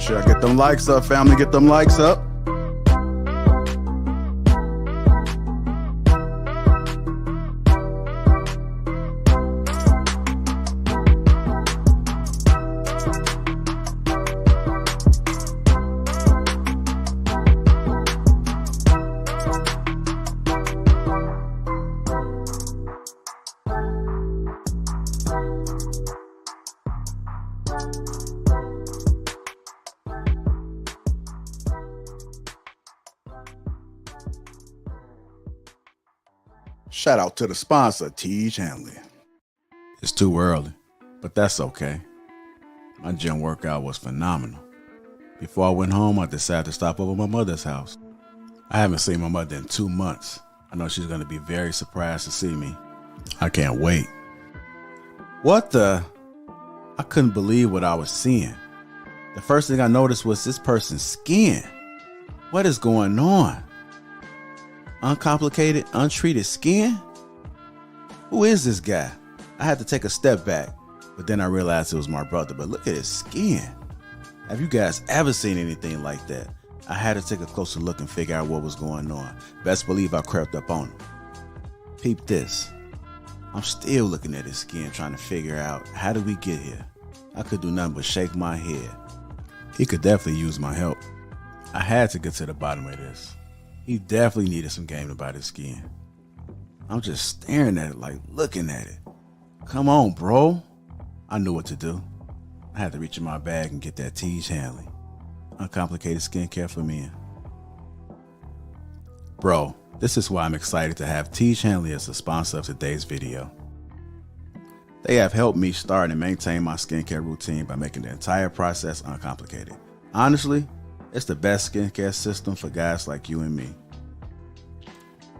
sure I get them likes up, family. Get them likes up. Shout out to the sponsor, Teej Hanley. It's too early, but that's okay. My gym workout was phenomenal. Before I went home, I decided to stop over at my mother's house. I haven't seen my mother in 2 months. I know she's going to be very surprised to see me. I can't wait. What the? I couldn't believe what I was seeing. The first thing I noticed was this person's skin. What is going on? Uncomplicated, untreated skin? Who is this guy? I had to take a step back, but then I realized it was my brother. But look at his skin. Have you guys ever seen anything like that? I had to take a closer look and figure out what was going on. Best believe I crept up on him. Peep this. I'm still looking at his skin, trying to figure out, how did we get here? I could do nothing but shake my head. He could definitely use my help. I had to get to the bottom of this. He definitely needed some game about his skin. I'm just staring at it, like looking at it. Come on, bro. I knew what to do. I had to reach in my bag and get that Teej Hanley. Uncomplicated skincare for men. Bro, this is why I'm excited to have Teej Hanley as the sponsor of today's video. They have helped me start and maintain my skincare routine by making the entire process uncomplicated. Honestly, it's the best skincare system for guys like you and me.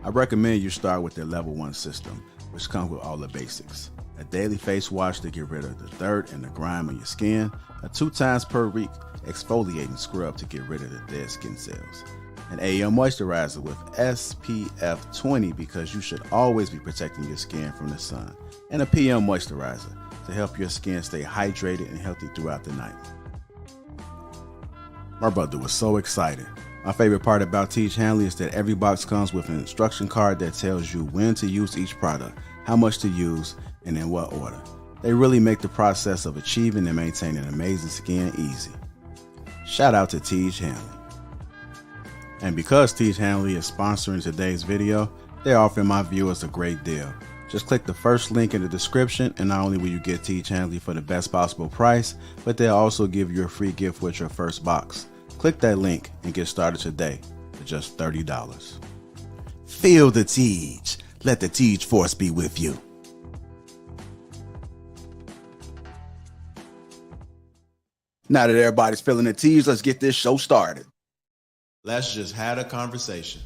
I recommend you start with their level 1 system, which comes with all the basics. A daily face wash to get rid of the dirt and the grime on your skin, a 2 times per week exfoliating scrub to get rid of the dead skin cells, an AM moisturizer with SPF 20 because you should always be protecting your skin from the sun, and a PM moisturizer to help your skin stay hydrated and healthy throughout the night. My brother was so excited. My favorite part about Teej Hanley is that every box comes with an instruction card that tells you when to use each product, how much to use, and in what order. They really make the process of achieving and maintaining amazing skin easy. Shout out to Teej Hanley. And because Teej Hanley is sponsoring today's video, they're offering my viewers a great deal. Just click the first link in the description, and not only will you get Teej Hanley for the best possible price, but they'll also give you a free gift with your first box. Click that link and get started today for just $30. Feel the Teej. Let the Teej force be with you. Now that everybody's feeling the Teej, let's get this show started. Let's just have a conversation.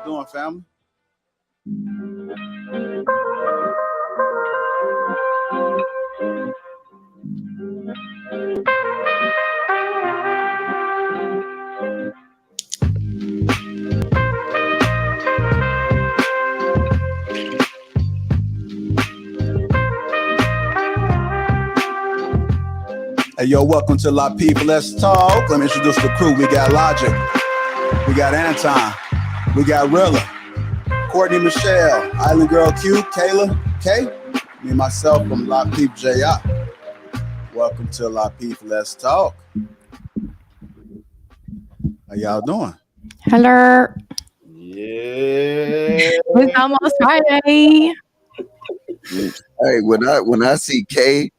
Doing, family? Hey, yo, welcome to Lapeef. Let's talk. Let me introduce the crew. We got Logic. We got Anton. We got Rilla, Courtney Michelle, Island Girl Q, Kayla, K, me and myself from Lapeef J.I. Welcome to Lapeef. Let's talk. How y'all doing? Hello. Yeah. It's almost Friday. Hey, when I see K,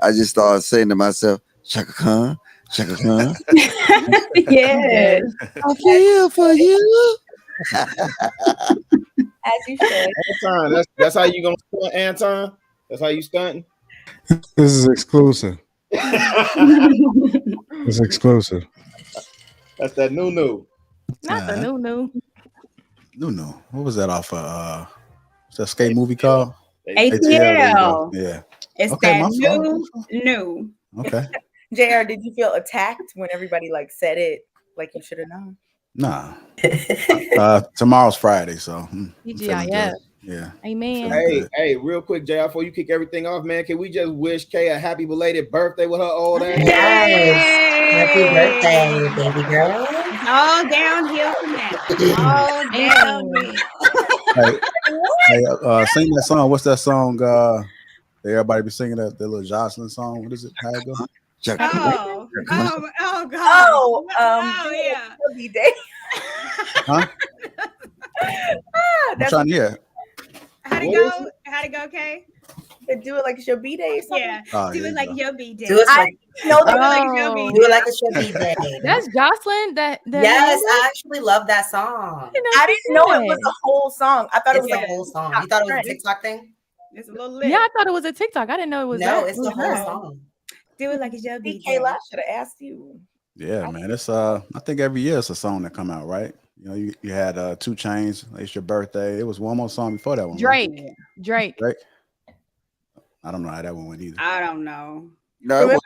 I just start saying to myself, Chaka Khan, Chaka Khan. Yes. I feel for you. As you should. Anton, that's how you gonna stunt, Anton? That's how you stunting? This is exclusive. It's exclusive. That's that new. Not the new. No. What was that off of? What's that skate movie called? ATL. there you go. Yeah. It's Okay, that my fault. new. Okay. JR, did you feel attacked when everybody like said it like you should have known? Nah. Tomorrow's Friday, so I'm feeling TGIF. good. Yeah. Amen. Hey, real quick, JR, before you kick everything off, man, can we just wish Kay a happy belated birthday with her old ass? Yes. Happy birthday, baby girl. It's all downhill from that. All downhill. Hey, sing that song. What's that song? Everybody be singing that little Jocelyn song. What is it? How it go? Oh, God. Yeah. Happy day. Huh? I'm trying to hear. How'd it go, Kay? Do it like it's your B-day or something? Yeah. Oh, Do yeah, it like you your B-day. Do it like, No, Do it like your B-day. do it like it's your B-day. That's Jocelyn. That Yes, I actually love that song. I didn't know it was a whole song. I thought it It's was the like whole song. You thought it was a TikTok thing? It's a little lit. Yeah, I thought it was a TikTok. I didn't know it was. No, that. it's the whole song. Do it like it's your DK B-day. Last should have asked you. Yeah, man. It's I think every year it's a song that come out, right? You know, you had 2 Chainz. It's your birthday. It was one more song before that one. Drake. Right? Drake. I don't know how that one went either. I don't know. No, it was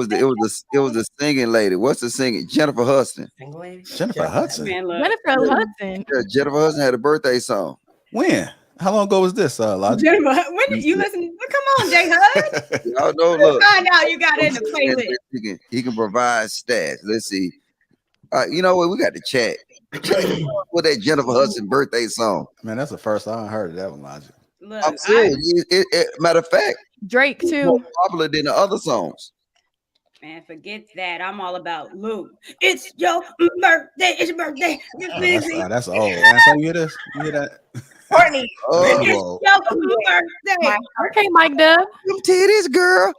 the singing lady. What's the singing? Jennifer Hudson. Single lady? Jennifer Hudson. Man, look. Jennifer Hudson. Yeah, Jennifer Hudson had a birthday song. When? How long ago was this, Logic? Jennifer, when did you listen? Come on, J Hud. Y'all know, look. Find out you got it in the playlist. He can provide stats. Let's see. You know what? We got to chat. With that Jennifer Hudson birthday song. Man, that's the first time I heard of that one, Logic. Look, I'm serious. Matter of fact, Drake it's too. more popular than the other songs. Man, forget that. I'm all about Luke. It's your birthday. It's your birthday. That's old. Anson, you hear this? You hear that? Courtney. Oh, Your birthday. Okay, Mike Dub. them titties, girl.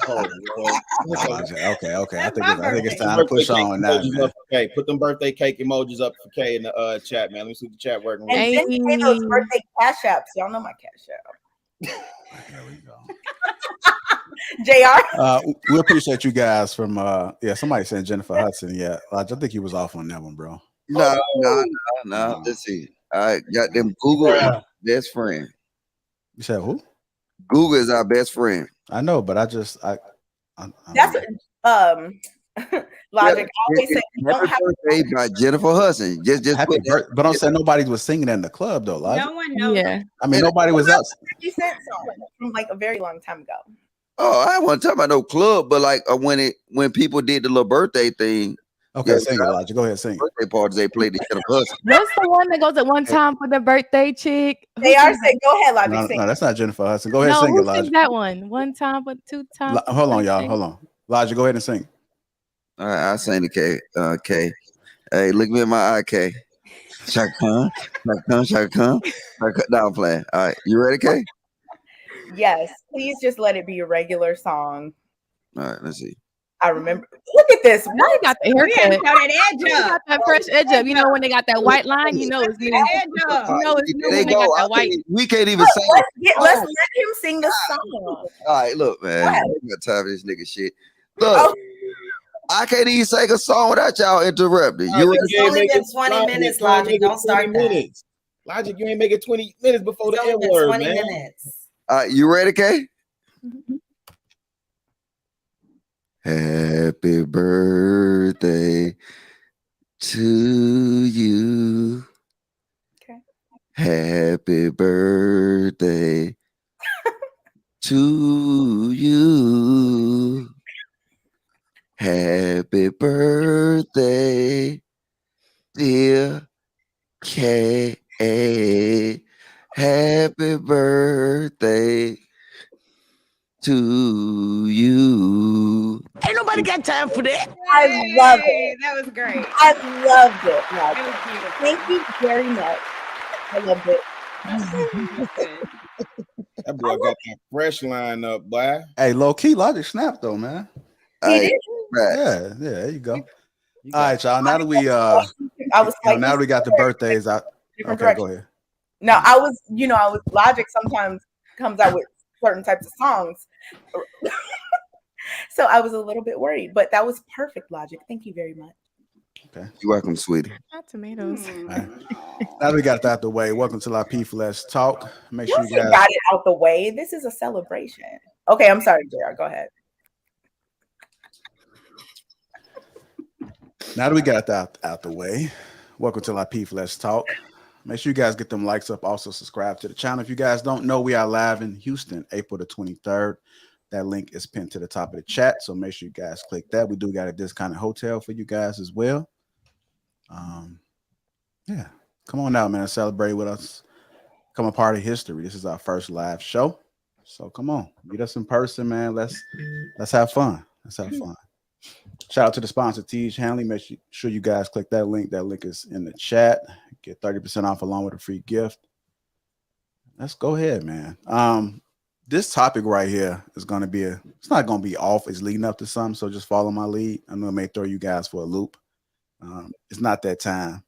Oh, Lord. Okay. I That's my think it's birthday. time to push on now. Emojis up for Kay. Put them birthday cake emojis up for Kay in the chat, man. Let me see the chat working. And then say those birthday cash apps. Y'all know my cash app. There we go. JR. We appreciate you guys from somebody said Jennifer Hudson. Yeah, I think he was off on that one, bro. No. Let's see. I got them Google best friend. You said who? Google is our best friend. I know, but I'm That's Logic. I always say you don't Happy have birthday by Jennifer Hudson. Just happy put that. birthday. But I'm saying nobody was singing in the club though, Logic. No one knows. Yeah. I mean, nobody was out. 50 Cent song from like a very long time ago. Oh, I wasn't talking about no club, but like when people did the little birthday thing, Okay, yeah, sing it, Logic. Go ahead, sing it. birthday parties, they played the Jennifer Hudson. What's the one that goes at one time for the birthday chick? They are saying, go ahead, Logic. No, that's not Jennifer Hudson. Go ahead, No, sing it, who Logic. sings that one? One time, but 2 times. Hold on, y'all. Hold on. Logic, go ahead and sing. All right, I sang the K. K. Hey, look me in my eye, K. Shaka Khan. No, I'm playing. All right, you ready, K? Yes, please just let it be a regular song. All right, let's see. I remember. Look at this. Now you got the haircut. Got that edge You up. got that fresh edge up. You know when they got that white line, you know it's new. Edge up. You know it's new There when they they got go. that white. We can't even Look, sing. let's let him sing the song. All right, look, man. What? I ain't got time for this nigga shit. Look, Oh. I can't even sing a song without y'all interrupting. You It's only been 20 minutes, Logic. Don't start that. Logic, you ain't making 20 minutes before It's the only N been word, 20 man. minutes. you ready, Kay? Happy birthday to you. Okay. Happy birthday to you. Happy birthday, dear K. Happy birthday to you. Ain't nobody got time for that. I love Hey, it. That was great. I loved it. It Logic. was beautiful. Thank you very much. I loved it. It was good. That boy got that fresh line up, boy. Hey, low key, Logic snapped though, man. Hey, right. Yeah, there you go. All right, y'all. Now that we I was like, now that we got the birthdays out. different Okay, go direction. ahead. Now I was Logic sometimes comes out with certain types of songs. So I was a little bit worried, but that was perfect, Logic. Thank you very much. Okay. You're welcome, sweetie. Not tomatoes. All right. Now that we got that out the way, welcome to Lapeef Let's Talk. Make sure Once you you guys got it out the way, this is a celebration. Okay, I'm sorry, JR. Go ahead. Now that we got that out the way, welcome to Lapeef Let's Talk. Make sure you guys get them likes up. Also subscribe to the channel. If you guys don't know, we are live in Houston, April the 23rd. That link is pinned to the top of the chat, so make sure you guys click that. We do got a discounted hotel for you guys as well. Yeah, come on out, man. Celebrate with us. Become a part of history. This is our first live show, so come on, meet us in person, man. Let's have fun. Let's have fun. Shout out to the sponsor, Tej Hanley. Make sure you guys click that link. That link is in the chat. Get 30% off along with a free gift. Let's go ahead, man. This topic right here is going to be it's not going to be off. It's leading up to something, so just follow my lead. I'm going to may throw you guys for a loop. It's not that time.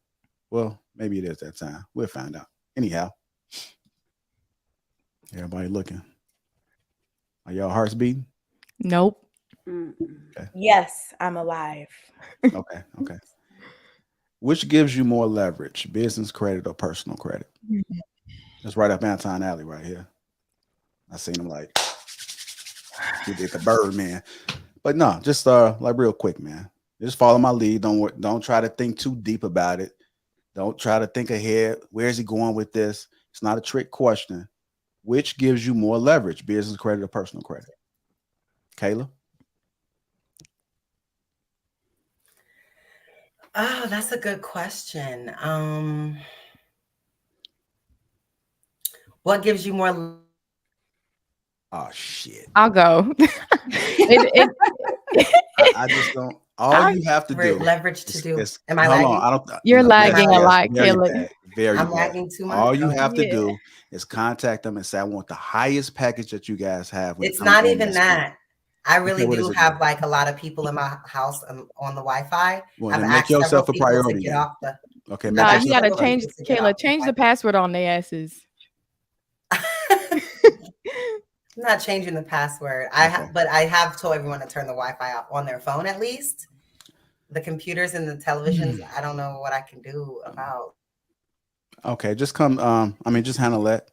Well, maybe it is that time. We'll find out. Anyhow, everybody looking. Are y'all hearts beating? Nope. Okay. Yes, I'm alive. Okay. Which gives you more leverage, business credit or personal credit? That's right up Anton Alley right here. I seen him like he did the bird, man. But no, just like real quick, man. Just follow my lead. Don't try to think too deep about it. Don't try to think ahead. Where is he going with this? It's not a trick question. Which gives you more leverage, business credit or personal credit? Kayla? Oh, that's a good question. What gives you more? Oh shit! I'll go. I just don't. All you have to do leverage to do. Am I lagging? I don't. You're lagging a lot, Kayla. I'm lagging too much. All you have to do is contact them and say, "I want the highest package that you guys have." It's not even that. I really do have like a lot of people in my house on the Wi-Fi. Well, then make yourself a priority. Get off the. Okay. No, you gotta change, Kayla. Change the password on their asses. I'm not changing the password. But I have told everyone to turn the Wi-Fi off on their phone at least. The computers and the televisions, I don't know what I can do about. Okay, just come. Just handle that.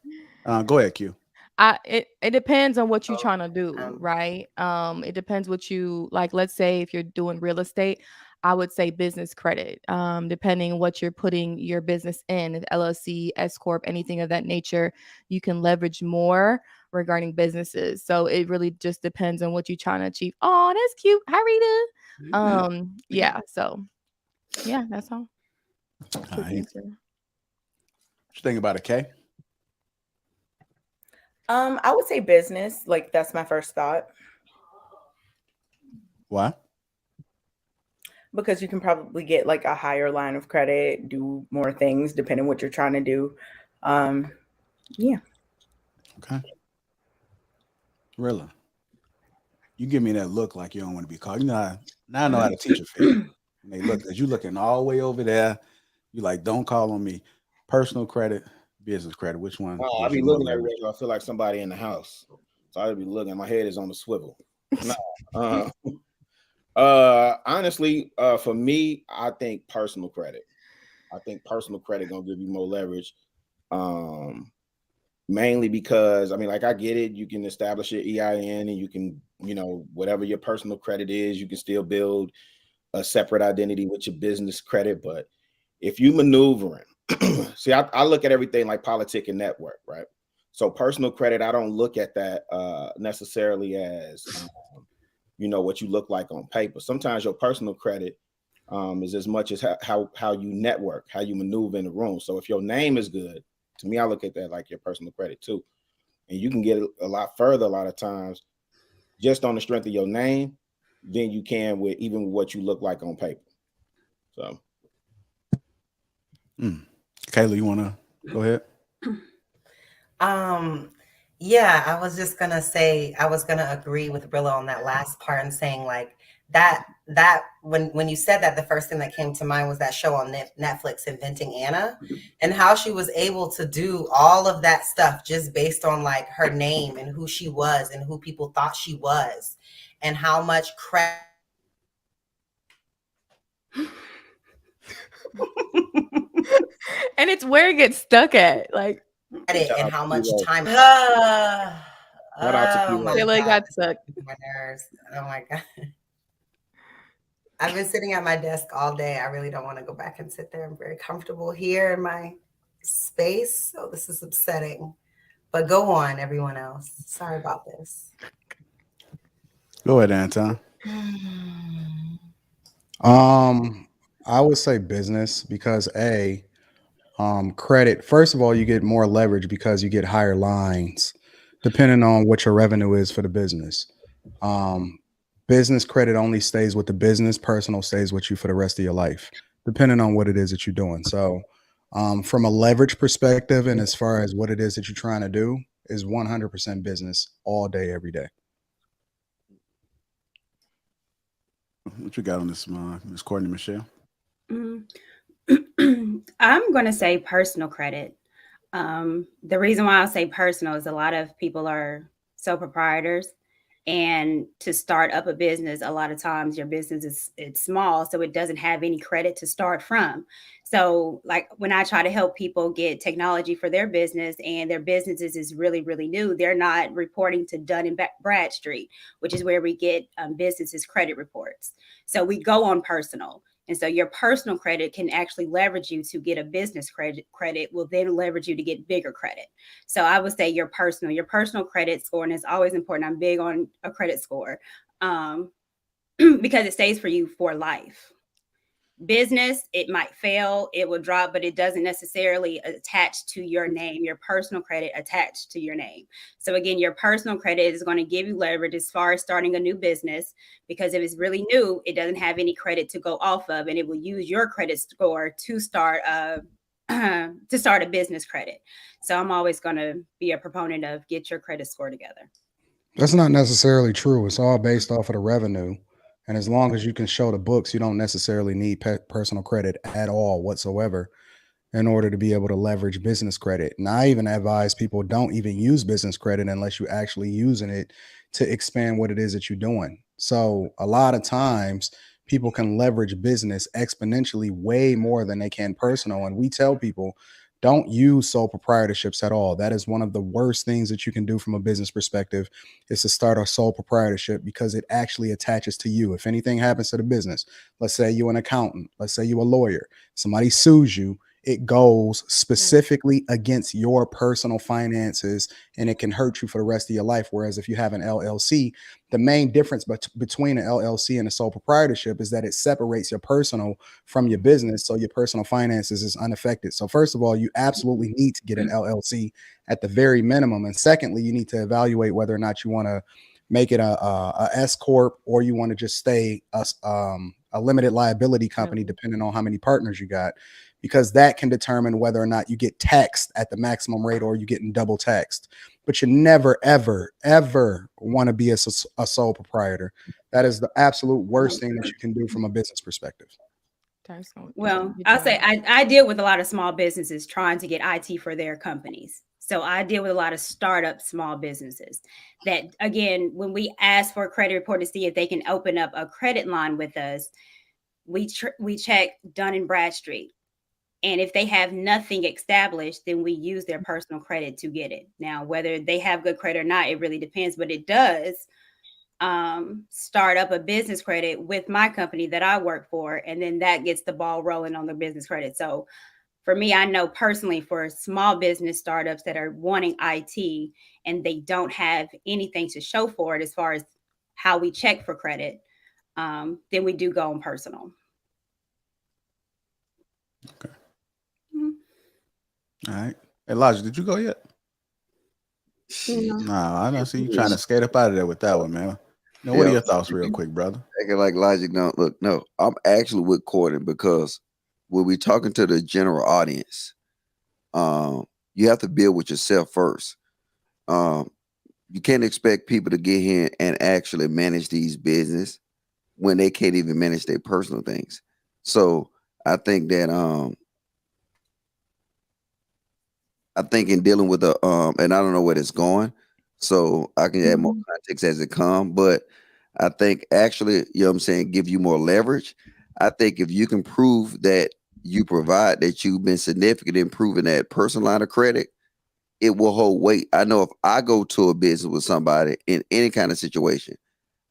Go ahead, Q. It depends on what you're trying to do, right? It depends what you like. Let's say if you're doing real estate, I would say business credit. Depending what you're putting your business in, LLC, S corp, anything of that nature, you can leverage more regarding businesses. So it really just depends on what you're trying to achieve. Oh, that's cute. Hi, Rita. Yeah. So yeah, that's all. What you think about it, Kay? I would say business. Like that's my first thought. Why? Because you can probably get like a higher line of credit, do more things depending on what you're trying to do. Yeah. Okay. Rilla, you give me that look like you don't want to be called. You know, now I know how to teach a feel. They look as you looking all the way over there. You like, don't call on me. Personal credit, business credit. Which one? Oh, I be looking everywhere. I feel like somebody in the house. So I be looking. My head is on the swivel. Honestly, for me, I think personal credit. I think personal credit gonna give you more leverage. Mainly because like I get it, you can establish your EIN and you can, whatever your personal credit is, you can still build a separate identity with your business credit. But if you maneuvering, see, I look at everything like politic and network, right? So personal credit, I don't look at that necessarily as what you look like on paper. Sometimes your personal credit is as much as how you network, how you maneuver in the room. So if your name is good, to me, I look at that like your personal credit too. And you can get a lot further a lot of times just on the strength of your name than you can with even what you look like on paper. So. Kayla, you want to go ahead? Yeah, I was just going to say, I was going to agree with Rilla on that last part and saying like that when you said that, the first thing that came to mind was that show on Netflix, Inventing Anna, and how she was able to do all of that stuff just based on like her name and who she was and who people thought she was, and how much credit And it's where it gets stuck at. Like, and how much time. Shout out to Oh my Kilo. Kayla God, got this stuck. is my nerves. Oh my God. I've been sitting at my desk all day. I really don't want to go back and sit there. I'm very comfortable here in my space. So this is upsetting. But go on, everyone else. Sorry about this. Go ahead, Anton. I would say business because credit. First of all, you get more leverage because you get higher lines, depending on what your revenue is for the business. Business credit only stays with the business. Personal stays with you for the rest of your life, depending on what it is that you're doing. So, from a leverage perspective, and as far as what it is that you're trying to do, is 100% business all day, every day. What you got on this, Miss Courtney Michelle? I'm going to say personal credit. The reason why I'll say personal is a lot of people are sole proprietors, and to start up a business, a lot of times your business it's small, so it doesn't have any credit to start from. So like when I try to help people get technology for their business and their businesses is really, really new, they're not reporting to Dun and Bradstreet, which is where we get businesses credit reports. So we go on personal. And so your personal credit can actually leverage you to get a business credit will then leverage you to get bigger credit. So I would say your personal credit score, and it's always important. I'm big on a credit score because it stays for you for life. Business, it might fail, it will drop, but it doesn't necessarily attach to your name. Your personal credit attached to your name. So again, your personal credit is going to give you leverage as far as starting a new business, because if it's really new, it doesn't have any credit to go off of, and it will use your credit score to start a business credit. So I'm always going to be a proponent of get your credit score together. That's not necessarily true. It's all based off of the revenue. And as long as you can show the books, you don't necessarily need personal credit at all whatsoever in order to be able to leverage business credit. And I even advise people don't even use business credit unless you're actually using it to expand what it is that you're doing. So a lot of times people can leverage business exponentially way more than they can personal. And we tell people, don't use sole proprietorships at all. That is one of the worst things that you can do from a business perspective, is to start a sole proprietorship, because it actually attaches to you. If anything happens to the business, let's say you're an accountant, let's say you're a lawyer, somebody sues you, it goes specifically against your personal finances, and it can hurt you for the rest of your life. Whereas if you have an LLC, the main difference between an LLC and a sole proprietorship is that it separates your personal from your business, so your personal finances is unaffected. So first of all, you absolutely need to get an LLC at the very minimum, and secondly, you need to evaluate whether or not you want to make it a S corp, or you want to just stay a limited liability company, depending on how many partners you got, because that can determine whether or not you get taxed at the maximum rate or you're getting double taxed. But you never, ever, ever want to be a sole proprietor. That is the absolute worst thing that you can do from a business perspective. Well, I'll say I deal with a lot of small businesses trying to get IT for their companies. So I deal with a lot of startup small businesses that, again, when we ask for a credit report to see if they can open up a credit line with us, we check Dun and Bradstreet. And if they have nothing established, then we use their personal credit to get it. Now, whether they have good credit or not, it really depends. But it does start up a business credit with my company that I work for. And then that gets the ball rolling on the business credit. So for me, I know personally for small business startups that are wanting IT and they don't have anything to show for it as far as how we check for credit, then we do go on personal. Okay. All right. Elijah, did you go yet? No, I don't see you trying to skate up out of there with that one, man. Now, what are your thoughts real quick, brother? Acting like logic don't look. No, I'm actually with Courtney, because when we're talking to the general audience, you have to build with yourself first. You can't expect people to get here and actually manage these business when they can't even manage their personal things. So I think that I think in dealing with the and I don't know where it's going, so I can add more context as it comes. But I think actually, you know what I'm saying, give you more leverage. I think if you can prove that you provide that you've been significant in proving that personal line of credit, it will hold weight. I know if I go to a business with somebody in any kind of situation,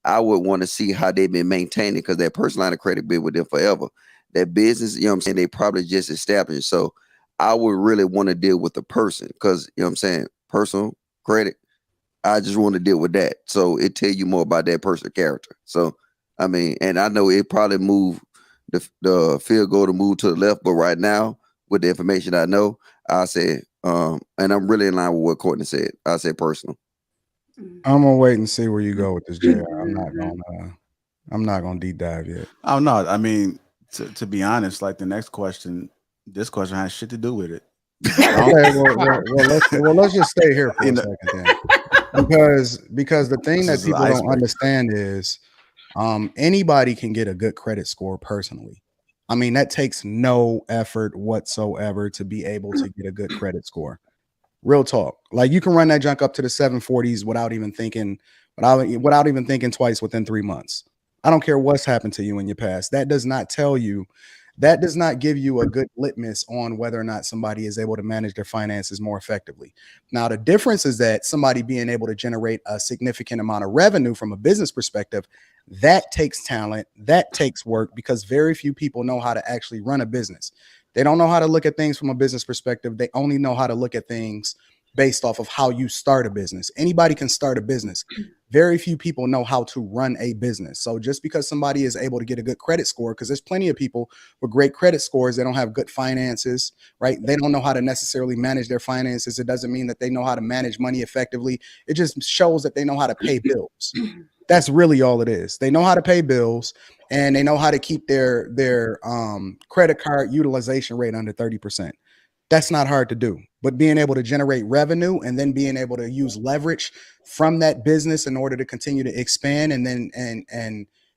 I would want to see how they've been maintaining, because that personal line of credit been with them forever. That business, you know what I'm saying, they probably just established. So I would really want to deal with the person, because, you know what I'm saying, personal credit, I just want to deal with that. So it tell you more about that person's character. So, I mean, and I know it probably moved the field goal to move to the left, but right now, with the information I know, I said, and I'm really in line with what Courtney said. I said personal. I'm gonna wait and see where you go with this, JR. I'm not gonna deep dive yet. Oh no, I mean, to be honest, like the next question, this question has shit to do with it. Okay, well, let's just stay here for a second then. Because the thing that people don't understand is anybody can get a good credit score personally. I mean, that takes no effort whatsoever to be able to get a good credit score. Real talk. Like, you can run that junk up to the 740s without even thinking twice within 3 months. I don't care what's happened to you in your past. That does not give you a good litmus on whether or not somebody is able to manage their finances more effectively. Now, the difference is that somebody being able to generate a significant amount of revenue from a business perspective, that takes talent, that takes work, because very few people know how to actually run a business. They don't know how to look at things from a business perspective. They only know how to look at things based off of how you start a business. Anybody can start a business. Very few people know how to run a business. So just because somebody is able to get a good credit score, because there's plenty of people with great credit scores, they don't have good finances, right? They don't know how to necessarily manage their finances. It doesn't mean that they know how to manage money effectively. It just shows that they know how to pay bills. That's really all it is. They know how to pay bills, and they know how to keep their credit card utilization rate under 30%. That's not hard to do. But being able to generate revenue and then being able to use leverage from that business in order to continue to expand and then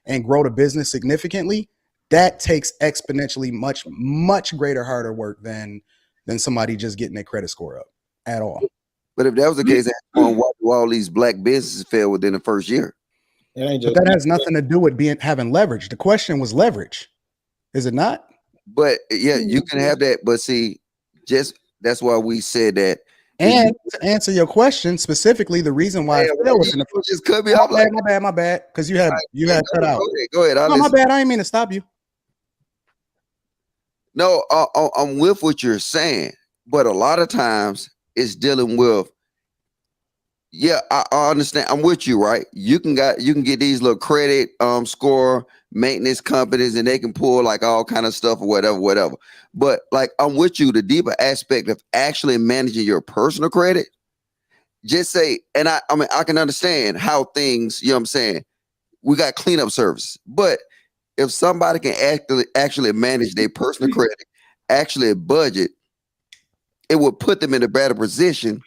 and grow the business significantly, that takes exponentially much greater harder work than somebody just getting their credit score up at all. But if that was the case, why do all these black businesses fail within the first year? But that has nothing to do with having leverage. The question was leverage, is it not? But yeah, you can have that. But see, that's why we said that. And to answer your question specifically, the reason why I failed within the just cut me off. My bad, because you had cut out. Go ahead. No, my bad. I didn't mean to stop you. No, I'm with what you're saying, but a lot of times it's dealing with. Yeah, I understand. I'm with you, right? You can get these little credit score maintenance companies, and they can pull like all kind of stuff or whatever. But like, I'm with you. The deeper aspect of actually managing your personal credit, just say, and I mean, I can understand how things, you know what I'm saying? We got cleanup service, but if somebody can actually manage their personal credit, actually budget, it would put them in a better position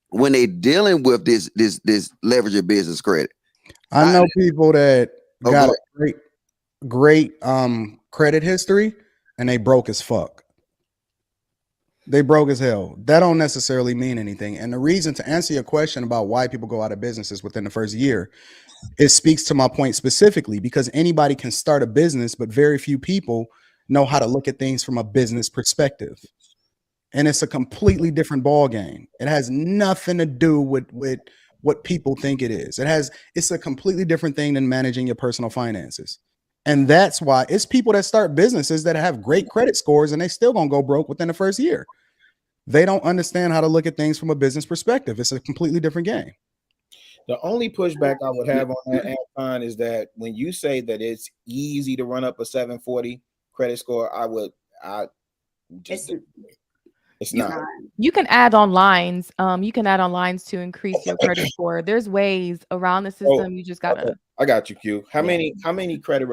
when they dealing with this leverage of business credit. I know people that got a great credit history, and they broke as fuck. They broke as hell. That don't necessarily mean anything. And the reason, to answer your question about why people go out of businesses within the first year, it speaks to my point specifically, because anybody can start a business, but very few people know how to look at things from a business perspective. And it's a completely different ball game. It has nothing to do with what people think it is. It's a completely different thing than managing your personal finances. And that's why it's people that start businesses that have great credit scores and they still gonna go broke within the first year. They don't understand how to look at things from a business perspective. It's a completely different game. The only pushback I would have on that, Anton, is that when you say that it's easy to run up a 740 credit score, it's not. You can add on lines. You can add on lines to increase your credit score. There's ways around the system. You just gotta. Okay. I got you, Q. How many credit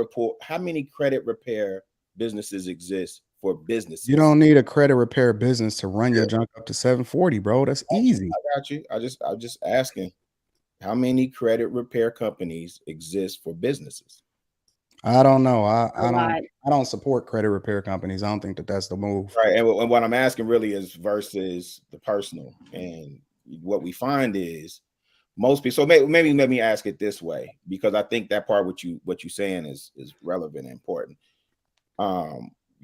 repair businesses exist for businesses? You don't need a credit repair business to run your junk up to 740, bro. That's easy. I got you. I'm just asking, how many credit repair companies exist for businesses? I don't know. a lot. I don't support credit repair companies. I don't think that that's the move. Right. And what I'm asking really is versus the personal. And what we find is most people. So maybe let me ask it this way, because I think that part what you're saying is relevant and important.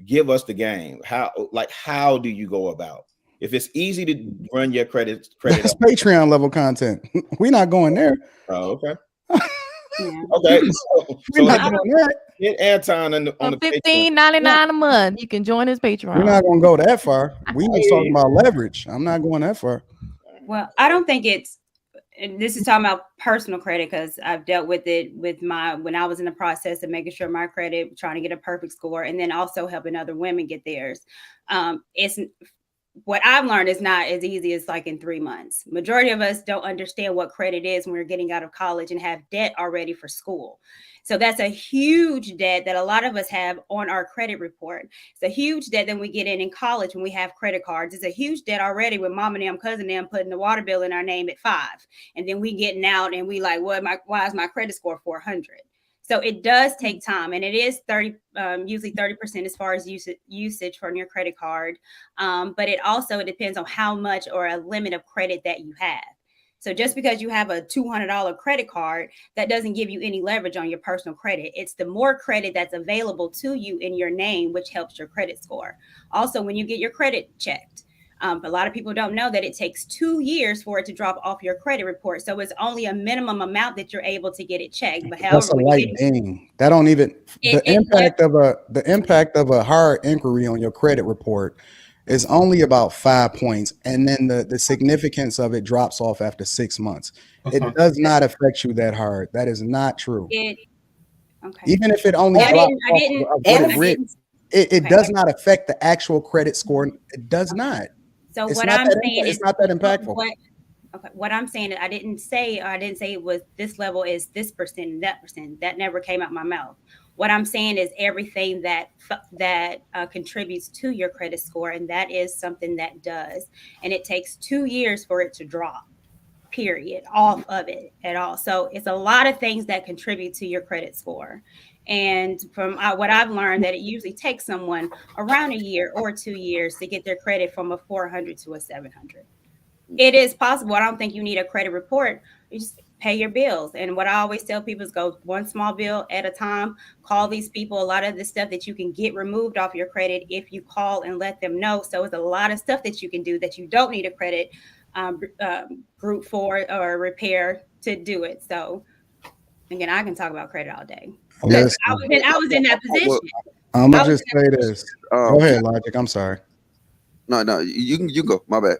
Give us the game. How do you go about? If it's easy to run your credit That's up. Patreon level content. We're not going there. Oh, okay. Yeah. Okay. We're not doing that. Get Anton on the $15.99 a month. You can join his Patreon. We're not gonna go that far. We was talking about leverage. I'm not going that far. Well, I don't think it's. And this is talking about personal credit, because I've dealt with it with when I was in the process of making sure my credit, trying to get a perfect score, and then also helping other women get theirs. It's what I've learned is not as easy as like in 3 months. Majority of us don't understand what credit is when we're getting out of college and have debt already for school. So that's a huge debt that a lot of us have on our credit report. It's a huge debt that we get in college when we have credit cards. It's a huge debt already with mom and them, cousin and them putting the water bill in our name at 5. And then we getting out and we like, why is my credit score 400? So it does take time, and it is usually 30% as far as usage from your credit card. But it also depends on how much or a limit of credit that you have. So just because you have a $200 credit card, that doesn't give you any leverage on your personal credit. It's the more credit that's available to you in your name, which helps your credit score. Also, when you get your credit checked, a lot of people don't know that it takes 2 years for it to drop off your credit report. So it's only a minimum amount that you're able to get it checked. But however, that's a light ding. That don't even the impact of a hard inquiry on your credit report is only about 5 points, and then the significance of it drops off after 6 months. It does not affect you that hard. That is not true. Okay. Even if it only drops it does not affect the actual credit score. It does not. So what I'm saying is it's not that impactful. What I'm saying is I didn't say it was this level is this percent and that percent. That never came out my mouth. What I'm saying is everything that contributes to your credit score, and that is something that does. And it takes 2 years for it to drop, period, off of it at all. So it's a lot of things that contribute to your credit score. And from what I've learned, that it usually takes someone around a year or 2 years to get their credit from a 400 to a 700. It is possible. I don't think you need a credit report. You just pay your bills. And what I always tell people is go one small bill at a time. Call these people. A lot of the stuff that you can get removed off your credit if you call and let them know. So it's a lot of stuff that you can do that you don't need a credit group for or repair to do it. So again, I can talk about credit all day. I was in that position. I'm gonna just say this. Go ahead, Logic. I'm sorry. No, you go. My bad.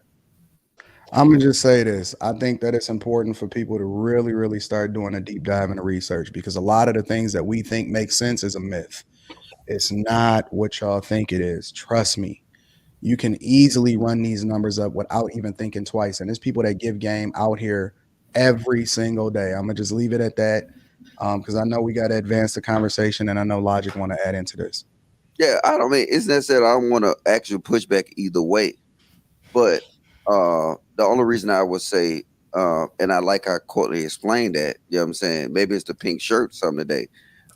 I'm gonna just say this. I think that it's important for people to really, really start doing a deep dive into research, because a lot of the things that we think make sense is a myth. It's not what y'all think it is. Trust me. You can easily run these numbers up without even thinking twice. And there's people that give game out here every single day. I'm gonna just leave it at that. Because I know we got to advance the conversation, and I know Logic want to add into this. Yeah, I don't mean it's necessary. I don't want to actually push back either way, but the only reason I would say, and I like how Courtney explained that, you know what I'm saying? Maybe it's the pink shirt some today,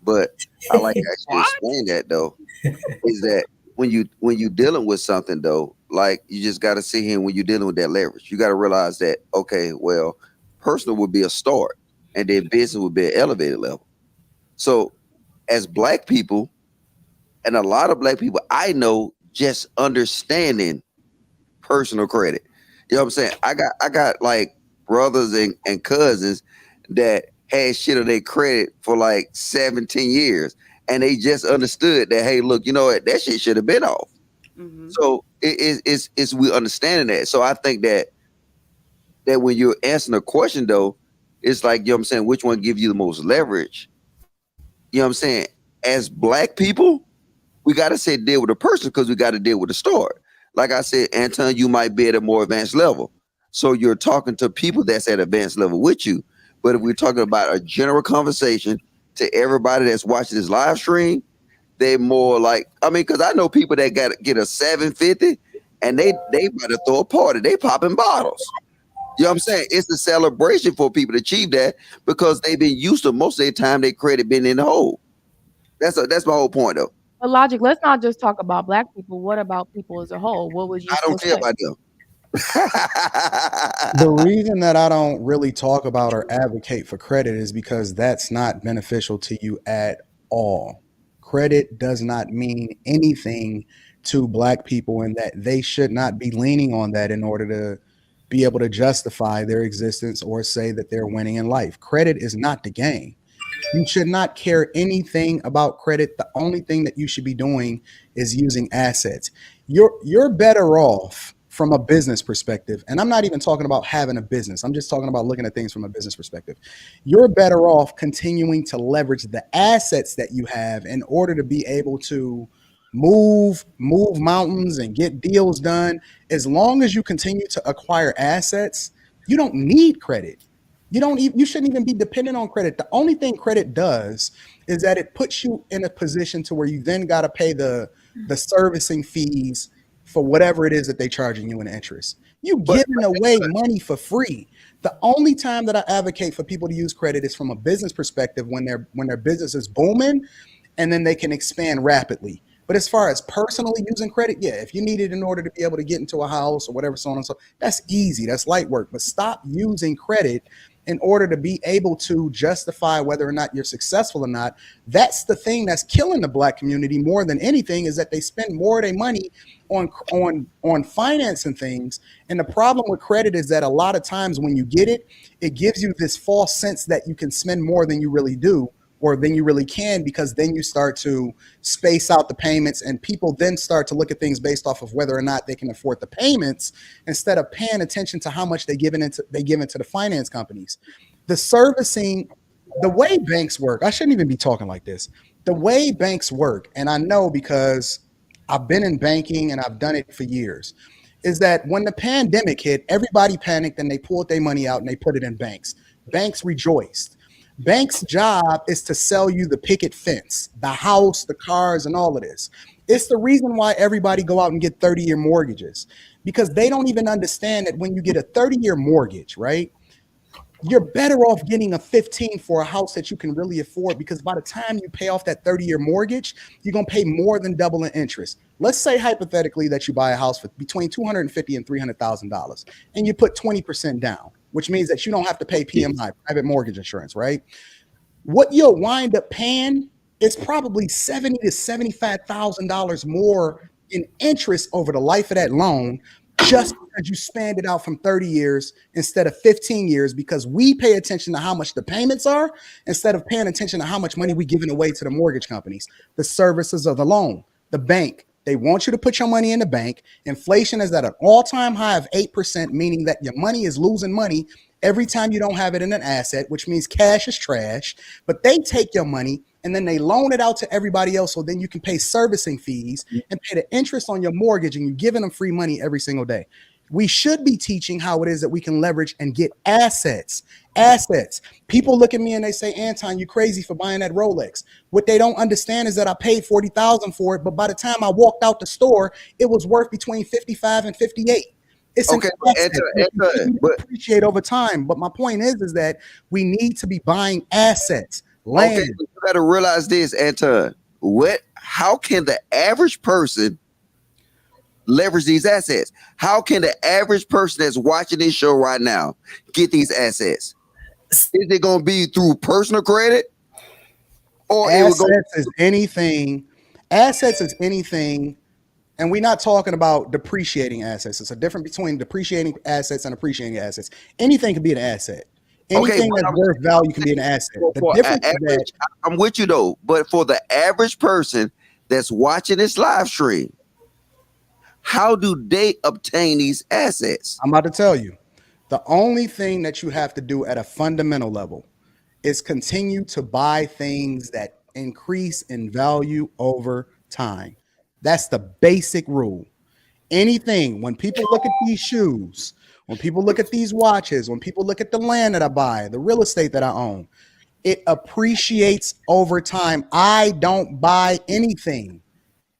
but I like to actually explain that though, is that when you dealing with something though, like you just got to see here when you're dealing with that leverage, you got to realize that, okay, well, personal would be a start, and then business would be an elevated level. So as Black people, and a lot of Black people I know, just understanding personal credit. You know what I'm saying? I got like brothers and cousins that had shit on their credit for like 17 years. And they just understood that, hey, look, you know what? That shit should have been off. Mm-hmm. So it's we understanding that. So I think that when you're answering a question though, it's like, you know what I'm saying, which one give you the most leverage? You know what I'm saying? As Black people, we got to say deal with the person, because we got to deal with the story. Like I said, Anton, you might be at a more advanced level. So you're talking to people that's at advanced level with you. But if we're talking about a general conversation to everybody that's watching this live stream, they're more like, I mean, because I know people that get a 750 and they about to throw a party. They popping bottles. You know what I'm saying? It's a celebration for people to achieve that, because they've been used to most of their time their credit been in the hole. That's my whole point, though. But Logic, let's not just talk about Black people. What about people as a whole? What would you I don't care say? about them. The reason that I don't really talk about or advocate for credit is because that's not beneficial to you at all. Credit does not mean anything to Black people, and that they should not be leaning on that in order to be able to justify their existence or say that they're winning in life. Credit is not the game. You should not care anything about credit. The only thing that you should be doing is using assets. You're better off from a business perspective. And I'm not even talking about having a business. I'm just talking about looking at things from a business perspective. You're better off continuing to leverage the assets that you have in order to be able to move mountains and get deals done. As long as you continue to acquire assets, you don't need credit. You shouldn't even be dependent on credit. The only thing credit does is that it puts you in a position to where you then got to pay the servicing fees for whatever it is that they're charging you in interest. You giving away money for free. The only time that I advocate for people to use credit is from a business perspective when their business is booming, and then they can expand rapidly. But as far as personally using credit, yeah, if you need it in order to be able to get into a house or whatever, so on and so, that's easy. That's light work. But stop using credit in order to be able to justify whether or not you're successful or not. That's the thing that's killing the Black community more than anything, is that they spend more of their money on financing things. And the problem with credit is that a lot of times when you get it, it gives you this false sense that you can spend more than you really do, or than you really can, because then you start to space out the payments, and people then start to look at things based off of whether or not they can afford the payments instead of paying attention to how much they give into the finance companies. The servicing, the way banks work, I shouldn't even be talking like this. The way banks work, and I know because I've been in banking and I've done it for years, is that when the pandemic hit, everybody panicked and they pulled their money out and they put it in banks. Banks rejoiced. Bank's job is to sell you the picket fence, the house, the cars, and all of this. It's the reason why everybody go out and get 30-year mortgages, because they don't even understand that when you get a 30-year mortgage, right, you're better off getting a 15 for a house that you can really afford, because by the time you pay off that 30-year mortgage, you're going to pay more than double in interest. Let's say hypothetically that you buy a house for between $250,000 and $300,000, and you put 20% down, which means that you don't have to pay PMI, private mortgage insurance, right? What you'll wind up paying is probably $70,000 to $75,000 more in interest over the life of that loan, just because you spanned it out from 30 years instead of 15 years, because we pay attention to how much the payments are instead of paying attention to how much money we're giving away to the mortgage companies, the services of the loan, the bank. They want you to put your money in the bank. Inflation is at an all-time high of 8%, meaning that your money is losing money every time you don't have it in an asset, which means cash is trash. But they take your money and then they loan it out to everybody else, so then you can pay servicing fees and pay the interest on your mortgage, and you're giving them free money every single day. We should be teaching how it is that we can leverage and get assets. People look at me and they say, Anton, you crazy for buying that Rolex. What they don't understand is that I paid $40,000 for it, but by the time I walked out the store, it was worth between 55 and 58. It's okay, but appreciate over time. But my point is that we need to be buying assets. Land. Okay, you got to realize this, Anton. How can the average person leverage these assets? How can the average person that's watching this show right now get these assets? Is it going to be through personal credit, or assets is anything? Assets is anything, and we're not talking about depreciating assets. It's a difference between depreciating assets and appreciating assets. Anything can be an asset. Anything that's worth value can be an asset. The difference is that, I'm with you though, but for the average person that's watching this live stream, how do they obtain these assets? I'm about to tell you. The only thing that you have to do at a fundamental level is continue to buy things that increase in value over time. That's the basic rule. Anything, when people look at these shoes, when people look at these watches, when people look at the land that I buy, the real estate that I own, it appreciates over time. I don't buy anything.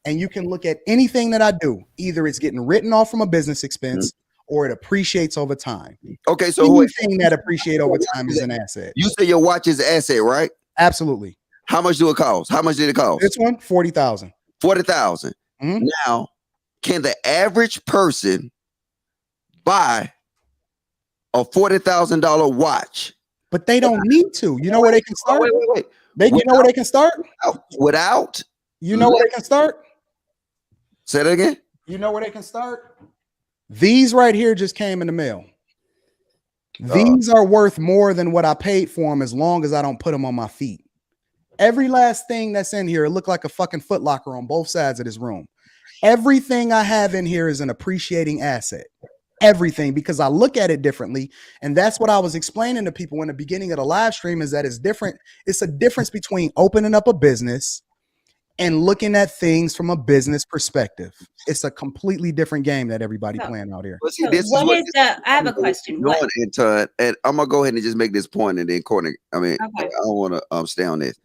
And you can look at anything that I do. Either it's getting written off from a business expense or it appreciates over time. Okay, so anything that appreciates over time is an asset. You say your watch is an asset, right? Absolutely. How much do it cost? How much did it cost? This one, 40,000. 40,000. Mhm. Now, can the average person buy a $40,000 watch? But they don't need to. You know where they can start? Wait. You know where they can start? Without? You know where they can start? Say that again? You know where they can start? These right here just came in the mail. These are worth more than what I paid for them as long as I don't put them on my feet. Every last thing that's in here look like a fucking Foot Locker on both sides of this room. Everything I have in here is an appreciating asset. Everything, because I look at it differently. And that's what I was explaining to people in the beginning of the live stream, is that it's different. It's a difference between opening up a business and looking at things from a business perspective. It's a completely different game that everybody playing out here. Well, see, I have a question. And I'm gonna go ahead and just make this point, and then Courtney. I mean, Okay. I don't want to stay on this,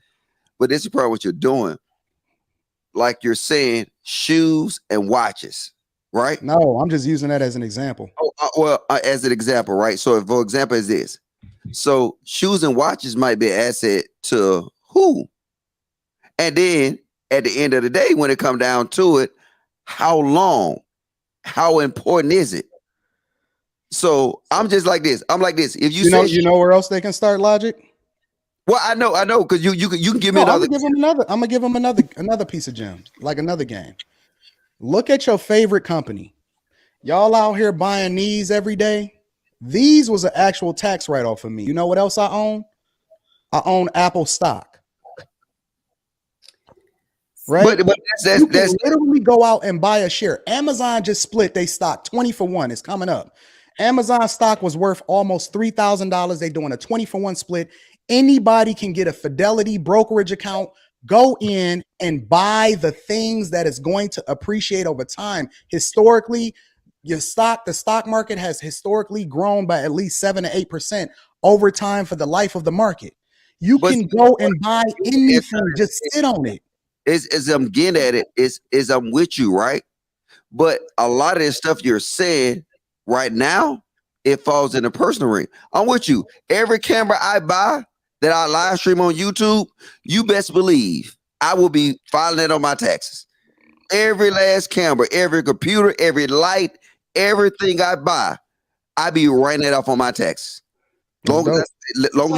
but this is probably what you're doing. Like you're saying, shoes and watches, right? No, I'm just using that as an example. As an example, right? So, for example, is this? So, shoes and watches might be an asset to who? And then at the end of the day, when it comes down to it, how long? How important is it? So I'm just like this. I'm like this. If you say, you know where else they can start, Logic? Well, I know, because you can give me another. I'm gonna give them another piece of gems, like another game. Look at your favorite company. Y'all out here buying these every day. These was an actual tax write-off for me. You know what else I own? I own Apple stock. Right, but that's literally go out and buy a share. Amazon just split they stock 20 for 1. It's coming up. Amazon stock was worth almost $3,000. They're doing a 20 for 1 split. Anybody can get a Fidelity brokerage account, go in and buy the things that is going to appreciate over time. Historically, the stock market has historically grown by at least 7 to 8% over time for the life of the market. You can go and buy anything, just sit on it. As I'm getting at it, is I'm with you, right? But a lot of this stuff you're saying right now, it falls in the personal ring. I'm with you. Every camera I buy that I live stream on YouTube, you best believe I will be filing it on my taxes. Every last camera, every computer, every light, everything I buy, I be writing it off on my taxes. Long as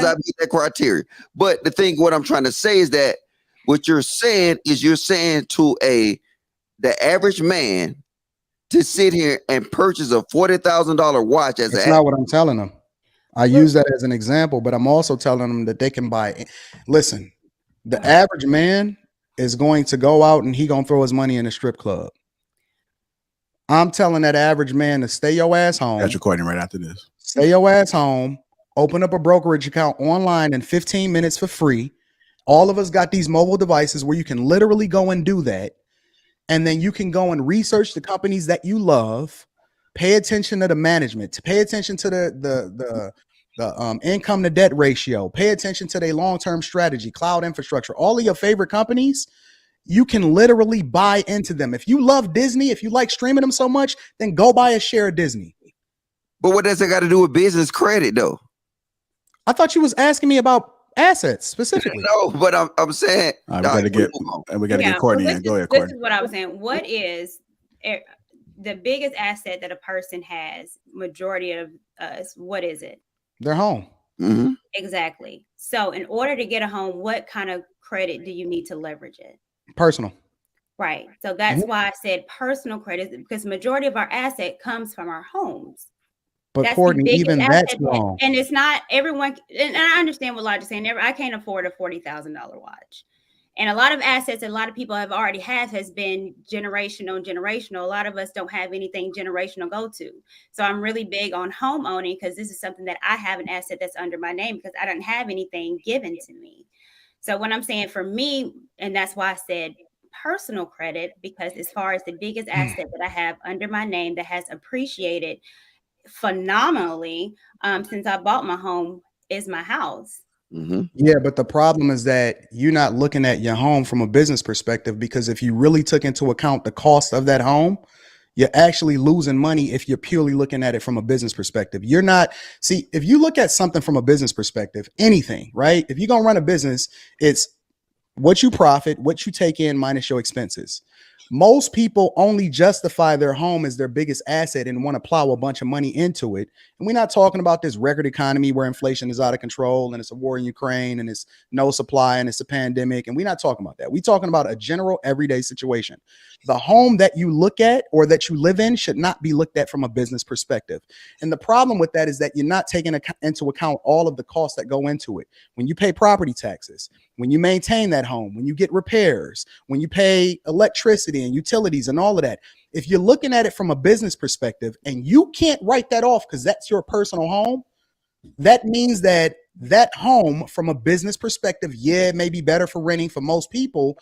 I meet that criteria. But the thing, what I'm trying to say is that what you're saying is to the average man to sit here and purchase a $40,000 watch as That's not what I'm telling them. I use that as an example, but I'm also telling them that they can buy. Listen, the average man is going to go out and he gonna throw his money in a strip club. I'm telling that average man to stay your ass home. That's recording right after this. Stay your ass home. Open up a brokerage account online in 15 minutes for free. All of us got these mobile devices where you can literally go and do that. And then you can go and research the companies that you love, pay attention to the management, pay attention to the income to debt ratio, pay attention to their long-term strategy, cloud infrastructure, all of your favorite companies. You can literally buy into them. If you love Disney, if you like streaming them so much, then go buy a share of Disney. But what does it got to do with business credit though? I thought you was asking me about assets specifically. No, but I'm saying we got to get Courtney in. Go ahead, Courtney. This is what I was saying. What is the biggest asset that a person has? Majority of us, what is it? Their home. Mm-hmm. Exactly. So in order to get a home, what kind of credit do you need to leverage it? Personal. Right. So that's why I said personal credit, because majority of our asset comes from our homes. But Courtney, even that's wrong. And it's not everyone. And I understand what Lodge is saying. I can't afford a $40,000 watch. And a lot of assets that a lot of people have already had has been generational. A lot of us don't have anything generational go to. So I'm really big on home owning because this is something that I have an asset that's under my name because I don't have anything given to me. So when I'm saying for me, and that's why I said personal credit, because as far as the biggest asset that I have under my name that has appreciated phenomenally since I bought my home is my house. Mm-hmm. Yeah, but the problem is that you're not looking at your home from a business perspective, because if you really took into account the cost of that home, you're actually losing money if you're purely looking at it from a business perspective. You're not, if you look at something from a business perspective, anything, right? If you're going to run a business, it's what you profit, what you take in minus your expenses. Most people only justify their home as their biggest asset and want to plow a bunch of money into it. And we're not talking about this record economy where inflation is out of control and it's a war in Ukraine and it's no supply and it's a pandemic. And we're not talking about that. We're talking about a general everyday situation. The home that you look at or that you live in should not be looked at from a business perspective. And the problem with that is that you're not taking into account all of the costs that go into it. When you pay property taxes, when you maintain that home, when you get repairs, when you pay electricity and utilities and all of that, if you're looking at it from a business perspective and you can't write that off because that's your personal home, that means that that home from a business perspective, yeah, it may be better for renting for most people,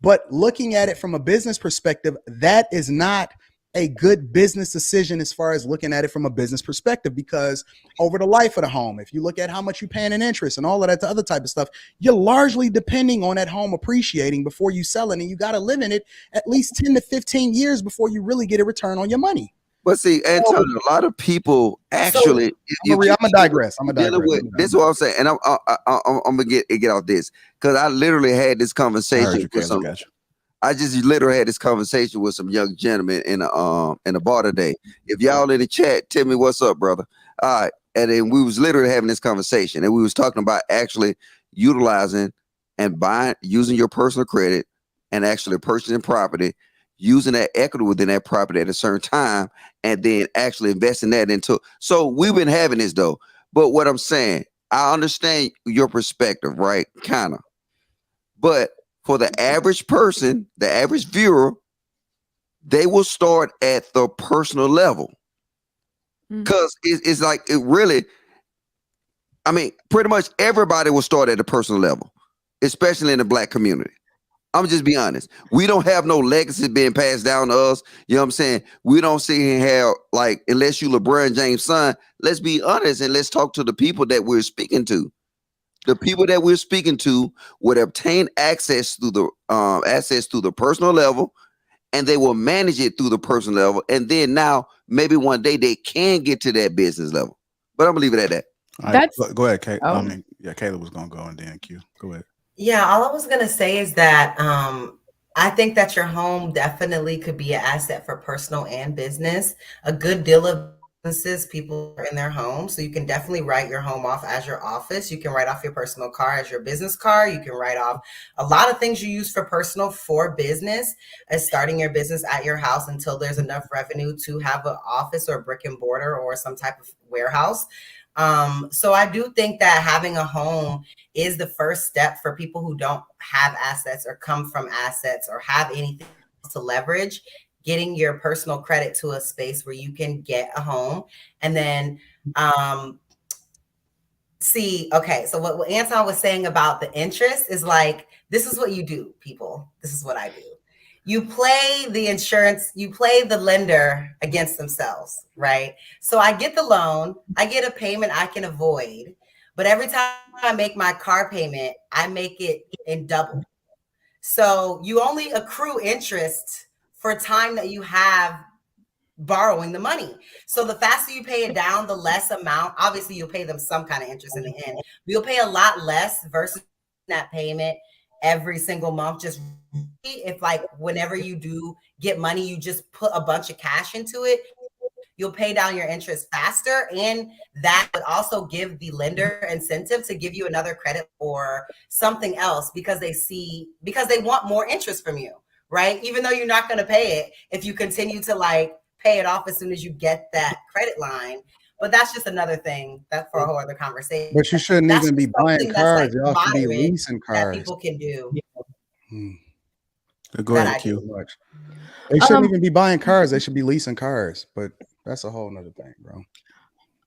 but looking at it from a business perspective, that is not a good business decision as far as looking at it from a business perspective, because over the life of the home, if you look at how much you're paying in interest and all of that other type of stuff, you're largely depending on that home appreciating before you sell it. And you got to live in it at least 10 to 15 years before you really get a return on your money. But see, Antonio, a lot of people actually. I'm gonna digress. This is what I'm saying, and I'm gonna get off this because I literally had this conversation with some. I just literally had this conversation with some young gentlemen in a bar today. If y'all in the chat, tell me what's up, brother. All right, and then we was literally having this conversation, and we was talking about actually utilizing and using your personal credit and actually purchasing property, using that equity within that property at a certain time, and then actually investing that into. So we've been having this though. But what I'm saying, I understand your perspective, right? Kind of. But for the average person, the average viewer, they will start at the personal level. Because it's like it really, I mean, pretty much everybody will start at the personal level, especially in the Black community. I'm just be honest. We don't have no legacy being passed down to us. You know what I'm saying? We don't see how, like, unless you LeBron James' son, let's be honest and let's talk to the people that we're speaking to. The people that we're speaking to would obtain access through the personal level, and they will manage it through the personal level. And then now, maybe one day they can get to that business level. But I'm gonna leave it at that. Right, go ahead, Kate. Oh. Kayla was gonna go and then Q. Go ahead. Yeah, all I was gonna say is that I think that your home definitely could be an asset for personal and business. A good deal of businesses, people are in their home, so you can definitely write your home off as your office. You can write off your personal car as your business car. You can write off a lot of things you use for personal for business as starting your business at your house until there's enough revenue to have an office or brick and mortar or some type of warehouse. So I do think that having a home is the first step for people who don't have assets or come from assets or have anything to leverage. Getting your personal credit to a space where you can get a home. And then so what Anton was saying about the interest is like, this is what you do, people. This is what I do. You play the insurance, you play the lender against themselves, right? So I get the loan, I get a payment I can avoid, but every time I make my car payment, I make it in double. So you only accrue interest for time that you have borrowing the money. So the faster you pay it down, the less amount, obviously you'll pay them some kind of interest in the end. You'll pay a lot less versus that payment every single month. Just if like whenever you do get money, you just put a bunch of cash into it, you'll pay down your interest faster. And that would also give the lender incentive to give you another credit or something else because they want more interest from you. Right? Even though you're not going to pay it, if you continue to like pay it off as soon as you get that credit line. But that's just another thing. That's for a whole other conversation. But you shouldn't even be buying cars. Y'all should be leasing cars. That people can do. Go ahead, Q. They shouldn't even be buying cars. They should be leasing cars. But that's a whole nother thing, bro.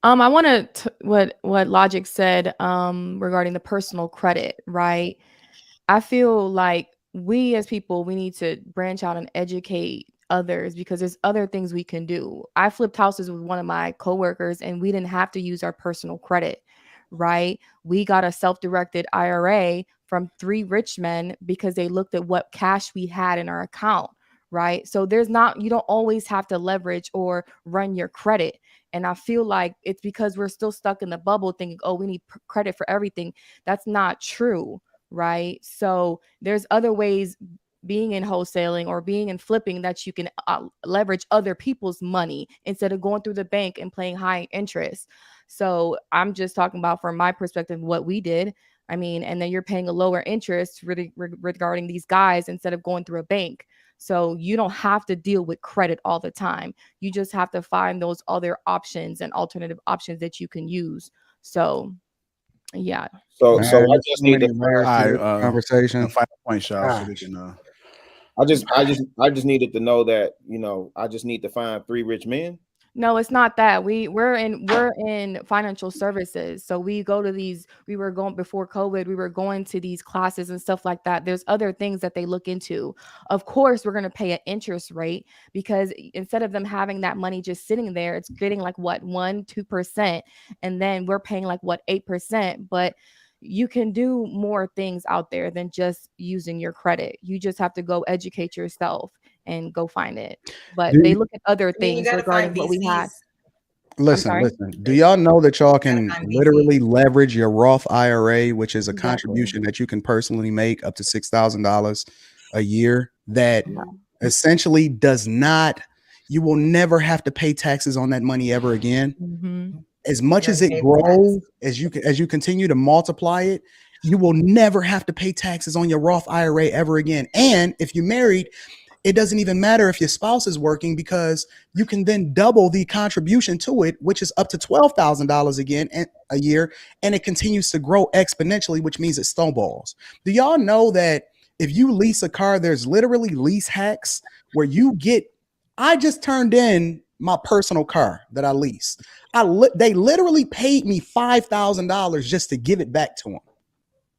I want to what Logic said regarding the personal credit, right? I feel like we as people, we need to branch out and educate others because there's other things we can do. I flipped houses with one of my coworkers and we didn't have to use our personal credit, right? We got a self-directed IRA from 3 rich men because they looked at what cash we had in our account, right? So you don't always have to leverage or run your credit. And I feel like it's because we're still stuck in the bubble thinking, oh, we need credit for everything. That's not true. right? So there's other ways being in wholesaling or being in flipping that you can leverage other people's money instead of going through the bank and paying high interest. So I'm just talking about from my perspective what we did. I mean, and then you're paying a lower interest regarding these guys instead of going through a bank. So you don't have to deal with credit all the time. You just have to find those other options and alternative options that you can use. So yeah. So Man, I there's just so need many to layers to All this right, conversation. final point, y'all, so Ah. we can. I just needed to know that, you know, I just need to find 3 rich men. No, it's not that. We're in financial services. So we go to these, we were going before COVID, we were going to these classes and stuff like that. There's other things that they look into. Of course, we're going to pay an interest rate because instead of them having that money just sitting there, it's getting like what, 1-2%. And then we're paying like what, 8%. But you can do more things out there than just using your credit. You just have to go educate yourself and go find it. But they look at other I mean, you things gotta regarding find what we had. VCs. Listen. Do y'all know that y'all can find literally leverage your Roth IRA, which is a Exactly. contribution that you can personally make up to $6,000 a year that essentially does not, you will never have to pay taxes on that money ever again. Mm-hmm. As much You as don't it pay grows, as you continue to multiply it, you will never have to pay taxes on your Roth IRA ever again. And if you're married, it doesn't even matter if your spouse is working because you can then double the contribution to it, which is up to $12,000 again a year, and it continues to grow exponentially, which means it snowballs. Do y'all know that if you lease a car, there's literally lease hacks where you get? I just turned in my personal car that I leased. They literally paid me $5,000 just to give it back to them.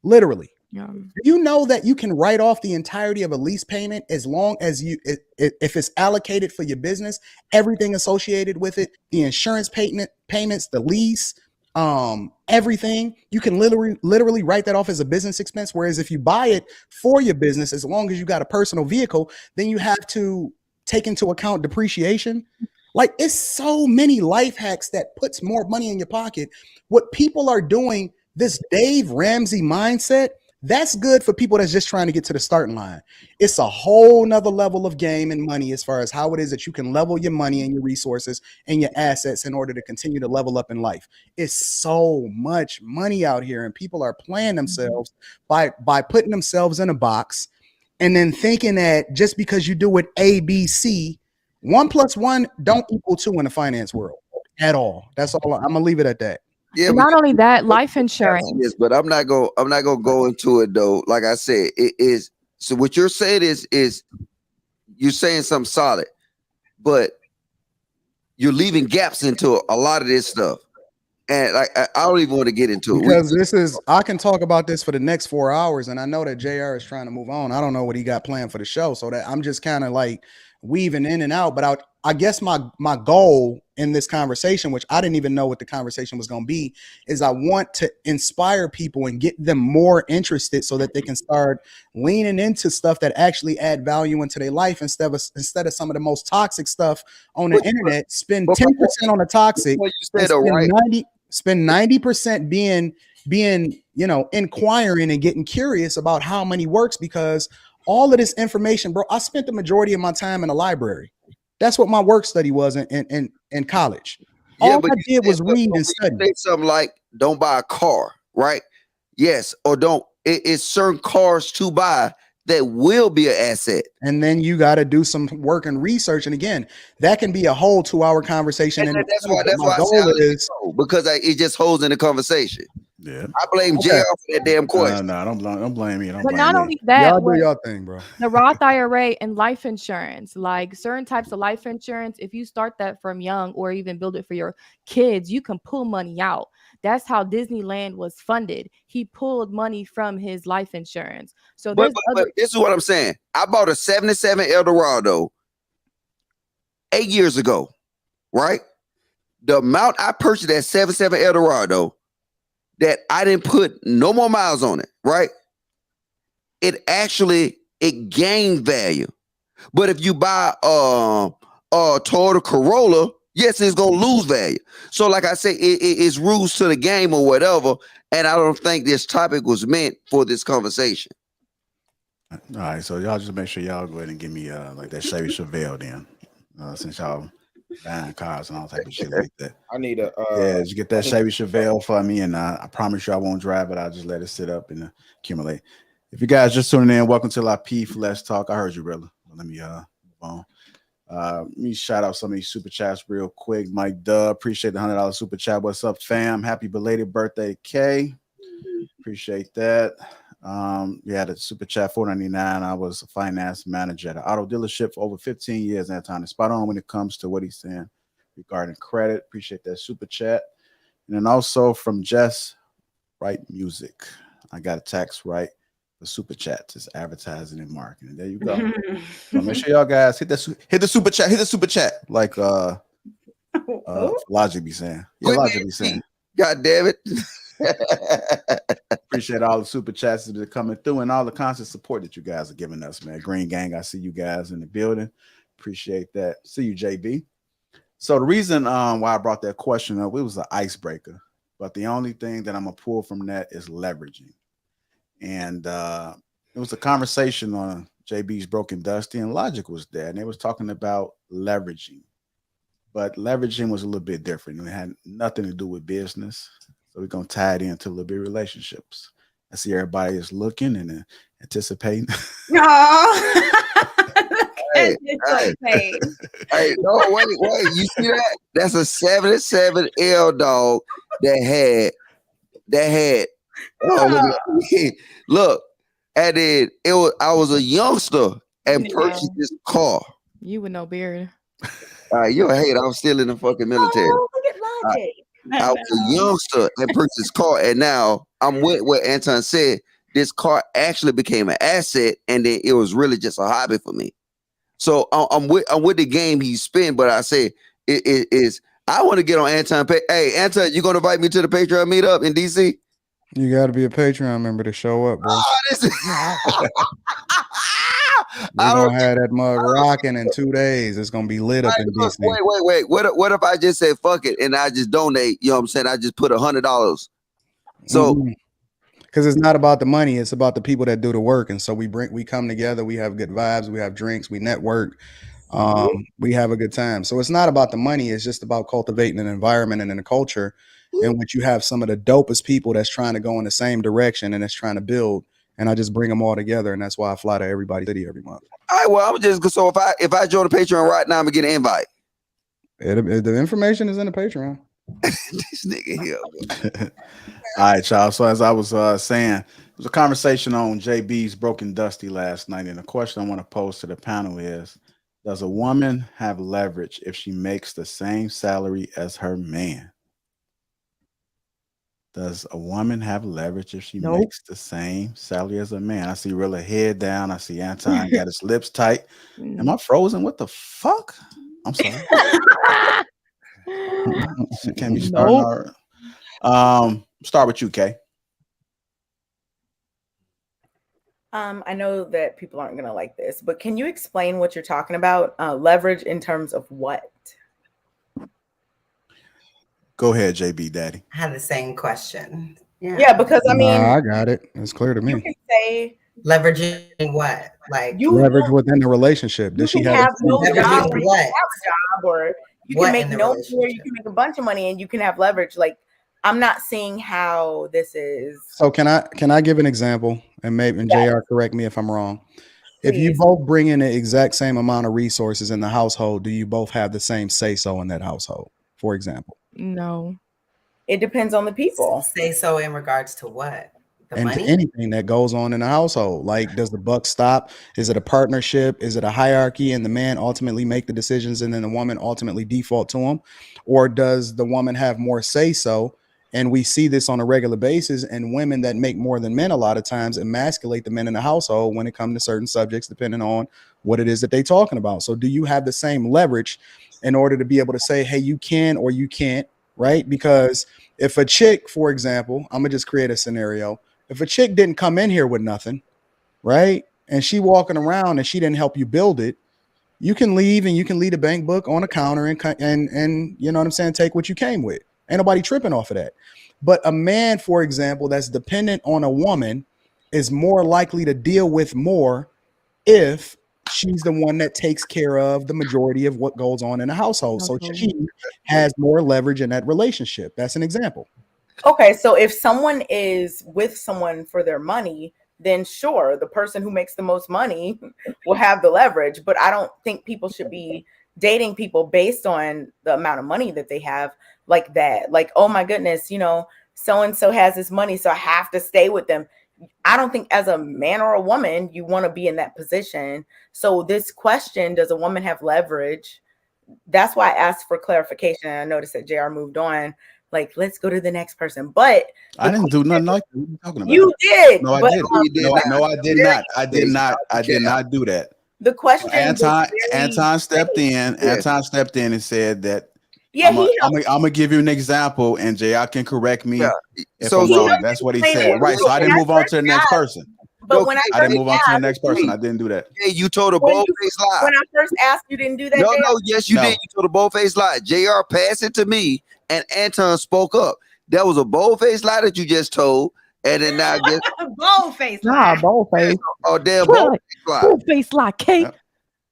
Literally. Yeah. Do you know that you can write off the entirety of a lease payment as long as if it's allocated for your business, everything associated with it, the insurance payments, the lease, everything, you can literally write that off as a business expense. Whereas if you buy it for your business, as long as you got a personal vehicle, then you have to take into account depreciation. Like, it's so many life hacks that puts more money in your pocket. What people are doing, this Dave Ramsey mindset, that's good for people that's just trying to get to the starting line. It's a whole nother level of game and money as far as how it is that you can level your money and your resources and your assets in order to continue to level up in life. It's so much money out here, and people are playing themselves by putting themselves in a box and then thinking that just because you do it ABC, 1 + 1 don't equal 2 in the finance world at all. That's all. I'm gonna leave it at that. Yeah, And not only that, life insurance. yes, but I'm not gonna go into it though. Like I said, it is. So what you're saying is you're saying something solid, but you're leaving gaps into a lot of this stuff. And like I don't even want to get into it because I can talk about this for the next 4 hours, and I know that JR is trying to move on. I don't know what he got planned for the show, so that I'm just kind of like weaving in and out. But I guess my goal in this conversation, which I didn't even know what the conversation was going to be, is I want to inspire people and get them more interested so that they can start leaning into stuff that actually add value into their life instead of some of the most toxic stuff on the internet. Spend 10% on the toxic. Spend 90% being inquiring and getting curious about how money works, because all of this information, bro, I spent the majority of my time in the library. That's what my work study was in college. Yeah, all I did was read and study. Say something like, don't buy a car, right? Yes, or don't. It's certain cars to buy that will be an asset. And then you got to do some work and research. And again, that can be a whole 2-hour conversation. And that's why my goal is because it just holds in the conversation. Yeah, I blame JR for that damn question. No, don't blame me. But not only that, y'all do y'all thing, bro. The Roth IRA and life insurance, like certain types of life insurance, if you start that from young or even build it for your kids, you can pull money out. That's how Disneyland was funded. He pulled money from his life insurance. So but this is what I'm saying. I bought a 77 Eldorado 8 years ago, right? The amount I purchased that 77 Eldorado, that I didn't put no more miles on it, right? It gained value. But if you buy a Toyota Corolla, yes, it's gonna lose value. So, like I say, it's rules to the game or whatever. And I don't think this topic was meant for this conversation. All right, so y'all just make sure y'all go ahead and give me like that Chevy Chevelle then, since y'all buying cars and all type of shit like that. I need a yeah, just get that Chevy Chevelle for me, and I promise you I won't drive it. I'll just let it sit up and accumulate. If you guys just tuning in, welcome to Lapeef Let's Talk. I heard you, brother. Let me move on. Let me shout out some of these super chats real quick. Mike Dub, appreciate the $100 super chat. What's up, fam? Happy belated birthday, Kay. Appreciate that. Yeah, the super chat $4.99. I was a finance manager at an auto dealership for over 15 years. That time, spot on when it comes to what he's saying regarding credit. Appreciate that super chat. And then also from Jess, Right Music. I got a tax right. The super chats is advertising and marketing. There you go. So make sure y'all guys hit the super chat. Hit the super chat, like Logic be saying. Yeah, Logic be saying. God damn it. Appreciate all the super chats that are coming through and all the constant support that you guys are giving us, man. Green Gang, I see you guys in the building. Appreciate that. See you, JB. So the reason why I brought that question up, it was an icebreaker, but the only thing that I'm gonna pull from that is leveraging. And it was a conversation on JB's Broken Dusty, and Logic was there, and they was talking about leveraging. But leveraging was a little bit different. It had nothing to do with business. So we're going to tie it into a little bit of relationships. I see everybody is looking and anticipating. No. Hey, no, wait. You see that? That's a 77 L dog that had. Oh, look, and then I was a youngster and purchased this car. You with no beard. All right, you're a hater. I'm still in the fucking military. Oh, look at Logic. I was a youngster and purchased this car, and now I'm with what Anton said. This car actually became an asset, and then it was really just a hobby for me. So I'm with the game he spent, but I say it is. I want to get on Anton. Hey, Anton, you gonna invite me to the Patreon meetup in DC? You got to be a Patreon member to show up, bro. We're gonna have that mug rocking in 2 days. It's gonna be lit up in DC. Wait. What if I just say fuck it and I just donate? You know what I'm saying? I just put $100. So, because it's not about the money, it's about the people that do the work. And so we come together. We have good vibes. We have drinks. We network. We have a good time. So it's not about the money. It's just about cultivating an environment and a culture in which you have some of the dopest people that's trying to go in the same direction and that's trying to build. And I just bring them all together, and that's why I fly to everybody's city every month. All right, well, I'm just so if I join the Patreon right now, I'm gonna get an invite. The information is in the Patreon. This nigga here. All right, y'all. So as I was saying, there was a conversation on JB's Broken Dusty last night, and the question I want to pose to the panel is: does a woman have leverage if she makes the same salary as her man? Does a woman have leverage if she makes the same salary as a man? I see Rilla head down. I see Anton got his lips tight. Am I frozen? What the fuck? I'm sorry. Can we start? Start with you, Kay. I know that people aren't gonna like this, but can you explain what you're talking about? Leverage in terms of what? Go ahead, JB Daddy. I had the same question. Yeah, because I mean, I got it. It's clear to me. You can say leveraging what? Like you leverage within the relationship. Does she have no job, what? or you can make no more, you can make a bunch of money and you can have leverage. Like, I'm not seeing how this is. So can I give an example? And maybe JR correct me if I'm wrong. If you both bring in the exact same amount of resources in the household, do you both have the same say-so in that household, for example? No. It depends on the people. Say so in regards to what? And money? To anything that goes on in the household. Like, does the buck stop? Is it a partnership? Is it a hierarchy and the man ultimately make the decisions and then the woman ultimately default to him? Or does the woman have more say-so? And we see this on a regular basis, and women that make more than men a lot of times emasculate the men in the household when it comes to certain subjects, depending on what it is that they're talking about. So do you have the same leverage in order to be able to say, hey, you can or you can't, right? Because if a chick, for example, I'm gonna just create a scenario. If a chick didn't come in here with nothing, right? And she walking around and she didn't help you build it, you can leave and you can leave the bank book on the counter and you know what I'm saying, take what you came with. Ain't nobody tripping off of that. But a man, for example, that's dependent on a woman is more likely to deal with more if she's the one that takes care of the majority of what goes on in the household. So she has more leverage in that relationship. That's an example. Okay, so if someone is with someone for their money, then sure, the person who makes the most money will have the leverage. But I don't think people should be dating people based on the amount of money that they have like that. Like, oh my goodness, you know, so-and-so has this money, so I have to stay with them. I don't think as a man or a woman, you want to be in that position. So this question, does a woman have leverage? That's why I asked for clarification. I noticed that JR moved on. Like, let's go to the next person. But I didn't do nothing like that. What are you talking about? You did. No, I but, didn't. No, I did not. I did not. I did not do that. The question. Anton stepped in. Yes. Anton stepped in and said that. Yeah, I'm gonna give you an example, and JR can correct me if so I'm wrong. That's what he said. Right. So I didn't move on to the next person. But when I didn't move on to the next person. I didn't do that. Yeah, you told a bold-faced lie. When I first asked, you didn't do that. No, yes, you did. You told a bold-faced lie. JR passed it to me, and Anton spoke up. That was a bold-faced lie that you just told, and then now just bold-faced lie. Nah, bold-faced. Oh, damn, bold-faced lie. Bold-faced lie, Kate.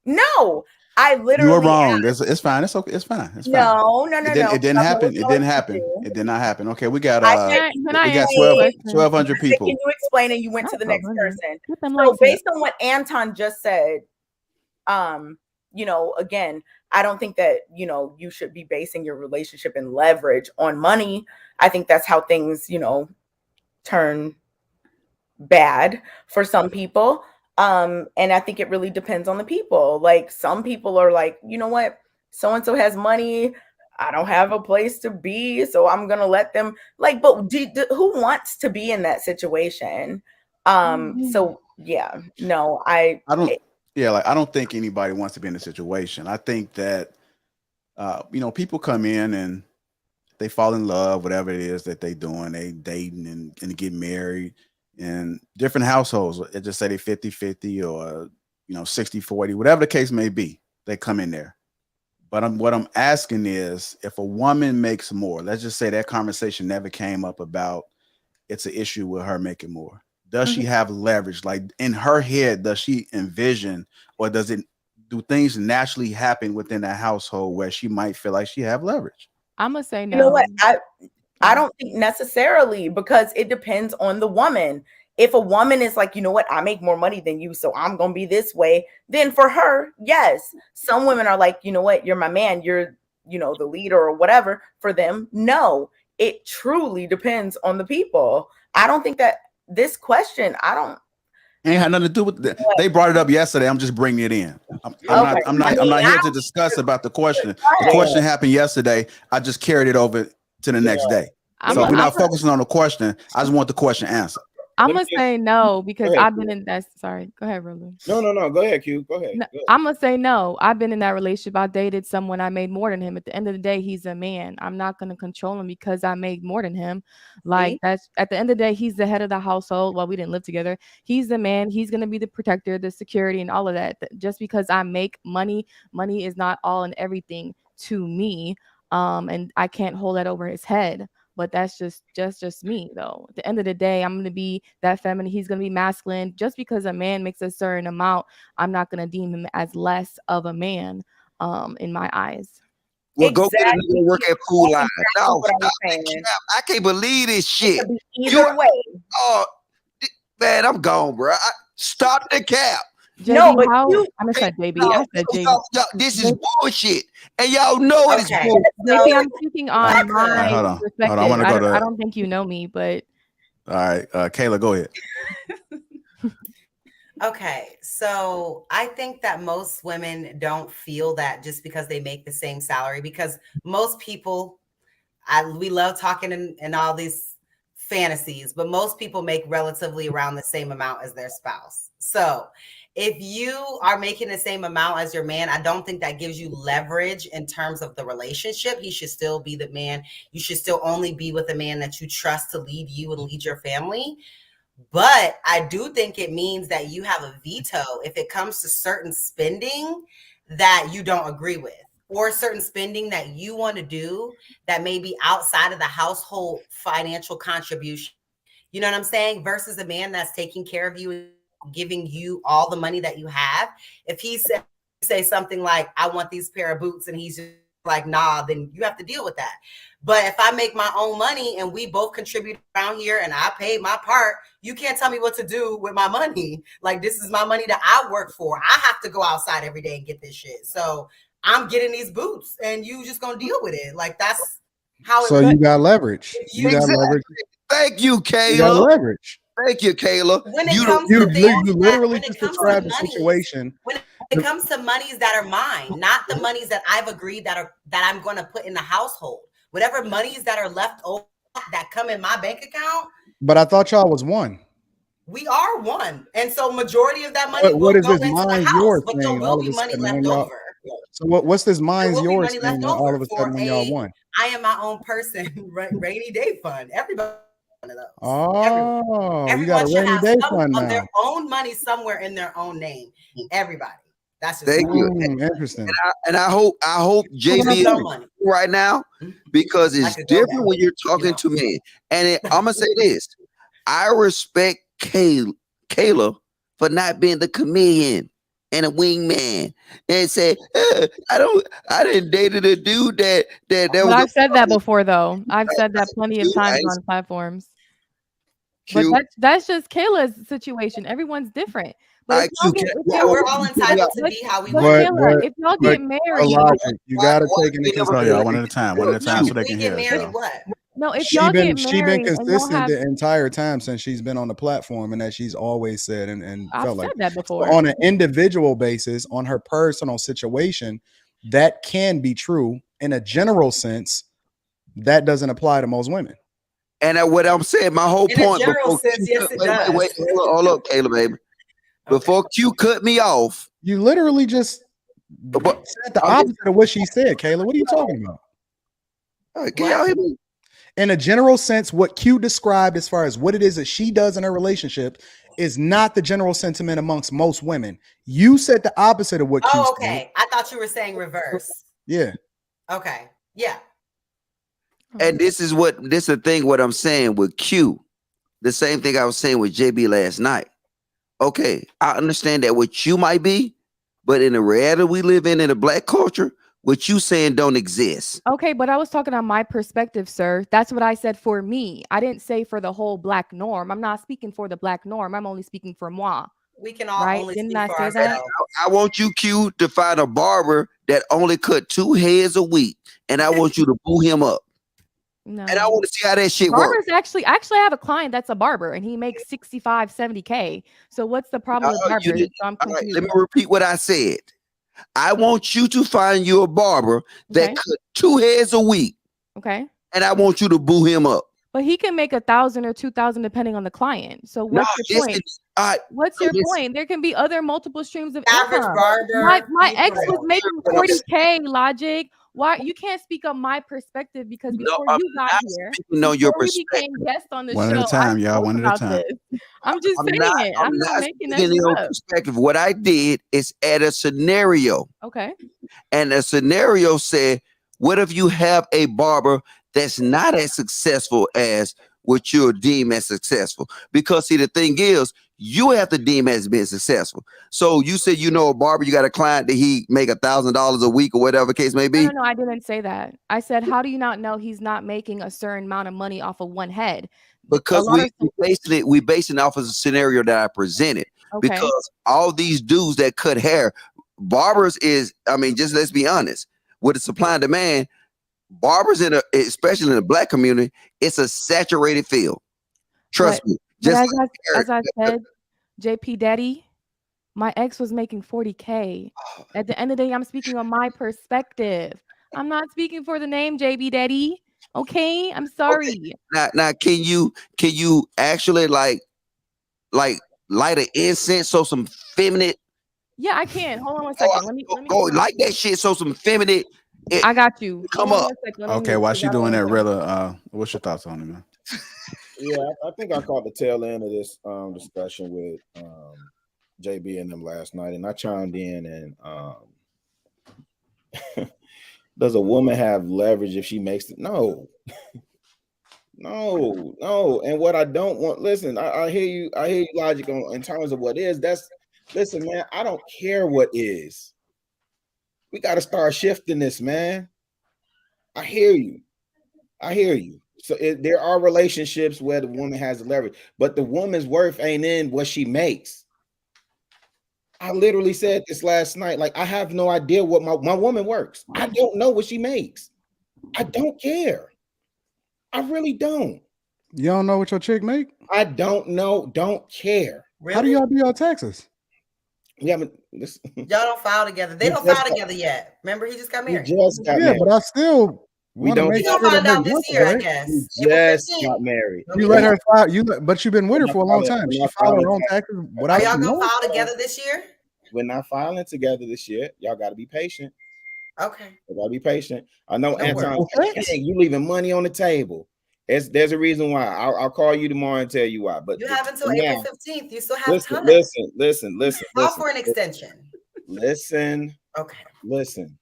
No, I literally. You were wrong. It's fine. It's okay. It's fine. It's fine. No. It didn't happen. It didn't happen. It did not happen. Okay, we got we got 1,200 people. Can you explain it? You went to the next person. So based on what Anton just said, you know, again, I don't think that, you know, you should be basing your relationship and leverage on money. I think that's how things, you know, turn bad for some people. And I think it really depends on the people. Like, some people are like, you know what, so-and-so has money, I don't have a place to be, so I'm gonna let them, like, but who wants to be in that situation? So yeah, no, I don't think anybody wants to be in a situation. I think that you know, people come in and they fall in love, whatever it is that they doing, they dating and get married. In different households, it just say they 50-50 or, you know, 60-40, whatever the case may be, they come in there. But what I'm asking is, if a woman makes more, let's just say that conversation never came up about it's an issue with her making more. Does she have leverage? Like, in her head, does she envision, or do things naturally happen within that household where she might feel like she have leverage? I'm gonna say no. You know what? I don't think necessarily, because it depends on the woman. If a woman is like, you know what, I make more money than you, so I'm going to be this way, then for her, yes. Some women are like, you know what, you're my man, you're, you know, the leader or whatever. For them, no. It truly depends on the people. I don't think that this question, ain't had nothing to do with that. They brought it up yesterday. I'm just bringing it in. I'm not here to discuss about the question. The question happened yesterday. I just carried it over to the next day. So we're not focusing on the question. I just want the question answered. I'm gonna say no, because I've been in that. Sorry, go ahead, Rulu. No. Go ahead, Q. Go ahead. No, I'm gonna say no. I've been in that relationship. I dated someone I made more than him. At the end of the day, he's a man. I'm not gonna control him because I made more than him. Like, that's at the end of the day, he's the head of the household. Well, we didn't live together. He's the man. He's gonna be the protector, the security, and all of that. Just because I make money is not all and everything to me. And I can't hold that over his head. But that's just me, though. At the end of the day, I'm going to be that feminine. He's going to be masculine. Just because a man makes a certain amount, I'm not going to deem him as less of a man in my eyes. Well, go get a nigga to work at Food Line. No, I can't believe this shit. Either way. Oh, man, I'm gone, bro. Stop the cap. JB, no, but I said JB. I said JB. This is bullshit, and y'all know it is bullshit. Maybe I'm speaking on my perspective. I don't think you know me, but all right, Kayla, go ahead. Okay, so I think that most women don't feel that just because they make the same salary, because most people, we love talking and all these fantasies, but most people make relatively around the same amount as their spouse. So if you are making the same amount as your man, I don't think that gives you leverage in terms of the relationship. He should still be the man. You should still only be with a man that you trust to lead you and lead your family. But I do think it means that you have a veto if it comes to certain spending that you don't agree with, or certain spending that you want to do that may be outside of the household financial contribution. You know what I'm saying? Versus a man that's taking care of you, giving you all the money that you have. If he say something like, I want these pair of boots, and he's just like, nah, then you have to deal with that. But if I make my own money and we both contribute around here and I pay my part, you can't tell me what to do with my money. Like, this is my money that I work for. I have to go outside every day and get this shit. So I'm getting these boots and you just gonna deal with it. Like, that's how it So you got leverage. You got leverage. Thank you, Kayla. You got leverage. Thank you, Kayla. When it comes to things, you literally just described the situation. When it comes to monies that are mine, not the monies that I've agreed that I'm going to put in the household. Whatever monies that are left over that come in my bank account. But I thought y'all was one. We are one, and so majority of that money what will is go this into the mine's house, yours but thing? there All will of be a money sudden, left over. So what's this mine's yours money thing? left All over of a sudden, when y'all won. I am my own person. Rainy day fund. Everybody. One of those. Oh, everyone you got a should rainy have day some fund of now. their own money somewhere in their own name. Everybody. That's just thank you. Interesting. And I hope JB is right now, because it's like different when you're talking to me. And I'm gonna say this: I respect Kayla for not being the comedian and a wingman, and say I didn't dated a dude that But I've said that before, though. I've said that plenty of times on platforms. Cute. But that's just Kayla's situation. Everyone's different. But we're all entitled to be how we want. Kayla, if y'all get married, you got to take into consideration. Y'all one at a time, so they can hear us. No, if y'all get married, she's been consistent the entire time since she's been on the platform, and that she's always said and I've felt said like that before. So on an individual basis, on her personal situation, that can be true. In a general sense, that doesn't apply to most women. And what I'm saying, my whole point. In a general sense, yes, it does. Wait, hold up, Kayla, baby. Before Q cut me off, you literally just said the opposite of what she said, Kayla. What are you talking about? Can y'all hear me? In a general sense, what Q described as far as what it is that she does in her relationship is not the general sentiment amongst most women. You said the opposite of what Q said. Okay. I thought you were saying reverse. Yeah. Okay. Yeah. And this is the thing, what I'm saying with Q. The same thing I was saying with JB last night. Okay, I understand that what you might be, but in the reality we live in the Black culture, what you saying don't exist. Okay, but I was talking on my perspective, sir. That's what I said for me. I didn't say for the whole Black norm. I'm not speaking for the Black norm. I'm only speaking for moi. We can all only speak for ourselves. I want you, Q, to find a barber that only cut 2 heads a week, and I want you to boo him up. No. And I want to see how that shit Barbers works. actually I have a client that's a barber and he makes 65, 70K. So what's the problem with barbers? So I'm confused. Let me repeat what I said. I want you to find you a barber that cut 2 heads a week. Okay. And I want you to boo him up. But he can make 1,000 or 2,000 depending on the client. So what's your point? What's your point? There can be other multiple streams of average income. barber. My ex was making 40K. Logic. Why you can't speak on my perspective because before you got here, your we became guests on the show. One at a time, y'all. One at a time. I'm just saying. I'm not making that shit up. Perspective. What I did is add a scenario. Okay. And the scenario said, what if you have a barber that's not as successful as what you'll deem as successful? Because see, the thing is, you have to deem as being successful. So you said, a barber, you got a client that he make $1,000 a week or whatever case may be. No, I didn't say that. I said, how do you not know he's not making a certain amount of money off of one head? Because we basing it off of a scenario that I presented. Okay. Because all these dudes that cut hair, barbers is, just let's be honest, with the supply and demand, barbers especially in the Black community, it's a saturated field. Trust me. Just as I said, JP Daddy, my ex was making 40K. At the end of the day, I'm speaking on my perspective. I'm not speaking for the name JB Daddy. Okay, I'm sorry. Okay. Now, can you actually like light an incense so some feminine? Yeah, I can. Hold on one second. Let me go like that shit so some feminine. I got you. Come up. Okay, while she doing that, Rilla, what's your thoughts on it, man? Yeah, I think I caught the tail end of this discussion with JB and them last night, and I chimed in Does a woman have leverage if she makes it? No. No. And what I don't want, listen, I hear you, Logic, on in terms of what is. Listen, man, I don't care what is. We got to start shifting this, man. I hear you. So there are relationships where the woman has the leverage, but the woman's worth ain't in what she makes. I literally said this last night. Like, I have no idea what my woman works. I don't know what she makes. I don't care. I really don't. You don't know what your chick make? I don't know. Don't care. Really? How do y'all do your taxes? We haven't. Y'all don't file together. They don't file together yet. Remember, he just got married. Married. But I still we don't. We gonna find out this year, I guess. We just got married. You let her file. But you've been with her for a long time. She filed her own taxes. Are y'all gonna file together this year? We're not filing together this year. Y'all got to be patient. Okay. You got to be patient. I know, Anton. You leaving money on the table. There's a reason why. I'll call you tomorrow and tell you why. But you have until April 15th. You still have time. Listen. File for an extension. Listen. Okay. Listen.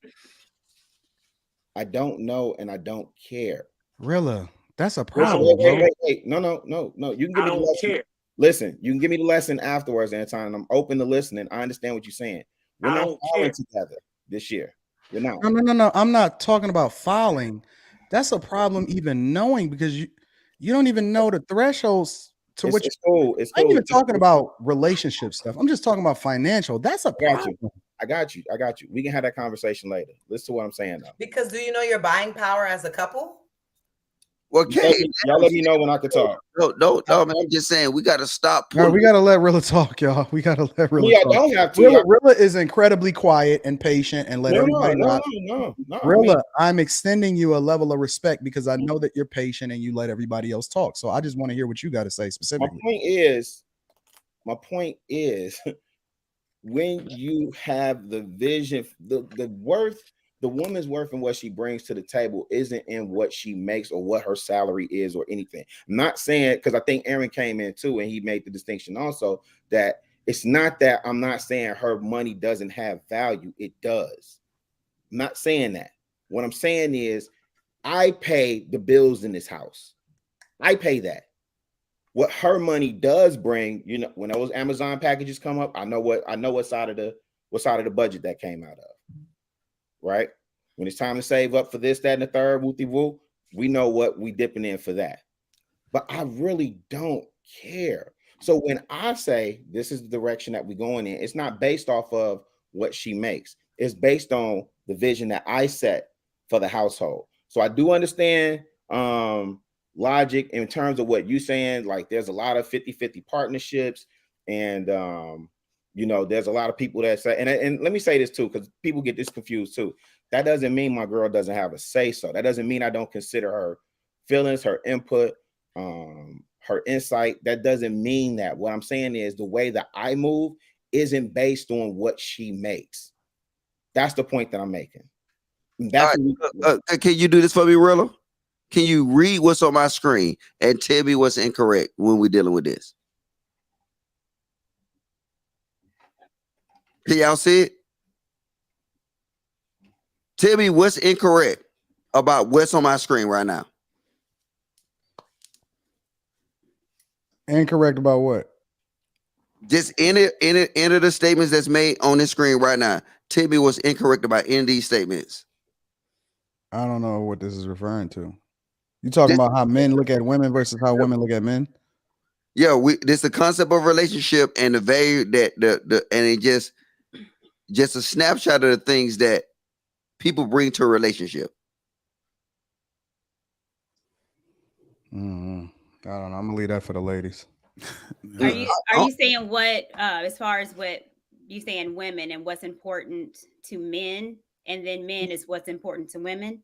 I don't know and I don't care. Rilla, that's a problem. Wait. No. You can give me the lesson. Listen, you can give me the lesson afterwards, Anton. I'm open to listening. I understand what you're saying. We're not filing together this year. You're not. No. I'm not talking about filing. That's a problem even knowing, because you don't even know the thresholds to which it's cool. I ain't even talking about relationship stuff. I'm just talking about financial. That's a problem. I got you. We can have that conversation later. Listen to what I'm saying though. Because do you know your buying power as a couple? Okay, y'all let me know when I can talk. No, man. I'm just saying we got to stop. No, we got to let Rilla talk, y'all. We got to let Rilla talk. Don't have to. Rilla is incredibly quiet and patient and let everybody know. No. Rilla, I'm extending you a level of respect because I know that you're patient and you let everybody else talk. So I just want to hear what you got to say specifically. My point is, when you have the vision, the worth. The woman's worth and what she brings to the table isn't in what she makes or what her salary is or anything. I'm not saying, because I think Aaron came in too and he made the distinction also that it's not that I'm not saying her money doesn't have value. It does. I'm not saying that. What I'm saying is I pay the bills in this house. I pay that. What her money does bring, when those Amazon packages come up, I know what side of the budget that came out of. Right? When it's time to save up for this, that, and the third, woo-woo, we know what we dipping in for that. But I really don't care. So when I say this is the direction that we're going in, it's not based off of what she makes. It's based on the vision that I set for the household. So I do understand logic in terms of what you're saying. Like there's a lot of 50-50 partnerships and there's a lot of people that say, and let me say this too, because people get this confused too. That doesn't mean my girl doesn't have a say so. That doesn't mean I don't consider her feelings, her input, her insight. That doesn't mean that. What I'm saying is the way that I move isn't based on what she makes. That's the point that I'm making. That's can you do this for me, Rilla? Can you read what's on my screen and tell me what's incorrect when we're dealing with this? Can y'all see it? Tell me what's incorrect about what's on my screen right now. Incorrect about what? Just enter the statements that's made on this screen right now. Tell me what's incorrect about any of these statements. I don't know what this is referring to. You talking about how men look at women versus how women look at men? Yeah, this the concept of relationship and the value that and it just a snapshot of the things that people bring to a relationship. I don't know. I'm gonna leave that for the ladies. Are you saying what as far as what you saying women and what's important to men, and then men is what's important to women?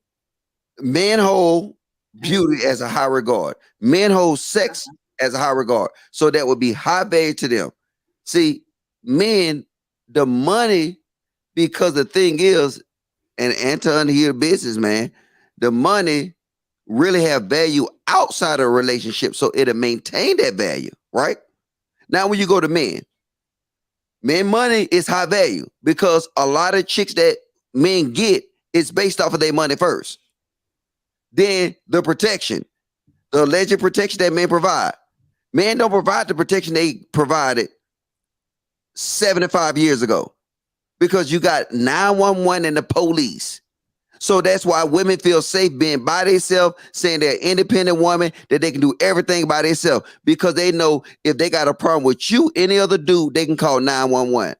Men hold beauty as a high regard. Men hold sex as a high regard. So that would be high value to them. See, men, the money, because the thing is, and Anton here, businessman, the money really have value outside of a relationship, so it'll maintain that value, right? Now, when you go to men money is high value because a lot of chicks that men get It's based off of their money first. Then the protection, the alleged protection that men provide. Men don't provide the protection they provided 75 years ago because you got 911 and the police. So that's why women feel safe being by themselves, saying they're an independent woman, that they can do everything by themselves because they know if they got a problem with you, any other dude, they can call 911.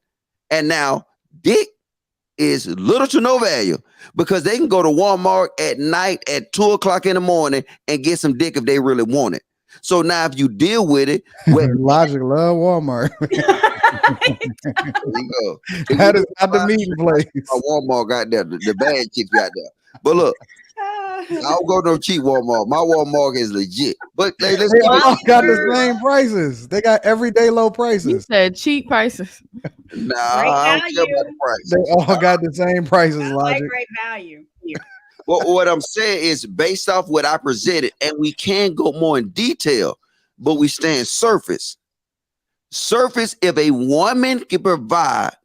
And now dick is little to no value because they can go to Walmart at night at 2 o'clock in the morning and get some dick if they really want it. So now if you deal with it, Logic love Walmart. There you go. That is not the meeting place. Walmart got there. The bad chicks got there. But look, I don't go no cheap Walmart. My Walmart is legit. But they all got the same prices. They got everyday low prices. You said cheap prices. Nah, I don't care about the price. They all got the same prices. Logic. Like great value. Yeah. Well, what I'm saying is based off what I presented, and we can go more in detail, but we stand surface. Surface, if a woman can provide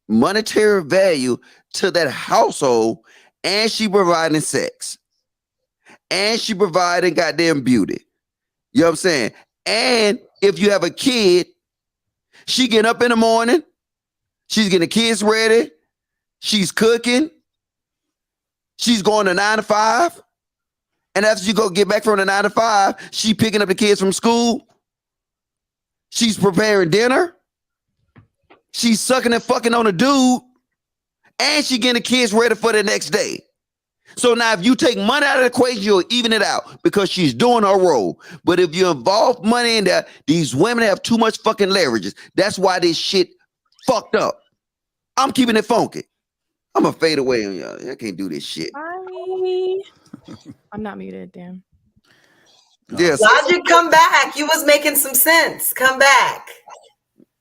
monetary value to that household, and she providing sex, and she providing goddamn beauty, you know what I'm saying? And if you have a kid, she getting up in the morning, she's getting the kids ready, she's cooking, she's going to 9 to 5, and after she go get back from the 9 to 5, she picking up the kids from school. She's preparing dinner. She's sucking and fucking on a dude. And she getting the kids ready for the next day. So now if you take money out of the equation, you'll even it out because she's doing her role. But if you involve money in that, these women have too much fucking leverages. That's why this shit fucked up. I'm keeping it funky. I'm going to fade away on y'all. I can't do this shit. I'm not muted, damn. Yes. Logic, come back. You was making some sense. Come back.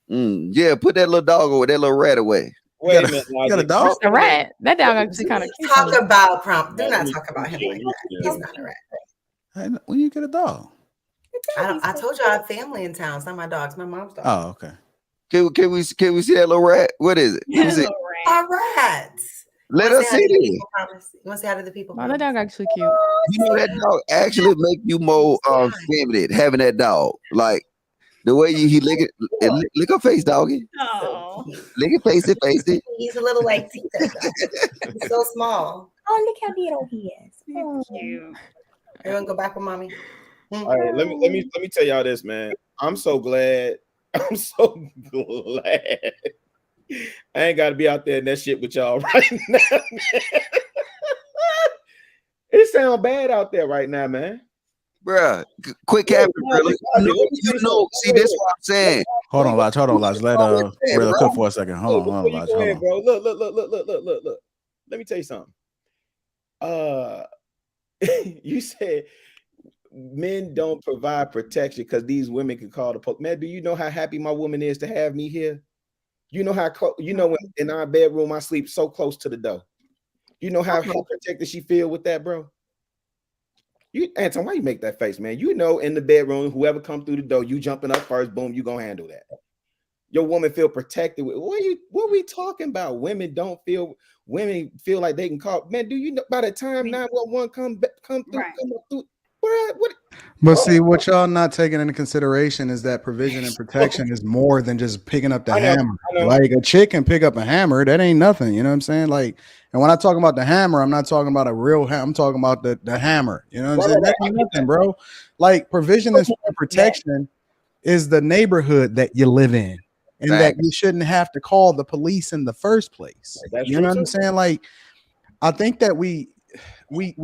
Yeah, put that little dog away, that little rat away. Wait a minute, You got a dog? That's a rat. That dog actually kind of cute. Talk about prompt. Do not talk about him like that. He's not a rat. When you get a dog? I told you I have family in town. It's not my dog. It's my mom's dog. Oh, okay. Can we see that little rat? What is it? Let me see. Our rats. Let us see it. You want to say how to the people? Oh, that dog actually cute. You know that dog actually make you more feminine having that dog. Like the way he lick it, lick her face, doggy. Oh, Lick it, face it. He's a little like Tita. He's so small. Oh, look how little he is. so cute. Everyone go back with mommy. All right, let me tell y'all this, man. I'm so glad. I ain't got to be out there in that shit with y'all right now, man. It sounds bad out there right now, man. Bruh, quick habit, really. You know, see, this is what I'm saying. Hold on, Lodge. Let Rilla cook for a second. Hold on, Lodge. Hold on. Bro. Look. Let me tell you something. You said men don't provide protection because these women can call the police. Man, do you know how happy my woman is to have me here? You know how when in our bedroom I sleep so close to the door. You know how protected she feel with that, bro. Anton, why you make that face, man? You know, in the bedroom, whoever come through the door, you jumping up first, boom, you gonna handle that. Your woman feel protected. What we talking about? Women feel like they can call. Man, do you know by the time 911 come through? What? But see, what y'all not taking into consideration is that provision and protection is more than just picking up the hammer. Like a chick can pick up a hammer, that ain't nothing. You know what I'm saying? Like, and when I talk about the hammer, I'm not talking about a real hammer. I'm talking about the hammer. You know what I'm saying? That ain't nothing, bro. Like provision and protection is the neighborhood that you live in, and that you shouldn't have to call the police in the first place. You know what I'm saying? Like, I think that we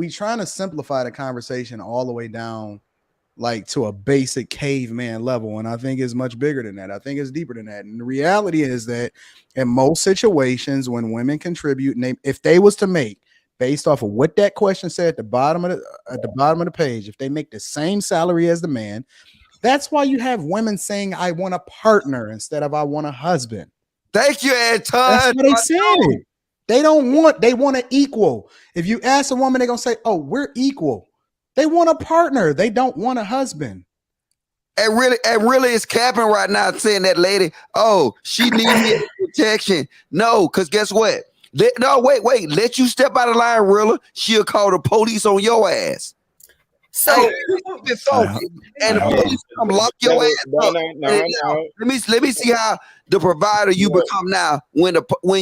trying to simplify the conversation all the way down like to a basic caveman level, and I think it's much bigger than that. I think it's deeper than that. And the reality is that in most situations when women contribute, and if they was to make, based off of what that question said at the bottom of the page, if they make the same salary as the man, that's why you have women saying I want a partner instead of I want a husband. Thank you, Anton. That's what they said. They want an equal. If you ask a woman, they're gonna say, oh, we're equal. They want a partner. They don't want a husband. And really it's capping right now saying that lady, oh, she needs protection. No, because guess what? Wait. Let you step out of line, Rilla. She'll call the police on your ass. So and the police come lock your ass up. No. Let me see how the provider you become now when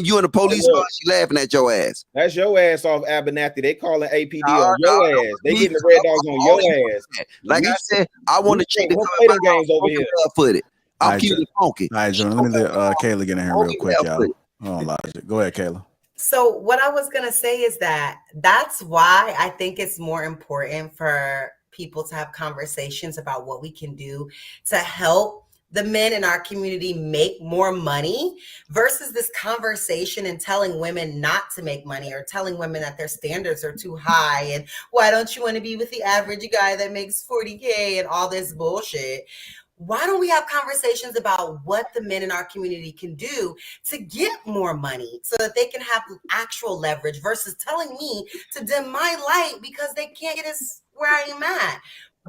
you in the police car, she laughing at your ass. That's your ass off Abernathy. They calling APD on your ass. They getting the red dogs on your ass. Like I said, I want to check the games over here. Footed. I'm keeping it funky. All right, John, let me let Kayla get in here real quick, y'all. Hold on, Logic. Go ahead, Kayla. So what I was going to say is that's why I think it's more important for people to have conversations about what we can do to help the men in our community make more money versus this conversation and telling women not to make money or telling women that their standards are too high and why don't you want to be with the average guy that makes 40K and all this bullshit. Why don't we have conversations about what the men in our community can do to get more money so that they can have actual leverage versus telling me to dim my light because they can't get us where I am at?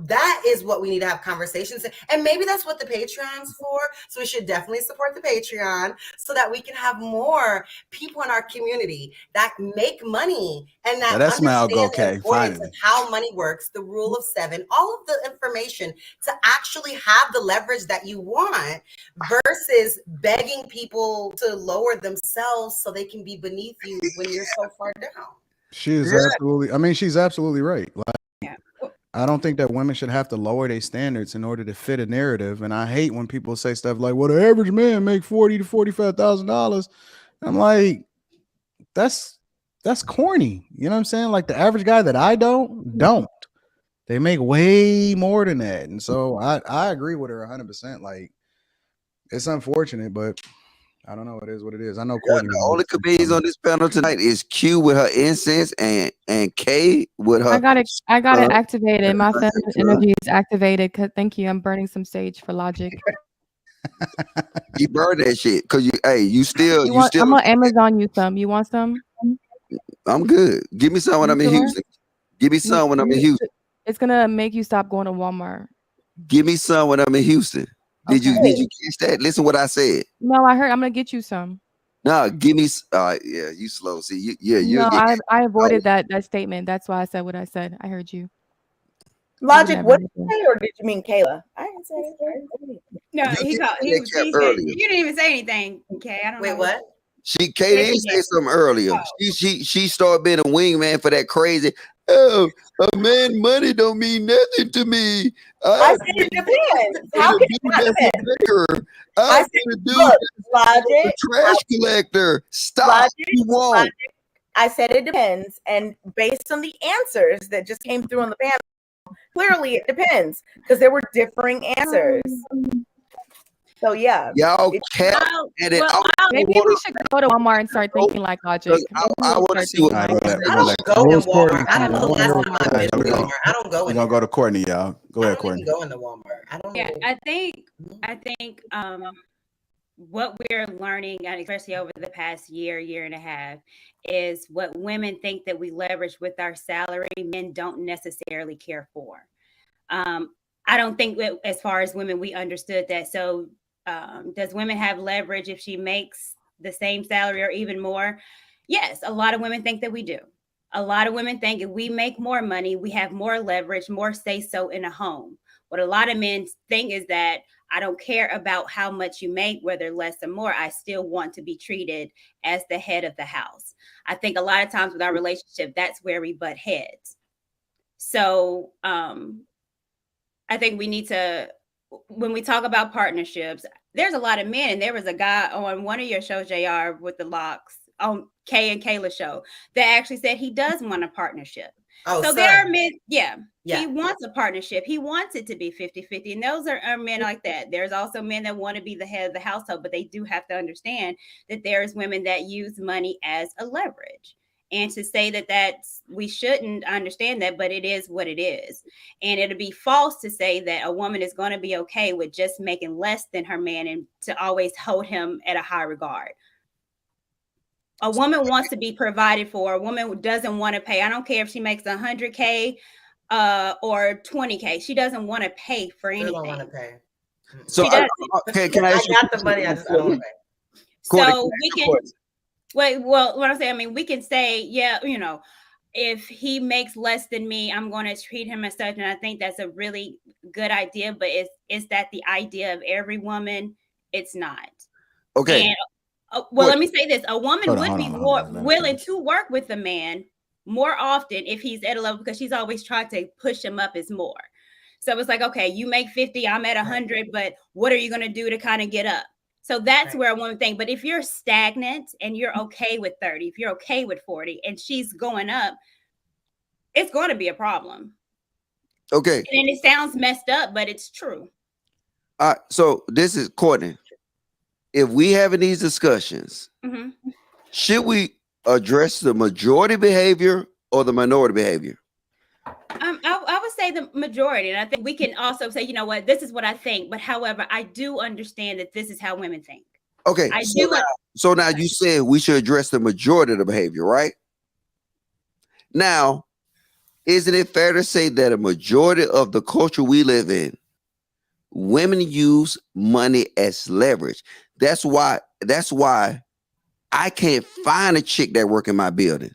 That is what we need to have conversations. And maybe that's what the Patreon's for. So we should definitely support the Patreon so that we can have more people in our community that make money and that understand the importance of how money works, the rule of 7, all of the information to actually have the leverage that you want versus begging people to lower themselves so they can be beneath you when you're so far down. She's absolutely right. I don't think that women should have to lower their standards in order to fit a narrative. And I hate when people say stuff like, well, the average man make $40,000 to $45,000. I'm like, that's corny. You know what I'm saying? Like the average guy that I don't. They make way more than that. And so I agree with her 100%. Like, it's unfortunate, but I don't know. It is what it is. I know Courtney. The only comedians on this panel tonight is Q with her incense and K with her. I got it activated. My feminine energy is activated. Thank you. I'm burning some sage for Logic. You burn that shit because you still. I'm gonna Amazon you some. You want some? I'm good. Give me some when I'm in Houston. Give me some when I'm in Houston. It's gonna make you stop going to Walmart. Give me some when I'm in Houston. Did you catch that? Listen what I said. No, I heard. I'm gonna get you some. No, give me. Yeah, you slow. See, I avoided that statement. That's why I said what I said. I heard you. Logic, what did you say, or did you mean Kayla? I didn't say anything. No, he said, you didn't even say anything. Okay, I don't know. Wait, what? Kay didn't say something earlier. She started being a wingman for that crazy. Oh, a man money don't mean nothing to me. I said it depends. How can it not depend? I said, look, Logic, trash collector. Stop. Logic, you won't. Logic. I said it depends, and based on the answers that just came through on the panel, clearly it depends because there were differing answers. So yeah, y'all kept maybe we should go to Walmart and start thinking like Logic. I want to see what I don't go to Walmart. I don't know the last time I've been to Walmart. I don't go in. We're gonna go to Courtney, y'all. Go ahead, Courtney. Go into Walmart. I don't know. I think what we're learning, and especially over the past year and a half, is what women think that we leverage with our salary, men don't necessarily care for. I don't think that as far as women, we understood that. So does women have leverage if she makes the same salary or even more? Yes, a lot of women think that we do. A lot of women think if we make more money, we have more leverage, more say-so in a home. What a lot of men think is that I don't care about how much you make, whether less or more, I still want to be treated as the head of the house. I think a lot of times with our relationship, that's where we butt heads. So I think we need to, when we talk about partnerships, there's a lot of men, and there was a guy on one of your shows, JR, with the locks on Kay and Kayla show that actually said he does want a partnership. So there are men, he wants a partnership. He wants it to be 50-50. And those are men like that. There's also men that want to be the head of the household, but they do have to understand that there's women that use money as a leverage. And to say that we shouldn't understand that, but it is what it is. And it'd be false to say that a woman is going to be okay with just making less than her man and to always hold him at a high regard. A woman wants to be provided for. A woman doesn't want to pay. I don't care if she makes $100K or $20K. She doesn't want to pay for anything. She don't want to pay. So can I got the money. I just don't want to pay. So we can. Well, what I'm saying, I mean, we can say, yeah, if he makes less than me, I'm going to treat him as such. And I think that's a really good idea. But is that the idea of every woman? It's not. Okay. And, let me say this. A woman would be more willing to work with a man more often if he's at a level, because she's always tried to push him up as more. So it's like, okay, you make 50, I'm at 100, but what are you going to do to kind of get up? So that's where I want to think. But if you're stagnant and you're okay with 30, if you're okay with 40 and she's going up, it's going to be a problem. Okay. And it sounds messed up, but it's true. All right. So this is Courtney. If we having these discussions, should we address the majority behavior or the minority behavior? I would say the majority. And I think we can also say, you know what, this is what I think. But however, I do understand that this is how women think. Okay. So now you said we should address the majority of the behavior, right? Now, isn't it fair to say that a majority of the culture we live in, women use money as leverage? That's why I can't find a chick that work in my building.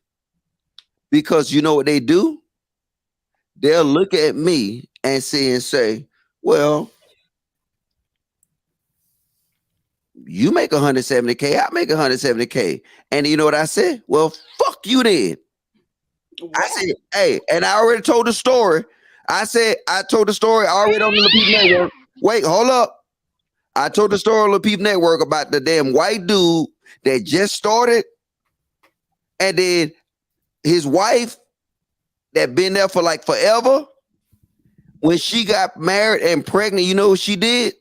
Because you know what they do? They'll look at me and say, well, you make 170K, I make 170K. And you know what I said? Well, fuck you then. Wow. I said, hey, and I already told the story. I told the story already on the Lapeef Network. Wait, hold up. I told the story on the Lapeef Network about the damn white dude that just started. And then his wife that been there for like forever. When she got married and pregnant, you know what she did?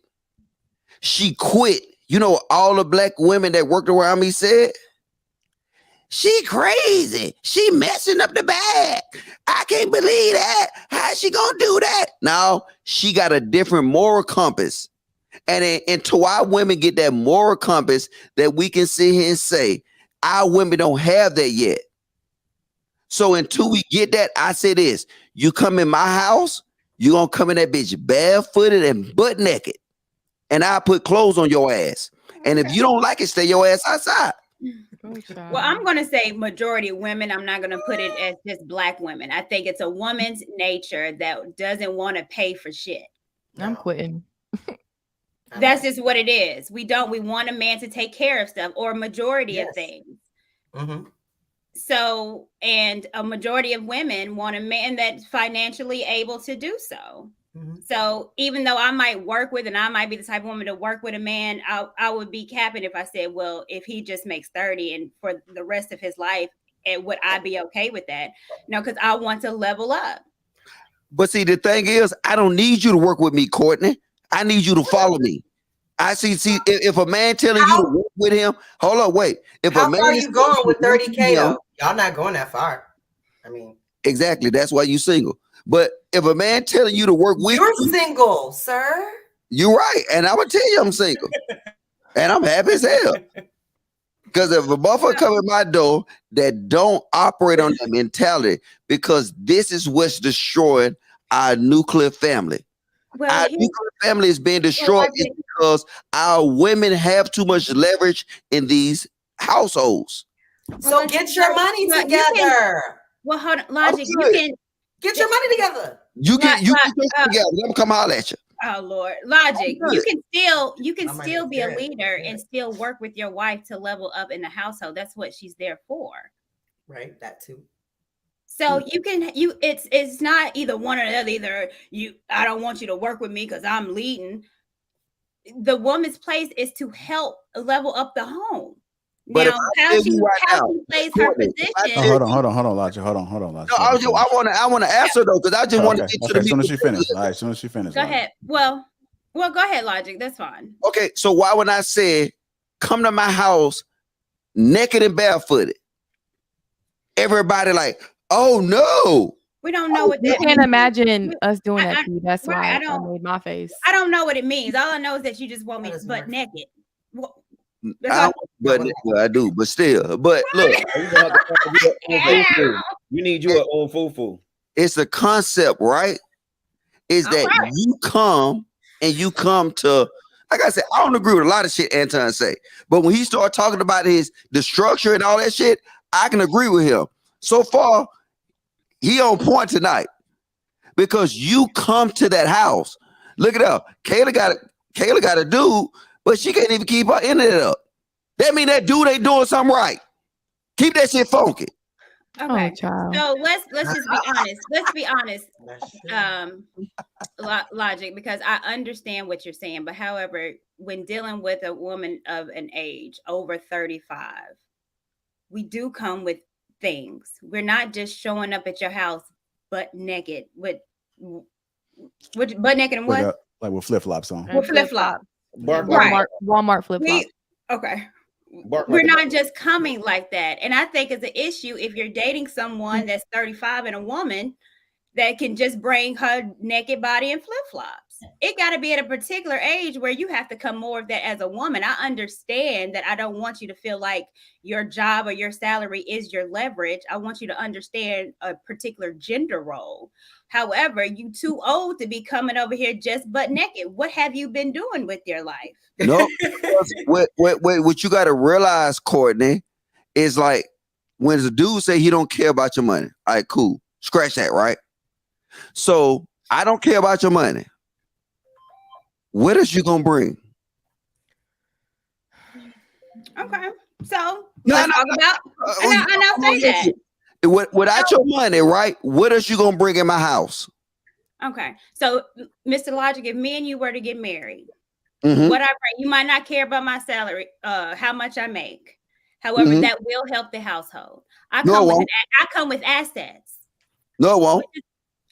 She quit. You know, all the black women that worked around me said, she crazy. She messing up the bag. I can't believe that. How's she gonna do that? Now, she got a different moral compass. And until our women get that moral compass that we can sit here and say, our women don't have that yet. So until we get that, I say this, you come in my house, you gonna come in that bitch barefooted and butt naked. And I'll put clothes on your ass. And if you don't like it, stay your ass outside. Well, I'm going to say majority of women. I'm not going to put it as just black women. I think it's a woman's nature that doesn't want to pay for shit. I'm quitting. That's just what it is. We want a man to take care of stuff, or a majority of things. So, and a majority of women want a man that's financially able to do so. So even though I might work with, and I might be the type of woman to work with a man, I would be capping if I said, well, if he just makes 30 and for the rest of his life, and would I be okay with that? No, because I want to level up. But see, the thing is, I don't need you to work with me, Courtney. I need you to follow me. I see, if a man telling you to work with him, hold on, wait. If how a man far are you going with 30K though? Y'all not going that far. I mean, exactly. That's why you single. But if a man telling you to work with you're single, sir. You're right. And I'm gonna tell you I'm single. And I'm happy as hell. Because if a motherfucker come in my door that don't operate on that mentality, because this is what's destroying our nuclear family. Well, our nuclear family is being destroyed because our women have too much leverage in these households. So get your money together. Well, hold on, Logic. You can get your money together. You can get together. Let me come holler at you. Oh Lord, Logic. You can still be a leader and still work with your wife to level up in the household. That's what she's there for. Right. That too. So it's not either one or the other. Either I don't want you to work with me because I'm leading. The woman's place is to help level up the home. But now, how she plays her position. Hold on, Logic. Hold on, Logic. No, I want to answer though, because I just want to get to the as soon as she finished. All right, as soon as she finished. Go ahead. Well, go ahead, Logic. That's fine. Okay, so why when I say come to my house naked and barefooted, everybody like, oh no. We don't know what that means. Can't imagine us doing that to you. That's why I made my face. I don't know what it means. All I know is that you just want me butt naked. I do, but still. But look, you need you an old foo-foo. It's the concept, right? Is that you come to Like I said, I don't agree with a lot of shit Anton say, but when he started talking about the structure and all that shit, I can agree with him. So far, he on point tonight because you come to that house. Look it up. Kayla got a dude, but she can't even keep her internet up. That mean that dude ain't doing something right. Keep that shit funky. Okay, so let's just be honest. Let's be honest, Logic, because I understand what you're saying. But however, when dealing with a woman of an age over 35, we do come with things. We're not just showing up at your house butt naked with butt naked and what? Like with flip flops on. With flip flops. Walmart flip flops. Okay. We're not just coming like that. And I think it's an issue if you're dating someone that's 35 and a woman that can just bring her naked body in flip-flops. It got to be at a particular age where you have to come more of that as a woman. I understand that I don't want you to feel like your job or your salary is your leverage. I want you to understand a particular gender role. However, you too old to be coming over here just butt naked. What have you been doing with your life? No, what you got to realize, Courtney, is like when the dude say he don't care about your money. All right, cool. Scratch that, right? So I don't care about your money. What else you gonna bring? Okay, so let's talk about. And I'll say that. Without your money, right? What else you gonna bring in my house? Okay, so Mr. Logic, if me and you were to get married, what I bring, you might not care about my salary, how much I make. However, that will help the household. I come with assets. No, it won't.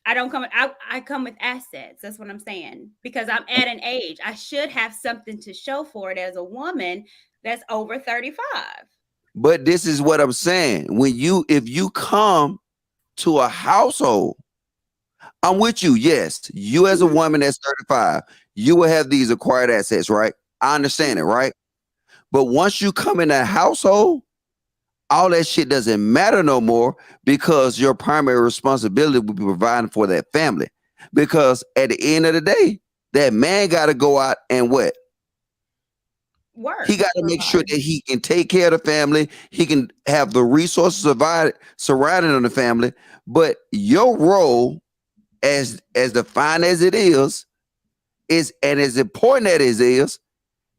I come with assets. That's what I'm saying. Because I'm at an age, I should have something to show for it as a woman that's over 35. But this is what I'm saying. If you come to a household, I'm with you. Yes, you as a woman that's 35, you will have these acquired assets, right? I understand it, right? But once you come in that household, all that shit doesn't matter no more because your primary responsibility will be providing for that family. Because at the end of the day, that man got to go out and what? Work. He got to make sure that he can take care of the family. He can have the resources surrounding on the family. But your role, as defined as it is and as important as it is,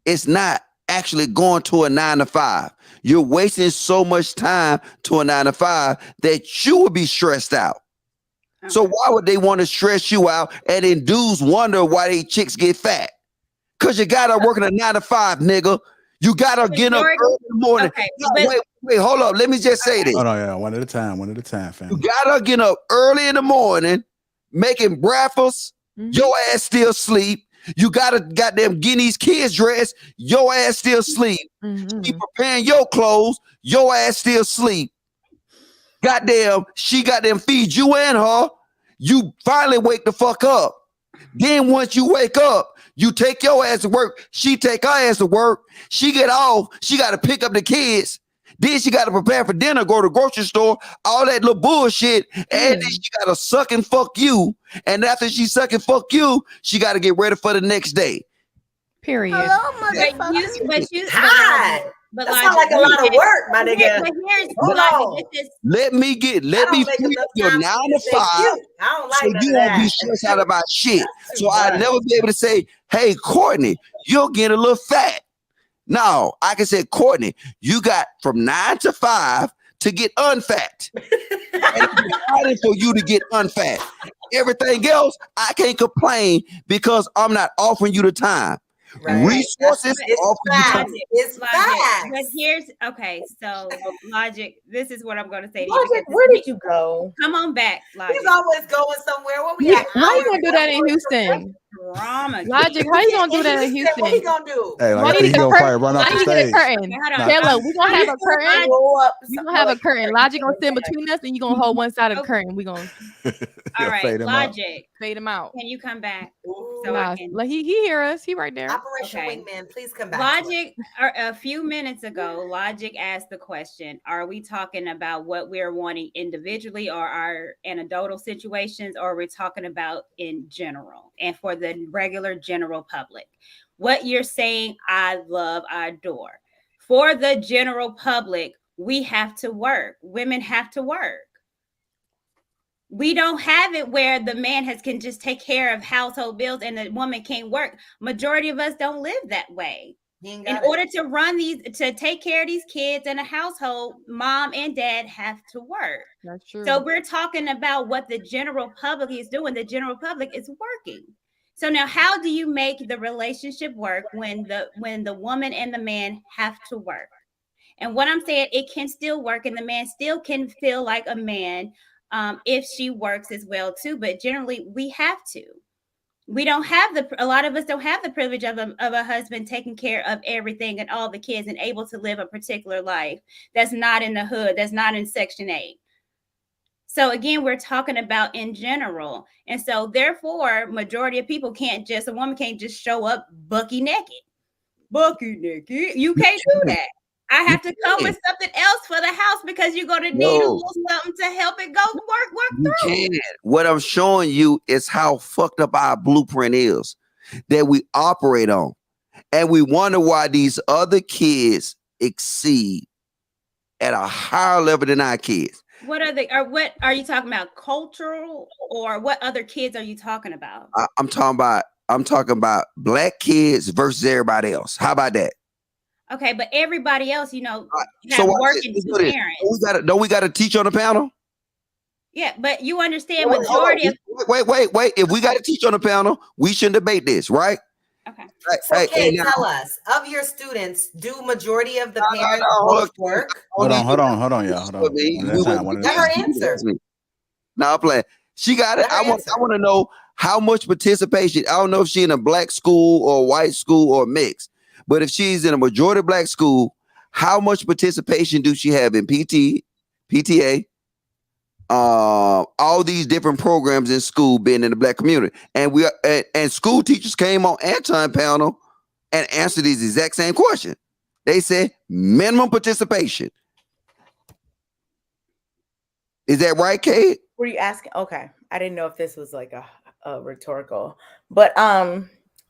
it's not actually going to a 9-to-5. You're wasting so much time to a 9-to-5 that you would be stressed out. Okay. So why would they want to stress you out? And then dudes wonder why they chicks get fat. Because you got to work in a 9-to-5, nigga. You got to get up early in the morning. Okay, wait, hold up. Let me just say this. Oh, no, yeah, one at a time, fam. You got to get up early in the morning, making breakfast. Your ass still sleep. You gotta goddamn getting these kids dressed. Your ass still sleep. She preparing your clothes. Your ass still sleep. Goddamn, she goddamn feed you and her. You finally wake the fuck up. Then once you wake up, you take your ass to work. She take her ass to work. She get off. She got to pick up the kids. Then she got to prepare for dinner, go to the grocery store, all that little bullshit. And then she got to suck and fuck you. And after she suck and fuck you, she got to get ready for the next day. Period. Hello, But that sounds like a lot of work, my nigga. Let me feed your 9-to-5. I don't like so you won't be stressed out about shit. So I'll never be able to say, hey, Courtney, you're getting a little fat. No, I can say, Courtney, you got from 9 to 5 to get unfat. And it's harder for you to get unfat. Everything else, I can't complain because I'm not offering you the time. Right. Resources it's fast. But here's so Logic, this is what I'm going to say to you. Logic, where did you go? Come on back, Logic. He's always going somewhere. Where we at? How you gonna do that in Houston? Logic, how you gonna do that in Houston? What he gonna do? Hey, like, he gonna probably run off the stage. Taylor, we gonna have a curtain. We gonna have a curtain. Logic gonna sit between us, and you gonna hold one side of the curtain. We gonna. All right, Fade him out. Logic. Fade him out. Can you come back? Ooh. So Nah, I can. like he hear us. He right there. Operation Okay. Wingman, please come back. Logic, a few minutes ago, Logic asked the question, are we talking about what we're wanting individually or our anecdotal situations, or are we talking about in general and for the regular general public? What you're saying, I love, I adore. For the general public, we have to work. Women have to work. We don't have it where the man can just take care of household bills and the woman can't work. Majority of us don't live that way. In order to take care of these kids in a household, mom and dad have to work. That's true. So we're talking about what the general public is doing. The general public is working. So now, how do you make the relationship work when the woman and the man have to work? And what I'm saying, it can still work, and the man still can feel like a man if she works as well too. But generally, we have to. We don't have a lot of us don't have the privilege of a husband taking care of everything and all the kids and able to live a particular life that's not in the hood, that's not in Section 8. So again, we're talking about in general. And so therefore, majority of people a woman can't just show up bucky naked. You can't do that. I have to come with something else for the house because you're going to need a little something to help it go work through. What I'm showing you is how fucked up our blueprint is that we operate on. And we wonder why these other kids exceed at a higher level than our kids. What are you talking about? Cultural, or what other kids are you talking about? I'm talking about black kids versus everybody else. How about that? Okay, but everybody else, have so working parents. Don't we got to teach on the panel? Yeah, but you understand majority of. Wait. If we got to teach on the panel, we shouldn't debate this, right? Okay. So, tell us, of your students, do majority of the parents work? Hold on, y'all. Hold on. Let her answer. Now I'm playing. She got it. I want to know how much participation. I don't know if she's in a black school or white school or mixed. But if she's in a majority black school, how much participation do she have in PTA, all these different programs in school, being in the black community? And school teachers came on Anton panel and answered these exact same question. They said minimum participation. Is that right, Kate? Were you asking? Okay, I didn't know if this was like a rhetorical, but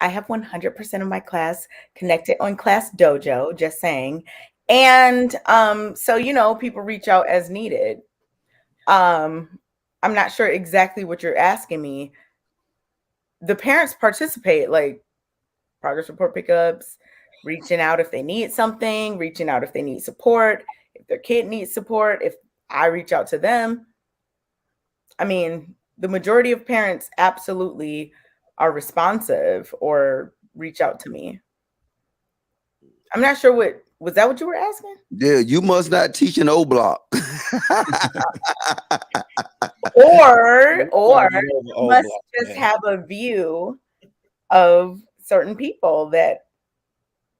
I have 100% of my class connected on Class Dojo, just saying. And so, people reach out as needed. I'm not sure exactly what you're asking me. The parents participate, like progress report pickups, reaching out if they need something, reaching out if they need support, if their kid needs support, if I reach out to them. I mean, the majority of parents absolutely are responsive or reach out to me. I'm not sure was that what you were asking? Yeah, you must not teach an O block. or must just have a view of certain people that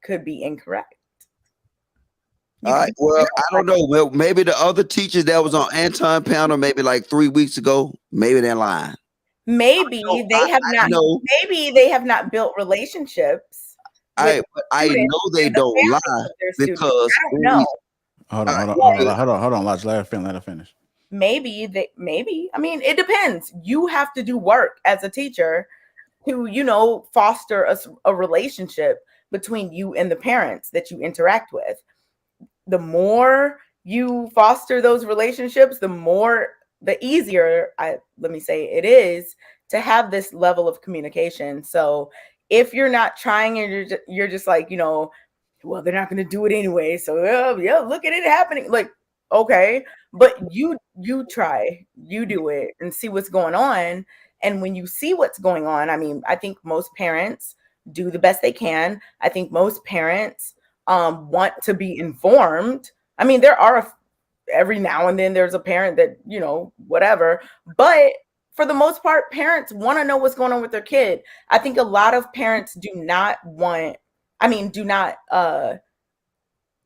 could be incorrect. All right. Well, I don't know. Well, maybe the other teachers that was on Anton panel maybe like 3 weeks ago, maybe they're lying. Maybe they have not built relationships. I know they don't lie because I don't know. Hold on. Let her finish. Maybe. I mean, it depends. You have to do work as a teacher to, foster a relationship between you and the parents that you interact with. The more you foster those relationships, the easier, it is to have this level of communication. So if you're not trying and you're just like, well, they're not going to do it anyway. So yeah, look at it happening. Like, okay, but you try, you do it and see what's going on. And when you see what's going on, I mean, I think most parents do the best they can. I think most parents want to be informed. I mean, there are every now and then there's a parent that, whatever, but for the most part, parents want to know what's going on with their kid. I think a lot of parents do not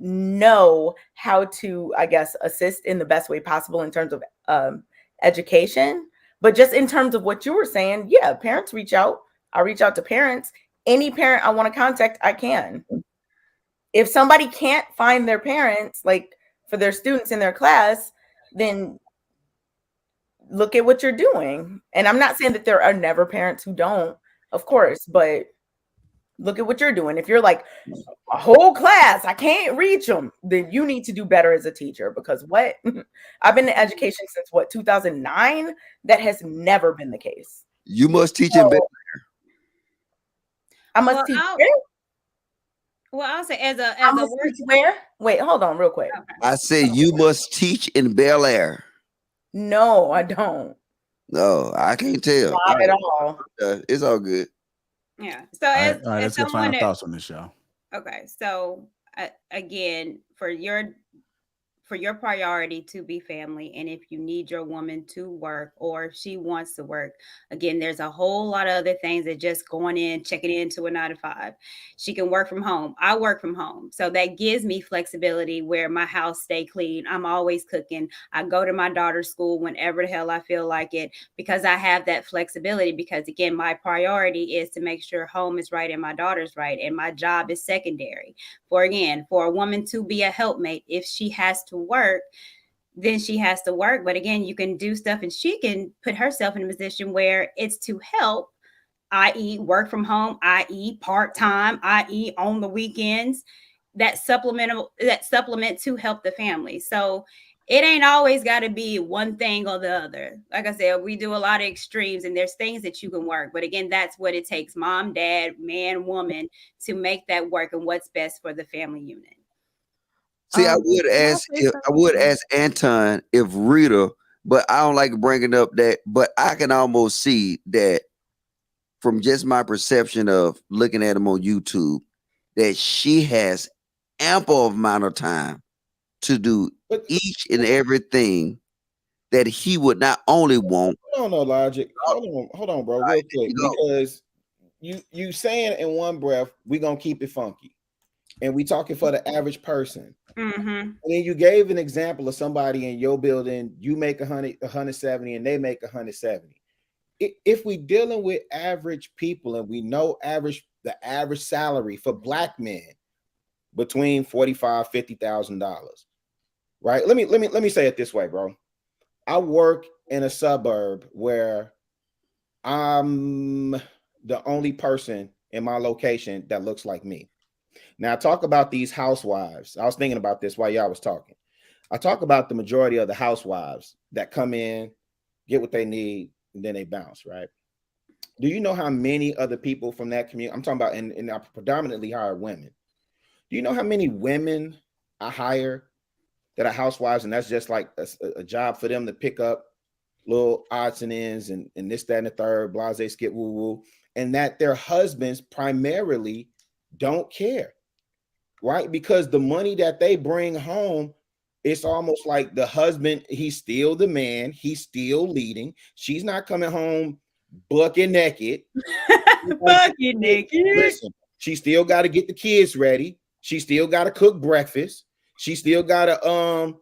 know how to, I guess, assist in the best way possible in terms of education. But just in terms of what you were saying, yeah, parents reach out. I reach out to parents. Any parent I want to contact, I can. If somebody can't find their parents, like for their students in their class, then look at what you're doing. And I'm not saying that there are never parents who don't, of course, but look at what you're doing. If you're like, a whole class, I can't reach them, then you need to do better as a teacher, because what? I've been in education since what, 2009? That has never been the case. You must teach in Bel Air. I must teach Well, I'll say as a where? Wait, hold on real quick. Okay. I said you must teach in Bel Air. No, I don't. No, I can't tell. Not at all. It's all good. Yeah. So All as right, let's get final thoughts on this show. Okay, so again, for your priority to be family, and if you need your woman to work or if she wants to work, again, there's a whole lot of other things that just going in, checking into a 9 to 5. She can work from home. I work from home, so that gives me flexibility where my house stay clean. I'm always cooking. I go to my daughter's school whenever the hell I feel like it, because I have that flexibility. Because again, my priority is to make sure home is right and my daughter's right, and my job is secondary. For a woman to be a helpmate, if she has to work, then she has to work. But again, you can do stuff and she can put herself in a position where it's to help, i.e. work from home, i.e. part-time, i.e. on the weekends, that supplement to help the family. So it ain't always got to be one thing or the other. Like I said, we do a lot of extremes, and there's things that you can work. But again, that's what it takes, mom, dad, man, woman, to make that work and what's best for the family unit. See, I would ask Anton if Rita, but I don't like bringing up that. But I can almost see that from just my perception of looking at him on YouTube, that she has ample amount of time to do each and everything that he would not only want. Hold on, Logic. Hold on, bro, real quick, because you saying in one breath, we gonna keep it funky, and we talking for the average person. Mm-hmm. And then you gave an example of somebody in your building, you make 170 and they make 170. If we dealing with average people, and we know the average salary for Black men between $45,000-$50,000, right? Let me say it this way, bro. I work in a suburb where I'm the only person in my location that looks like me. Now, talk about these housewives. I was thinking about this while y'all was talking. I talk about the majority of the housewives that come in, get what they need, and then they bounce, right? Do you know how many other people from that community, I'm talking about, and I predominantly hire women. Do you know how many women I hire that are housewives, and that's just like a job for them to pick up little odds and ends and this, that, and the third, blase, skip, woo, woo, and that their husbands primarily don't care, right? Because the money that they bring home, it's almost like the husband, he's still the man, he's still leading. She's not coming home bucket naked. Bucket naked. Listen, she still got to get the kids ready. She still got to cook breakfast. She still got to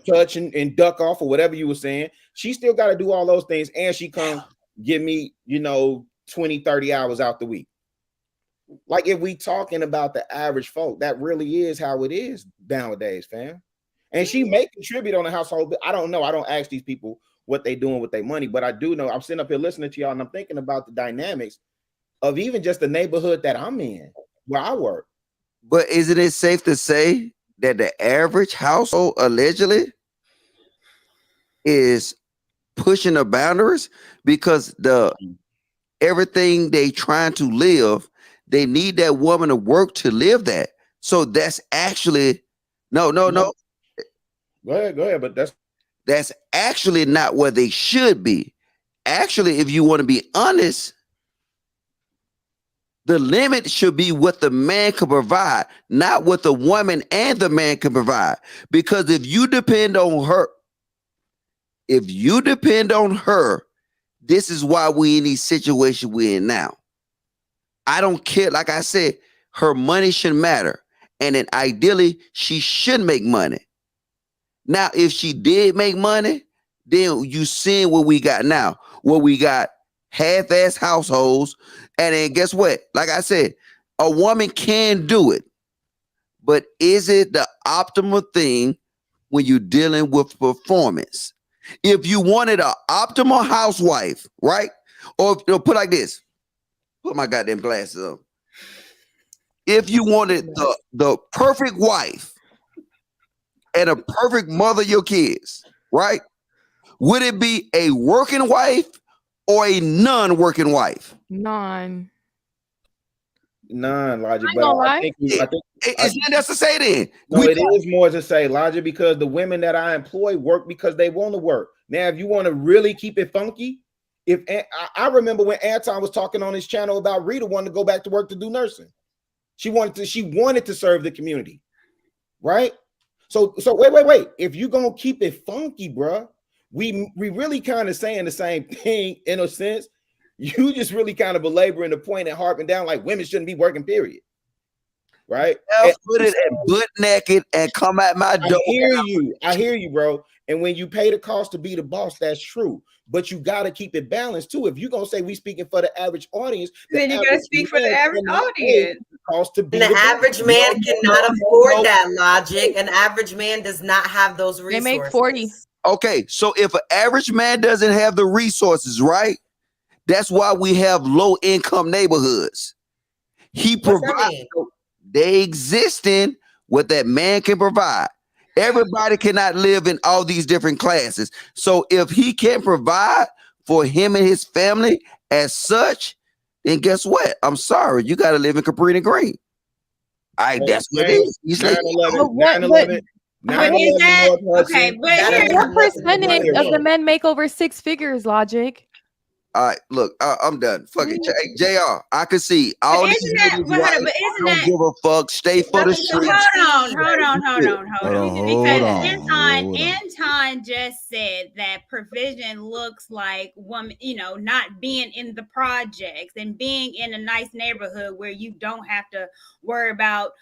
touch and duck off, or whatever you were saying. She still got to do all those things, and she come give me 20, 30 hours out the week. Like, if we talking about the average folk, that really is how it is nowadays, fam. And she may contribute on the household, but I don't know. I don't ask these people what they doing with their money, but I do know. I'm sitting up here listening to y'all, and I'm thinking about the dynamics of even just the neighborhood that I'm in, where I work. But isn't it safe to say that the average household allegedly is pushing the boundaries, because everything they trying to live, they need that woman to work to live that. So that's actually no. Go ahead, but that's actually not where they should be. Actually, if you want to be honest, the limit should be what the man can provide, not what the woman and the man can provide. Because if you depend on her, this is why we in these situations we're in now. I don't care. Like I said, her money should matter. And then ideally, she should make money. Now, if she did make money, then you seeing what we got now. Where we got half-ass households, and then guess what? Like I said, a woman can do it, but is it the optimal thing when you're dealing with performance? If you wanted an optimal housewife, right? Or put like this, put my goddamn glasses on. If you wanted the perfect wife and a perfect mother of your kids, right? Would it be a working wife or a non-working wife? None. None, Logic. But I think it's not enough to say then. No, it is more to say, Logic, because the women that I employ work because they want to work. Now, if you want to really keep it funky, I remember when Anton was talking on his channel about Rita wanting to go back to work to do nursing. She wanted to serve the community, right? So wait. If you're gonna keep it funky, bruh, we really kind of saying the same thing in a sense. You just really kind of belaboring the point and harping down like women shouldn't be working, period. Right? Put it at butt naked and come at my door. I hear you, bro. And when you pay the cost to be the boss, that's true. But you got to keep it balanced too. If you're gonna say we speaking for the average audience, then you gotta speak for the average audience. The average man cannot afford that, Logic. An average man does not have those resources. They make 40. Okay, so if an average man doesn't have the resources, right? That's why we have low income neighborhoods. He provides. They exist in what that man can provide. Everybody cannot live in all these different classes. So if he can't provide for him and his family as such, then guess what? I'm sorry, you got to live in Cabrini Green. That's what it is. He's like, 9/11. But is that okay? But what percentage of the men make over 6 figures, Logic? All right, look, I'm done. Fuck it, JR. I can see all these niggas. Don't give a fuck. Stay for the streets. Hold on. Because Anton just said that provision looks like woman, not being in the projects and being in a nice neighborhood where you don't have to worry about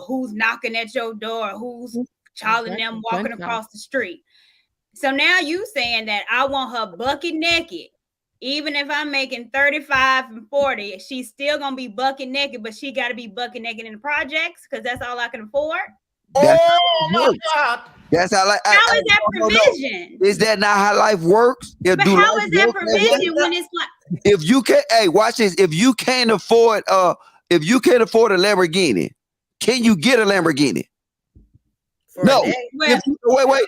who's knocking at your door, who's calling them walking across the street. So now you saying that I want her bucket naked. Even if I'm making 35 and 40, she's still gonna be bucket naked, but she got to be bucket naked in the projects because that's all I can afford. Oh my God! That's how. How is that provision? Is that not how life works? But how is that provision when it's like? If you can, watch this. If you can't afford a Lamborghini, can you get a Lamborghini? No. Wait.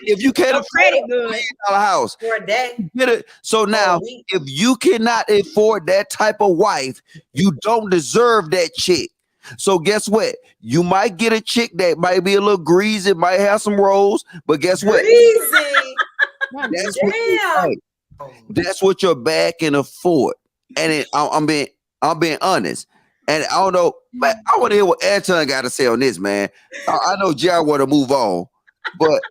If you can't afford a $1 million house for a day, get it. So now, if you cannot afford that type of wife, you don't deserve that chick. So guess what? You might get a chick that might be a little greasy, might have some rolls, but guess what? That's what your bag can afford. And I'm being honest. And I don't know, but I want to hear what Anton got to say on this, man. I know Jared want to move on, but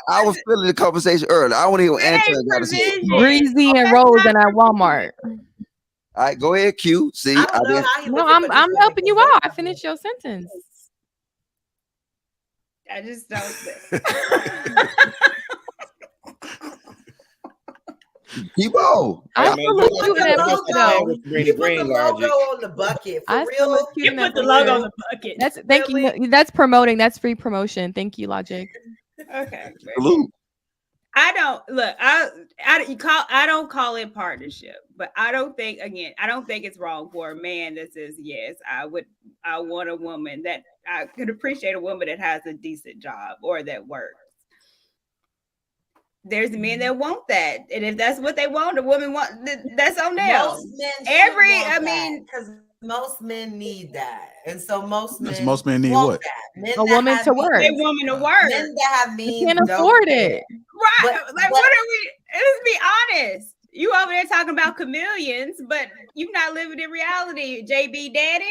I was feeling the conversation earlier. I want to hear what Anton got to say. Breezy and Rose and at Walmart. All right, go ahead, Q. See, I'm helping you out. I finished your sentence. I just don't. Keep on. I still look cute in that bucket though. You put the logo on the bucket. For real. You put the logo on the bucket. Thank you. That's promoting. That's free promotion. Thank you, Logic. Okay. Salute. I don't call it partnership, but I don't think it's wrong for a man that says, yes, I want a woman that I could appreciate, a woman that has a decent job or that works. There's men that want that, and if that's what they want, a woman want, that's on them. Because most men need that, and so most men need what? A woman to work. A woman to work. Men that have means can't afford it. Right? What are we? Let's be honest. You over there talking about chameleons, but you're not living in reality, JB Daddy.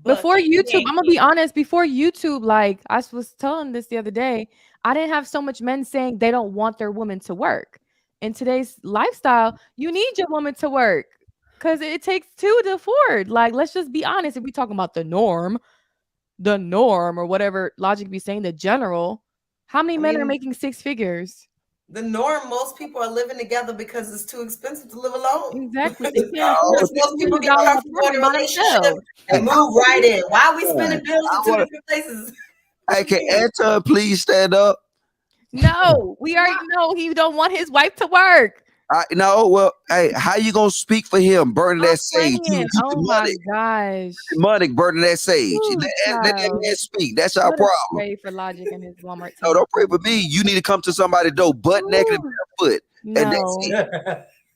Before YouTube, I'm gonna be honest. Before YouTube, like I was telling this the other day, I didn't have so much men saying they don't want their woman to work. In today's lifestyle, you need your woman to work because it takes two to afford. Like, let's just be honest. If we talking about the norm or whatever Logic be saying, the general, how many men are making 6 figures? the norm. Most people are living together because it's too expensive to live alone. Exactly. They can't afford Most people get $1,000 comfortable in a by relationship themselves. and move right in. Why are we spending bills in two different places? Hey, can Anton please stand up? No, we already know he don't want his wife to work. No, well, hey, how you gonna speak for him? Burning that sage. Oh my gosh. Money burning that sage. Ooh, Let that man speak. That's our Let us problem. pray for Logic and his Walmart team. No, don't pray for me. You need to come to somebody's door, butt naked and barefoot. No. And that's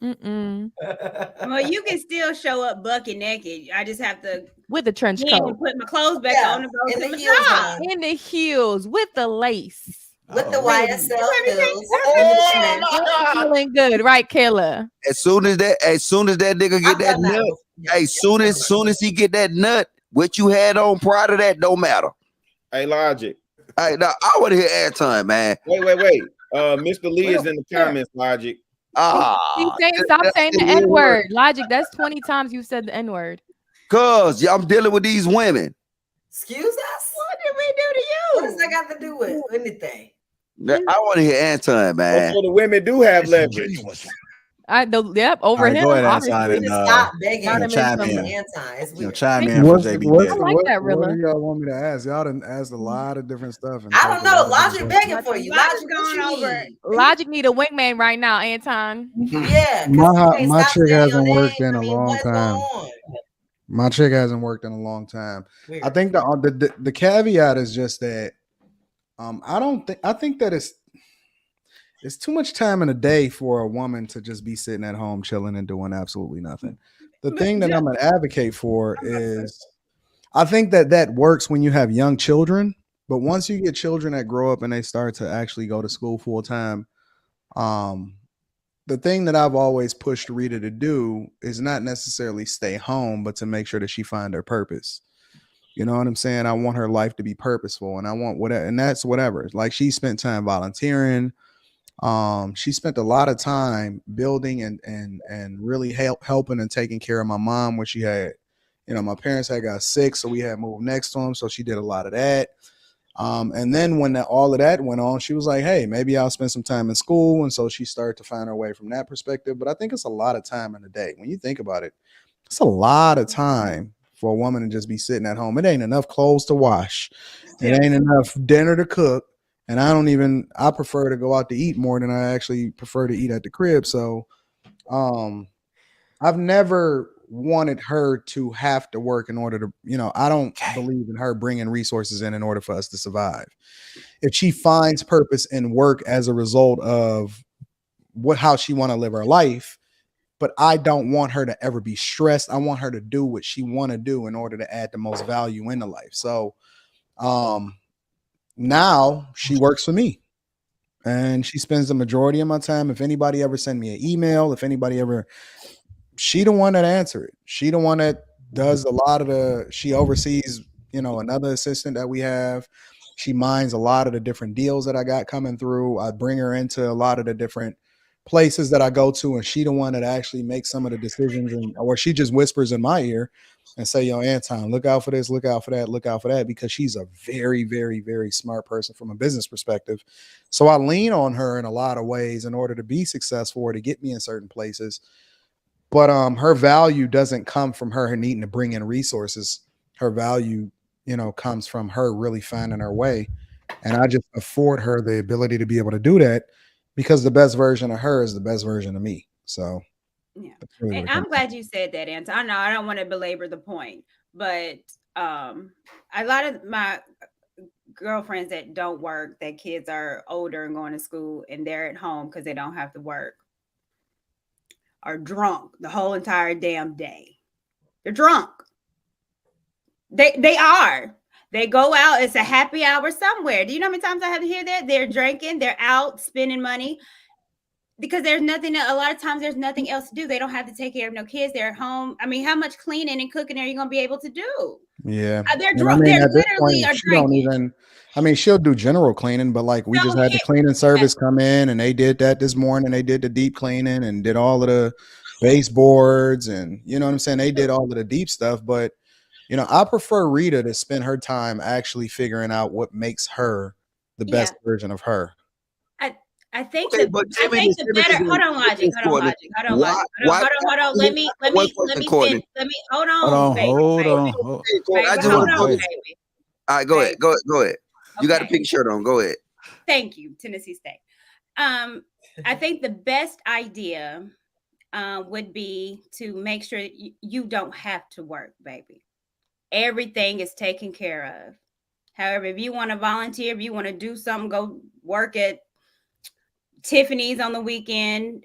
it. Well, you can still show up bucket naked. I just have to with the trench coat, put my clothes back on and go to the heels, in the heels with the lace. With the YSL heels. Feeling good, right, Kayla? As soon as that nigga get that nut, hey, soon as he get that nut, what you had on prior to that don't matter. Hey, Logic. Hey, now I want to hear Anton, man. Wait. Mr. Lee is in the comments, Logic. Stop saying the N-word. Logic, that's 20 times you said the N-word. Cause I'm dealing with these women. Excuse us? What did we do to you? What does that got to do with anything? I want to hear Anton, man. So the women do have leverage. Over him. Go ahead, Anton, stop begging him. Chime in. Chime in for JB. What do y'all want me to ask? Y'all done asked a lot of different stuff. I don't know. Logic begging for you. Logic going over. Logic need a wingman right now, Anton. Yeah. My chick hasn't worked in a long time. My chick hasn't worked in a long time. Weird. I think the caveat is just that I think that it's too much time in a day for a woman to just be sitting at home chilling and doing absolutely nothing. The thing that I'm an advocate for is I think that works when you have young children, but once you get children that grow up and they start to actually go to school full time, the thing that I've always pushed Rita to do is not necessarily stay home, but to make sure that she find her purpose. You know what I'm saying? I want her life to be purposeful, and I want whatever, and that's whatever. Like she spent time volunteering. She spent a lot of time building and really helping and taking care of my mom when she had, my parents had got sick, so we had moved next to them. So she did a lot of that. And then when all of that went on, she was like, hey, maybe I'll spend some time in school. And so she started to find her way from that perspective. But I think it's a lot of time in a day. When you think about it, it's a lot of time for a woman to just be sitting at home. It ain't enough clothes to wash. It ain't enough dinner to cook. And I prefer to go out to eat more than I actually prefer to eat at the crib. So I've never wanted her to have to work in order to, I don't believe in her bringing resources in order for us to survive. If she finds purpose in work as a result of how she want to live her life, but I don't want her to ever be stressed. I want her to do what she want to do in order to add the most value into life. So now she works for me and she spends the majority of my time. If anybody ever send me an email, she the one that answer it. She the one that does a lot of she oversees, another assistant that we have. She minds a lot of the different deals that I got coming through. I bring her into a lot of the different places that I go to, and she the one that actually makes some of the decisions, or she just whispers in my ear and say, yo, Anton, look out for this, look out for that, look out for that, because she's a very, very, very smart person from a business perspective. So I lean on her in a lot of ways in order to be successful or to get me in certain places. But her value doesn't come from her needing to bring in resources. Her value, comes from her really finding her way. And I just afford her the ability to be able to do that because the best version of her is the best version of me. So yeah. Really and I'm glad you said that, Anton. I know I don't want to belabor the point, but a lot of my girlfriends that don't work, that kids are older and going to school and they're at home because they don't have to work, are drunk the whole entire damn day. They're drunk. They are. They go out. It's a happy hour somewhere. Do you know how many times I have to hear that? They're drinking. They're out spending money because there's nothing. A lot of times there's nothing else to do. They don't have to take care of no kids. They're at home. I mean, how much cleaning and cooking are you going to be able to do? Yeah. They're drunk. They're literally are drinking. She'll do general cleaning, but like we just had the cleaning service come in and they did that this morning. They did the deep cleaning and did all of the baseboards and you know what I'm saying? They did all of the deep stuff, but I prefer Rita to spend her time actually figuring out what makes her the best version of her. I think Okay, the but I think the better. Hold on, Logic. Hold on. Let me finish. Let me hold on, baby. Hold on. I just Hold want on, to. baby. All right, go ahead. Go ahead. You got a pink shirt on. Go ahead. Thank you, Tennessee State. I think the best idea would be to make sure you don't have to work, baby. Everything is taken care of. However, if you want to volunteer, if you want to do something, go work at Tiffany's on the weekend,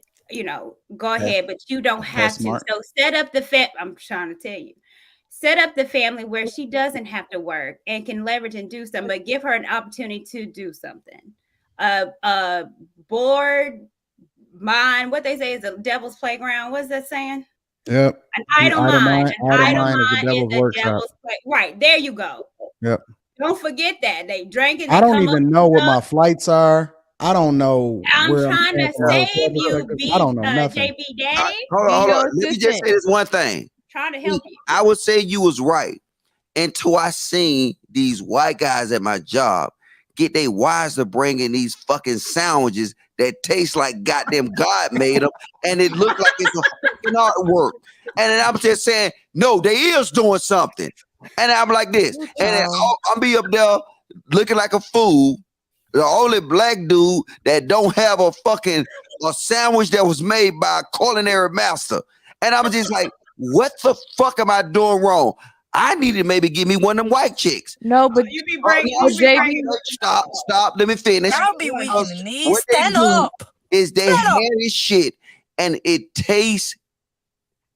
go ahead, but you don't have to. So set up I'm trying to tell you, set up the family where she doesn't have to work and can leverage and do something, but give her an opportunity to do something. Bored mind, what they say is a devil's playground. What's that saying? Yep. An idle mind. An idle mind is the devil's workshop. Right, there you go. Yep. Don't forget that. They drank it. I don't even know what my flights are. I don't know. I'm trying to save you, I don't know nothing. JB Daddy. Hold on. Let me just say this one thing. Trying to help you. I would say you was right until I seen these white guys at my job get their wives to bring in these fucking sandwiches that taste like goddamn God made them, and it looked like it's a fucking artwork. And then I'm just saying, no, they is doing something. And I'm like this, and then I'll be up there looking like a fool, the only black dude that don't have a sandwich that was made by a culinary master. And I'm just like, what the fuck am I doing wrong? I need to maybe give me one of them white chicks. No, but you be breaking. Stop. Let me finish. I'll be weak in the knees. Stand up. Is they have this shit and it tastes.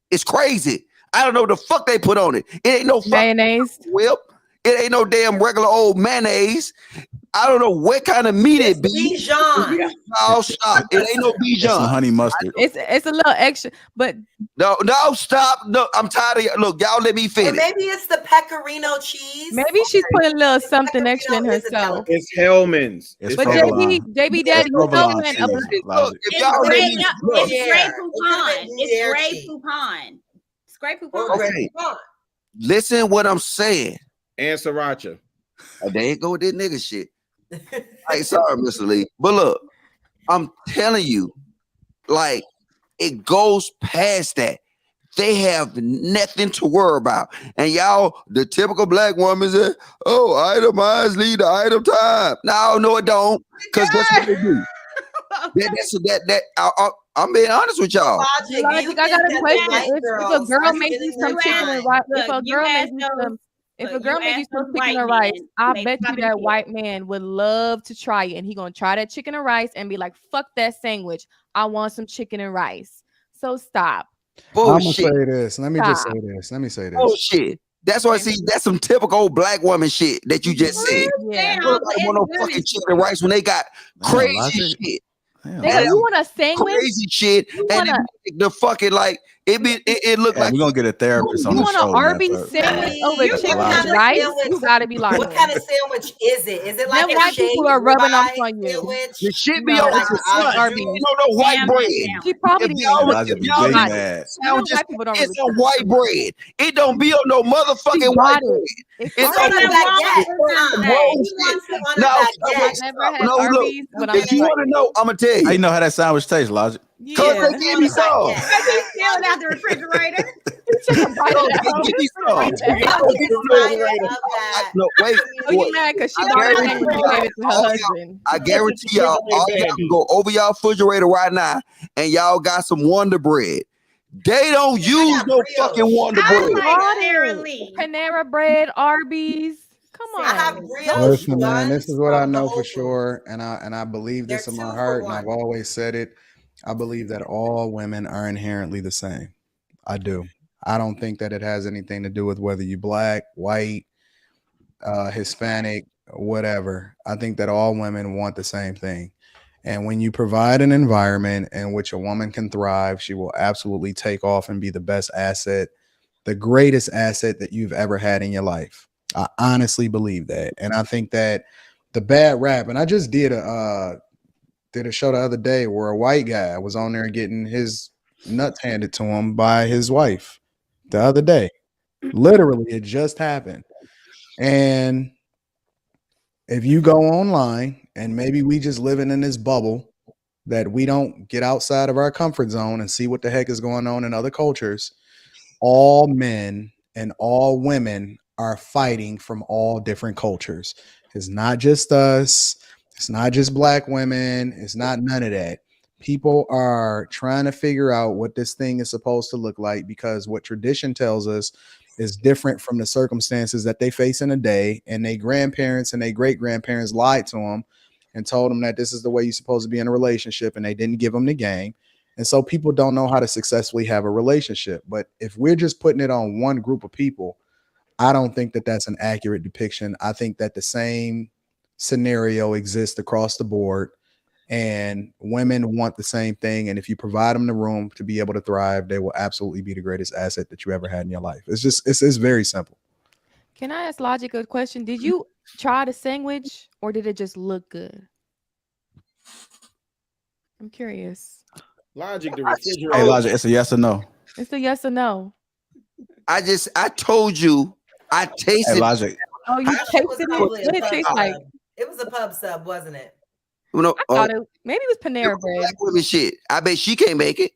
It's crazy. I don't know what the fuck they put on it. It ain't no mayonnaise whip. It ain't no damn regular old mayonnaise. I don't know what kind of meat it be. Bijan. No, stop. It ain't no Bijan. Some honey mustard. It's a little extra, but no, stop. No, I'm tired of look, y'all let me finish. Or maybe it's the pecorino cheese. Maybe she's putting a little something extra in herself. It's Hellman's. But JB Daddy, you know, man, It's Grey Poupon. Okay. Listen what I'm saying. And sriracha. There you go with this nigga shit. Hey, sorry, Mr. Lee. But look, I'm telling you, like, it goes past that. They have nothing to worry about. And y'all, the typical black woman says, oh, itemize lead to item time. No, it don't. Because that's what they do. I'm being honest with y'all. Logic, I got a question. If a girl makes you some chicken and rice, if a girl makes you some chicken and rice, I bet you that white man would love to try it, and he gonna try that chicken and rice and be like, "Fuck that sandwich! I want some chicken and rice." So stop. Bullshit. I'm gonna say this. Let me just say this. Let me say this. Bullshit. That's why I see that's some typical old black woman shit that you just said. Yeah. I don't want no fucking chicken and rice when they got crazy shit. Nigga, you want a sandwich? Crazy shit, and the fucking like it looked like we're gonna get a therapist on the show. You want an Arby's sandwich over chicken and rice? You gotta be lying. What kind of sandwich is it? Is it like them white people are rubbing off on you? The shit be on Arby's. You don't know white bread. She probably it's on white bread. It don't be on no motherfucking white bread. It's on Arby's. If you want to know, I'm gonna tell you. How you know how that sandwich tastes, Logic? Cause they give me some. Because he's stealing out the refrigerator. Give me some. No, wait. You mad because she gave it to her husband. I guarantee y'all, all y'all can go over y'all refrigerator right now, and y'all got some Wonder Bread. They don't use no fucking Wonder Bread. Panera Bread, Arby's. Come on. Listen, man, this is what I know for sure, and I believe this in my heart, and I've always said it. I believe that all women are inherently the same. I do. I don't think that it has anything to do with whether you black, white, Hispanic, whatever. I think that all women want the same thing. And when you provide an environment in which a woman can thrive, she will absolutely take off and be the best asset, the greatest asset that you've ever had in your life. I honestly believe that. And I think that the bad rap, and I just did a show the other day where a white guy was on there getting his nuts handed to him by his wife the other day. Literally, it just happened. And if you go online, and maybe we just living in this bubble that we don't get outside of our comfort zone and see what the heck is going on in other cultures, all men and all women are fighting from all different cultures. It's not just us. It's not just black women. It's not none of that. People are trying to figure out what this thing is supposed to look like, because what tradition tells us is different from the circumstances that they face in a day. And their grandparents and their great grandparents lied to them and told them that this is the way you're supposed to be in a relationship, and they didn't give them the game. And so people don't know how to successfully have a relationship. But if we're just putting it on one group of people, I don't think that that's an accurate depiction. I think that the same scenario exists across the board, and women want the same thing. And if you provide them the room to be able to thrive, they will absolutely be the greatest asset that you ever had in your life. It's very simple. Can I ask Logic a question? Did you try the sandwich, or did it just look good? I'm curious. Logic, the refrigerator. Hey, Logic, it's a yes or no. It's a yes or no. I told you, I tasted. Hey, Logic. Oh, you tasted it? What did it taste like? It was a pub sub, wasn't it? No, I thought maybe it was Panera Bread. Black women shit. I bet she can't make it.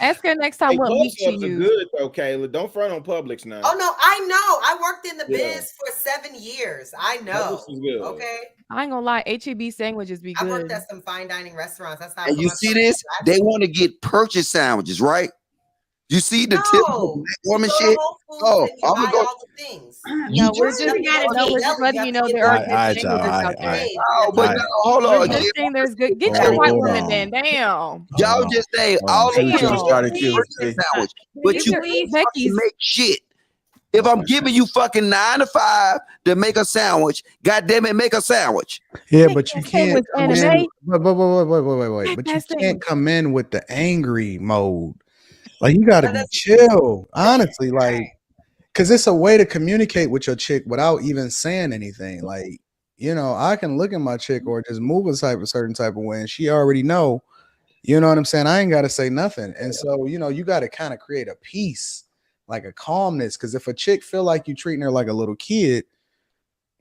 Ask her next time what meat she used. Good though, Kayla. Don't front on Publix now. Oh no, I know. I worked in the biz for 7 years. I know. Okay. I ain't gonna lie, HEB sandwiches be good. I worked at some fine dining restaurants. That's how. And you see this? They want to get purchase sandwiches, right? You see the typical black woman shit? Oh, I'm gonna go. All the things. No, we're just letting you know there are good sandwiches out there. Oh, but no, hold on. Just saying there's good. Get your white woman then. Damn. Y'all just say all of you started sandwich, but you make shit. If I'm giving you fucking 9 to 5 to make a sandwich, goddamn it, make a sandwich. Yeah, but you can't come in. Wait. But you can't come in with the angry mode. Like, you got to be chill, honestly, like, because it's a way to communicate with your chick without even saying anything. Like, you know, I can look at my chick or just move a certain type of way, and she already know, you know what I'm saying? I ain't got to say nothing. And so, you know, you got to kind of create a peace, like a calmness, because if a chick feel like you treating her like a little kid,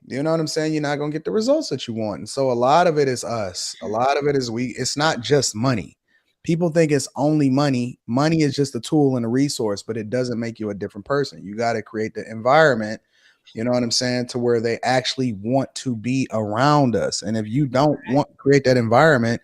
you know what I'm saying? You're not going to get the results that you want. And so a lot of it is us. A lot of it is it's not just money. People think it's only money. Money is just a tool and a resource, but it doesn't make you a different person. You got to create the environment, you know what I'm saying, to where they actually want to be around us. And if you don't create that environment,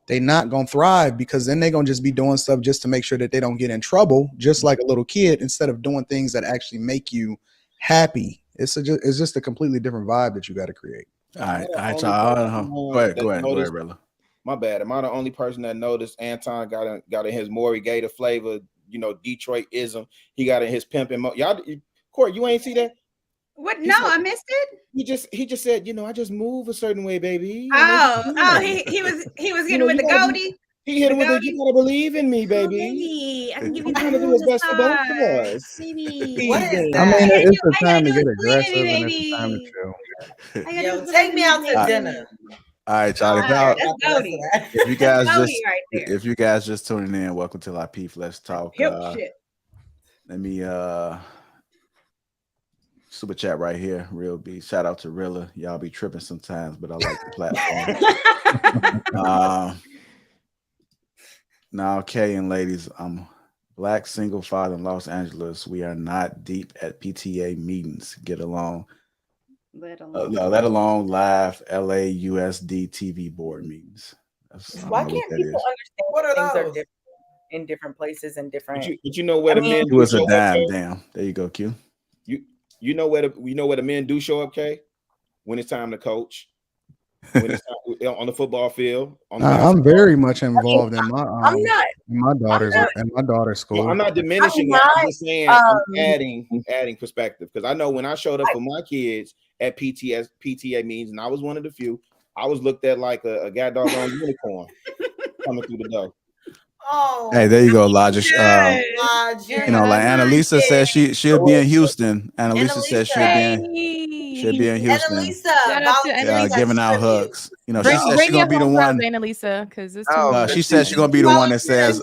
they're not going to thrive, because then they're going to just be doing stuff just to make sure that they don't get in trouble, just like a little kid, instead of doing things that actually make you happy. It's just a completely different vibe that you got to create. All right, y'all. Go ahead, brother. My bad. Am I the only person that noticed Anton got in his Maury Gator flavor, you know, Detroit-ism? He got in his pimping. Y'all, Court, you ain't see that? What? No, I missed it. He just said, you know, I just move a certain way, baby. He was getting with the goatee. He hit him with the, you gotta believe in me, baby. Baby, I can give you trying to do his best for both of us. Baby. What is that? I mean, it's the time to get aggressive and it's the time to chill. Yo, take me out to dinner. All right, y'all. If you guys just tuning in, welcome to Lapeef. Let's talk. Let me super chat right here. Real B. Shout out to Rilla. Y'all be tripping sometimes, but I like the platform. Now, okay, and ladies, I'm black single father in Los Angeles. We are not deep at PTA meetings. Get along. Let alone live LAUSD TV board meetings. Why can't people understand what are things are different in different places and different? But you know where the men do was a damn. There you go, Q. You know where the men do show up, Kay? When it's time to coach. When it's time, on the football field. I'm very much involved in my daughter's school. No, I'm not diminishing that. I'm just saying I'm adding perspective, because I know when I showed up for my kids at PTA meetings, and I was one of the few, I was looked at like a goddamn unicorn coming through the door. Oh, hey, there you go, Logic. You know, like Annalisa said, she'll be in Houston. Annalisa said she'll be in Houston. Annalisa, giving out hugs. You know, she said she's gonna be the one. Annalisa, because she said she's gonna be the one that says,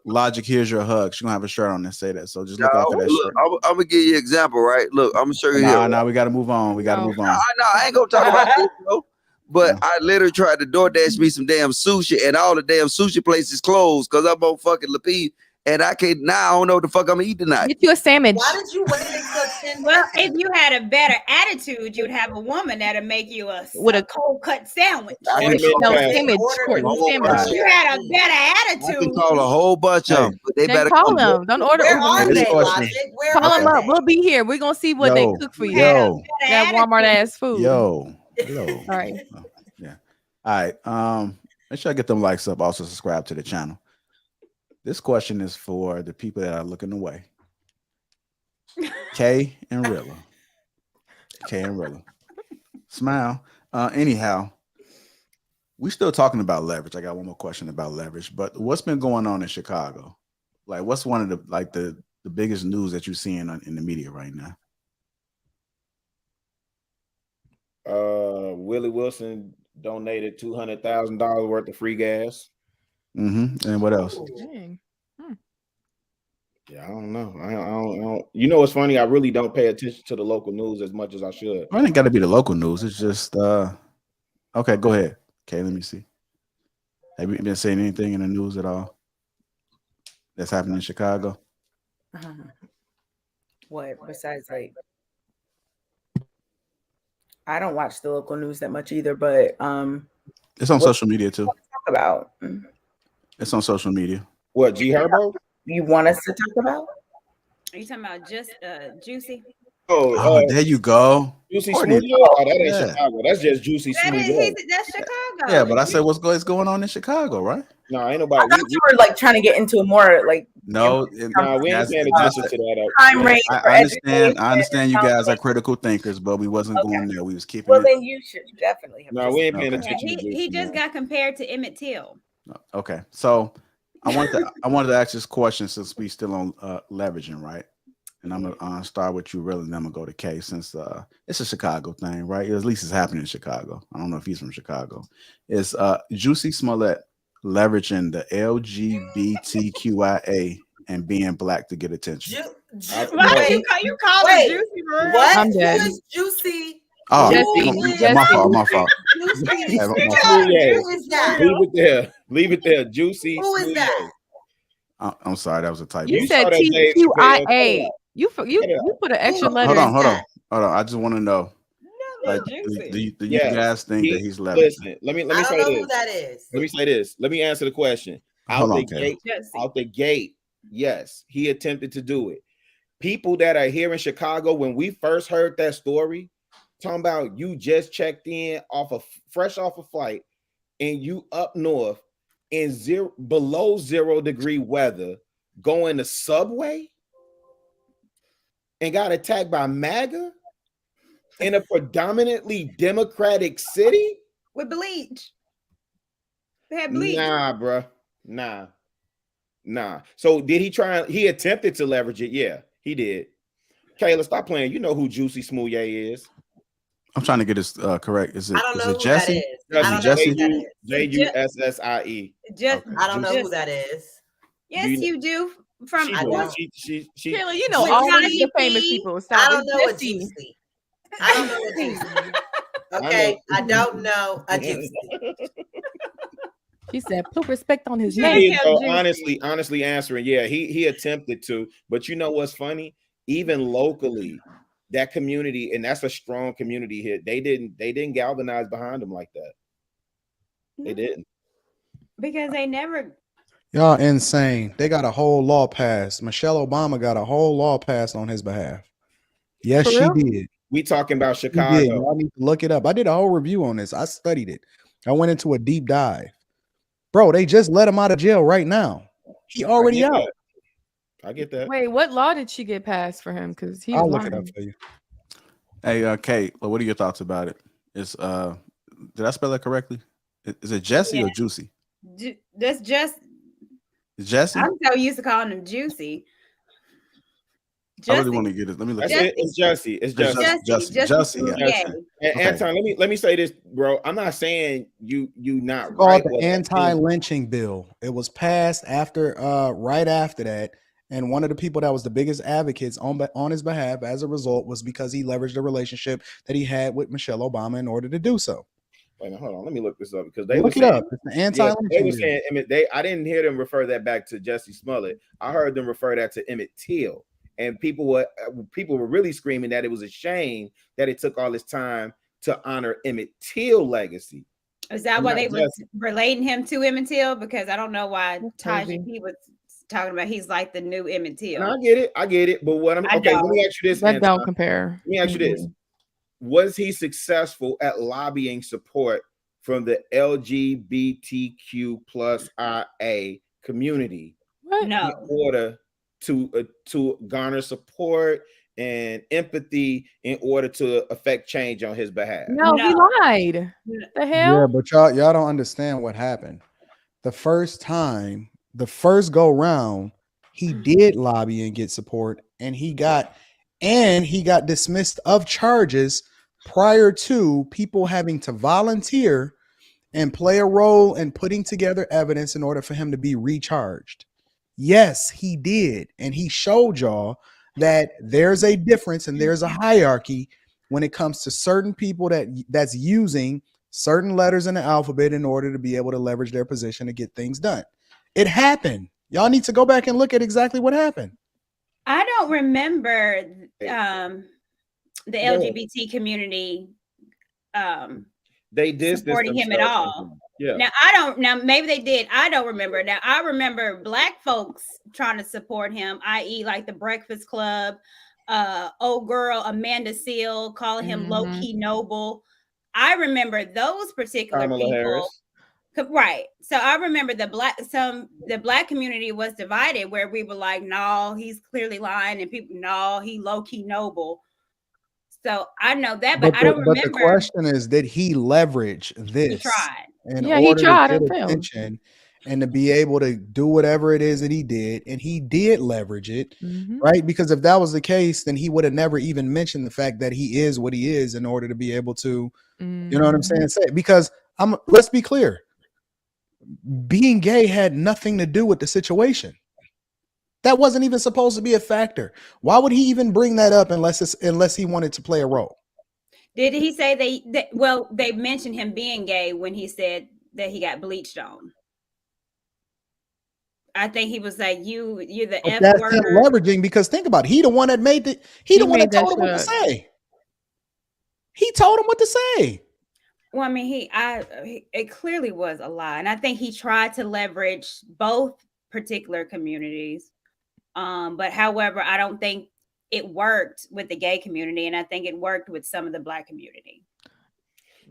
"Logic, here's your hug." She's gonna have a shirt on that say that. So just look out for that shirt. I'm gonna give you an example, right? Look, I'm gonna show you here. Now we gotta move on. No, I ain't gonna talk about this, though. But I literally tried to DoorDash me some damn sushi, and all the damn sushi places closed because I'm on fucking Lapeef, and I can't now. I don't know what the fuck I'm gonna eat tonight. Get you a sandwich. Why did you wait until 10? Well, if you had a better attitude, you'd have a woman that'll make you a cold cut sandwich. Sandwich. If you had a better attitude, I can call a whole bunch of them, but they then better call come. Don't order Where Uber are Eats. they, Logic? Where Call are them up. they? We'll be here. We're gonna see what they cook for you. That Walmart ass food. Yo. All right. Yeah. All right. Make sure I get them likes up. Also subscribe to the channel. This question is for the people that are looking away. Kay and Rilla. Kay and Rilla. Smile. Anyhow, we still talking about leverage. I got one more question about leverage, but what's been going on in Chicago? Like, what's one of the biggest news that you're seeing in the media right now? Willie Wilson donated $200,000 worth of free gas. And what else? Yeah, I don't know. I don't. You know what's funny? I really don't pay attention to the local news as much as I should. Well, it ain't got to be the local news. It's just okay. Go ahead. Okay, let me see. Have you been saying anything in the news at all that's happening in Chicago? What besides like? I don't watch the local news that much either, but it's on social media too. Talk about. It's on social media. What, G Herbo? You want us to talk about? Are you talking about just Juicy? Oh, there you go. Juicy Smoothie. Oh, that ain't Chicago. That's just Juicy That Smoothie. that's Chicago. Yeah, but I said what's going on in Chicago, right? No, ain't nobody. I thought you were like trying to get into a more like. No, we ain't paying attention to that. Crime rate. I understand you guys are critical thinkers, but we wasn't going there. We was keeping Well, it. then you should definitely have. No, we ain't paying attention. He just got compared to Emmett Till. Okay, so I wanted to ask this question since we still on leveraging, right? And I'm gonna start with you, really, and then I'm gonna go to Kay since it's a Chicago thing, right? At least it's happening in Chicago. I don't know if he's from Chicago. It's Juicy Smollett leveraging the LGBTQIA and being black to get attention. Why you call it Juicy, bro? What? I'm dead. Who is Juicy? Oh, Jesse. my fault. Juicy. Who is that? Leave it there. Juicy. Who is that? I'm sorry, that was a typo. You said TQIA. You put an extra letter. Hold on. I just want to know. Like, do you guys think that he's leveraging? Listen, let me I say don't know this. who that is. Let me say this. Let me answer the question. Out the gate, yes, he attempted to do it. People that are here in Chicago, when we first heard that story, talking about you just checked in fresh off a flight, and you up north in below 0 degree weather, going to Subway and got attacked by MAGA in a predominantly Democratic city with bleach. They had bleach. Nah, bro. Nah. So did he try? He attempted to leverage it. Yeah, he did. Kayla, stop playing. You know who Juicy Smoothie is. I'm trying to get this correct. Is it Jesse? Jesse? Jussie. I don't know who that is. Yes, you do. From she Kayla, you know all the famous people. I don't know a Juicy. I don't know a Juicy. Okay, I don't know a Juicy. She said, "Put respect on his name." Honestly answering, yeah, he attempted to, but you know what's funny? Even locally, that community, and that's a strong community here. They didn't galvanize behind him like that. They didn't, because they never. Y'all insane. They got a whole law passed. Michelle Obama got a whole law passed on his behalf. Yes, she did. We talking about Chicago. Y'all need to look it up. I did a whole review on this. I studied it. I went into a deep dive. Bro, they just let him out of jail right now. He already out. I get that. Wait, what law did she get passed for him? Because I'll look it up for you. Hey, Kate, what are your thoughts about it? Is did I spell that correctly? Is it Jesse or Juicy? That's just Jesse. I'm so used to calling him Juicy. I really want to get it. Let me look. It's Jesse. It's Jesse. And Anton, let me say this, bro. I'm not saying you not it's called the anti-lynching bill. It was passed after right after that, and one of the people that was the biggest advocates on his behalf as a result was because he leveraged the relationship that he had with Michelle Obama in order to do so. Wait a minute, hold on. Let me look this up because they Look were it saying, up. It's the anti-lynching. they were saying Emmett. I didn't hear them refer that back to Jussie Smollett. I heard them refer that to Emmett Till, and people were really screaming that it was a shame that it took all this time to honor Emmett Till legacy. Is that why they were relating him to Emmett Till? Because I don't know why Taji P was talking about he's like the new Emmett Till. No, I get it. But what let me ask you this. That don't compare. Let me ask you this. Was he successful at lobbying support from the LGBTQ plus IA community in order to garner support and empathy in order to affect change on his behalf? No, he lied. The hell? Yeah, but y'all don't understand what happened. The first go round, he did lobby and get support, and he got dismissed of charges prior to people having to volunteer and play a role in putting together evidence in order for him to be recharged. Yes, he did. And he showed y'all that there's a difference and there's a hierarchy when it comes to certain people that's using certain letters in the alphabet in order to be able to leverage their position to get things done. It happened. Y'all need to go back and look at exactly what happened. I don't remember the LGBT community they did supporting him at all. Yeah. Now maybe they did. I don't remember. Now I remember Black folks trying to support him, i.e. like the Breakfast Club, old girl Amanda Seal calling him low-key noble. I remember those particular Kamala people. Harris. Right. So I remember the black community was divided where we were like, no, he's clearly lying, and people, no, he low-key noble. So I know that, but I don't remember. But the question is, did he leverage this? He tried. He tried to get attention and to be able to do whatever it is that he did, and he did leverage it, right? Because if that was the case, then he would have never even mentioned the fact that he is what he is in order to be able to, you know what I'm saying? Because let's be clear, being gay had nothing to do with the situation. That wasn't even supposed to be a factor. Why would he even bring that up unless he wanted to play a role? Did he say they mentioned him being gay when he said that he got bleached on? I think he was like, you're the F that's word. him leveraging, because think about it. He the one that made it. He the one that told him what to say. He told him what to say. Well, I mean, it clearly was a lie. And I think he tried to leverage both particular communities. But however, I don't think it worked with the gay community, and I think it worked with some of the Black community.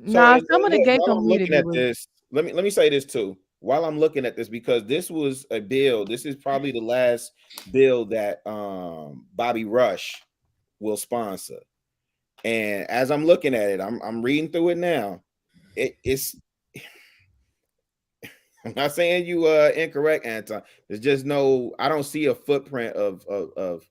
Some of the gay community. Let me say this too. While I'm looking at this, because this was a bill, this is probably the last bill that Bobby Rush will sponsor. And as I'm looking at it, I'm reading through it now. It's I'm not saying you incorrect, Anton. There's just I don't see a footprint of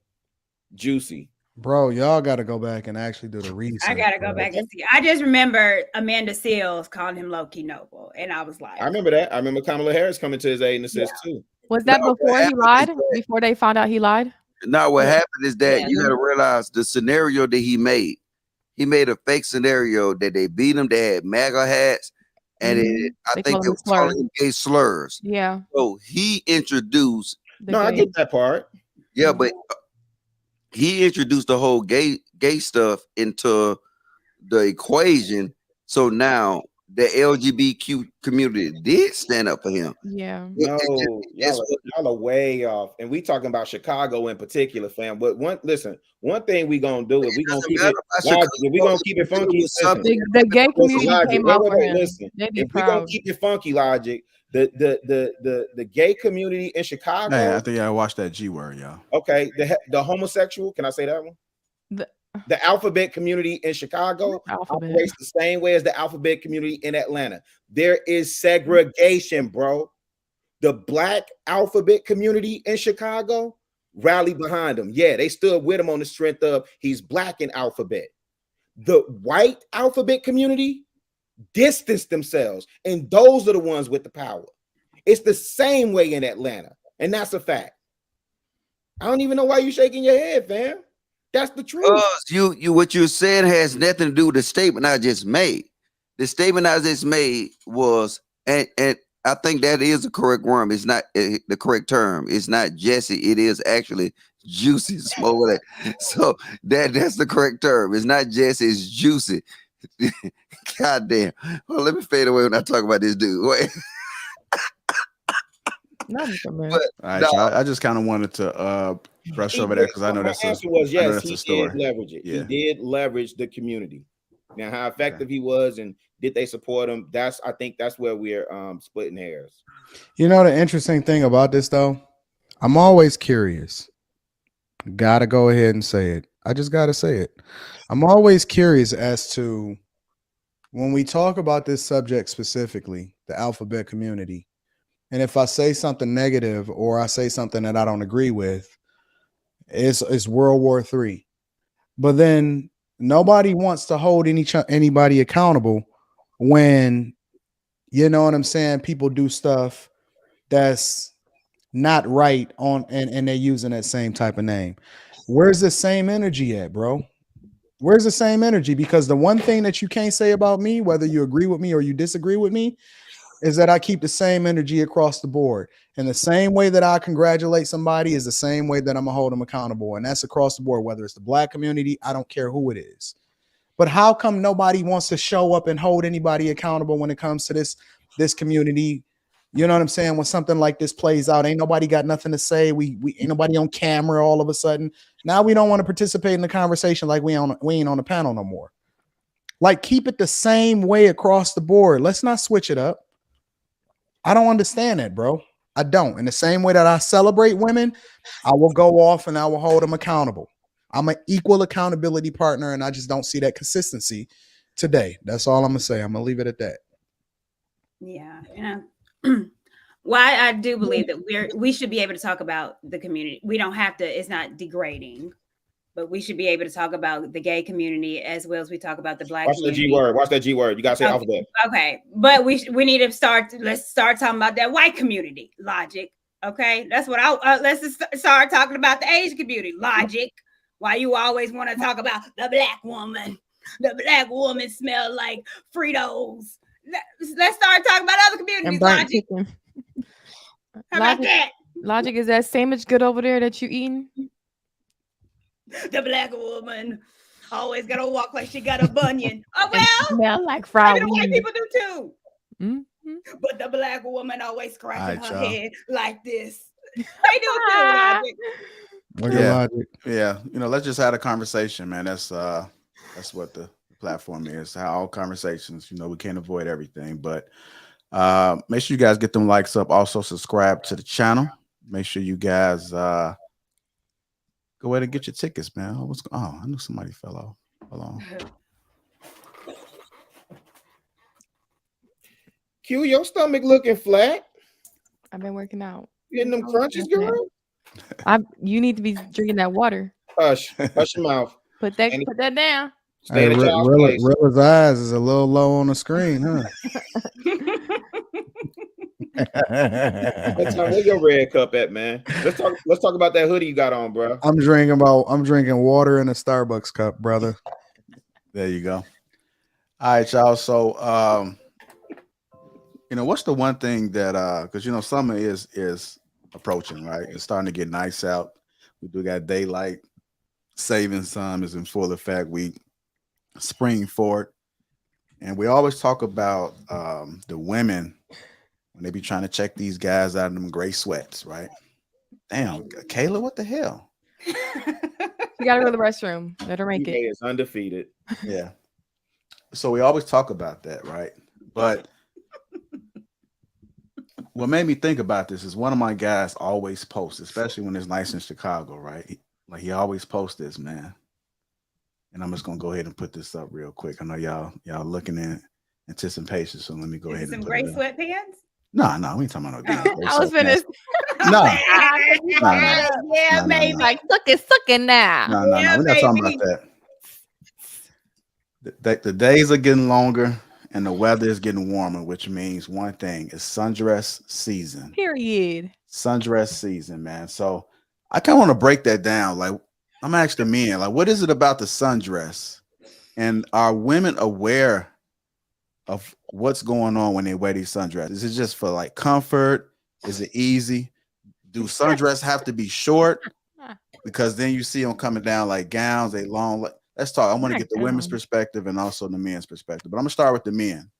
Juicy. Bro, y'all got to go back and actually do the research. I got to go back and see. I just remember Amanda Seals calling him low-key noble, and I was like, I remember that. I remember Kamala Harris coming to his aid and assist too. Was that before he lied? Before they found out he lied? Now, what happened is that you got to realize the scenario that he made. He made a fake scenario that they beat him. They had MAGA hats, and I think they were calling gay slurs. Yeah. So he introduced. I get that part. Yeah, but he introduced the whole gay stuff into the equation. So now the LGBTQ community did stand up for him. Yeah. No, y'all are way off. And we talking about Chicago in particular, fam. But one thing we gonna do is we gonna keep it logic. If we gonna keep it funky. The gay community came out for him. Listen, if we gonna keep it funky, Logic, the gay community in Chicago. Man, I think I watched that G word, y'all. Okay, the homosexual. Can I say that one? The alphabet community in Chicago operates the same way as the alphabet community in Atlanta. There is segregation, bro. The Black alphabet community in Chicago rallied behind him. Yeah, they stood with him on the strength of he's Black in alphabet. The white alphabet community distanced themselves, and those are the ones with the power. It's the same way in Atlanta, and that's a fact. I don't even know why you're shaking your head, fam. That's the truth. You what you're saying has nothing to do with the statement I just made. the statement I just made was, and I think that is the correct worm. It's not the correct term. It's not Jesse. It is actually Juicy. Smoke that. So that's the correct term. It's not Jesse. It's Juicy. God damn. Well, let me fade away when I talk about this dude. Wait. But, all right, so I just kind of wanted to brush over that because I know that's answer was yes. He did leverage it. Yeah. He did leverage the community. Now, how effective he was and did they support him? I think that's where we're splitting hairs. You know, the interesting thing about this, though, I'm always curious. Gotta go ahead and say it. I just gotta say it. I'm always curious as to when we talk about this subject specifically, the alphabet community, and if I say something negative or I say something that I don't agree with, it's World War III. But then nobody wants to hold anybody accountable when, you know what I'm saying, people do stuff that's not right on and they're using that same type of name. Where's the same energy at, bro? Where's the same energy? Because the one thing that you can't say about me, whether you agree with me or you disagree with me, is that I keep the same energy across the board. And the same way that I congratulate somebody is the same way that I'm gonna hold them accountable. And that's across the board, whether it's the Black community, I don't care who it is. But how come nobody wants to show up and hold anybody accountable when it comes to this community? You know what I'm saying? When something like this plays out, ain't nobody got nothing to say. We ain't nobody on camera all of a sudden. Now we don't want to participate in the conversation like we ain't on the panel no more. Like, keep it the same way across the board. Let's not switch it up. I don't understand that, bro. I don't. In the same way that I celebrate women, I will go off and I will hold them accountable. I'm an equal accountability partner, and I just don't see that consistency today. That's all I'm gonna say. I'm gonna leave it at that. Yeah. Why I do believe that we should be able to talk about the community. We don't have to. It's not degrading, but we should be able to talk about the gay community as well as we talk about the Black community. Watch that G word. You gotta say alphabet. Okay, but we need to start. Let's start talking about that white community. Logic. Okay, that's what let's just start talking about the Asian community. Logic. Why you always want to talk about the Black woman? The Black woman smell like Fritos. Let's start talking about other communities. Logic. How about that? Logic, is that sandwich good over there that you eating? The Black woman always gotta walk like she got a bunion. Oh well, smell like fried. White people do too. Mm-hmm. But the Black woman always scratching her head like this. They do too. Logic. Yeah. You know, let's just have a conversation, man. That's what the platform is. How all conversations. You know, we can't avoid everything, but make sure you guys get them likes up. Also, subscribe to the channel. Make sure you guys go ahead and get your tickets, man. I knew somebody fell off. Hold on. Q, your stomach looking flat. I've been working out. Getting them crunches, girl. You need to be drinking that water. Hush your mouth. Put that down. Hey, Rilla's eyes is a little low on the screen, huh? Where your red cup at, man? Let's talk about that hoodie you got on, bro. I'm drinking water in a Starbucks cup, brother. There you go. All right, y'all. So you know, what's the one thing that because you know summer is approaching, right? It's starting to get nice out. We do got daylight savings time is in full effect. We spring forward, and we always talk about the women when they be trying to check these guys out of them gray sweats, right? Damn, Kayla, what the hell? You gotta go to the restroom. Let her make it. Is undefeated. Yeah. So we always talk about that, right? But what made me think about this is one of my guys always posts, especially when it's nice in Chicago, right? Like he always posts this, man. And I'm just gonna go ahead and put this up real quick. I know y'all looking in anticipation, so let me go ahead and some gray sweatpants. No, we ain't talking about no damn. I was finished. No. Yeah, maybe. Like sucking now. No, we're not talking about that. The days are getting longer and the weather is getting warmer, which means one thing is sundress season. Period. Sundress season, man. So I kind of want to break that down. Like, I'm asking men, like, what is it about the sundress? And are women aware of what's going on when they wear these sundresses? Is it just for like comfort? Is it easy? Do sundresses have to be short? Because then you see them coming down like gowns, they long. Let's talk. I want to get the women's perspective and also the men's perspective. But I'm gonna start with the men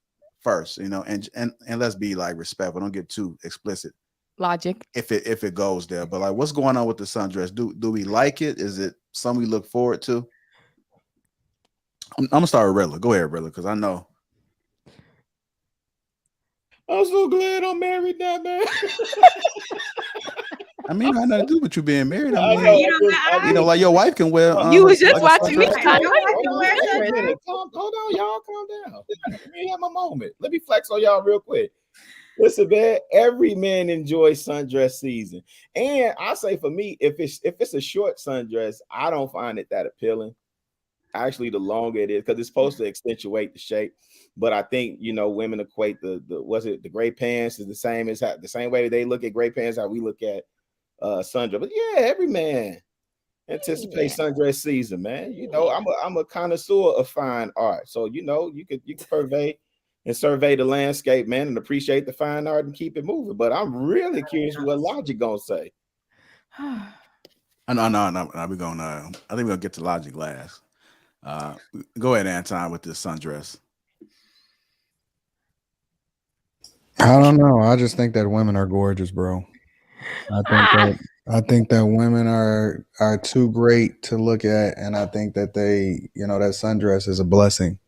first, you know, and let's be like respectful. Don't get too explicit. Logic. If it goes there. But like, what's going on with the sundress? Do we like it? Is it something we look forward to? I'm gonna start with Rilla. Go ahead, Rilla, because I know. I'm so glad I'm married now, man. I mean, I had nothing to do with you being married. I mean, You know, like your wife can wear. You was just like watching me. Hold on, y'all, calm down. Let me have my moment. Let me flex on y'all real quick. Listen, man, every man enjoys sundress season, and I say for me, if it's a short sundress, I don't find it that appealing. Actually, the longer it is, because it's supposed to accentuate the shape. But I think, you know, women equate the gray pants is the same way they look at gray pants, how we look at sundress. But yeah, every man anticipates sundress season, man. You know, I'm a connoisseur of fine art, so you know you can purvey and survey the landscape, man, and appreciate the fine art and keep it moving. But I'm really curious what Logic gonna say. No. We're gonna. I think we're gonna get to Logic last. Go ahead, Anton, with this sundress. I don't know. I just think that women are gorgeous, bro. I think that women are too great to look at, and I think that they, you know, that sundress is a blessing.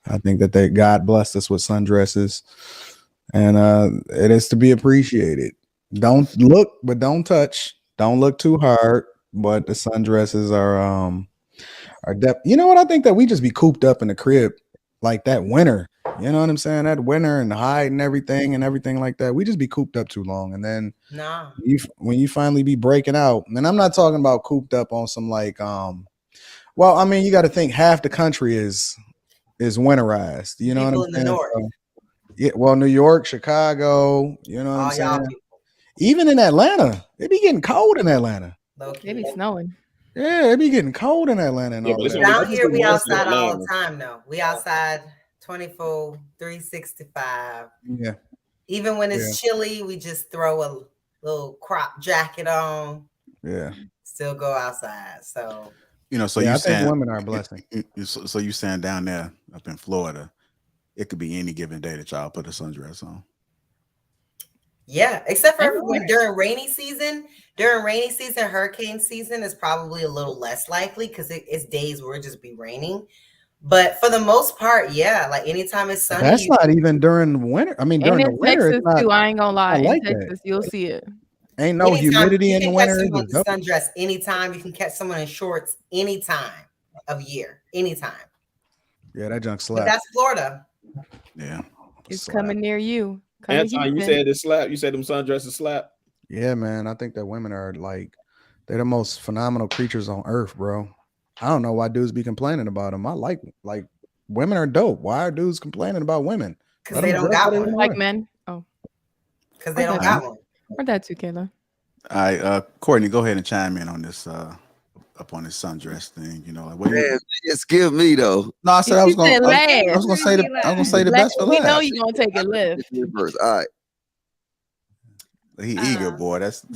I think that God blessed us with sundresses, and it is to be appreciated. Don't look, but don't touch. Don't look too hard. But the sundresses are depth. You know what? I think that we just be cooped up in the crib like that winter. You know what I'm saying? That winter and hide and everything like that. We just be cooped up too long. And then when you finally be breaking out, and I'm not talking about cooped up on some like well, I mean, you got to think half the country is winterized. You know People what I'm in saying? the north. So, yeah, well, New York, Chicago, you know what I'm saying? Even in Atlanta, it be getting cold in Atlanta. It be snowing. Yeah, it be getting cold in Atlanta. And all that. Down here, we outside all the time, though. We outside 24, 365. Yeah. Even when it's chilly, we just throw a little crop jacket on. Yeah. Still go outside. So, you know, so I you think saying women are a blessing. So you saying down there up in Florida, it could be any given day that y'all put a sundress on. Yeah, except for during rainy season. During rainy season, hurricane season is probably a little less likely because it's days where it just be raining. But for the most part, yeah, like anytime it's sunny. That's not even during winter. I mean, during the winter, Texas too. I ain't gonna lie. In Texas, you'll see it. Ain't no humidity in the winter. You can catch someone with the sundress anytime. You can catch someone in shorts anytime of year, anytime. Yeah, that junk slap. But that's Florida. Yeah, it's coming near you. Anton, you said it slap. You said them sundresses slap. Yeah, man. I think that women are like they're the most phenomenal creatures on earth, bro. I don't know why dudes be complaining about them. I like women are dope. Why are dudes complaining about women? Because they don't got one. Like men. Oh, because they don't got one. Or that too, Kayla. All right, Courtney, go ahead and chime in on this. Up on this sundress thing, you know, like what just give me though. No, I said I was gonna say the best for last. We know you're gonna take it left. All right. He eager, boy. That's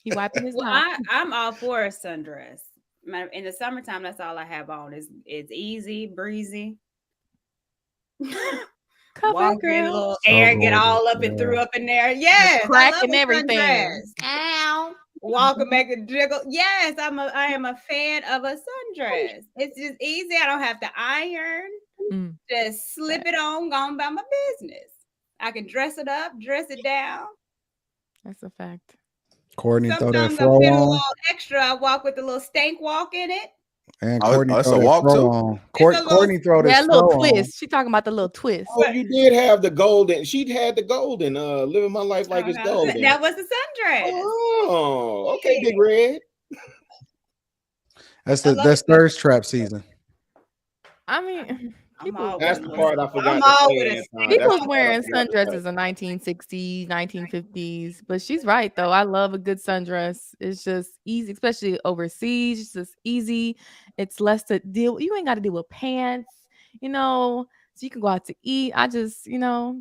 he wiping his mouth. I'm all for a sundress. In the summertime, that's all I have on. It's easy, breezy. Walk in a little air, get all up and threw up in there. Yes, cracking everything. Ow. Walk and make a jiggle. Yes, I am a fan of a sundress. It's just easy. I don't have to iron. Just slip it on, go on about my business. I can dress it up, dress it down. That's a fact. Courtney throw that Sometimes fro I fit a on. little extra. I walk with a little stank walk in it. And Courtney that's throw a that walk fro too? on. Courtney throw this little fro twist. on. She talking about the little twist. Oh, you did have the golden. She had the golden. Living my life like it's golden. That was the sundress. Oh, okay, Big Red. That's thirst trap season. I mean, that's the part I forgot to say. People's wearing sundresses in 1960s, 1950s, but she's right though. I love a good sundress. It's just easy, especially overseas. It's just easy. It's less to deal. You ain't got to deal with pants. You know, so you can go out to eat. I just,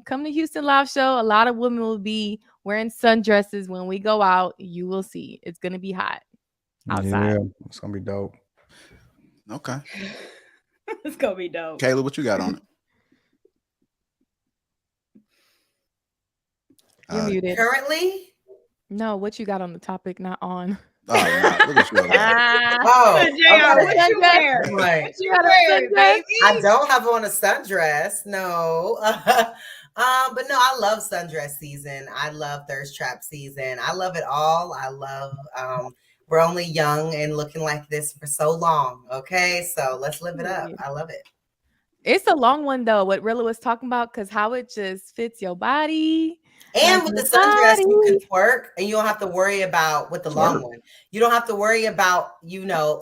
come to Houston Live Show. A lot of women will be wearing sundresses when we go out. You will see. It's going to be hot outside. Yeah, it's going to be dope. Okay. It's going to be dope. Kayla, what you got on it? You're muted. Currently? No, what you got on the topic, not on. Oh, no. Look at you. What you wear? What you got a sundress? I don't have on a sundress. No. But no, I love sundress season. I love thirst trap season. I love it all. I love we're only young and looking like this for so long. Okay. So let's live it up. I love it. It's a long one though, what Rilla was talking about, because how it just fits your body. And with the sundress, you can twerk and you don't have to worry about with the long one. You don't have to worry about,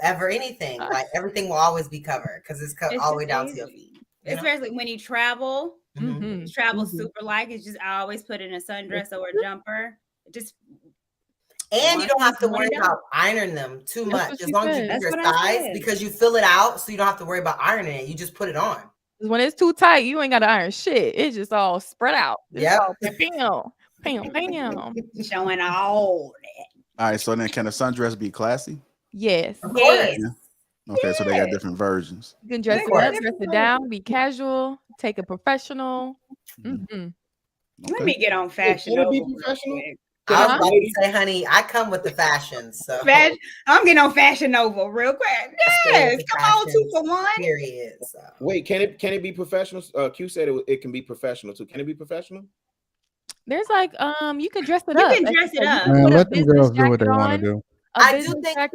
ever anything. Like everything will always be covered because it's cut all the way down to your feet. Especially when you travel. Mm-hmm. Travel super light. It's just I always put in a sundress or a jumper. And you don't have to worry about ironing them too much as long as you do your size because you fill it out, so you don't have to worry about ironing it. You just put it on. When it's too tight, you ain't got to iron shit. It's just all spread out. Yeah. Showing all that. All right. So then, can a sundress be classy? Yes. Of course. Yeah. Okay. So they got different versions. You can dress it up, dress it down, be casual, take a professional. Mm-hmm. Let me get on fashion. Can it be professional? I was about to say, honey, I come with the fashion. So I'm getting on Fashion Nova real quick. Yes, come on, 2 for 1. Period. So. Wait, can it be professional? Q said it can be professional too. Can it be professional? There's like you can dress it up. You can dress it up. Man, let them girls do what they want to do. I do think that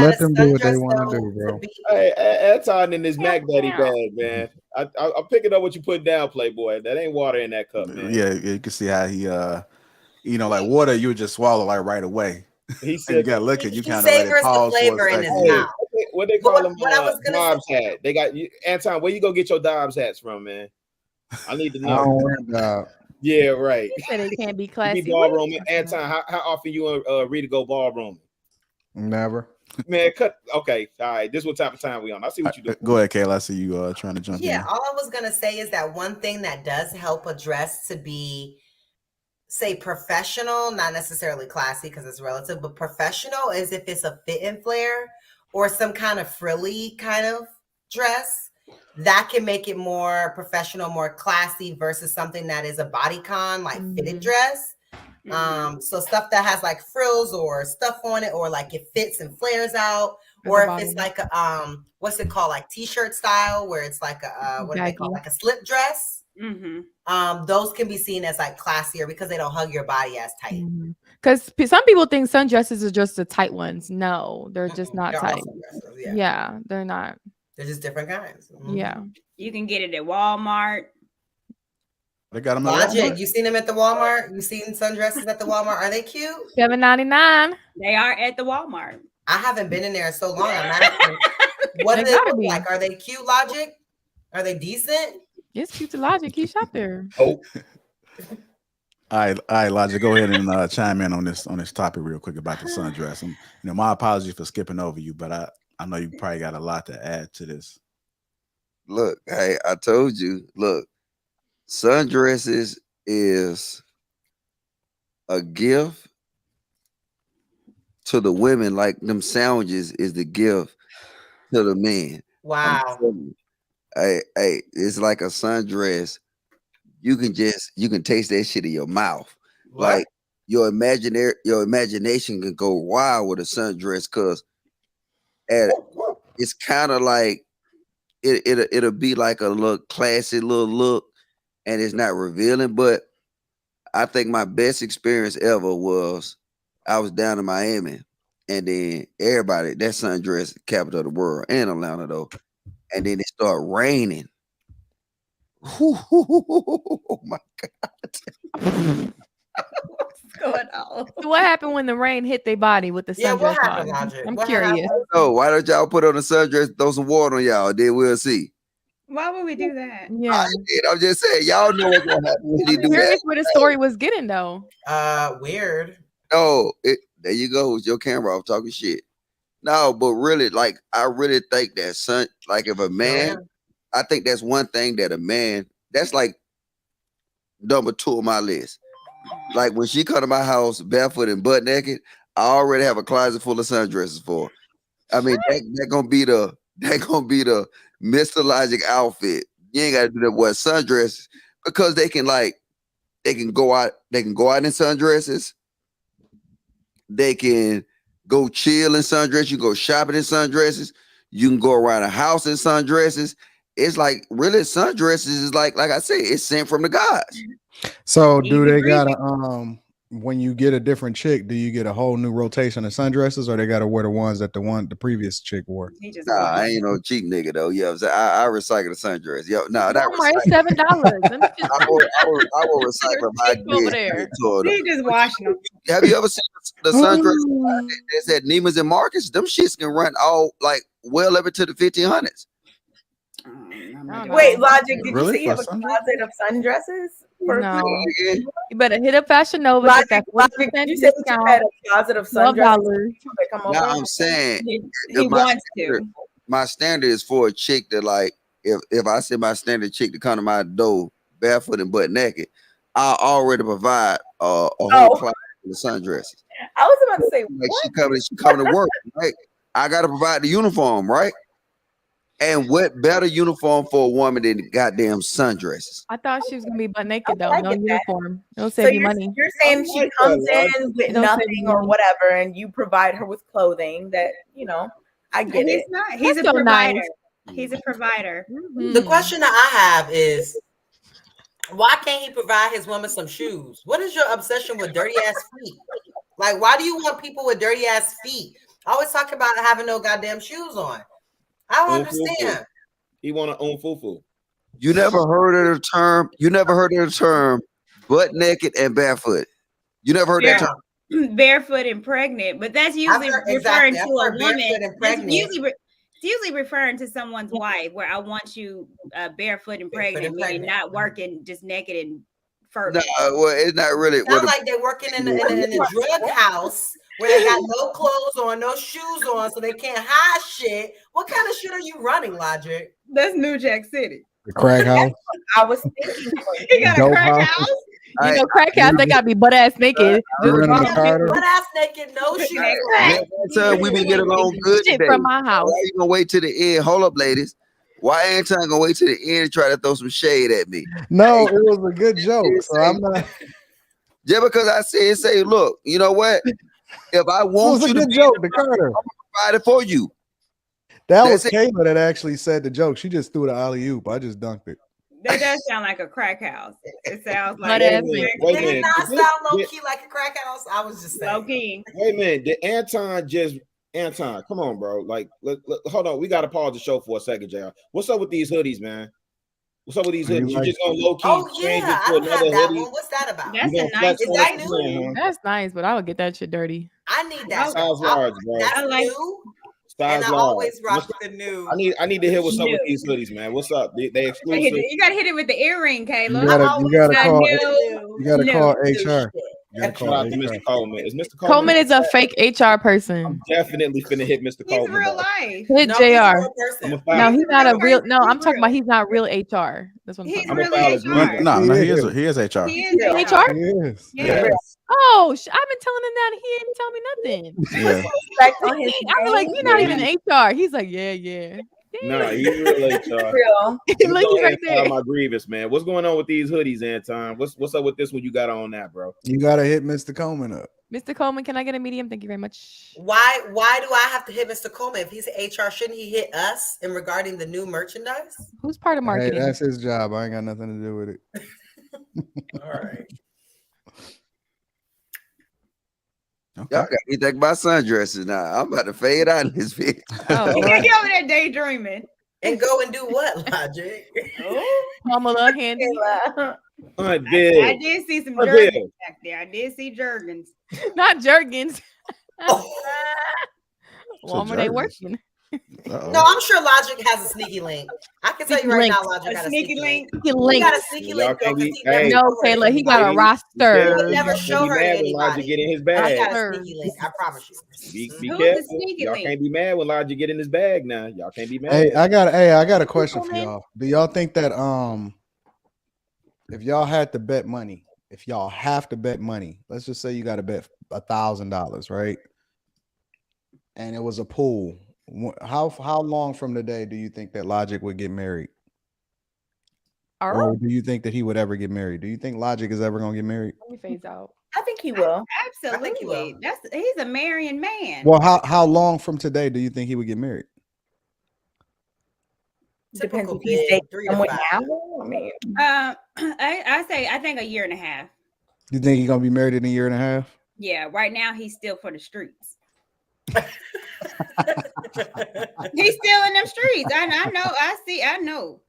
let them do what they want to do, bro. Hey, Anton in this Mac Daddy bag, man. I'm picking up what you put down, Playboy. That ain't water in that cup, man. Yeah, you can see how he like water, you would just swallow like right away. He said you got liquor, you kind of savors the flavor in his mouth. What they call them? Dobbs hat. They got you, Anton. Where you go get your Dobbs hats from, man? I need to know. Yeah, right. He said it can't be classy. Ballrooming. Anton, how often you Rita go ballrooming? Never. Man, okay. All right. This is what type of time we on. I see what you do. Go ahead, Kayla. I see you trying to jump in. Yeah, all I was gonna say is that one thing that does help a dress to be, say, professional, not necessarily classy because it's relative, but professional is if it's a fit and flare or some kind of frilly kind of dress. That can make it more professional, more classy versus something that is a bodycon, like fitted dress. So stuff that has like frills or stuff on it, or like it fits and flares out, or if it's like a what's it called, like t-shirt style, where it's like a what do they call, like a slip dress. Those can be seen as like classier because they don't hug your body as tight. Because some people think sundresses are just the tight ones. No, they're just not tight. Yeah, they're not. They're just different kinds. Yeah. You can get it at Walmart. They got them Logic. You seen them at the Walmart? You seen sundresses at the Walmart? Are they cute? $7.99. They are at the Walmart. I haven't been in there so long. I'm asking, what do they look like? Are they cute, Logic? Are they decent? It's cute to Logic. He shot there. Oh. All right, Logic. Go ahead and chime in on this topic real quick about the sundress. My apologies for skipping over you, but I know you probably got a lot to add to this. Look, hey, I told you, look, sundresses is a gift to the women, like them sandwiches is the gift to the men. Wow. Hey, it's like a sundress. You can taste that shit in your mouth. What? Like your imagination can go wild with a sundress, because it's kind of like it'll be like a little classy little look, and it's not revealing. But I think my best experience ever was I was down in Miami, and then everybody, that sundress capital of the world, and Atlanta though, and then it started raining. Oh my God. Going on? So what happened when the rain hit their body with the sundress on? I'm curious. Oh, why don't y'all put on the sundress, throw some water on y'all, then we'll see. Why would we do that? Yeah, I'm just saying, y'all know what's gonna happen when you do that. Where the story was getting though. Weird. Oh, there you go with your camera off talking shit. No, but really, like I really think that like if a man, I think that's one thing that a man, that's like number 2 on my list. Like when she come to my house barefoot and butt naked, I already have a closet full of sundresses for her. I mean, that gonna be the Mr. Logic outfit. You ain't gotta do that with sundresses because they can go out in sundresses. They can go chill in sundresses. You go shopping in sundresses. You can go around the house in sundresses. It's like really sundresses is like I said, it's sent from the gods. So do they gotta when you get a different chick, do you get a whole new rotation of sundresses, or they gotta wear the ones that the previous chick wore? Nah, I ain't no cheap nigga though. Yeah, I recycle the sundress. Yo, no, that Walmart $7. I will recycle my gear. He just washing them. Have you ever seen the sundress that's at Neiman's and Marcus? Them shits can run all like well up into the 1500s. Wait, Logic, did you say you have a closet of sundresses? No. You better hit up Fashion Nova. Logic, you said you had a closet of sundresses. Now I'm saying he wants to. My standard is for a chick that like if I say my standard chick to come to my door barefoot and butt naked, I already provide a whole closet of sundresses. I was about to say, like she coming to work, right? I gotta provide the uniform, right? And what better uniform for a woman than goddamn sundresses? I thought she was gonna be butt naked though. No uniform. It'll So save you money. you're saying she comes in with nothing or whatever, and you provide her with clothing that I get it. He's a provider. He's a provider. The question that I have is, why can't he provide his woman some shoes? What is your obsession with dirty ass feet? Like, why do you want people with dirty ass feet? I always talk about having no goddamn shoes on. I don't understand. He want to own fufu. You never heard of the term? You never heard of the term butt naked and barefoot? You never heard that term? Barefoot and pregnant, but that's usually referring to a woman. It's usually referring to someone's wife, where I want you barefoot and pregnant, meaning not working, just naked and fertile. No, well, it's not really. Sounds like they're working in a drug house where they got no clothes on, no shoes on, so they can't hide shit. What kind of shit are you running, Logic? That's New Jack City. The crack house. I was thinking. He got a crack house. You know, crack house, they gotta be butt ass naked. Butt ass naked, no shoes. We been getting along good shit today. From my house. Why you gonna wait to the end? Hold up, ladies. Why ain't I gonna wait to the end and try to throw some shade at me? No, it was a good joke. So I'm not. Just because I say, look, you know what? If I want you to be joke, the Carter, I'm gonna provide it for you. That was Kayla that actually said the joke. She just threw the alley-oop. I just dunked it. That does sound like a crack house. It sounds like Did it not sound low key like a crack house? I was just saying. Low key. Wait a minute. Did Anton, come on, bro. Like, hold on. We got to pause the show for a second, JR. What's up with these hoodies, man? What's up with these hoodies? You just gonna low key change it to another hoodie? What's that about? That's a nice. Is that new? That's nice, but I would get that shit dirty. I need that. Size large, bro. That's new. And I always rock the new. I need to hear what's up with these hoodies, man. What's up? They exclusive. You gotta hit it with the earring, Kayla. You gotta call HR. Mr. Coleman. Is Mr. Coleman is a fake HR person. I'm definitely finna hit Mr. Coleman. He's real life. Hit JR. No, he's not a real. No, I'm talking about he's not real HR. That's what I'm talking about. No, he is HR. He is HR. Yes. Oh, I've been telling him that he didn't tell me nothing. Yeah. I'm like, you're not even HR. He's like, yeah. No, he's real HR. Look right there. My grievance, man. What's going on with these hoodies, Anton? What's up with this one you got on that, bro? You gotta hit Mr. Coleman up. Mr. Coleman, can I get a medium? Thank you very much. Why do I have to hit Mr. Coleman? If he's HR, shouldn't he hit us in regarding the new merchandise? Who's part of marketing? Hey, that's his job. I ain't got nothing to do with it. All right. Okay. Y'all got me think about sundresses now. I'm about to fade out in this video. You can't get over there daydreaming. And go and do what, Logic? Pamela Handy. I did see some Jergens back there. I did see Jergens. Not Jergens. Walmart ain't working. No, I'm sure Logic has a sneaky link. I can tell you right now, Logic got a sneaky link. He got a sneaky link though, because he never no, Taylor, he got a roster. He would never show her to When anybody. Logic get in his He bag. got a sneaky link. I promise you. Be careful. Y'all can't be mad when Logic get in his bag now. Y'all can't be mad. Hey, I got a question for y'all. Do y'all think that if y'all had to bet money, if y'all have to bet money, let's just say you got to bet $1,000, right? And it was a pool. How long from today do you think that Logic would get married? Or do you think that he would ever get married? Do you think Logic is ever gonna get married? Let me phase out. I think he will. Absolutely. I think he will. He's a marrying man. Well, how long from today do you think he would get married? Depends if he's dating someone now. I mean, I think a year and a half. You think he's gonna be married in a year and a half? Yeah, right now he's still for the streets. He's still in them streets. I know.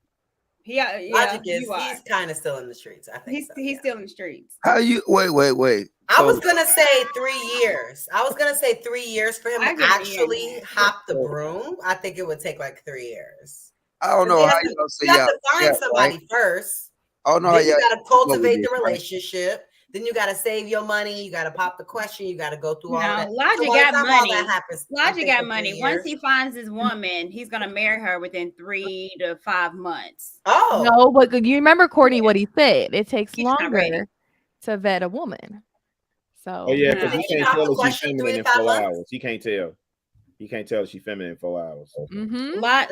Logic is he's kind of still in the streets. I think he's still in the streets. How you wait? I was gonna say 3 years. I was gonna say 3 years for him to actually hop the broom. I think it would take like 3 years. I don't know how you gonna say you have to find somebody first. I don't know then how you gotta cultivate the relationship. Then you gotta save your money. You gotta pop the question. You gotta go through all that. Logic got money. Happens, Logic got money. Once he finds his woman, he's gonna marry her within 3 to 5 months. Oh no, but you remember, Courtney, what he said? It takes longer to vet a woman. So yeah, because he can't tell if she's feminine in 4 hours. He can't tell. He can't tell if she's feminine in 4 hours.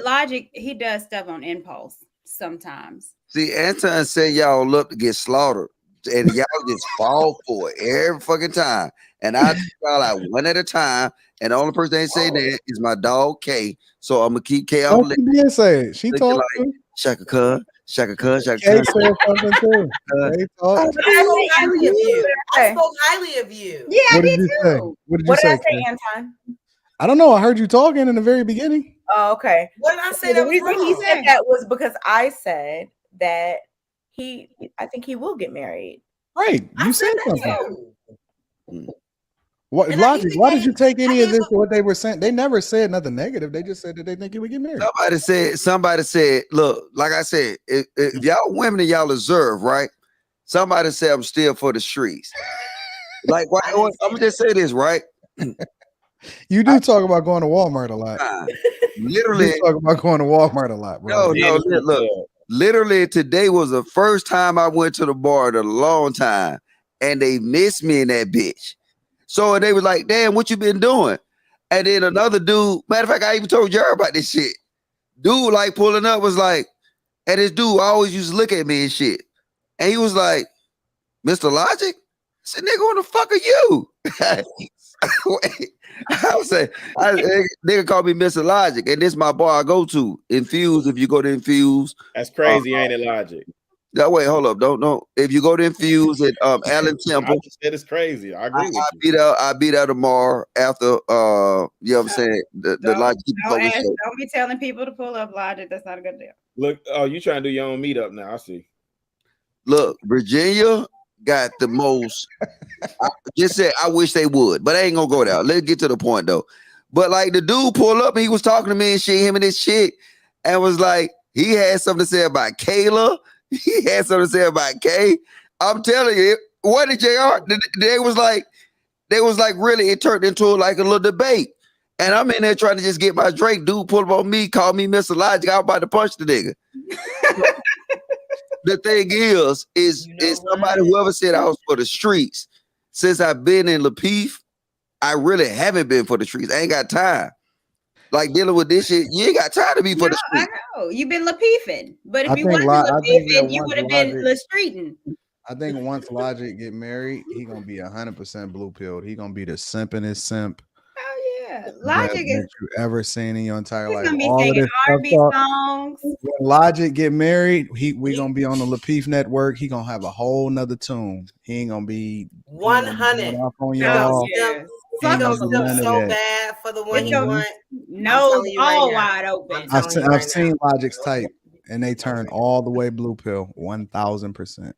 Logic, he does stuff on impulse sometimes. See, Anton said y'all look to get slaughtered. And y'all just fall for it every fucking time. And I y'all like one at a time. And the only person that ain't saying that is my dog K. So I'm gonna keep K on. She did say it. She talked like, Shaka Khan. K said something too. I spoke highly of you. Yeah, I did too. What did I say, say, Anton? I don't know. I heard you talking in the very beginning. Oh, okay. What did I say? The reason he said that was because I said that I think he will get married. Right. You said something. What Logic? Why did you take any of this? What they were saying? They never said nothing negative. They just said that they think he would get married. Somebody said, look, like I said, if y'all women and y'all observe, right? Somebody said I'm still for the streets. Like, why? I'm gonna just say this, right? You do talk about going to Walmart a lot. Literally, you talk about going to Walmart a lot, bro. No, look. Literally, today was the first time I went to the bar in a long time, and they missed me in that bitch. So they was like, "Damn, what you been doing?" And then another dude, matter of fact, I even told Jared about this shit. Dude, like pulling up, was like, and this dude always used to look at me and shit, and he was like, "Mr. Logic?" I said, "Nigga, what the fuck are you?" I was saying, nigga call me Mr. Logic, and this is my bar I go to. Infuse, if you go to Infuse. That's crazy, ain't it, Logic? No, wait, hold up. Don't. If you go to Infuse at Allen Temple. I just said it's crazy. I agree with you. I'll be there tomorrow after you know what I'm saying? The Logic. Don't be telling people to pull up, Logic. That's not a good deal. Look, you trying to do your own meetup now. I see. Look, Virginia got the most. I just said I wish they would, but I ain't gonna go there. Let's get to the point though. But like the dude pulled up and he was talking to me and shit, him and his chick, and was like, he had something to say about Kayla. He had something to say about Kay. I'm telling you, what did JR? They was like really, it turned into like a little debate. And I'm in there trying to just get my drink. Dude pulled up on me, called me Mr. Logic. I was about to punch the nigga. The thing is somebody, whoever said I was for the streets, since I've been in Lapeef, I really haven't been for the streets. I ain't got time. Like dealing with this shit, you ain't got time to be for the streets. I know. You've been Lapeefing. But if you wasn't Lapeefing, you would have been Lastreeting. I think once Logic get married, he gonna be 100% blue pilled. He gonna be the simpinest simp. Oh yeah, Logic is you ever seen in your entire life. Gonna be singing R&B songs. When Logic get married, we gonna be on the Lapeef Network. He gonna have a whole nother tune. He ain't gonna be 100 on y'all. So bad for the one you want. No, all wide open. I've seen Logic's type, and they turn all the way blue pill 1000%.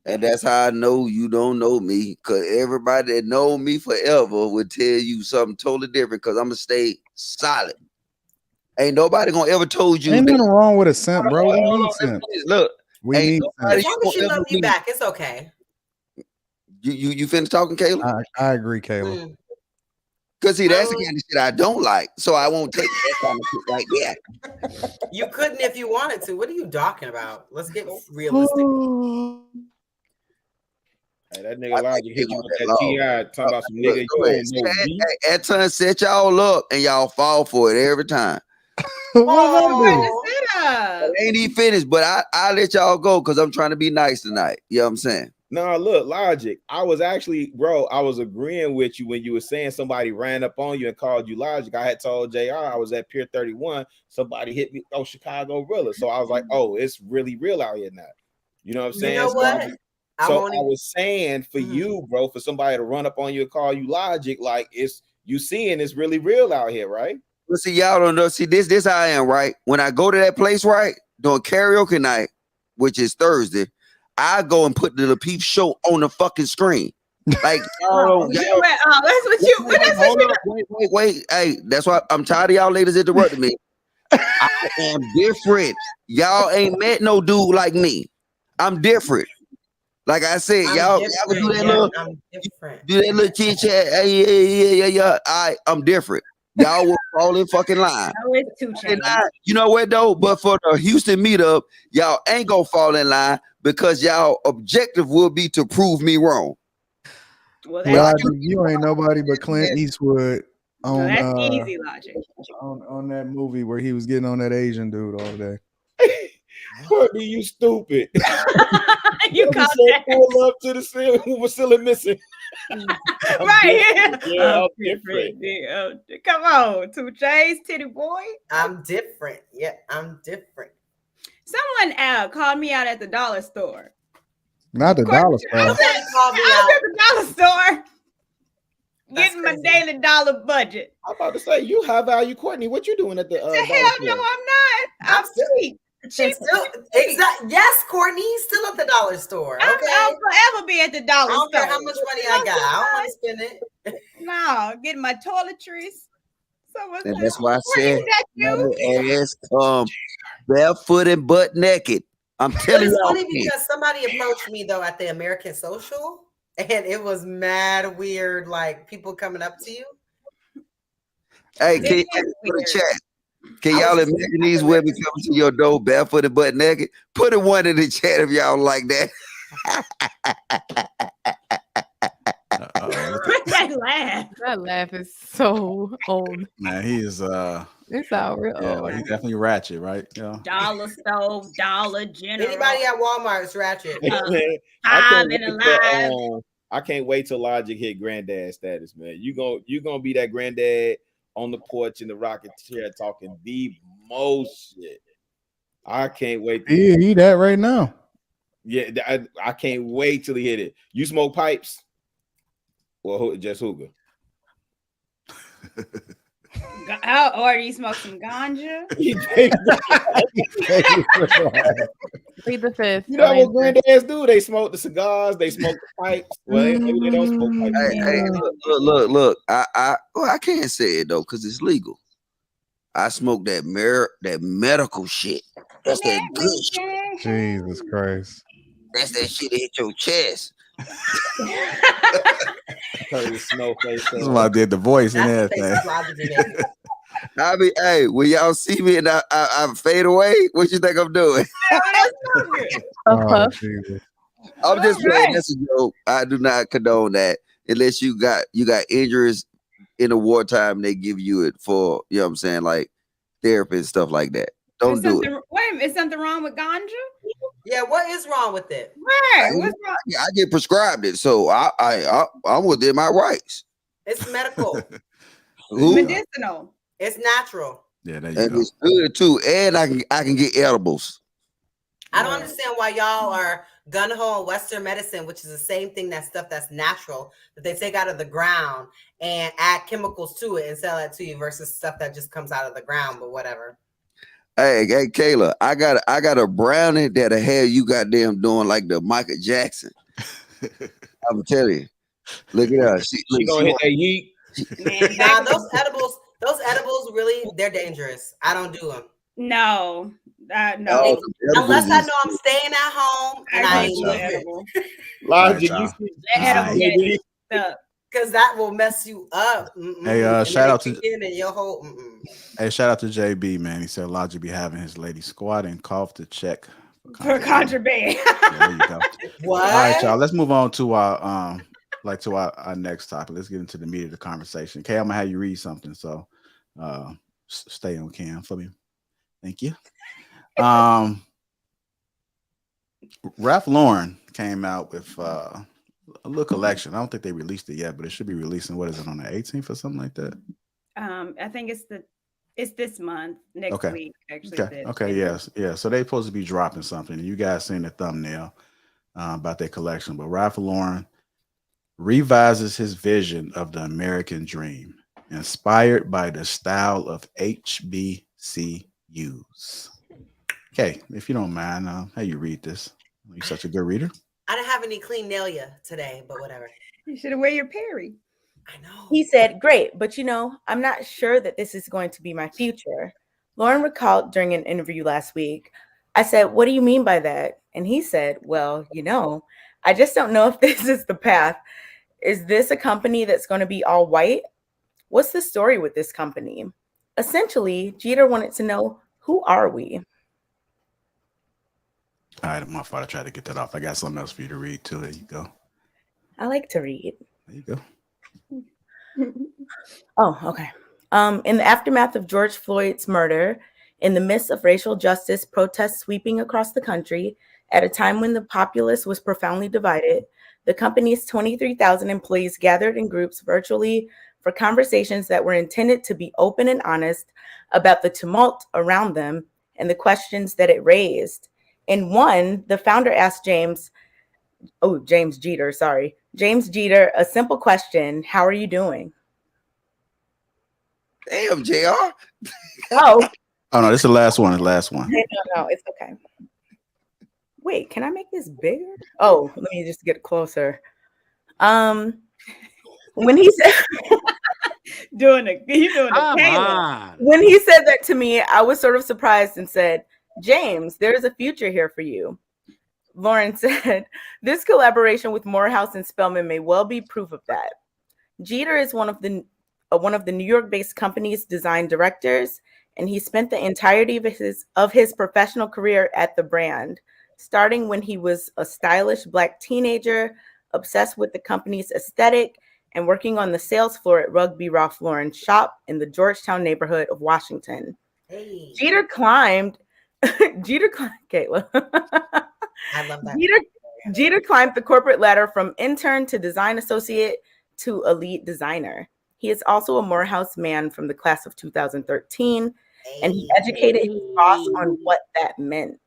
And that's how I know you don't know me, because everybody that know me forever would tell you something totally different, because I'm gonna stay solid. Ain't nobody gonna ever told you. Ain't nothing wrong with a simp, bro. We need simp. Look, We ain't need nobody As long as she love you back, it's okay. You finished talking, Kayla? I agree, Kayla. Because see, that's the kind of shit I don't like. So I won't take that kind of shit like that. You couldn't if you wanted to. What are you talking about? Let's get realistic. Hey, that nigga Logic hit you with that TI talking about some nigga. Anton set y'all up and y'all fall for it every time. It ain't even finished, but I let y'all go because I'm trying to be nice tonight. You know what I'm saying? No, look, Logic. I was actually, bro, I was agreeing with you when you were saying somebody ran up on you and called you Logic. I had told JR I was at Pier 31. Somebody hit me, Chicago Rilla. So I was like, oh, it's really real out here now. You know what I'm saying? You know what? So I was saying for you, bro, for somebody to run up on you and call you Logic, like you seeing it's really real out here, right? Well, see, y'all don't know. See, this how I am, right? When I go to that place, right, doing karaoke night, which is Thursday, I go and put the Lapeef show on the fucking screen. Like, wait. Hey, that's why I'm tired of y'all ladies interrupting me. I am different. Y'all ain't met no dude like me. I'm different. Like I said, y'all do that little chit chat. Yeah. I'm different. Y'all will fall in fucking line. You know what though? But for the Houston meetup, y'all ain't gonna fall in line because y'all objective will be to prove me wrong. Well, you ain't nobody but Clint Eastwood on that's easy logic. On that movie where he was getting on that Asian dude all day. Courtney, you stupid. You caught that. Pull up to the ceiling who was still missing. Right here. Yeah, I'm different. Come on, 2 J's, titty boy. I'm different. Yeah, I'm different. Someone called me out at the dollar store. Not the dollar store. I was at the dollar store getting my daily dollar budget. I'm about to say, you high value, Courtney. What you doing at the hell no, I'm not. I'm cheap. Yes, Courtney, still at the dollar store. Okay? I'll forever be at the dollar store. I don't care how much money I got. I don't want to spend it. No, getting my toiletries. And that's why I said, ass come barefoot and butt naked. I'm telling you. It's funny because somebody approached me though at the American Social, and it was mad weird. Like people coming up to you. Hey, can you put a chat? Can y'all imagine these women coming to your door barefoot and butt naked? Put a one in the chat if y'all like that. That laugh is so old. Man, he is it's all real. Yeah, like he's definitely ratchet, right? Yeah. Dollar stove, Dollar General. Anybody at Walmart is ratchet. I can't wait till Logic hit granddad status, man. You gonna be that granddad on the porch in the rocket chair talking the most shit. I can't wait. He that right now. Yeah, I can't wait till he hit it. You smoke pipes? Well, just hookah. Or you smoke some ganja? Plead the fifth. You know what granddads do? They smoke the cigars, they smoke the pipes. Well, maybe they don't smoke pipes. Hey, look. I can't say it though, because it's legal. I smoke that medical shit. That's that good shit. Jesus Christ. That's that shit that hit your chest. That's why I did the voice and everything. I mean, hey, when y'all see me and I fade away, what you think I'm doing? Oh, Jesus. I'm just playing. That's a joke. I do not condone that unless you got injuries in the wartime. They give you it for, you know what I'm saying, like therapy and stuff like that. Don't do it. Wait, is something wrong with ganja? Yeah, what is wrong with it? Right. What's wrong? I get prescribed it, so I'm within my rights. It's medical. Medicinal. It's natural. Yeah, there you go. It's good too, and I can get edibles. I don't understand why y'all are gung-ho on Western medicine, which is the same thing, that stuff that's natural that they take out of the ground and add chemicals to it and sell it to you versus stuff that just comes out of the ground, but whatever. Hey, Kayla, I got a brownie that'll have you goddamn doing like the Michael Jackson. I'm telling you. Look at her. She gonna hit that yeet. Nah, those Those edibles, really, they're dangerous. I don't do them. No. Oh, Unless I know I'm staying at home and I ain't edible. Logic, you see, because that will mess you up. Hey, shout out to your whole. Hey, shout out to JB, man. He said Logic be having his lady squat and cough to check for contraband. Yeah, there you go. What? All right, y'all. Let's move on to our our next topic. Let's get into the meat of the conversation. Kay, I'm gonna have you read something, so stay on cam for me. Thank you. Ralph Lauren came out with a little collection. I don't think they released it yet, but it should be releasing. What is it, on the 18th or something like that? I think it's this month, next week, actually. Okay, yes. So they're supposed to be dropping something. You guys seen the thumbnail about their collection, but Ralph Lauren revises his vision of the American dream, inspired by the style of HBCUs. Okay, if you don't mind, how you read this? You're such a good reader. I didn't have any clean nail today, but whatever. You should have wear your Perry. I know. He said, "Great, but I'm not sure that this is going to be my future." Lauren recalled during an interview last week. I said, "What do you mean by that?" And he said, "Well, I just don't know if this is the path. Is this a company that's going to be all white? What's the story with this company?" Essentially, Jeter wanted to know, who are we? All right, my fault. I tried to get that off. I got something else for you to read too. There you go. I like to read. There you go. Oh, okay. In the aftermath of George Floyd's murder, in the midst of racial justice protests sweeping across the country, at a time when the populace was profoundly divided, the company's 23,000 employees gathered in groups virtually for conversations that were intended to be open and honest about the tumult around them and the questions that it raised. In one, the founder asked James Jeter, a simple question: "How are you doing?" Damn, JR. Oh no, this is the last one. No, it's okay. Wait, can I make this bigger? Oh, let me just get closer. When he said when he said that to me, I was sort of surprised and said, "James, there's a future here for you." Lauren said, "This collaboration with Morehouse and Spelman may well be proof of that." Jeter is one of the New York-based company's design directors, and he spent the entirety of his professional career at the brand, starting when he was a stylish Black teenager, obsessed with the company's aesthetic, and working on the sales floor at Rugby Ralph Lauren's shop in the Georgetown neighborhood of Washington. Hey. Jeter climbed, Kayla. I love that. Jeter climbed the corporate ladder from intern to design associate to elite designer. He is also a Morehouse man from the class of 2013, and he educated his boss on what that meant.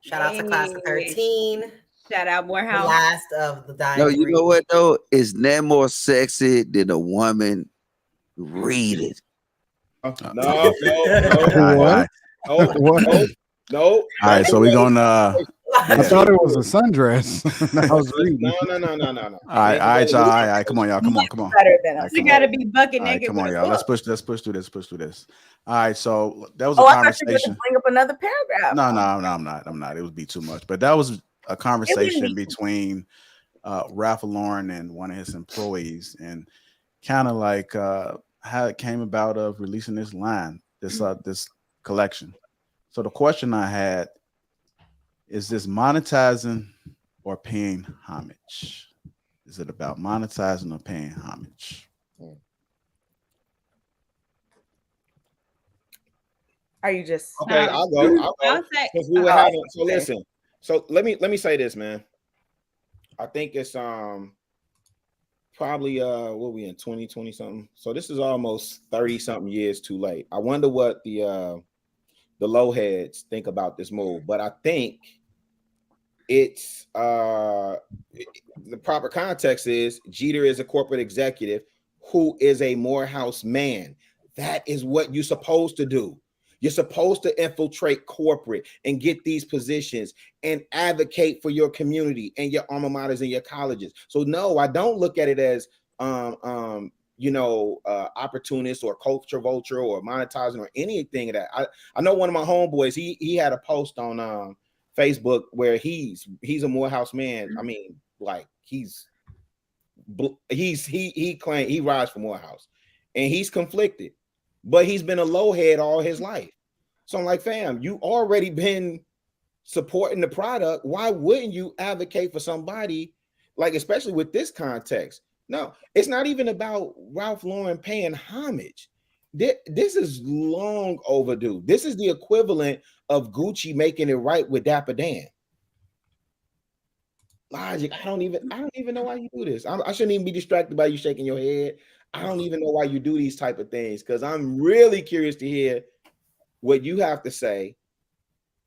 Shout out to class of 13. Shout out Morehouse. The last of the dying. No, you know what though? Is that more sexy than a woman read it? No. All right, so we're gonna. I thought it was a sundress. I was reading. No. All right, y'all. All right, come on, y'all. Come on. Better than us. You gotta be bucket naked. Come on, y'all. Let's push through this. All right, so that was I a thought you were conversation. going to bring up another paragraph. No, I'm not. It would be too much. But that was a conversation between Ralph Lauren and one of his employees, and kind of like how it came about of releasing this line, this collection. So the question I had is this monetizing or paying homage? Is it about monetizing or paying homage? Are you just okay? I'll go. Because we were having. So listen. So let me say this, man. I think it's probably what we in 2020 something. So this is almost 30 something years too late. I wonder what the low heads think about this move, but I think it's the proper context is Jeter is a corporate executive who is a Morehouse man. That is what you're supposed to do. You're supposed to infiltrate corporate and get these positions and advocate for your community and your alma maters and your colleges. So no, I don't look at it as opportunist or culture vulture or monetizing or anything of that. I know one of my homeboys, he had a post on Facebook where he's a Morehouse man. I mean, like he claimed he rides for Morehouse and he's conflicted, but he's been a low head all his life. So I'm like, fam, you already been supporting the product. Why wouldn't you advocate for somebody, like, especially with this context? No, it's not even about Ralph Lauren paying homage. This is long overdue. This is the equivalent of Gucci making it right with Dapper Dan. Logic, I don't even know why you do this. I shouldn't even be distracted by you shaking your head. I don't even know why you do these type of things, because I'm really curious to hear what you have to say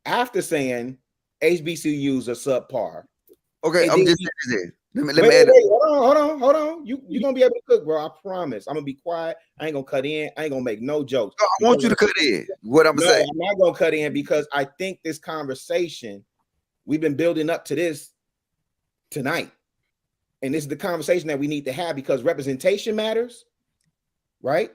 after saying HBCUs are subpar. Okay, and I'm just saying. Let me add. Hold on. You're gonna be able to cook, bro. I promise. I'm gonna be quiet. I ain't gonna cut in. I ain't gonna make no jokes. No, I want you to cut in. What I'm saying. I'm not gonna cut in because I think this conversation, we've been building up to this tonight. And this is the conversation that we need to have, because representation matters, right?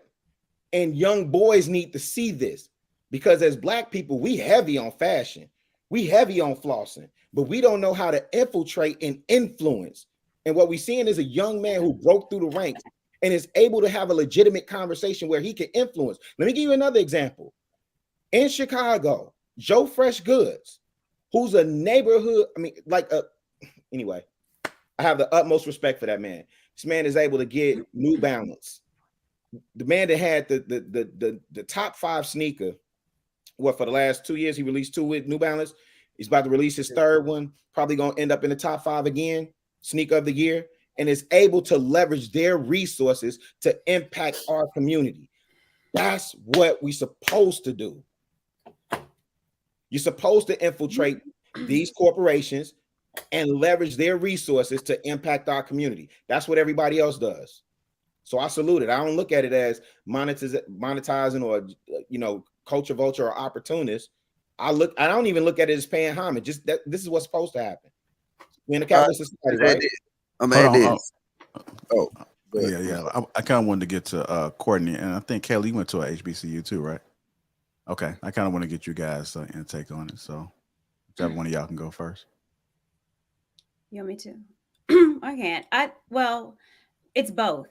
And young boys need to see this, because as Black people, we heavy on fashion. We heavy on flossing, but we don't know how to infiltrate and influence. And what we're seeing is a young man who broke through the ranks and is able to have a legitimate conversation where he can influence. Let me give you another example. In Chicago, Joe Fresh Goods, who's a neighborhood, anyway, I have the utmost respect for that man. This man is able to get New Balance. The man that had the top 5 sneaker, for the last 2 years, he released 2 with New Balance. He's about to release his 3rd one, probably going to end up in the top 5 again, sneaker of the year, and is able to leverage their resources to impact our community. That's what we're supposed to do. You're supposed to infiltrate these corporations and leverage their resources to impact our community. That's what everybody else does. So I salute it. I don't look at it as monetizing or, culture vulture or opportunist. I don't even look at it as paying homage. Just that this is what's supposed to happen. We're in a capitalist society, right? I'm at this. Yeah. I kind of wanted to get to Courtney, and I think Kelly went to a HBCU too, right? Okay. I kind of want to get you guys intake on it. So whichever one of y'all can go first. You want me to? I can't. Well, it's both.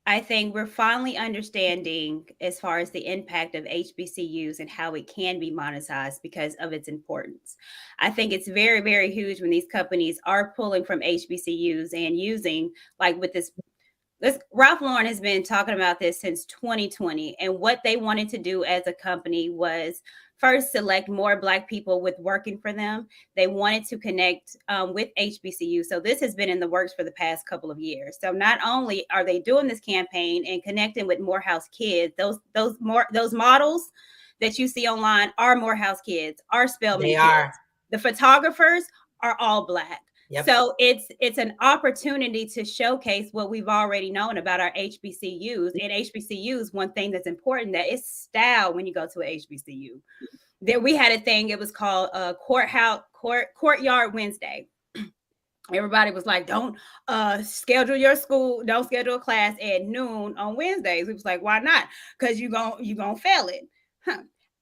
I think we're finally understanding as far as the impact of HBCUs and how it can be monetized because of its importance. I think it's very, very huge when these companies are pulling from HBCUs and using, like with this Ralph Lauren has been talking about this since 2020. And what they wanted to do as a company was first select more Black people with working for them. They wanted to connect with HBCU. So this has been in the works for the past couple of years. So not only are they doing this campaign and connecting with Morehouse kids, those models that you see online are Morehouse kids, are Spelman kids. The photographers are all Black. Yep. So it's an opportunity to showcase what we've already known about our HBCUs. And HBCUs, one thing that's important, that it's style when you go to a HBCU. There we had a thing, it was called Courtyard Wednesday. Everybody was like, don't schedule a class at noon on Wednesdays. It was like, why not? Because you're gonna fail it.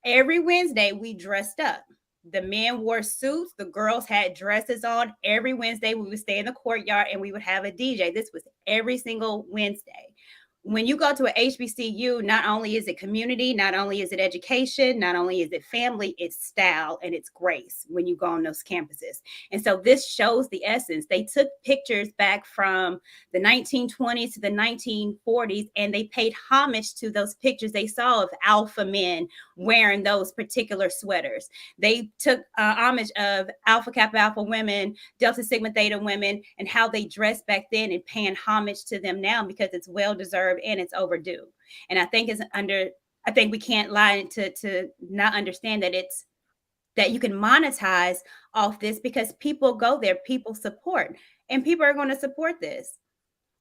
Every Wednesday we dressed up. The men wore suits. The girls had dresses on. Every Wednesday, we would stay in the courtyard and we would have a DJ. This was every single Wednesday. When you go to a HBCU, not only is it community, not only is it education, not only is it family, it's style and it's grace when you go on those campuses. And so this shows the essence. They took pictures back from the 1920s to the 1940s, and they paid homage to those pictures they saw of alpha men wearing those particular sweaters. They took homage of Alpha Kappa Alpha women, Delta Sigma Theta women, and how they dressed back then, and paying homage to them now because it's well-deserved and it's overdue. And I think we can't lie to not understand that you can monetize off this, because people go there, people support, and people are going to support this.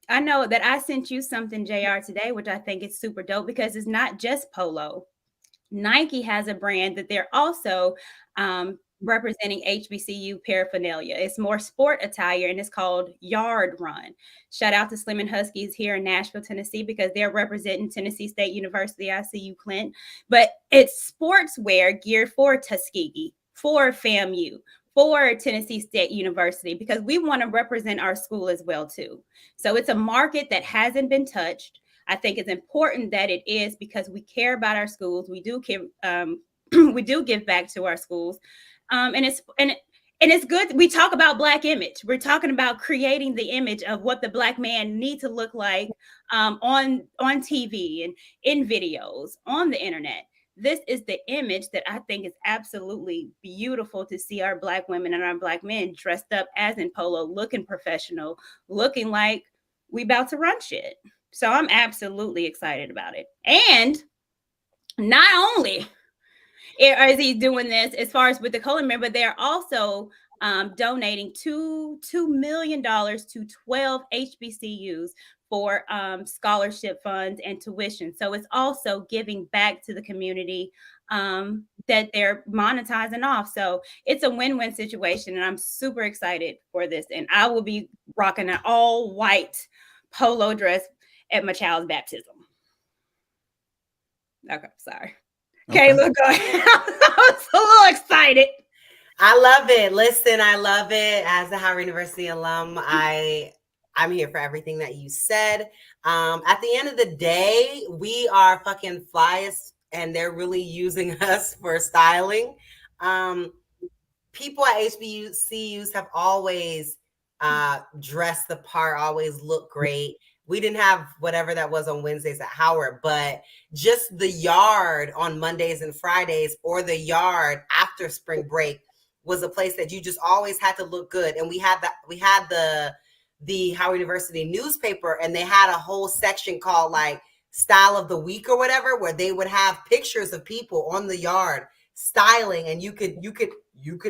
I know that I sent you something, JR, today, which I think is super dope, because it's not just Polo. Nike has a brand that they're also representing HBCU paraphernalia. It's more sport attire, and it's called Yard Run. Shout out to Slim and Huskies here in Nashville, Tennessee, because they're representing Tennessee State University. I see you, Clint. But it's sportswear geared for Tuskegee, for FAMU, for Tennessee State University, because we want to represent our school as well too. So it's a market that hasn't been touched. I think it's important that it is, because we care about our schools. We do care, we do give back to our schools, and it's good. We talk about Black image. We're talking about creating the image of what the Black man needs to look like on TV and in videos on the internet. This is the image that I think is absolutely beautiful to see our Black women and our Black men dressed up as in polo, looking professional, looking like we about to run shit. So I'm absolutely excited about it. And not only is he doing this as far as with the Coleman member, they're also donating $2 million to 12 HBCUs for scholarship funds and tuition. So it's also giving back to the community that they're monetizing off. So it's a win-win situation, and I'm super excited for this. And I will be rocking an all-white polo dress at my child's baptism. Okay, sorry. Okay, look, go ahead. I was a little excited. I love it. Listen, I love it. As a Howard University alum, I'm here for everything that you said. At the end of the day, we are fucking flyest, and they're really using us for styling. People at HBCUs have always dressed the part, always look great. We didn't have whatever that was on Wednesdays at Howard, but just the yard on Mondays and Fridays, or the yard after spring break, was a place that you just always had to look good. And we had the Howard University newspaper, and they had a whole section called like Style of the Week or whatever, where they would have pictures of people on the yard styling, and you could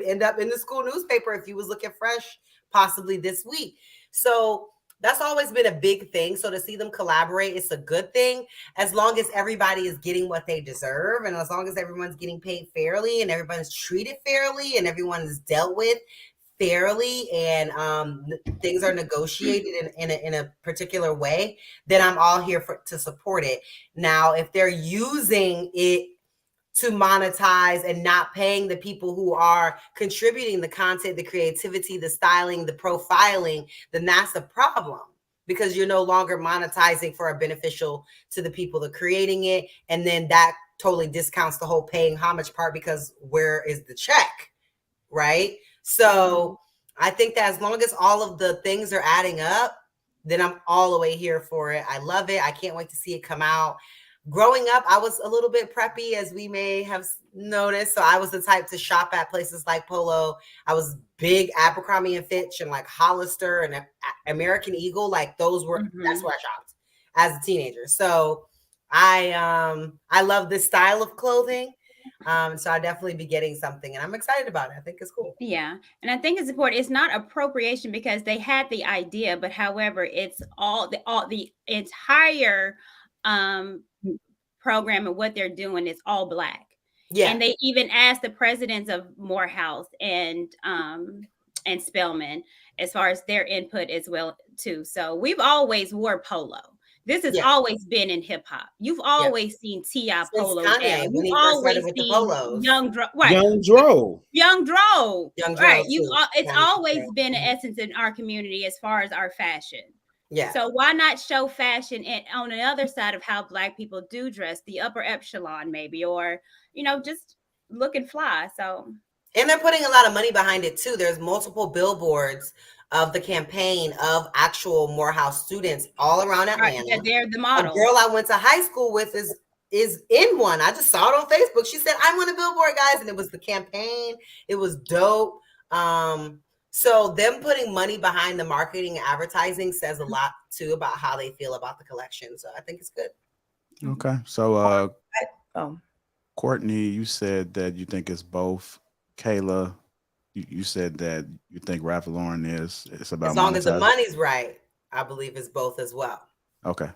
end up in the school newspaper if you was looking fresh, possibly this week. So that's always been a big thing. So to see them collaborate, it's a good thing, as long as everybody is getting what they deserve, and as long as everyone's getting paid fairly, and everyone's treated fairly, and everyone is dealt with fairly, and things are negotiated in a particular way, then I'm all here to support it. Now, if they're using it to monetize and not paying the people who are contributing the content, the creativity, the styling, the profiling, then that's a problem, because you're no longer monetizing for a beneficial to the people that are creating it. And then that totally discounts the whole paying homage part, because where is the check, right? So I think that as long as all of the things are adding up, then I'm all the way here for it. I love it. I can't wait to see it come out. Growing up, I was a little bit preppy, as we may have noticed. So I was the type to shop at places like Polo. I was big Abercrombie and Fitch and like Hollister and American Eagle. Like those were, that's where I shopped as a teenager. So I love this style of clothing. So I'll definitely be getting something, and I'm excited about it. I think it's cool. Yeah. And I think it's important. It's not appropriation, because they had the idea, but however, it's all the entire program and what they're doing is all Black. Yeah. And they even asked the presidents of Morehouse and Spelman as far as their input as well too. So we've always wore polo. This has always been in hip hop. You've always seen T.I. polo. You've always seen Young Dro. Right. Young Dro. Right. It's always been an essence in our community as far as our fashion. Yeah. So why not show fashion on the other side of how Black people do dress, the upper echelon maybe, or, just looking fly. So. And they're putting a lot of money behind it too. There's multiple billboards of the campaign of actual Morehouse students all around Atlanta. Right, they're the model. A girl I went to high school with is in one. I just saw it on Facebook. She said, "I want a billboard, guys," and it was the campaign. It was dope. So them putting money behind the marketing and advertising says a lot too about how they feel about the collection. So I think it's good. Okay. So Courtney, you said that you think it's both. Kayla, you said that you think Ralph Lauren it's about as long as the money's right. I believe it's both as well. Okay.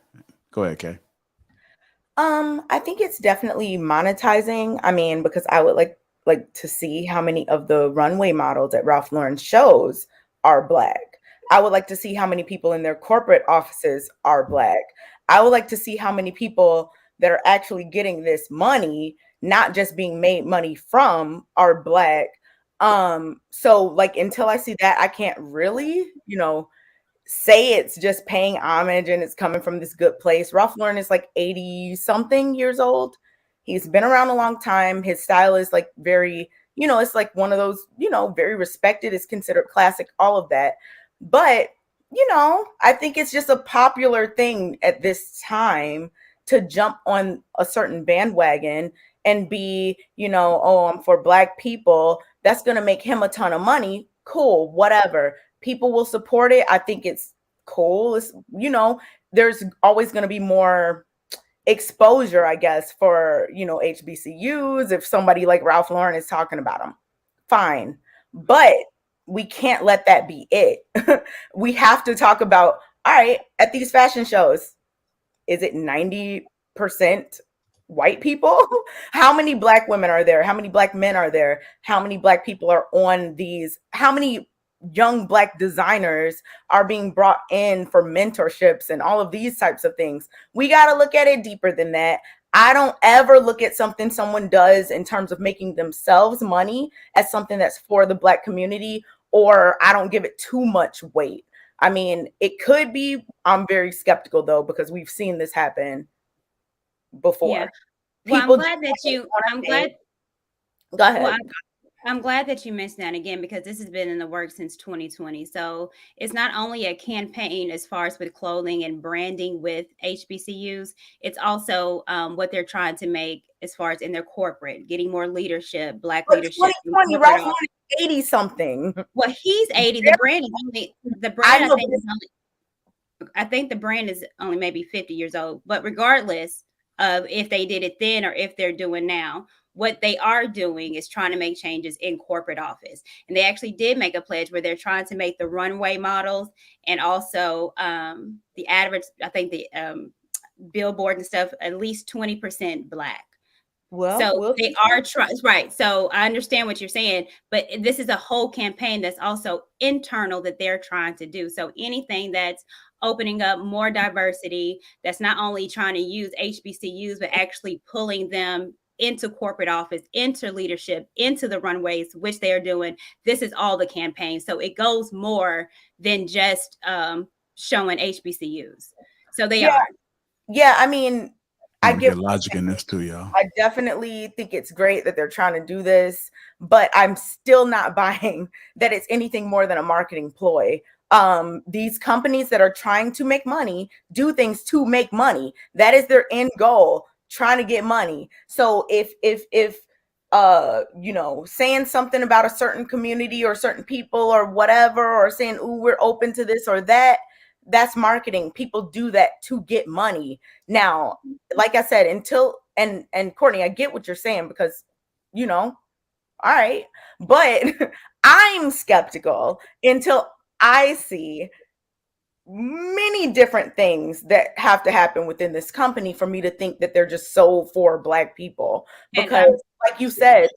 Go ahead, Kay. I think it's definitely monetizing. I mean, because I would like to see how many of the runway models at Ralph Lauren shows are Black. I would like to see how many people in their corporate offices are Black. I would like to see how many people that are actually getting this money, not just being made money from, are Black. So like until I see that, I can't really, say it's just paying homage and it's coming from this good place. Ralph Lauren is like 80 something years old. He's been around a long time. His style is like very, it's like one of those, very respected. It's considered classic, all of that. But, I think it's just a popular thing at this time to jump on a certain bandwagon and be, oh, I'm for Black people. That's going to make him a ton of money. Cool, whatever. People will support it. I think it's cool. It's, there's always going to be more exposure, I guess, for, HBCUs. If somebody like Ralph Lauren is talking about them, fine. But we can't let that be it. We have to talk about, all right, at these fashion shows, is it 90% white people? How many Black women are there? How many Black men are there? How many Black people are on these? How many young Black designers are being brought in for mentorships and all of these types of things? We got to look at it deeper than that. I don't ever look at something someone does in terms of making themselves money as something that's for the Black community, or I don't give it too much weight. I mean, it could be. I'm very skeptical though, because we've seen this happen before. Yeah. Well, I'm glad that you. I'm glad. Go ahead. Well, I'm glad that you mentioned that again, because this has been in the works since 2020. So it's not only a campaign as far as with clothing and branding with HBCUs, it's also what they're trying to make as far as in their corporate, getting more leadership, Black leadership. 2020, Ralph Lauren is 80 something. Well, he's 80. The brand is only I think the brand is only maybe 50 years old. But regardless of if they did it then or if they're doing now, what they are doing is trying to make changes in corporate office. And they actually did make a pledge where they're trying to make the runway models and also the adverts, I think the billboard and stuff, at least 20% Black. Well, so they are trying, right? So I understand what you're saying, but this is a whole campaign that's also internal that they're trying to do. So anything that's opening up more diversity, that's not only trying to use HBCUs, but actually pulling them into corporate office, into leadership, into the runways, which they are doing. This is all the campaign. So it goes more than just showing HBCUs. So they are. Yeah, I mean, I get logic in this too, y'all. I definitely think it's great that they're trying to do this, but I'm still not buying that it's anything more than a marketing ploy. These companies that are trying to make money do things to make money. That is their end goal, trying to get money. So if saying something about a certain community or certain people or whatever, or saying, ooh, we're open to this or that, that's marketing. People do that to get money. Now, like I said, until and Courtney, I get what you're saying, because all right, but I'm skeptical until I see many different things that have to happen within this company for me to think that they're just so for Black people. Because like you said,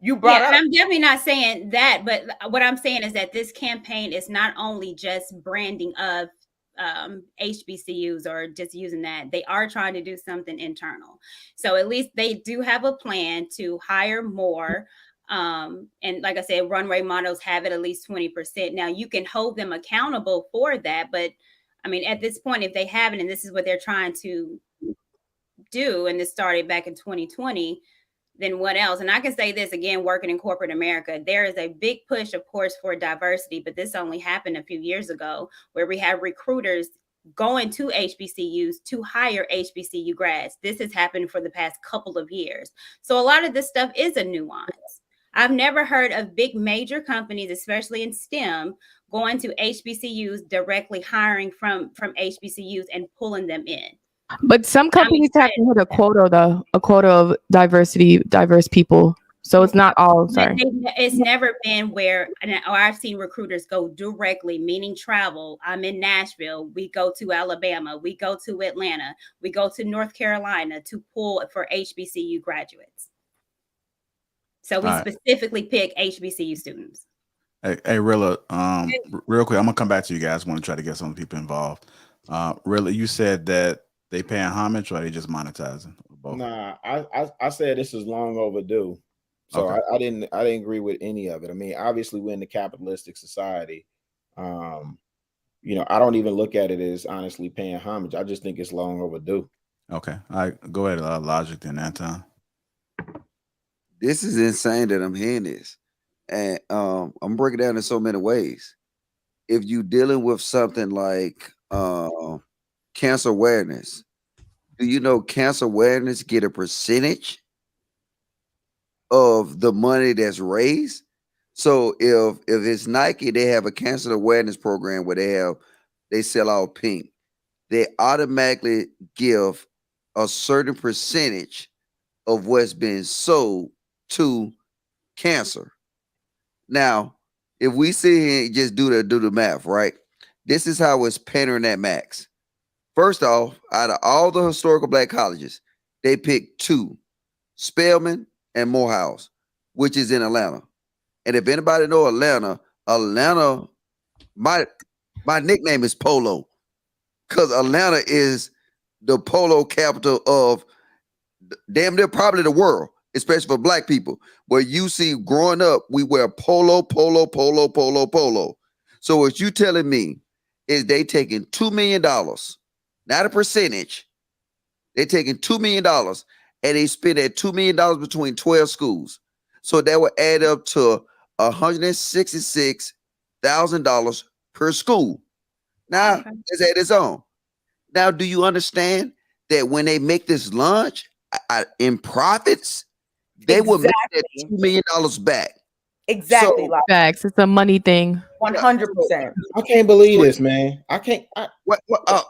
you brought up. And I'm definitely not saying that, but what I'm saying is that this campaign is not only just branding of HBCUs or just using that. They are trying to do something internal. So at least they do have a plan to hire more. And like I said, runway models have it at least 20%. Now you can hold them accountable for that. But I mean, at this point, if they haven't, and this is what they're trying to do, and this started back in 2020, then what else? And I can say this again, working in corporate America, there is a big push, of course, for diversity, but this only happened a few years ago, where we have recruiters going to HBCUs to hire HBCU grads. This has happened for the past couple of years. So a lot of this stuff is a nuance. I've never heard of big major companies, especially in STEM, going to HBCUs, directly hiring from HBCUs and pulling them in. But some companies have to hit a quota, though, a quota of diverse people. So it's not all, sorry. It's never been where, or I've seen recruiters go directly, meaning travel. I'm in Nashville. We go to Alabama. We go to Atlanta. We go to North Carolina to pull for HBCU graduates. So we specifically pick HBCU students. Hey, Rilla, real quick, I'm gonna come back to you guys. Want to try to get some people involved. Rilla, you said that they paying homage or they just monetizing? Both? Nah, I said this is long overdue. So okay. I didn't agree with any of it. I mean, obviously we're in the capitalistic society. You know, I don't even look at it as honestly paying homage. I just think it's long overdue. Okay, all right, go ahead. Logic then, Anton. This is insane that I'm hearing this. And I'm breaking down in so many ways. If you're dealing with something like cancer awareness, do you know cancer awareness get a percentage of the money that's raised? So if it's Nike, they have a cancer awareness program where they sell out pink. They automatically give a certain percentage of what's been sold to cancer. Now, if we sit here and just do the math, right? This is how it's pandering at max. First off, out of all the historical black colleges, they picked 2, Spelman and Morehouse, which is in Atlanta. And if anybody know Atlanta, my nickname is Polo, because Atlanta is the polo capital of damn near probably the world, especially for black people. Where you see growing up, we wear polo. So what you telling me is they taking $2 million, not a percentage. They're taking $2 million and they spend that $2 million between 12 schools. So that would add up to $166,000 per school. Now, let's add this on. Now, do you understand that when they make this lunch in profits, they will make that $2 million back? Exactly. So, facts. It's a money thing. 100%. I can't believe this, man. I can't. What I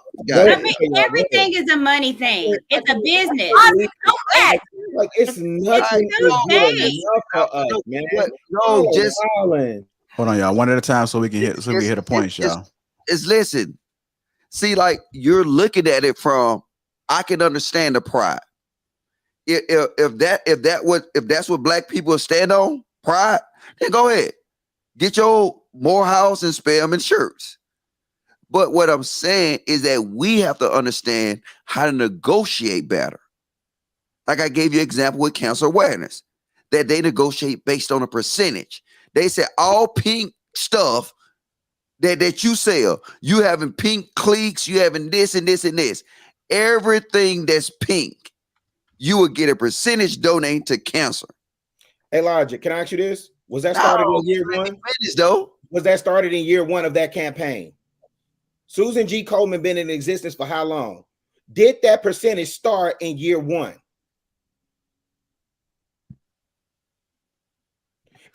mean, everything is a money thing. It's a business. Like it's nothing for us, man. No, just hold on, y'all. One at a time, so we can hit a point, y'all. Listen. See, like you're looking at it from, I can understand the pride. If that's what black people stand on, pride, then go ahead. Get your Morehouse and Spelman shirts. But what I'm saying is that we have to understand how to negotiate better. Like I gave you an example with cancer awareness, that they negotiate based on a percentage. They say all pink stuff that you sell, you having pink cliques, you having this and this and this. Everything that's pink, you will get a percentage donated to cancer. Hey, Logic, can I ask you this? Was that started in year 1? Was that started in year 1 of that campaign? Susan G. Coleman been in existence for how long? Did that percentage start in year 1?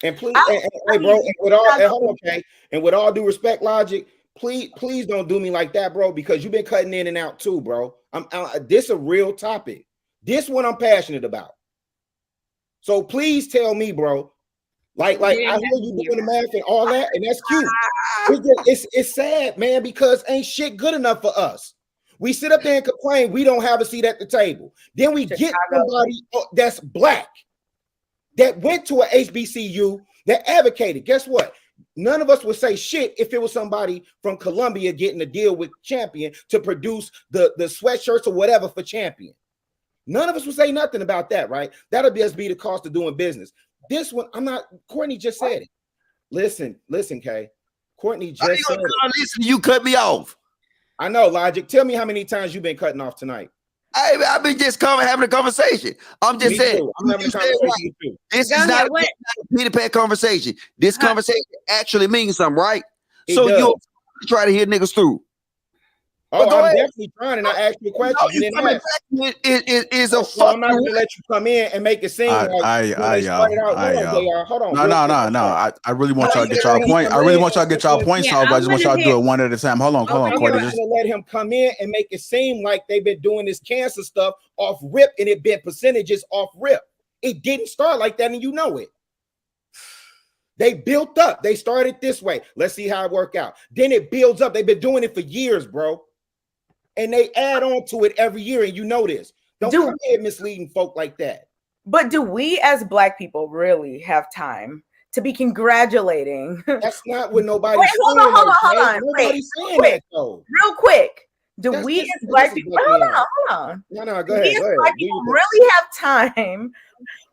And please, hey, bro, and with all due respect, Logic, please don't do me like that, bro, because you've been cutting in and out too, bro. This a real topic. This one I'm passionate about. So please tell me, bro. Like I hear you doing the math and all that, and that's cute. It's sad, man, because ain't shit good enough for us. We sit up there and complain we don't have a seat at the table. Then we get somebody that's black that went to a HBCU that advocated. Guess what? None of us would say shit if it was somebody from Columbia getting a deal with Champion to produce the sweatshirts or whatever for Champion. None of us would say nothing about that, right? That'll just be the cost of doing business. This one, I'm not. Courtney just said it. Listen, Kay. Courtney just said it. Listen, you cut me off. I know, Logic. Tell me how many times you've been cutting off tonight. I've been just having a conversation. I'm just saying. I'm having a conversation too. This is not a Peter Pan conversation. This conversation actually means something, right? So you try to hear niggas through. Oh, I'm definitely trying, and I asked you a question. No, you didn't ask. I'm not gonna let you come in and make it seem like hold on. No. I really want y'all to get y'all point. I really want y'all to get y'all points off. I just want y'all to do it one at a time. Hold on, Cordy. I'm gonna let him come in and make it seem like they've been doing this cancer stuff off rip, and it been percentages off rip. It didn't start like that, and you know it. They built up. They started this way. Let's see how it work out. Then it builds up. They've been doing it for years, bro. And they add on to it every year, and you know this. Don't come here misleading folk like that. But do we as Black people really have time to be congratulating? That's not what nobody's Wait, saying. hold on. Nobody's saying that though. Real quick. Do That's we just- as Black this is people what hold on. No, go Do we ahead. as Go ahead. Black Do people your really have time,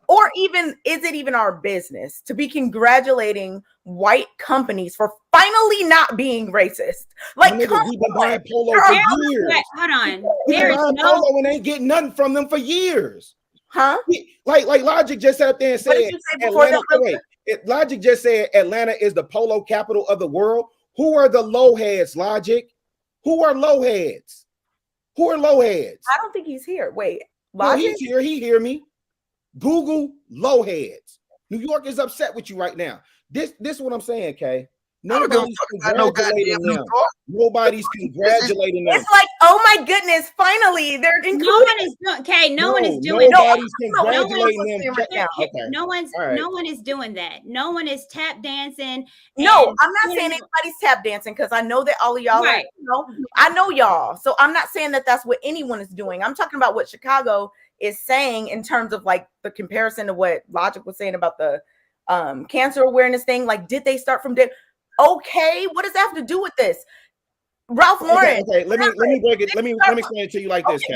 or even is it even our business to be congratulating white companies for finally not being racist? Like, Nigga, come we've been on. buying Polo for years. Hold on. We've There been is buying no Polo and ain't getting nothing from them for years. Huh? Like Logic just sat up there and What said did you say before Atlanta. Logic just said Atlanta is the polo capital of the world. Who are the low heads, Logic? Who are low heads? Who are low heads? I don't think he's here. Wait, No, Logic? he's here. He hear me. Google low heads. New York is upset with you right now. This is what I'm saying, Kay. Nobody's congratulating them. Nobody's congratulating them. It's like, oh my goodness, finally they're including. No one is doing. Okay, no one is doing. Nobody's congratulating them. No one is doing that. No one is tap dancing. No, I'm not saying anybody's tap dancing because I know that all of y'all, right. I know y'all. So I'm not saying that that's what anyone is doing. I'm talking about what Chicago is saying in terms of like the comparison to what Logic was saying about the cancer awareness thing. Like, did they start from there? Okay, what does that have to do with this? Ralph Lauren. Okay, let me break it. Let me explain it to you like this, Kay.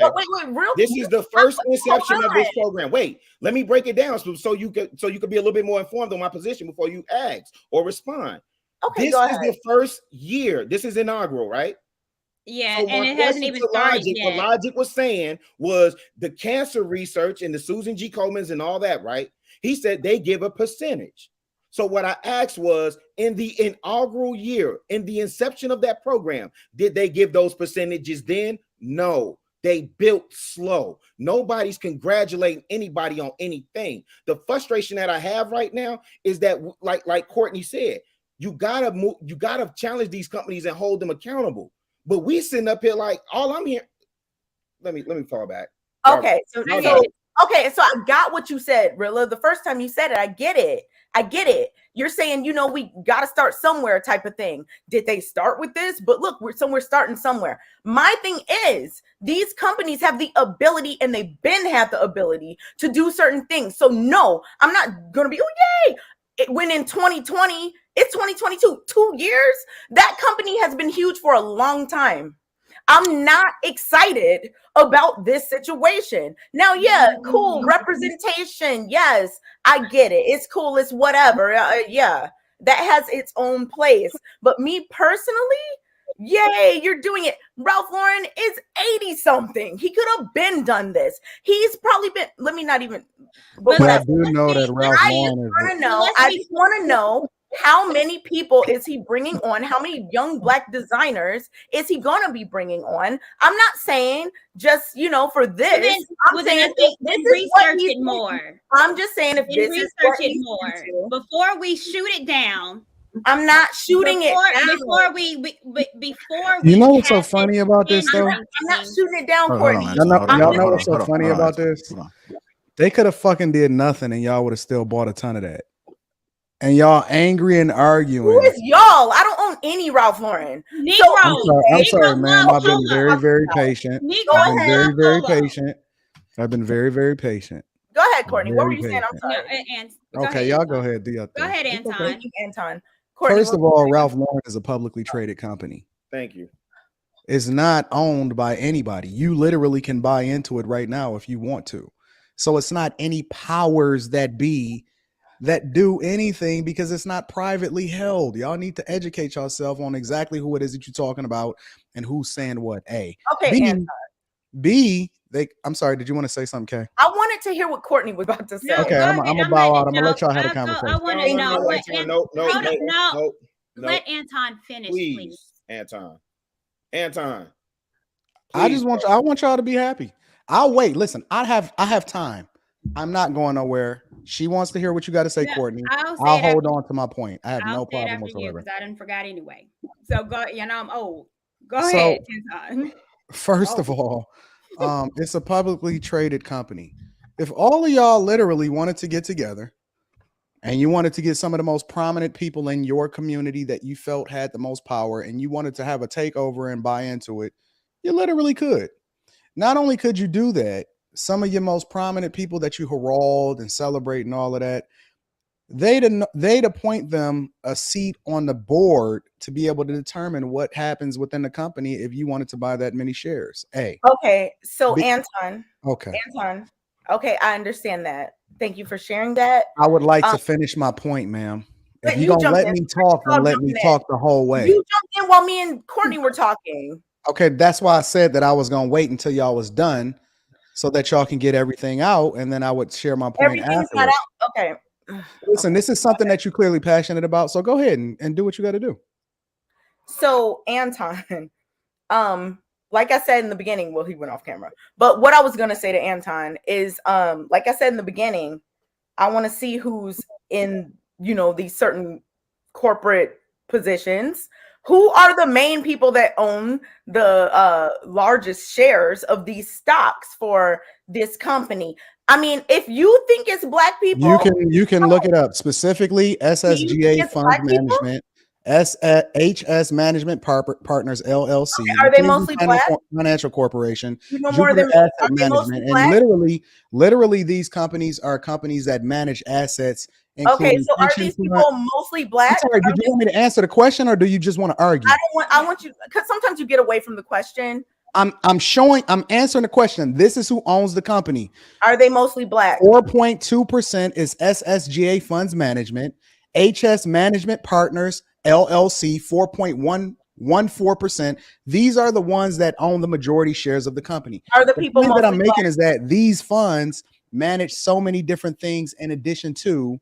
This is the first inception of this program. Wait, let me break it down so you could be a little bit more informed on my position before you ask or respond. Okay, this is the first year. This is inaugural, right? Yeah, so and it hasn't even started yet. What Logic was saying was the cancer research and the Susan G. Komans and all that, right? He said they give a percentage. So what I asked was, in the inaugural year, in the inception of that program, did they give those percentages then? No, they built slow. Nobody's congratulating anybody on anything. The frustration that I have right now is that, like Courtney said, you gotta challenge these companies and hold them accountable. But we sitting up here like, all I'm here. Let me fall back. Okay, so I got what you said, Rilla. The first time you said it, I get it. You're saying, we got to start somewhere type of thing. Did they start with this? But look, we're starting somewhere. My thing is, these companies have the ability, and they've had the ability to do certain things. So no, I'm not going to be, oh, yay. When in 2020, it's 2022, 2 years, that company has been huge for a long time. I'm not excited about this situation. Now, yeah, cool. Representation. Yes, I get it. It's cool. It's whatever. Yeah, that has its own place. But me personally, yay, you're doing it. Ralph Lauren is 80 something. He could have been done this. He's probably been, let me not even. But I do know that Ralph Lauren I just want to know. How many people is he bringing on? How many young Black designers is he going to be bringing on? I'm not saying just, for this. I'm saying this research it more. I'm just saying if this is what research it more before we shoot it down. I'm not shooting it down. Before you know what's so funny about this though? I'm not shooting it down, Courtney. Y'all know what's so funny about this? They could have fucking did nothing and y'all would have still bought a ton of that. And y'all angry and arguing. Who is y'all? I don't own any Ralph Lauren. I'm sorry, ma'am. I've been very, very patient. I've been very, very patient. I've been very, very patient. Go ahead, Courtney. What were you saying? I'm sorry. Okay, y'all go ahead. Do your thing. Go ahead, Anton. Anton. First of all, Ralph Lauren is a publicly traded company. Thank you. It's not owned by anybody. You literally can buy into it right now if you want to. So it's not any powers that be that do anything because it's not privately held. Y'all need to educate yourself on exactly who it is that you're talking about and who's saying what. A. Okay. B. I'm sorry. Did you want to say something, Kay? I wanted to hear what Courtney was about to say. Okay, I'm gonna bow out. I'm gonna let y'all have a conversation. I want to know. No. Let Anton finish, please. Anton. I want y'all to be happy. I'll wait. Listen, I have time. I'm not going nowhere. She wants to hear what you got to say, Courtney. I'll hold on to my point. I have no problem whatsoever. I didn't forget anyway. So go. I'm old. Go ahead, Anton. First of all, it's a publicly traded company. If all of y'all literally wanted to get together and you wanted to get some of the most prominent people in your community that you felt had the most power and you wanted to have a takeover and buy into it, you literally could. Not only could you do that, some of your most prominent people that you herald and celebrate and all of that, they'd appoint them a seat on the board to be able to determine what happens within the company if you wanted to buy that many shares. Okay, so Anton. Okay, I understand that. Thank you for sharing that. I would like to finish my point, ma'am. If you're gonna let me talk, then let me talk the whole way. You jumped in while me and Courtney were talking. Okay, that's why I said that I was gonna wait until y'all was done so that y'all can get everything out, and then I would share my point afterwards. Not out. Okay. Listen, this is something that you're clearly passionate about, so go ahead and do what you got to do. So Anton, like I said in the beginning, well, he went off camera, but what I was gonna say to Anton is, like I said in the beginning, I want to see who's in, these certain corporate positions. Who are the main people that own the largest shares of these stocks for this company? I mean, if you think it's Black people, you can look it up. Specifically, SSGA Fund Management, HS Management Partners LLC. Are they mostly Black? Financial Corporation. You know more than Asset Management, and literally, these companies are companies that manage assets. Okay, so are these people mostly Black? I'm sorry, did you want me to answer the question, or do you just want to argue? I want you, because sometimes you get away from the question. I'm answering the question. This is who owns the company. Are they mostly Black? 4.2% is SSGA Funds Management, HS Management Partners LLC, 4.114%. These are the ones that own the majority shares of the company. Are the people point that I'm making Black? Is that these funds manage so many different things in addition to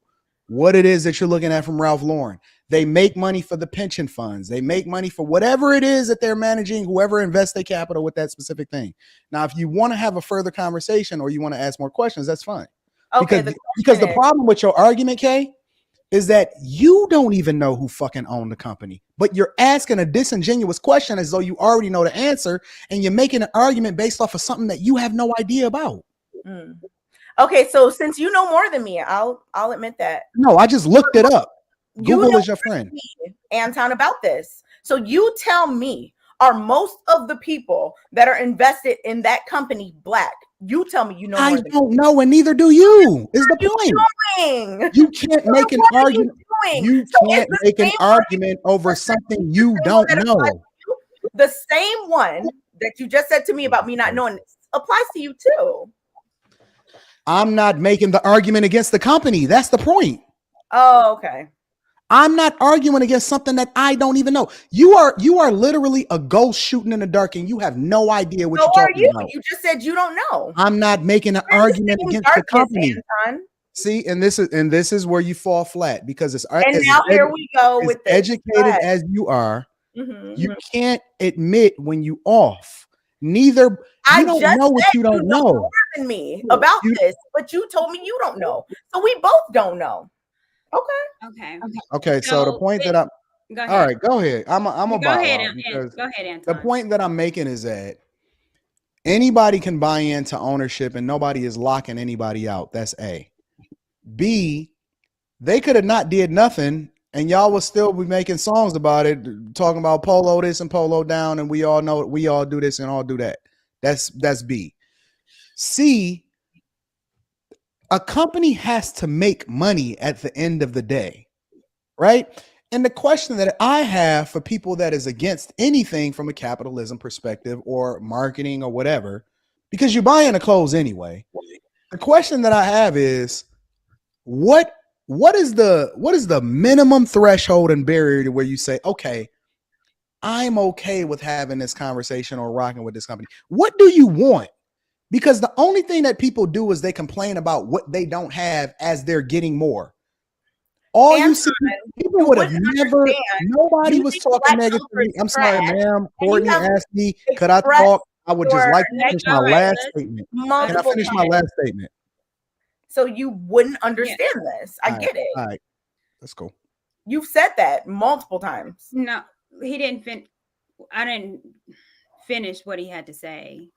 what it is that you're looking at from Ralph Lauren. They make money for the pension funds. They make money for whatever it is that they're managing, whoever invests their capital with that specific thing. Now, if you want to have a further conversation or you want to ask more questions, that's fine. Okay, because the problem with your argument, Kay, is that you don't even know who fucking owned the company, but you're asking a disingenuous question as though you already know the answer, and you're making an argument based off of something that you have no idea about. Okay, so since you know more than me, I'll admit that. No, I just looked it up. Google is your friend. Anton, about this. So you tell me, are most of the people that are invested in that company Black? You tell me you know. I don't know, and neither do you. Is the point? You can't make an argument. You can't make an argument over something you don't know. The same one that you just said to me about me not knowing applies to you too. I'm not making the argument against the company. That's the point. Oh, okay. I'm not arguing against something that I don't even know. You are literally a ghost shooting in the dark, and you have no idea what you're talking about. You just said you don't know. I'm not making an argument against the company. See, and this is where you fall flat, because it's here we go with educated as you are. You can't admit when you off. Neither you don't know what you don't know. More than me about this, but you told me you don't know, so we both don't know. Okay. So the point that I'm all right, go ahead. I'm a go ahead, Anton. The point that I'm making is that anybody can buy into ownership, and nobody is locking anybody out. That's A. B, they could have not did nothing, and y'all will still be making songs about it, talking about polo this and polo down, and we all know we all do this and all do that. That's B. C, a company has to make money at the end of the day, right? And the question that I have for people that is against anything from a capitalism perspective or marketing or whatever, because you're buying the clothes anyway, the question that I have is, what is the minimum threshold and barrier to where you say, okay, I'm okay with having this conversation or rocking with this company? What do you want? Because the only thing that people do is they complain about what they don't have as they're getting more. All you see, people would have never, nobody was talking negatively. I'm sorry, ma'am. Courtney asked me, could I talk? I would just like to finish my last statement. Can I finish my last statement? So you wouldn't understand this. I get it. All right. That's cool. You've said that multiple times. No, he didn't I didn't finish what he had to say.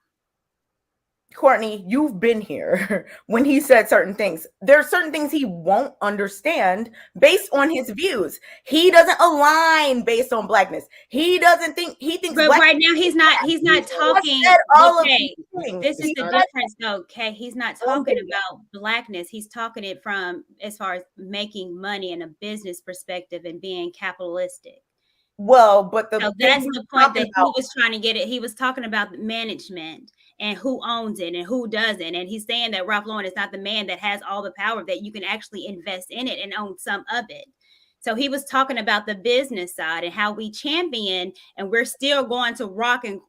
Courtney, you've been here when he said certain things. There are certain things he won't understand based on his views. He doesn't align based on blackness. He doesn't think, he thinks but right now he's not talking. Okay, this is the difference though. Okay, he's not talking about blackness. He's talking it from as far as making money in a business perspective and being capitalistic. Well, but so that's the point that he was trying to get it. He was talking about management and who owns it and who doesn't. And he's saying that Ralph Lauren is not the man that has all the power, that you can actually invest in it and own some of it. So he was talking about the business side and how we champion, and we're still going to rock and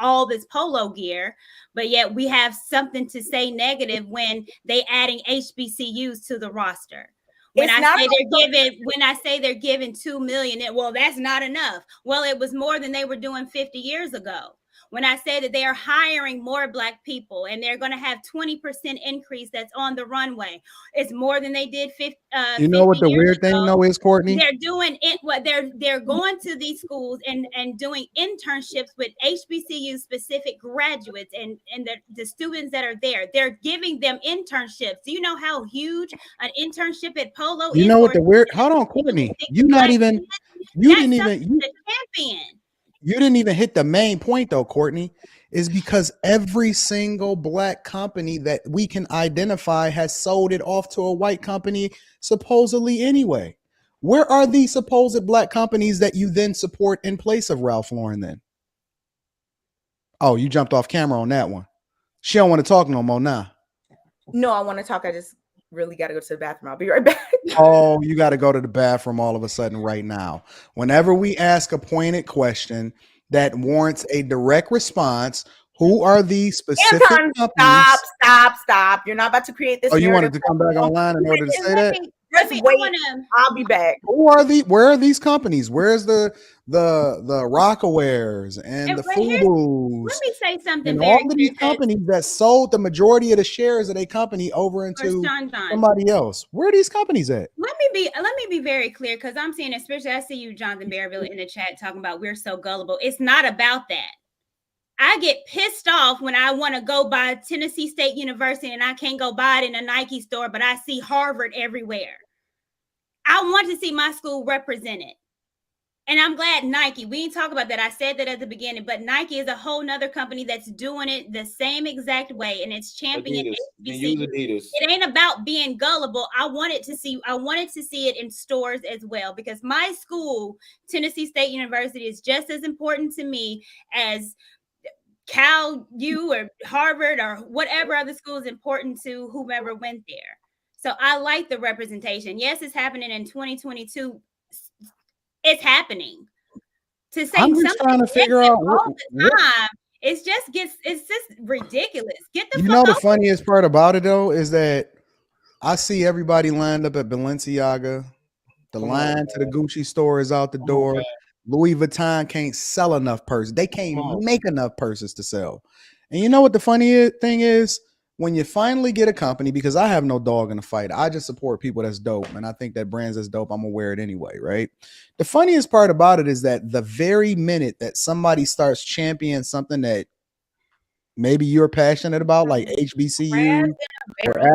all this polo gear, but yet we have something to say negative when they adding HBCUs to the roster. When I say they're giving 2 million, well, that's not enough. Well, it was more than they were doing 50 years ago. When I say that they are hiring more Black people and they're going to have 20% increase that's on the runway, it's more than they did 50 You know what the weird thing though is, Courtney? They're doing it. What they're going to these schools and doing internships with HBCU specific graduates and the students that are there. They're giving them internships. Do you know how huge an internship at Polo is? You know what the weird? Hold on, Courtney. You didn't even hit the main point though, Courtney, is because every single Black company that we can identify has sold it off to a white company supposedly anyway. Where are these supposed Black companies that you then support in place of Ralph Lauren then? Oh, you jumped off camera on that one. She don't want to talk no more now. No, I want to talk. I just really got to go to the bathroom. I'll be right back. Oh, you got to go to the bathroom all of a sudden right now. Whenever we ask a pointed question that warrants a direct response, who are these specific companies? Stop. You're not about to create this. Oh, you wanted to come back online in order to say that? Just wait. I'll be back. Where are these companies? Where's the Rockawares and the Fubu's? Let me say something. And all of these companies that sold the majority of the shares of a company over into somebody else. Where are these companies at? Let me be very clear, because I'm seeing, especially I see you, Jonathan Berryville, in the chat talking about we're so gullible. It's not about that. I get pissed off when I want to go buy Tennessee State University and I can't go buy it in a Nike store, but I see Harvard everywhere. I want to see my school represented. And I'm glad Nike, we didn't talk about that. I said that at the beginning, but Nike is a whole nother company that's doing it the same exact way. And it's championing HBCUs. It ain't about being gullible. I wanted to see it in stores as well, because my school, Tennessee State University, is just as important to me as Cal U or Harvard or whatever other school is important to whomever went there. So I like the representation. Yes, it's happening in 2022. It's happening. To say I'm just trying to figure out all the time, it's just ridiculous. Get the the funniest part about it though is that I see everybody lined up at Balenciaga. The line to the Gucci store is out the door. Louis Vuitton can't sell enough purses. They can't make enough purses to sell. And you know what the funny thing is? When you finally get a company, because I have no dog in the fight, I just support people that's dope. And I think that brands that's dope, I'm gonna wear it anyway, right? The funniest part about it is that the very minute that somebody starts championing something that maybe you're passionate about, like HBCU or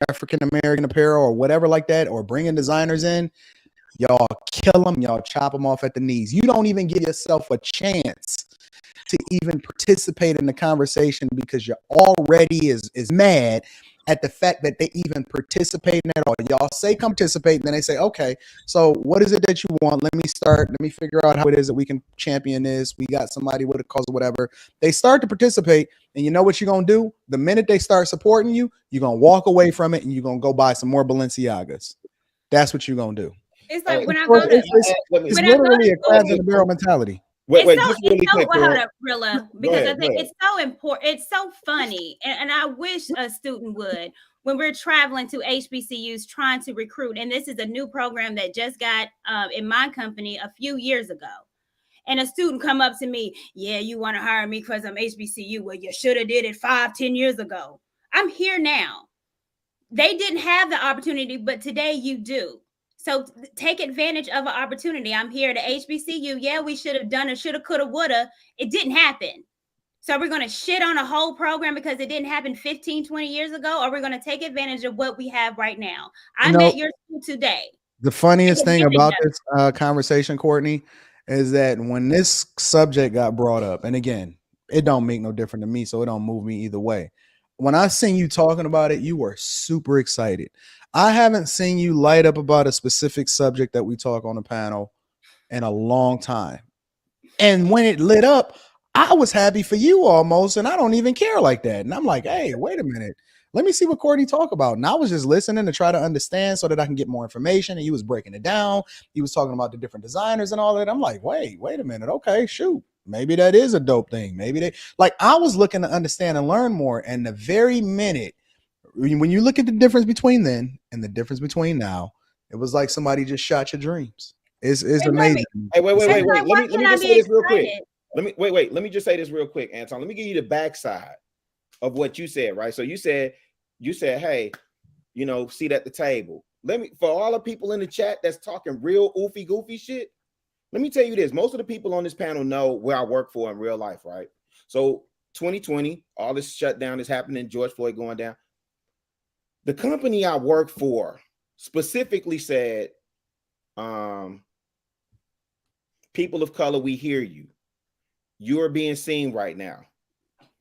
African American apparel or whatever like that, or bringing designers in, y'all kill them, y'all chop them off at the knees. You don't even give yourself a chance to even participate in the conversation because you're already is mad at the fact that they even participate in it. Or y'all say come participate, and then they say, okay, so what is it that you want? Let me figure out how it is that we can champion this. We got somebody with a cause or whatever. They start to participate, and you know what you're gonna do? The minute they start supporting you, you're gonna walk away from it and you're gonna go buy some more Balenciagas. That's what you're gonna do. It's like when I go to it's literally a crabs in the barrel mentality. Hold up, Rilla, because I think it's so important. It's so funny. And I wish a student would, when we're traveling to HBCUs trying to recruit. And this is a new program that just got in my company a few years ago. And a student come up to me, yeah, you want to hire me because I'm HBCU. Well, you should have did it 5-10 years ago. I'm here now. They didn't have the opportunity, but today you do. So take advantage of an opportunity. I'm here at HBCU. Yeah, we should have done it, shoulda, coulda, woulda. It didn't happen. So we're going to shit on a whole program because it didn't happen 15, 20 years ago, or we're going to take advantage of what we have right now. I'm at your school today. The funniest thing about this conversation, Courtney, is that when this subject got brought up, and again, it don't make no difference to me, so it don't move me either way. When I seen you talking about it, you were super excited. I haven't seen you light up about a specific subject that we talk on the panel in a long time. And when it lit up, I was happy for you almost, and I don't even care like that. And I'm like, hey, wait a minute. Let me see what Courtney talk about. And I was just listening to try to understand so that I can get more information. And he was breaking it down. He was talking about the different designers and all that. I'm like, wait a minute. Okay, shoot. Maybe that is a dope thing. Maybe they like I was looking to understand and learn more. And the very minute when you look at the difference between then and the difference between now, it was like somebody just shot your dreams. It's amazing. Hey, wait. Let me just say this real quick. Let me just say this real quick, Anton. Let me give you the backside of what you said, right? So you said, hey, seat at the table. Let me, for all the people in the chat that's talking real oofy goofy shit, let me tell you this. Most of the people on this panel know where I work for in real life, right? So 2020, all this shutdown is happening, George Floyd going down. The company I work for specifically said, people of color, we hear you. You are being seen right now.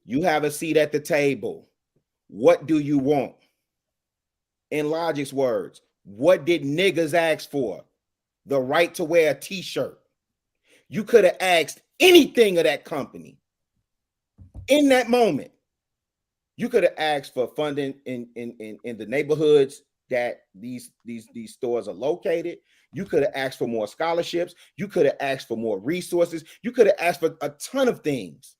You have a seat at the table. What do you want? In Logic's words, what did niggas ask for? The right to wear a t-shirt. You could have asked anything of that company. In that moment, you could have asked for funding in the neighborhoods that these stores are located. You could have asked for more scholarships. You could have asked for more resources. You could have asked for a ton of things.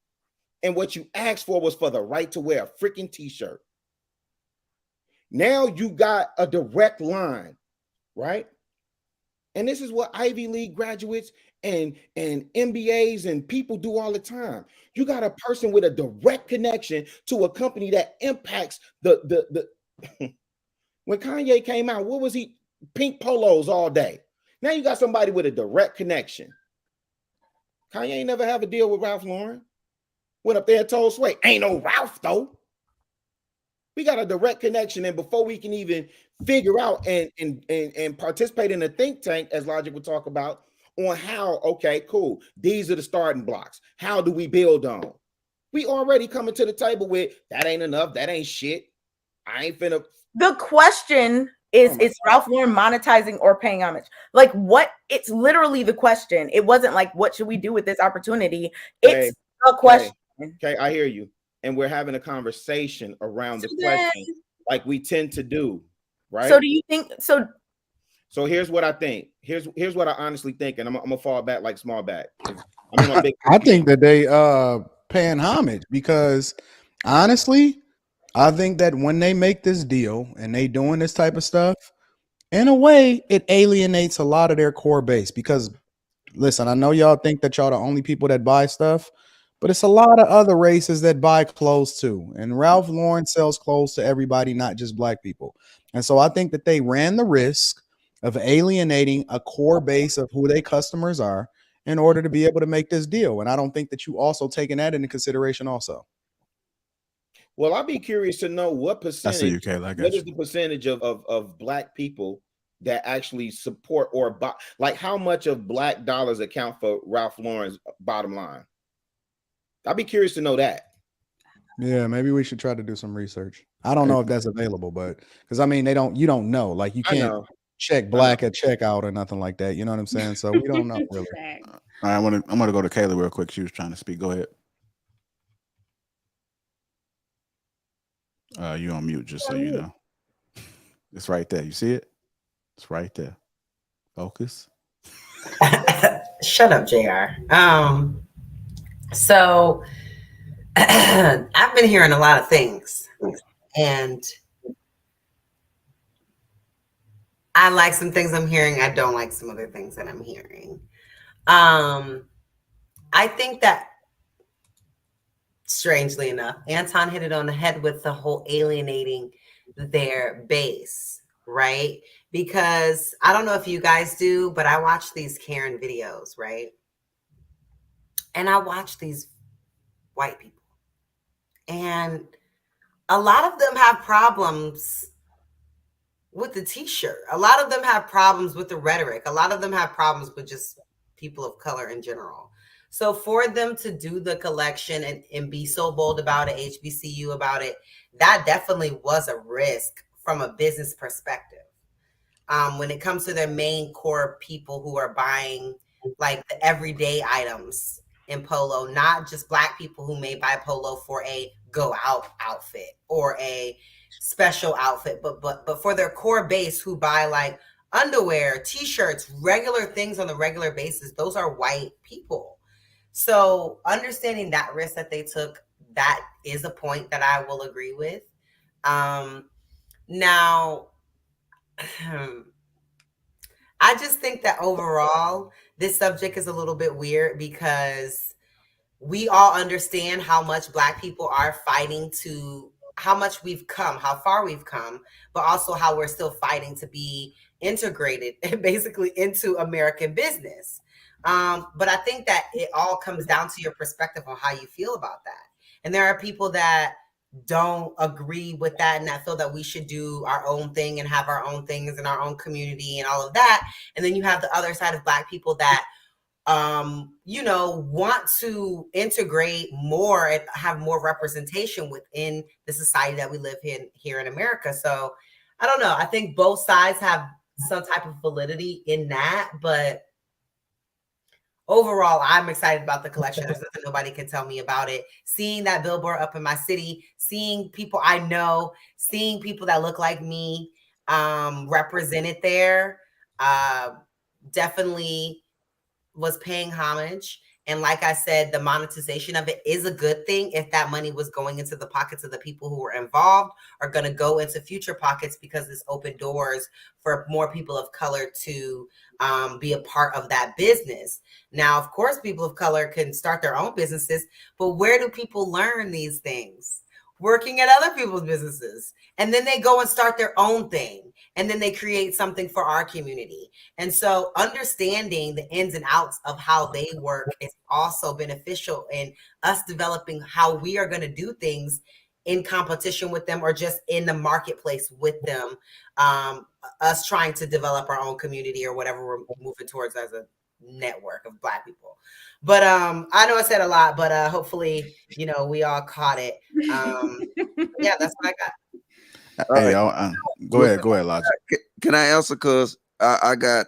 And what you asked for was for the right to wear a freaking t-shirt. Now you got a direct line, right? And this is what Ivy League graduates and MBAs and people do all the time. You got a person with a direct connection to a company that impacts the when Kanye came out, what was he? Pink polos all day. Now you got somebody with a direct connection. Kanye ain't never have a deal with Ralph Lauren. Went up there and told Sway, ain't no Ralph though. We got a direct connection, and before we can even figure out and participate in a think tank, as Logic would talk about, on how, okay, cool, these are the starting blocks. How do we build on? We already coming to the table with that ain't enough, that ain't shit. I ain't finna. The question is Ralph Lauren monetizing or paying homage? Like what? It's literally the question. It wasn't like, what should we do with this opportunity? It's a question. Okay, I hear you. And we're having a conversation around the question like we tend to do, right? So do you think so? So here's what I think. Here's what I honestly think, and I'm gonna fall back like small back. I think that they paying homage because honestly, I think that when they make this deal and they doing this type of stuff, in a way, it alienates a lot of their core base. Because listen, I know y'all think that y'all the only people that buy stuff, but it's a lot of other races that buy clothes too. And Ralph Lauren sells clothes to everybody, not just black people. And so I think that they ran the risk of alienating a core base of who their customers are in order to be able to make this deal. And I don't think that you also taking that into consideration also. Well, I'd be curious to know what percentage, what is the percentage of black people that actually support or buy, like how much of black dollars account for Ralph Lauren's bottom line? I'd be curious to know that. Yeah, maybe we should try to do some research. I don't know if that's available, but because I mean, you don't know, like you can't check black at checkout or nothing like that. You know what I'm saying? So we don't know really. All right, I'm gonna go to Kayla real quick. She was trying to speak. Go ahead. You on mute, just so you know. It's right there. You see it? It's right there. Focus. Shut up, JR. So I've been hearing a lot of things, and I like some things I'm hearing. I don't like some other things that I'm hearing. I think that, strangely enough, Anton hit it on the head with the whole alienating their base, right? Because I don't know if you guys do, but I watch these Karen videos, right? And I watch these white people And a lot of them have problems with the t-shirt. A lot of them have problems with the rhetoric. A lot of them have problems with just people of color in general. So for them to do the collection and be so bold about it, HBCU about it, that definitely was a risk from a business perspective. When it comes to their main core people who are buying like the everyday items in polo, not just Black people who may buy polo for a go out outfit or a special outfit, but for their core base who buy like underwear, t-shirts, regular things on a regular basis, those are white people. So understanding that risk that they took, that is a point that I will agree with. Now, I just think that overall, this subject is a little bit weird because we all understand how much Black people are fighting to, how much we've come, how far we've come, but also how we're still fighting to be integrated basically into American business. But I think that it all comes down to your perspective on how you feel about that. And there are people that don't agree with that and that feel that we should do our own thing and have our own things in our own community and all of that. And then you have the other side of Black people that want to integrate more and have more representation within the society that we live in here in America. So I don't know. I think both sides have some type of validity in that, but overall, I'm excited about the collection. There's nothing nobody can tell me about it. Seeing that billboard up in my city, seeing people I know, seeing people that look like me represented there, definitely was paying homage. And like I said, the monetization of it is a good thing. If that money was going into the pockets of the people who were involved, are going to go into future pockets because this opened doors for more people of color to be a part of that business. Now, of course, people of color can start their own businesses, but where do people learn these things? Working at other people's businesses. And then they go and start their own thing. And then they create something for our community. And so understanding the ins and outs of how they work is also beneficial in us developing how we are going to do things in competition with them or just in the marketplace with them. Us trying to develop our own community or whatever we're moving towards as a network of Black people. But I know I said a lot, but hopefully, we all caught it. Yeah, that's what I got. Hey, go ahead, Logic. Can I answer? Because I got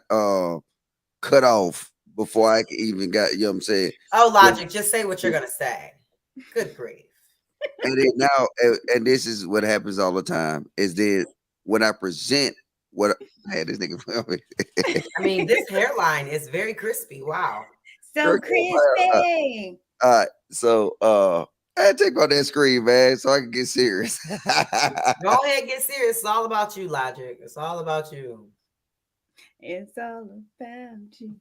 cut off before I even got, you know what I'm saying? Oh, Logic, just say what you're going to say. Good grief. And then now, and this is what happens all the time, is that when I present what I had this nigga. I mean, this hairline is very crispy. Wow. So crispy. So I had to take out that screen, man, so I can get serious. Go ahead, get serious. It's all about you, Logic. It's all about you. It's all about you.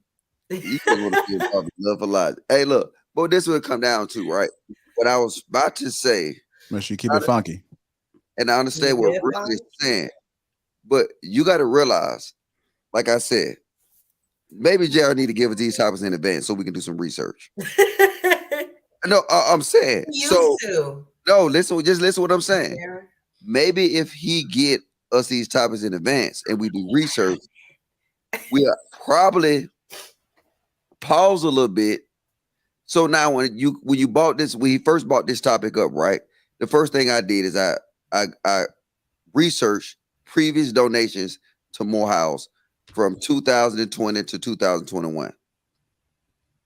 You want to feel probably love a lot. Hey, look, but this will come down to, right? What I was about to say. Make sure you keep it funky. And I understand what Richland is saying. But you got to realize, like I said, maybe Jared need to give us these topics in advance so we can do some research. No, I'm saying. No, listen to what I'm saying. Yeah. Maybe if he get us these topics in advance and we do research, we'll probably pause a little bit. So now when you bought this, when he first bought this topic up, right? The first thing I did is I researched previous donations to Morehouse from 2020 to 2021.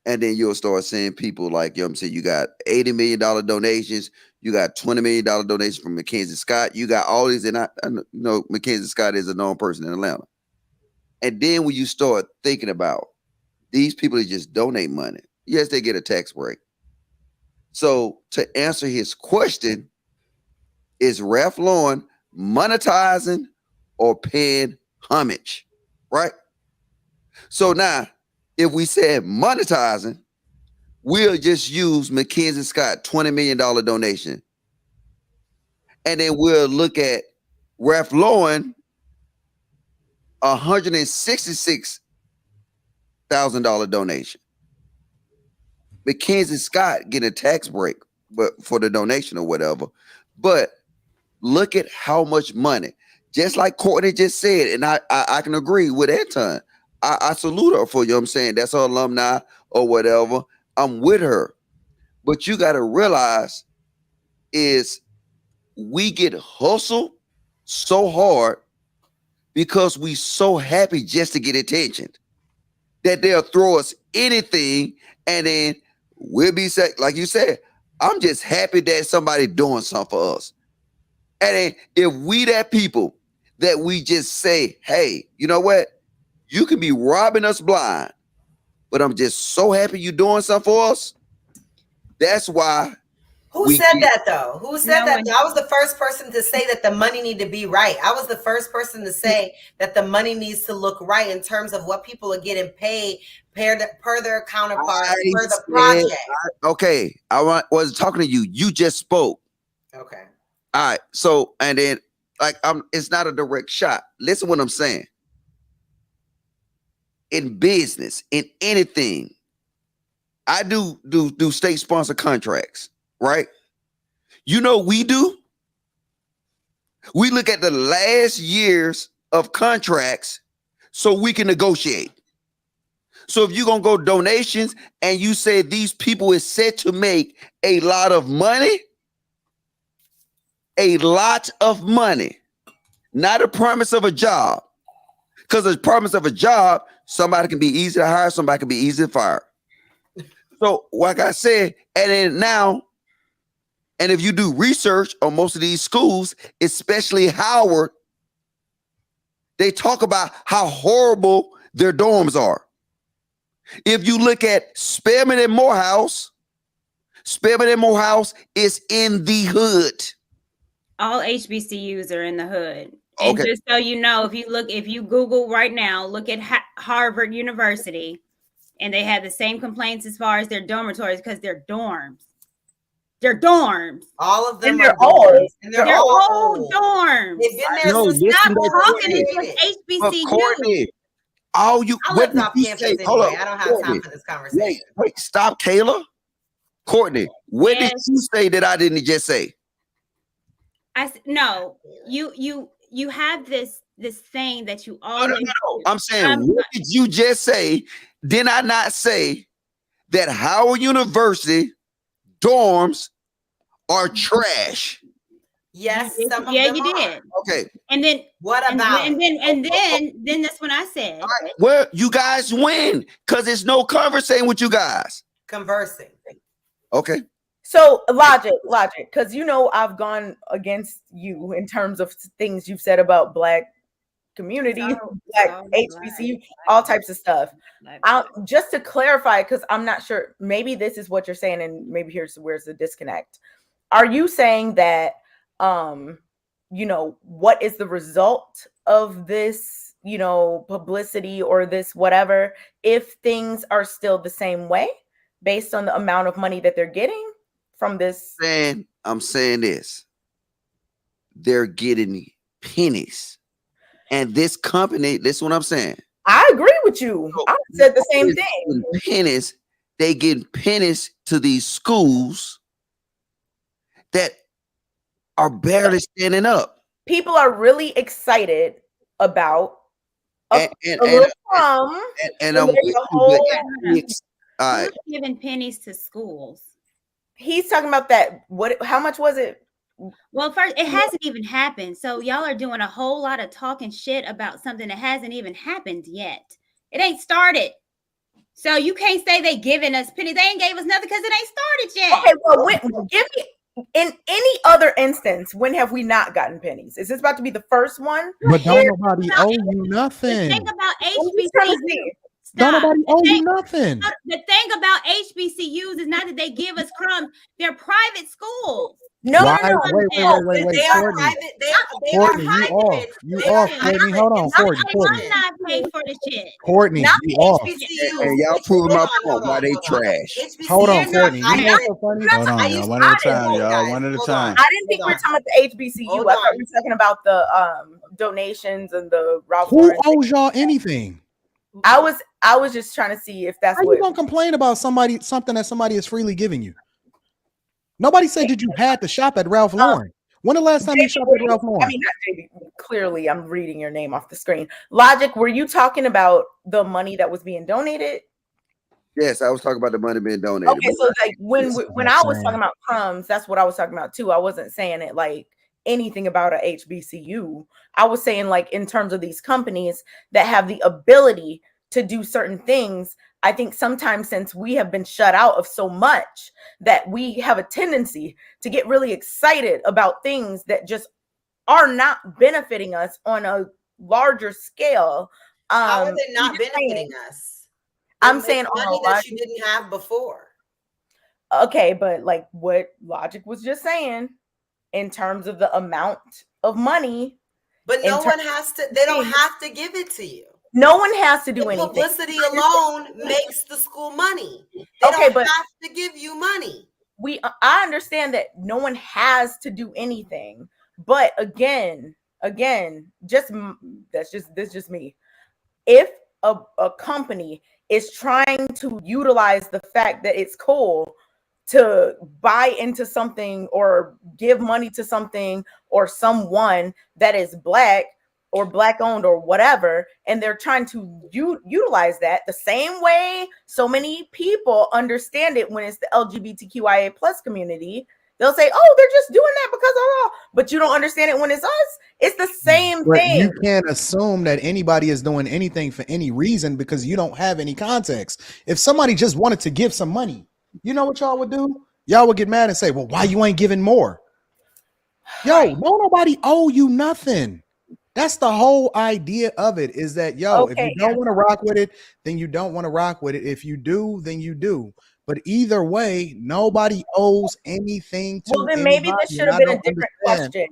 And then you'll start seeing people like, you know what I'm saying, you got $80 million donations, you got $20 million donations from Mackenzie Scott, you got all these, and I know Mackenzie Scott is a known person in Atlanta. And then when you start thinking about these people that just donate money, yes, they get a tax break. So to answer his question, is Ralph Lauren monetizing or paying homage, right? So now, if we said monetizing, we'll just use Mackenzie Scott $20 million donation. And then we'll look at Ralph Lauren $166,000 donation. Mackenzie Scott getting a tax break but for the donation or whatever. But look at how much money, just like Courtney just said, and I can agree with Anton. I salute her for, you know what I'm saying, that's her alumni or whatever. I'm with her. But you got to realize is we get hustled so hard because we so happy just to get attention that they'll throw us anything, and then we'll be like you said, I'm just happy that somebody doing something for us. And then if we that people that we just say, hey, you know what? You can be robbing us blind, but I'm just so happy you doing something for us. That's why. Who said that though? Who said that? I was the first person to say that the money need to be right. I was the first person to say that the money needs to look right in terms of what people are getting paid per their counterpart, per the project. Okay, I was talking to you. You just spoke. Okay. All right. So, and then it's not a direct shot. Listen what I'm saying. In business, in anything, I do state sponsored contracts, right? You know we do. We look at the last years of contracts so we can negotiate. So if you're gonna go donations and you say these people is set to make a lot of money, not a promise of a job. Because the promise of a job, somebody can be easy to hire, somebody can be easy to fire. So, like I said, and then now, and if you do research on most of these schools, especially Howard, they talk about how horrible their dorms are. If you look at Spearman and Morehouse is in the hood. All HBCUs are in the hood. And just so you know, if you Google right now, look at Harvard University, and they have the same complaints as far as their dormitories because they're dorms. They're dorms. All of them are dorms. They're all dorms. They've been there since stop talking about HBCU. What did you say? Anyway. Hold on. I don't have time for this conversation. Wait, stop, Kayla. Courtney, what did you say that I didn't just say? No, you have this thing that you always. No. I'm saying, what did you just say? Did I not say that Howard University dorms are trash? Yes, some of them you are. did. Okay. And then what about? And then that's when I said. All right. Well, you guys win because there's no conversing with you guys. Conversing. Okay. So logic, because I've gone against you in terms of things you've said about Black community, Black HBCU, all types of stuff. Just to clarify, because I'm not sure, maybe this is what you're saying, and maybe where's the disconnect. Are you saying that, what is the result of this, publicity or this whatever, if things are still the same way based on the amount of money that they're getting? From this, I'm saying this, they're getting pennies, and this company. This is what I'm saying. I agree with you. I said the same thing. Pennies, they get pennies to these schools that are barely standing up. People are really excited about I'm giving pennies to schools. He's talking about that. How much was it? Well, first, it hasn't even happened. So y'all are doing a whole lot of talking shit about something that hasn't even happened yet. It ain't started. So you can't say they giving us pennies. They ain't gave us nothing because it ain't started yet. Okay, well, give me in any other instance, when have we not gotten pennies? Is this about to be the first one? But don't nobody owe you nothing. The thing about HBCUs. Don't nobody owe you nothing. The thing about HBCUs is not that they give us crumbs. They're private schools. Wait. They are private. Courtney, you off. Courtney, hold on, Courtney. I'm not paid for the shit. Courtney, you off. And y'all proving my point why they trash. Hold on, Courtney. Hold on, y'all. One at a time, y'all. One at a time. I didn't think we were talking about the HBCU. I thought we were talking about the donations and the Ralph. Who owes y'all anything? I was just trying to see if that's what you gonna complain about something that somebody is freely giving you. Nobody said that you had to shop at Ralph Lauren. When the last time you shopped at Ralph Lauren? I mean, not JB. Clearly, I'm reading your name off the screen. Logic, were you talking about the money that was being donated? Yes, I was talking about the money being donated. Okay, so like when I was talking about crumbs, that's what I was talking about too. I wasn't saying it like anything about a HBCU. I was saying like in terms of these companies that have the ability to do certain things. I think sometimes since we have been shut out of so much that we have a tendency to get really excited about things that just are not benefiting us on a larger scale. How are they not benefiting us? I'm saying money that you didn't have before. Okay, but like what Logic was just saying in terms of the amount of money. But no one has to, they don't have to give it to you. No one has to do anything. Publicity alone makes the school money. They don't have to give you money. I understand that no one has to do anything, but again, that's just me. If a company is trying to utilize the fact that it's cool to buy into something or give money to something or someone that is Black or Black owned or whatever, and they're trying to utilize that the same way so many people understand it when it's the LGBTQIA plus community, they'll say, oh, they're just doing that because of all, but you don't understand it when it's us. It's the same thing. You can't assume that anybody is doing anything for any reason because you don't have any context. If somebody just wanted to give some money, you know what y'all would do? Y'all would get mad and say, well, why you ain't giving more? Yo, don't nobody owe you nothing. That's the whole idea of it, is that, if you don't want to rock with it, then you don't want to rock with it. If you do, then you do. But either way, nobody owes anything to then maybe this should have been a different question,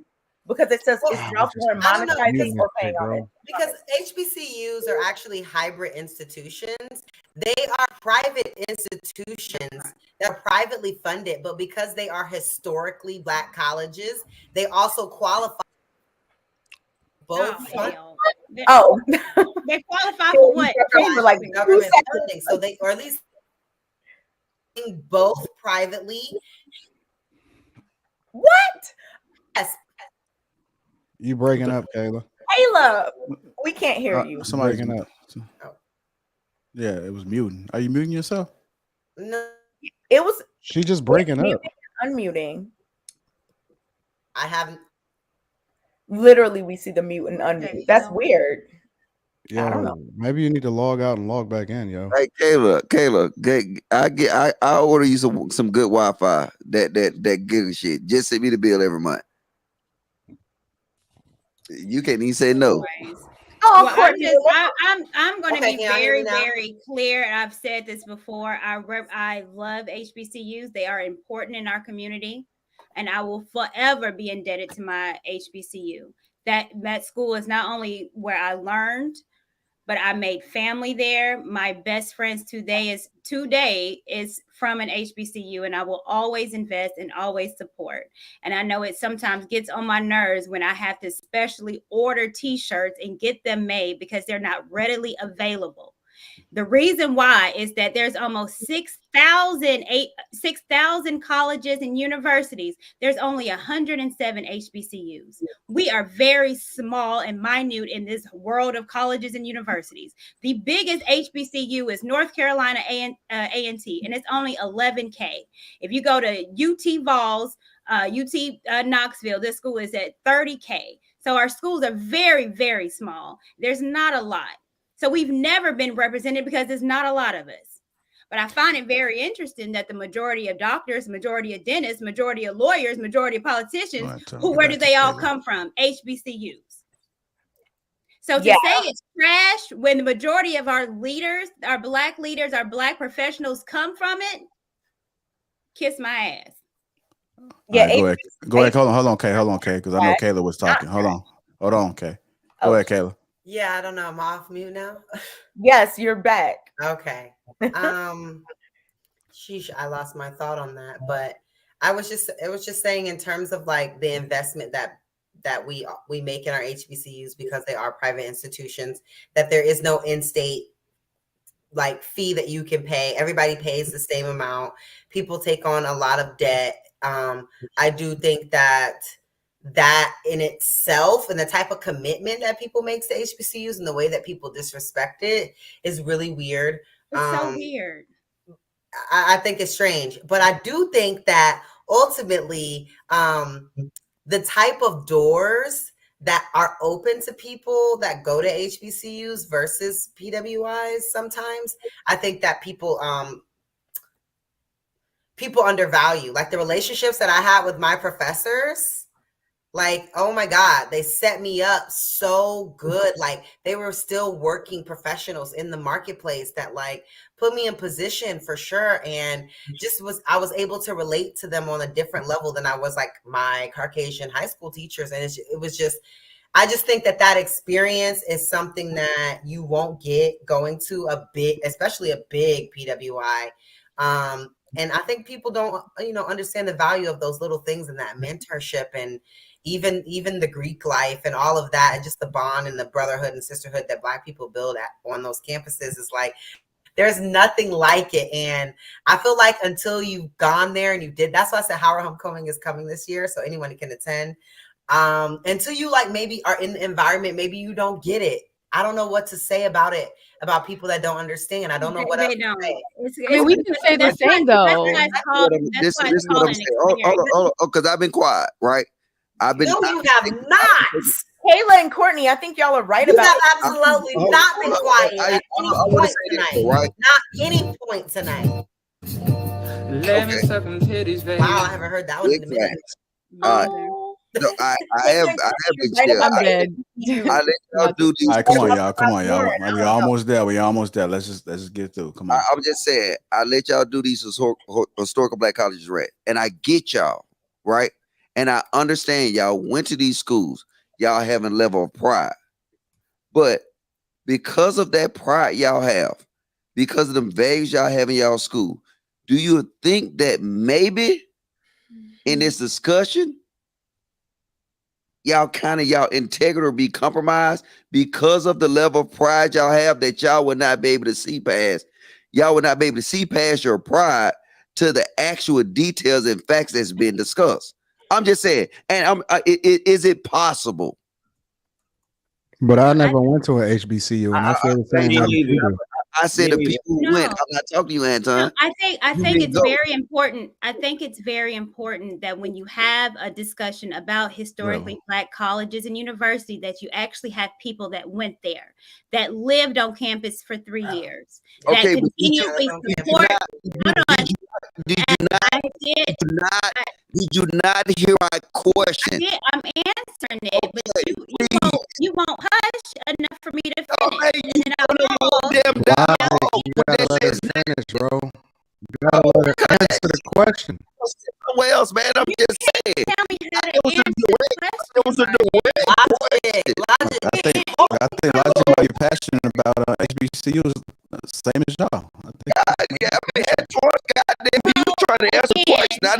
because it says is Ralph Lauren monetizing or paying on it? Because HBCUs are actually hybrid institutions. They are private institutions that are privately funded, but because they are historically Black colleges, they also qualify. They qualify for what? For like government funding. So they, or at least both privately. What? Yes. You breaking up, Kayla? Kayla, we can't hear you. Somebody breaking up. Yeah, it was muting. Are you muting yourself? No, it was. She just breaking up. Unmuting. I haven't. Literally, we see the mute and unmute. That's weird. Yo, I don't know. Maybe you need to log out and log back in, yo. Hey, Kayla, I order you some good Wi-Fi. That good shit. Just send me the bill every month. You can't even say no. Oh, well, I'm going to be very, very clear. And I've said this before. I love HBCUs. They are important in our community, and I will forever be indebted to my HBCU. That school is not only where I learned, but I made family there. My best friends today is from an HBCU, and I will always invest and always support. And I know it sometimes gets on my nerves when I have to specially order t-shirts and get them made because they're not readily available. The reason why is that there's almost 6,000 colleges and universities. There's only 107 HBCUs. We are very small and minute in this world of colleges and universities. The biggest HBCU is North Carolina A&T, and it's only 11K. If you go to UT Vols, UT Knoxville, this school is at 30K. So our schools are very, very small. There's not a lot. So we've never been represented because there's not a lot of us. But I find it very interesting that the majority of doctors, majority of dentists, majority of lawyers, majority of politicians, where do they all come from? HBCUs. So to say it's trash when the majority of our leaders, our Black leaders, our Black professionals come from it, kiss my ass. Yeah. Right, go ahead. Hold on, Kay, because I know Kayla was talking. Hold on, Kay. Go ahead, Kayla. Yeah, I don't know. I'm off mute now. Yes, you're back. Okay. Sheesh, I lost my thought on that, but it was just saying in terms of like the investment that we make in our HBCUs because they are private institutions, that there is no in-state like fee that you can pay. Everybody pays the same amount. People take on a lot of debt I do think that in itself and the type of commitment that people make to HBCUs and the way that people disrespect it is really weird. It's so weird. I think it's strange, but I do think that ultimately the type of doors that are open to people that go to HBCUs versus PWIs sometimes, I think that people undervalue, like the relationships that I had with my professors. Like, oh my God, they set me up so good. Like they were still working professionals in the marketplace that like put me in position for sure. And I was able to relate to them on a different level than I was like my Caucasian high school teachers. And I just think that experience is something that you won't get going to especially a big PWI. And I think people don't, understand the value of those little things and that mentorship and even the Greek life and all of that, and just the bond and the brotherhood and sisterhood that Black people build on those campuses is like, there's nothing like it. And I feel like until you've gone there and you did, that's why I said Howard Homecoming is coming this year, so anyone can attend. Until you like maybe are in the environment, maybe you don't get it. I don't know what to say about it, about people that don't don't. I don't know what else to say. I mean, we can say the same though. This is what I'm saying. Oh, because I've been quiet, right? No, you have not. Kayla and Courtney, I think y'all are right about it. You have absolutely not been quiet at any point tonight. Right? Not any point tonight. Let me suck them titties, baby. Wow, I haven't heard that one in a minute. No, I have been chill. I'm dead. I let y'all do these. All right, come on, y'all. We almost there. Let's just get through. Come on. I'm just saying, I let y'all do these historical Black colleges, right? And I get y'all, right? And I understand y'all went to these schools. Y'all have a level of pride. But because of that pride y'all have, because of the values y'all have in y'all school, do you think that maybe in this discussion, y'all integrity will be compromised because of the level of pride y'all have that y'all would not be able to see past? Y'all would not be able to see past your pride to the actual details and facts that's been discussed. I'm just saying, and is it possible? But I never went to an HBCU, and I feel the same. I said the people who went. I'm not talking to you, Anton. No, I think it's very important. I think it's very important that when you have a discussion about historically Black colleges and university, that you actually have people that went there, that lived on campus for 3 years, that continually support. Did you not hear my question? I'm answering it, but you won't hush enough for me to finish. You gotta let her finish, bro. You gotta let her answer the question. Somewhere else, man. I'm just saying. Tell me how to answer the question. I think logically you're passionate about HBCUs, same as y'all.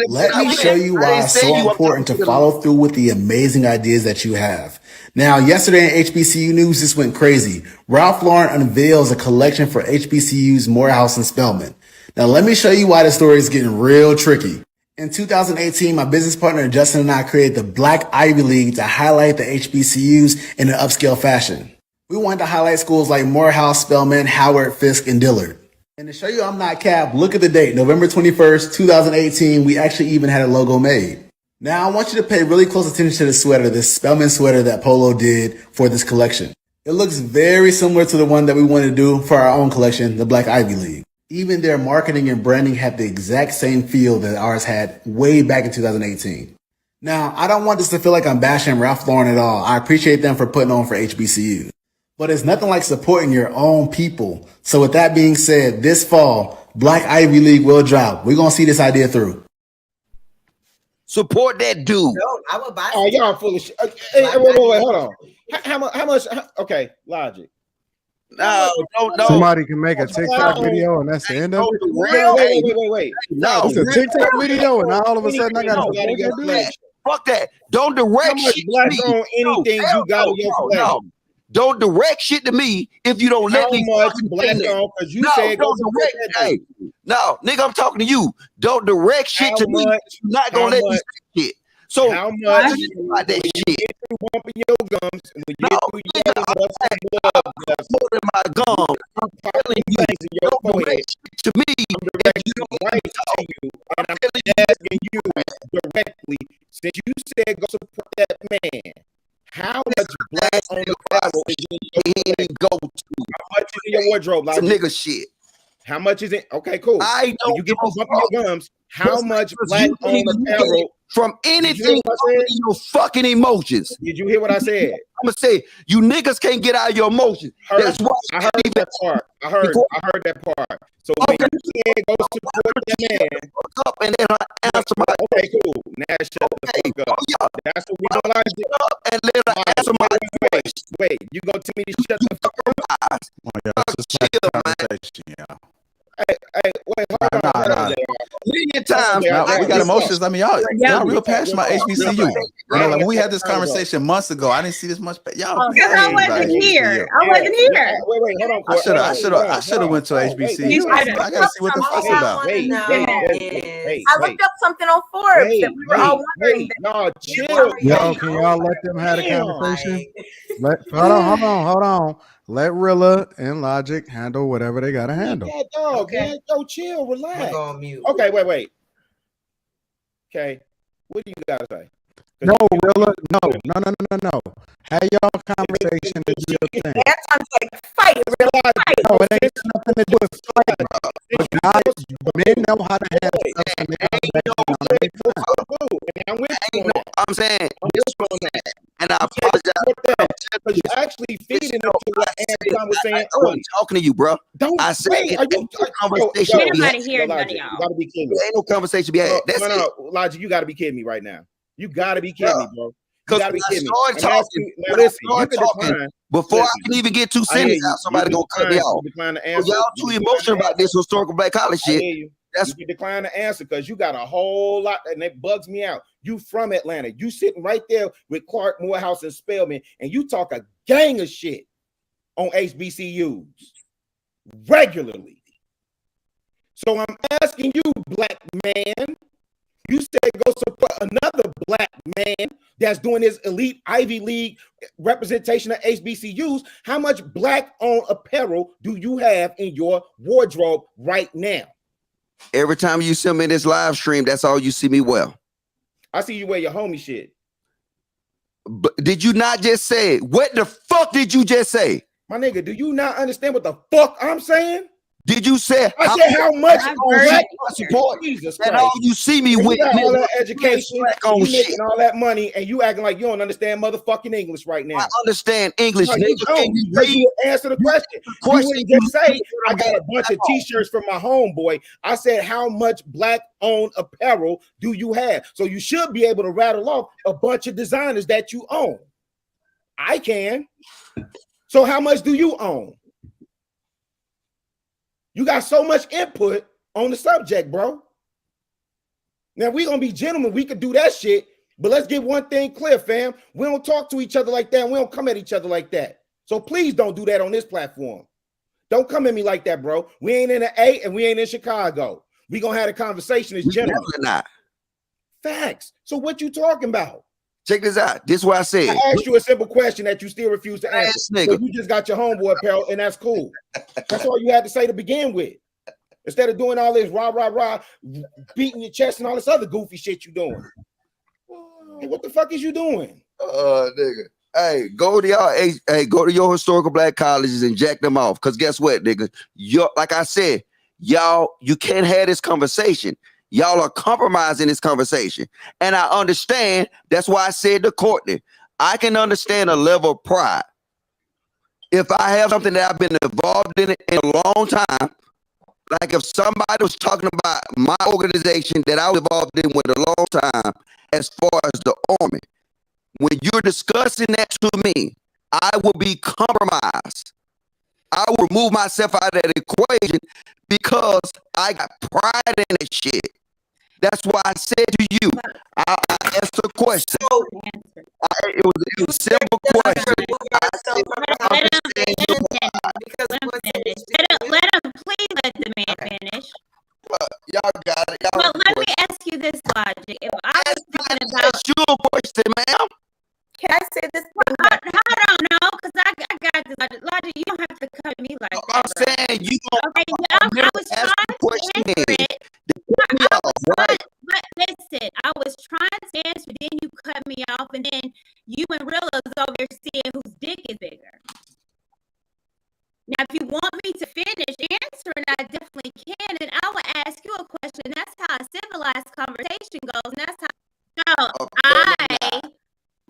Let me show you why it's so important to follow through with the amazing ideas that you have. Now, yesterday in HBCU news, this went crazy. Ralph Lauren unveils a collection for HBCUs, Morehouse and Spelman. Now, let me show you why the story is getting real tricky. In 2018, my business partner Justin and I created the Black Ivy League to highlight the HBCUs in an upscale fashion. We wanted to highlight schools like Morehouse, Spelman, Howard, Fisk, and Dillard. And to show you I'm not capped, look at the date, November 21st, 2018. We actually even had a logo made. Now, I want you to pay really close attention to the sweater, this Spelman sweater that Polo did for this collection. It looks very similar to the one that we want to do for our own collection, the Black Ivy League. Even their marketing and branding have the exact same feel that ours had way back in 2018. Now, I don't want this to feel like I'm bashing Ralph Lauren at all. I appreciate them for putting on for HBCU. But it's nothing like supporting your own people. So with that being said, this fall, Black Ivy League will drop. We're going to see this idea through. Support that dude. No, I would buy. Oh, y'all full of shit. Hey, wait, hold on. How much? Okay, Logic. No. Somebody can make a TikTok video and that's the end of it. Wait. No, it's a TikTok video and all of a sudden I got to do that. Fuck that. Don't direct shit to me. On anything you got on your flag. Don't direct shit to me if you don't let me. Much black on because you said don't direct. Hey, No, nigga, I'm talking to you. Don't direct shit to me. You're not gonna let me say shit. So how much about that shit? You get through bumping your gums, and when you get through more than my gums. I'm telling you, don't direct shit to me. I'm directing right to you, and I'm asking you directly. Since you said go support that man, how much black on the barrel is in your go to? How much is in your wardrobe? Some nigga shit. How much is it? Okay, cool. I don't you get through bumping your gums. How much black on the barrel? From anything in your fucking emotions. Did you hear what I said? I'm gonna say you niggas can't get out of your emotions. That's why I heard that part. I heard that part. So when you said go support that man, up and then answer my okay, cool. Now shut the fuck up. That's what we don't like. Up and let her answer my question. Wait, you gonna tell me to shut the fuck up? Chill, man. Hey, wait, hold on. Million times. We got emotions. I mean, y'all real passionate about HBCU. You know, like when we had this conversation months ago, I didn't see this much. Y'all, because I wasn't here. I wasn't here. Wait, hold on. I should have went to HBCU. I gotta see what the fuss about. I looked up something on Forbes that we were all wondering. No, chill. Yo, can y'all let them have a conversation? Hold on. Let Rilla and Logic handle whatever they gotta handle. Yeah, dog, man. Yo, chill, relax. Go on mute. Okay, wait. Okay, what do you gotta say? No, Rilla, no. Have y'all conversation to do your thing. Anton's like, fight, Rilla, fight. No, it ain't nothing to do with fighting. But men know how to handle stuff and they I'm saying, and I apologize. Because you're actually feeding into what Anton was saying. I wasn't talking to you, bro. I said, conversation. Nobody here, none of y'all. You gotta be kidding me. There ain't no conversation to be had. No, Logic, you gotta be kidding me right now. You gotta be kidding me, bro. Because when I start talking, before I can even get two sentences out, somebody gonna cut me off. Y'all too emotional about this historical black college shit. You decline to answer because you got a whole lot, and it bugs me out. You from Atlanta, you sitting right there with Clark, Morehouse, and Spelman, and you talk a gang of shit on HBCUs regularly. So I'm asking you, black man. You said go support another black man that's doing his elite Ivy League representation of HBCUs. How much black-owned apparel do you have in your wardrobe right now? Every time you see me in this live stream, that's all you see me wear. I see you wear your homie shit. But did you not just say? What the fuck did you just say? My nigga, do you not understand what the fuck I'm saying? Did you say? I said how much black support? Jesus and all you see me with all that education, you making all that money, and you acting like you don't understand motherfucking English right now. I understand English. No, you answer the question. You wouldn't just say I got a bunch of t-shirts from my homeboy. I said how much black-owned apparel do you have? So you should be able to rattle off a bunch of designers that you own. I can. So how much do you own? You got so much input on the subject, bro. Now, we're going to be gentlemen. We could do that shit, but let's get one thing clear, fam. We don't talk to each other like that. And we don't come at each other like that. So please don't do that on this platform. Don't come at me like that, bro. We ain't in the A and we ain't in Chicago. We going to have a conversation as gentlemen. Not. Facts. So what you talking about? Check this out. This is what I said. I asked you a simple question that you still refuse to answer. So you just got your homeboy apparel, and that's cool. That's all you had to say to begin with. Instead of doing all this rah, beating your chest and all this other goofy shit you doing. Hey, what the fuck is you doing? Nigga. Hey, go to your historical black colleges and jack them off. Because guess what, nigga? Like I said, y'all, you can't have this conversation. Y'all are compromising this conversation. And I understand. That's why I said to Courtney, I can understand a level of pride. If I have something that I've been involved in a long time, like if somebody was talking about my organization that I was involved in with a long time, as far as the Army, when you're discussing that to me, I will be compromised. I will remove myself out of that equation because I got pride in that shit. That's why I said to you, I asked a question. It was a simple question. Let him please let the man finish. was trying to answer it. But listen, I was trying to answer, then you cut me off, and then you and Rilla's over there seeing whose dick is bigger. Now, if you want me to finish answering, I definitely can, and I will ask you a question. That's how a civilized conversation goes, and that's how. So I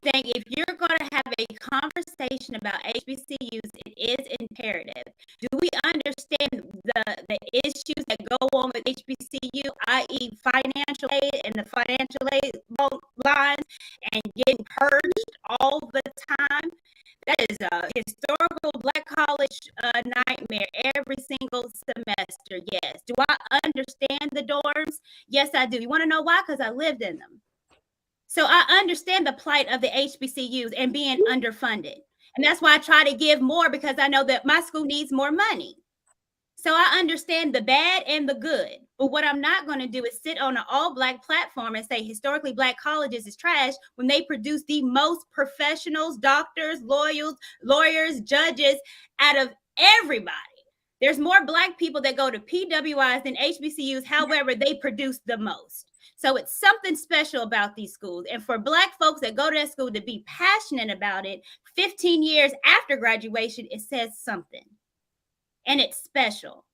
think if you're going to have a conversation about HBCUs, it is imperative. Do we understand the issues that go on with HBCU, i.e. financial aid and the financial aid lines and getting purged all the time? That is a historical Black college nightmare every single semester. Yes. Do I understand the dorms? Yes, I do. You want to know why? Because I lived in them. So I understand the plight of the HBCUs and being underfunded. And that's why I try to give more, because I know that my school needs more money. So I understand the bad and the good. But what I'm not going to do is sit on an all-Black platform and say historically Black colleges is trash when they produce the most professionals, doctors, lawyers, judges out of everybody. There's more Black people that go to PWIs than HBCUs. However, they produce the most. So it's something special about these schools. And for Black folks that go to that school to be passionate about it, 15 years after graduation, it says something. And it's special.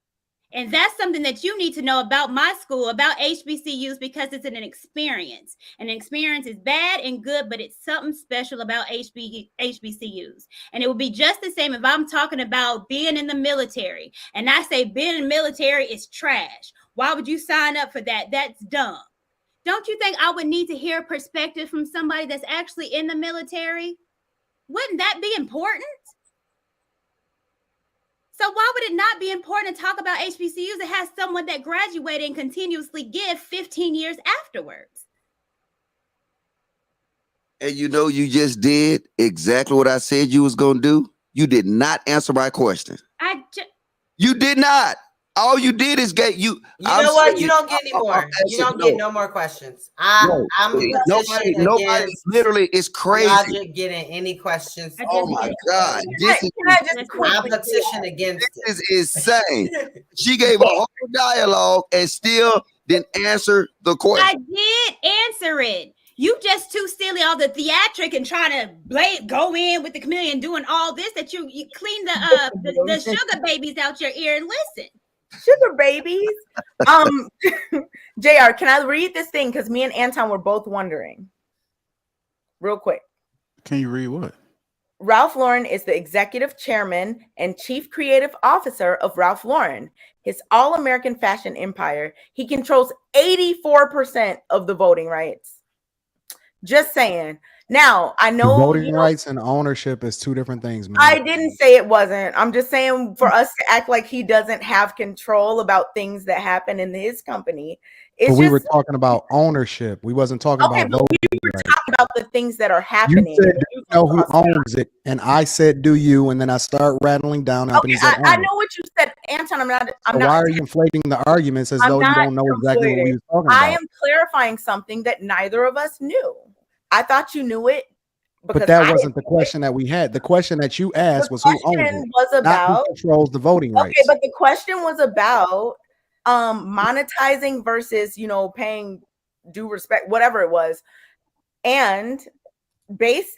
And that's something that you need to know about my school, about HBCUs, because it's an experience. And an experience is bad and good, but it's something special about HBCUs. And it would be just the same if I'm talking about being in the military. And I say being in the military is trash. Why would you sign up for that? That's dumb. Don't you think I would need to hear a perspective from somebody that's actually in the military? Wouldn't that be important? So why would it not be important to talk about HBCUs that has someone that graduated and continuously give 15 years afterwards? And you know, you just did exactly what I said you was going to do. You did not answer my question. You did not. All you did is get you. You know what? You don't get any more. You don't get no more questions. I'm nobody. Literally, it's crazy. I'm not getting any questions. Oh my God! I'm petition against it. This is insane. She gave a whole dialogue and still didn't answer the question. I did answer it. You just too silly, all the theatric and trying to go in with the chameleon doing all this that you clean the sugar babies out your ear and listen. Sugar babies. JR, can I read this thing? Because me and Anton were both wondering. Real quick. Can you read what? Ralph Lauren is the executive chairman and chief creative officer of Ralph Lauren, his all-American fashion empire. He controls 84% of the voting rights. Just saying. Now, I know voting rights and ownership is two different things, man. I didn't say it wasn't. I'm just saying for us to act like he doesn't have control about things that happen in his company. But we were talking about ownership. We wasn't talking about voting. We were talking about the things that are happening. You said, do you know who owns it? And I said, do you? And then I start rattling down. Okay, I know what you said, Anton. I'm not. Why are you inflating the arguments as though you don't know exactly what we were talking about? I am clarifying something that neither of us knew. I thought you knew it. But that wasn't the question that we had. The question that you asked was who owns it, not who controls the voting rights. Okay, but the question was about monetizing versus, paying due respect, whatever it was. And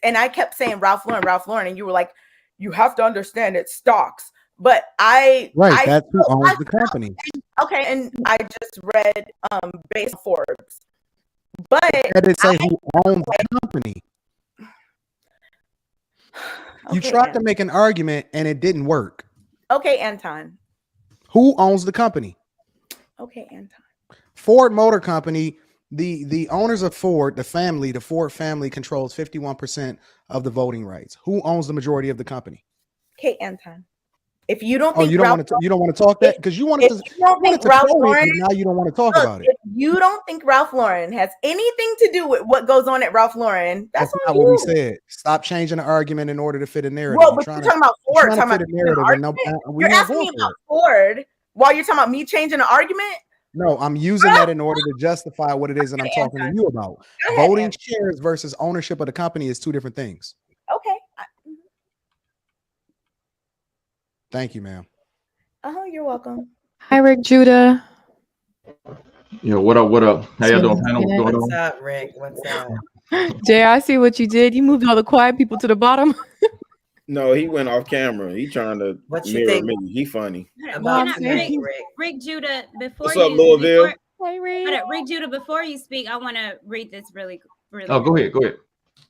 I kept saying Ralph Lauren, and you were like, you have to understand it's stocks. But that's who owns the company. Okay, and I just read based on Forbes. But I did say who owns the company. You tried to make an argument and it didn't work. Okay, Anton. Who owns the company? Okay, Anton. Ford Motor Company, the owners of Ford, the Ford family controls 51% of the voting rights. Who owns the majority of the company? Okay, Anton. If you don't think you don't want to talk that because you wanted to Ralph Lauren, now you don't want to talk about it. If you don't think Ralph Lauren has anything to do with what goes on at Ralph Lauren, that's not what we said. Stop changing the argument in order to fit a narrative. Well, but you're talking about Ford. You're asking me about Ford while you're talking about me changing the argument. No, I'm using that in order to justify what it is that I'm talking to you about. Voting shares versus ownership of the company is two different things. Okay. Thank you, ma'am. You're welcome. Hi, Rick Judah. What up? What up? How y'all doing? What's going What's on? up, Rick? What's up? Jay, I see what you did. You moved all the quiet people to the bottom. No, he went off camera. He trying to mirror me. He funny. Rick Judah, before What's up, Louisville? Hey, Rick Judah, before you speak, I want to read this really. Oh, go ahead.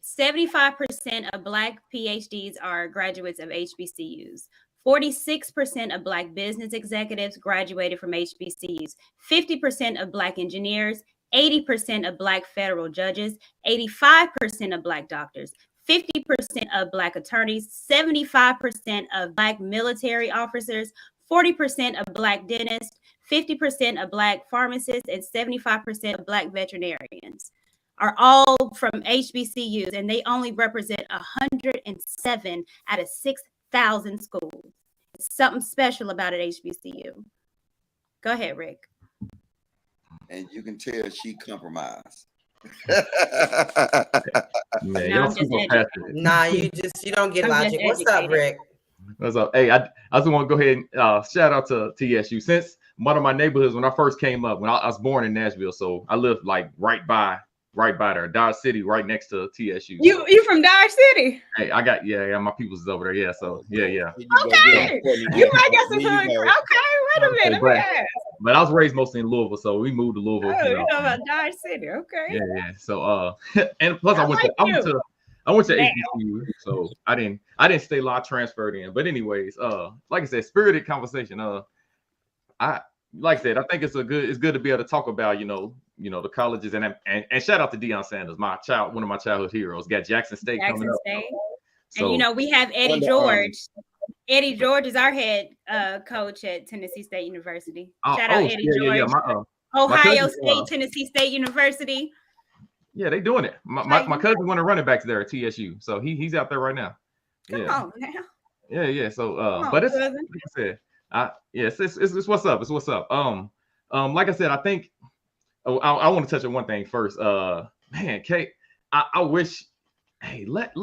75% of Black PhDs are graduates of HBCUs. 46% of Black business executives graduated from HBCUs. 50% of Black engineers, 80% of Black federal judges, 85% of Black doctors, 50% of Black attorneys, 75% of Black military officers, 40% of Black dentists, 50% of Black pharmacists, and 75% of Black veterinarians are all from HBCUs, and they only represent 107 out of 6,000 schools. It's something special about an HBCU. Go ahead, Rick. And you can tell she compromised. Man, you don't get logic. What's up, Rick? What's up? Hey, I just want to go ahead and shout out to TSU. Since one of my neighborhoods, when I first came up, when I was born in Nashville, so I lived like right by there, Dodge City, right next to TSU. You from Dodge City? Hey, I got my people's over there. Yeah, so yeah. Okay, you might get some hood. Okay, wait a minute. But I was raised mostly in Louisville, so we moved to Louisville. Oh, you know about Dodge City? Okay. Yeah. So and plus I went to HBCU, so I didn't stay law transferred in. But anyways, like I said, spirited conversation. I think it's good to be able to talk about the colleges and shout out to Deion Sanders, one of my childhood heroes. Got Jackson State coming up. So, and we have Eddie George. Eddie George is our head coach at Tennessee State University. Shout out Eddie George. Ohio State, Tennessee State University. Yeah, they doing it. My cousin won a running backs there at TSU, so he's out there right now. Come on now. Yeah. So, but it's like I said, it's what's up. It's what's up. Like I said, I think I want to touch on one thing first. Man, Kate, I wish. Hey, let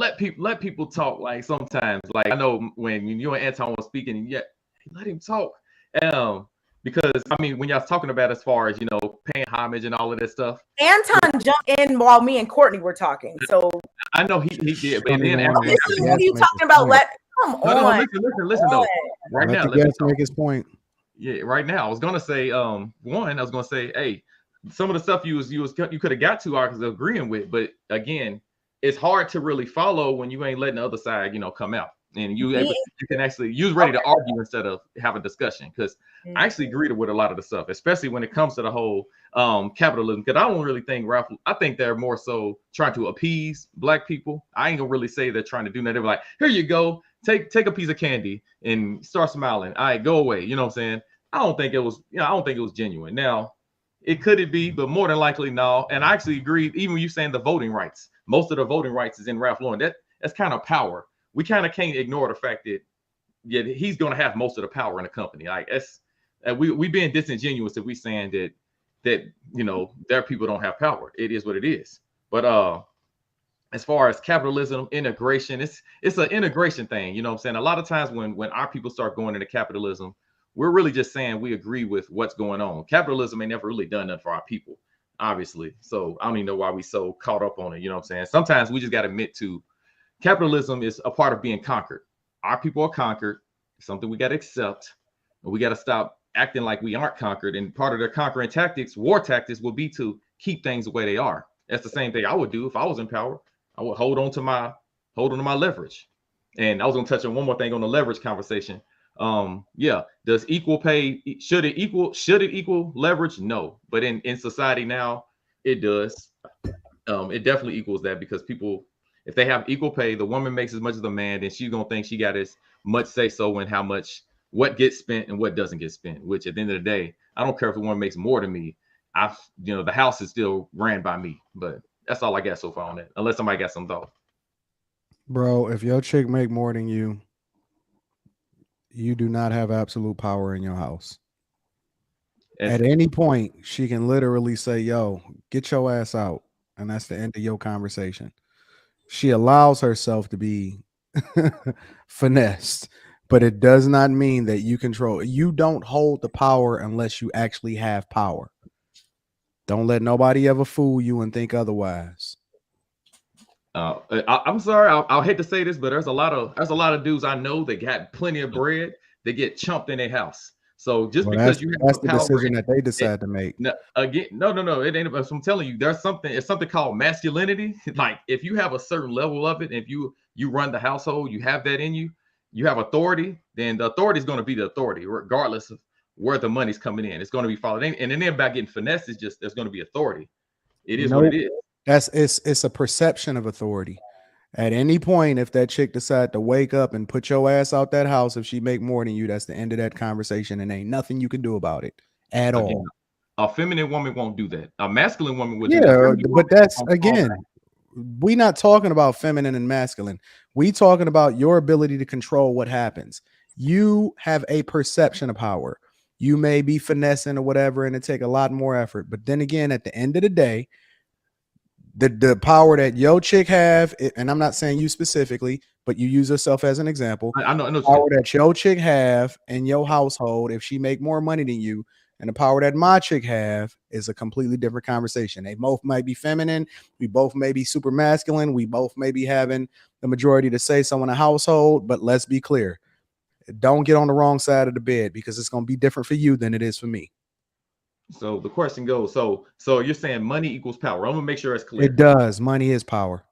people talk. Like sometimes, like I know when you and Anton was speaking, let him talk. Because I mean, when y'all talking about as far as paying homage and all of that stuff, Anton jumped in while me and Courtney were talking. So I know he did. But then what are you talking about? Come on. Listen though. Right now, let me make his point. Yeah, right now, I was gonna say, hey, some of the stuff you could have got to, I was agreeing with, but again, it's hard to really follow when you ain't letting the other side, come out, and you can actually use ready to argue instead of have a discussion. Because I actually agree with a lot of the stuff, especially when it comes to the whole capitalism. Because I don't really think Ralph. I think they're more so trying to appease Black people. I ain't gonna really say they're trying to do that. They're like, here you go, take a piece of candy and start smiling. All right, go away. You know what I'm saying? I don't think it was genuine. Now, it could be, but more than likely no. And I actually agree. Even when you saying the voting rights. Most of the voting rights is in Ralph Lauren. That's kind of power. We kind of can't ignore the fact that he's going to have most of the power in the company. Like we being disingenuous if we saying that their people don't have power. It is what it is. But as far as capitalism, integration, it's an integration thing. You know what I'm saying? A lot of times when our people start going into capitalism, we're really just saying we agree with what's going on. Capitalism ain't never really done nothing for our people. Obviously. So I don't even know why we so caught up on it. You know what I'm saying? Sometimes we just got to admit to capitalism is a part of being conquered. Our people are conquered. It's something we got to accept. And we got to stop acting like we aren't conquered. And part of their conquering tactics, war tactics, will be to keep things the way they are. That's the same thing I would do if I was in power. I would hold on to my leverage. And I was going to touch on one more thing on the leverage conversation. Does equal pay, should it equal leverage? No, but in society now it does. It definitely equals that, because people, if they have equal pay, the woman makes as much as the man, then she's gonna think she got as much say so in what gets spent and what doesn't get spent. Which at the end of the day, I don't care if the woman makes more than me. The house is still ran by me. But that's all I got so far on that, unless somebody got some thought. Bro, if your chick make more than you do not have absolute power in your house. At any point, she can literally say, yo, get your ass out. And that's the end of your conversation. She allows herself to be finessed But it does not mean that you control. You don't hold the power unless you actually have power. Don't let nobody ever fool you and think otherwise. I'm sorry, I'll hate to say this, but there's a lot of dudes I know that got plenty of bread. They get chumped in their house. So just because you have that's the power, decision that they decide to make. No, it ain't about. So I'm telling you, there's something. It's something called masculinity. Like if you have a certain level of it, if you run the household, you have that in you. You have authority. Then the authority is going to be the authority, regardless of where the money's coming in. It's going to be followed. And then about getting finesse is just there's going to be authority. It is what it is. It's a perception of authority. At any point, if that chick decide to wake up and put your ass out that house, if she make more than you, that's the end of that conversation, and ain't nothing you can do about it at all. A feminine woman won't do that. A masculine woman would. Yeah, but that's again, we not talking about feminine and masculine. We talking about your ability to control what happens. You have a perception of power. You may be finessing or whatever, and it take a lot more effort. But then again, at the end of the day, the power that your chick have, and I'm not saying you specifically, but you use yourself as an example. I know the power that your chick have in your household, if she make more money than you, and the power that my chick have is a completely different conversation. They both might be feminine. We both may be super masculine. We both may be having the majority to say so in a household, but let's be clear. Don't get on the wrong side of the bed because it's going to be different for you than it is for me. So the question goes, so you're saying money equals power. I'm gonna make sure it's clear. It does. Money is power.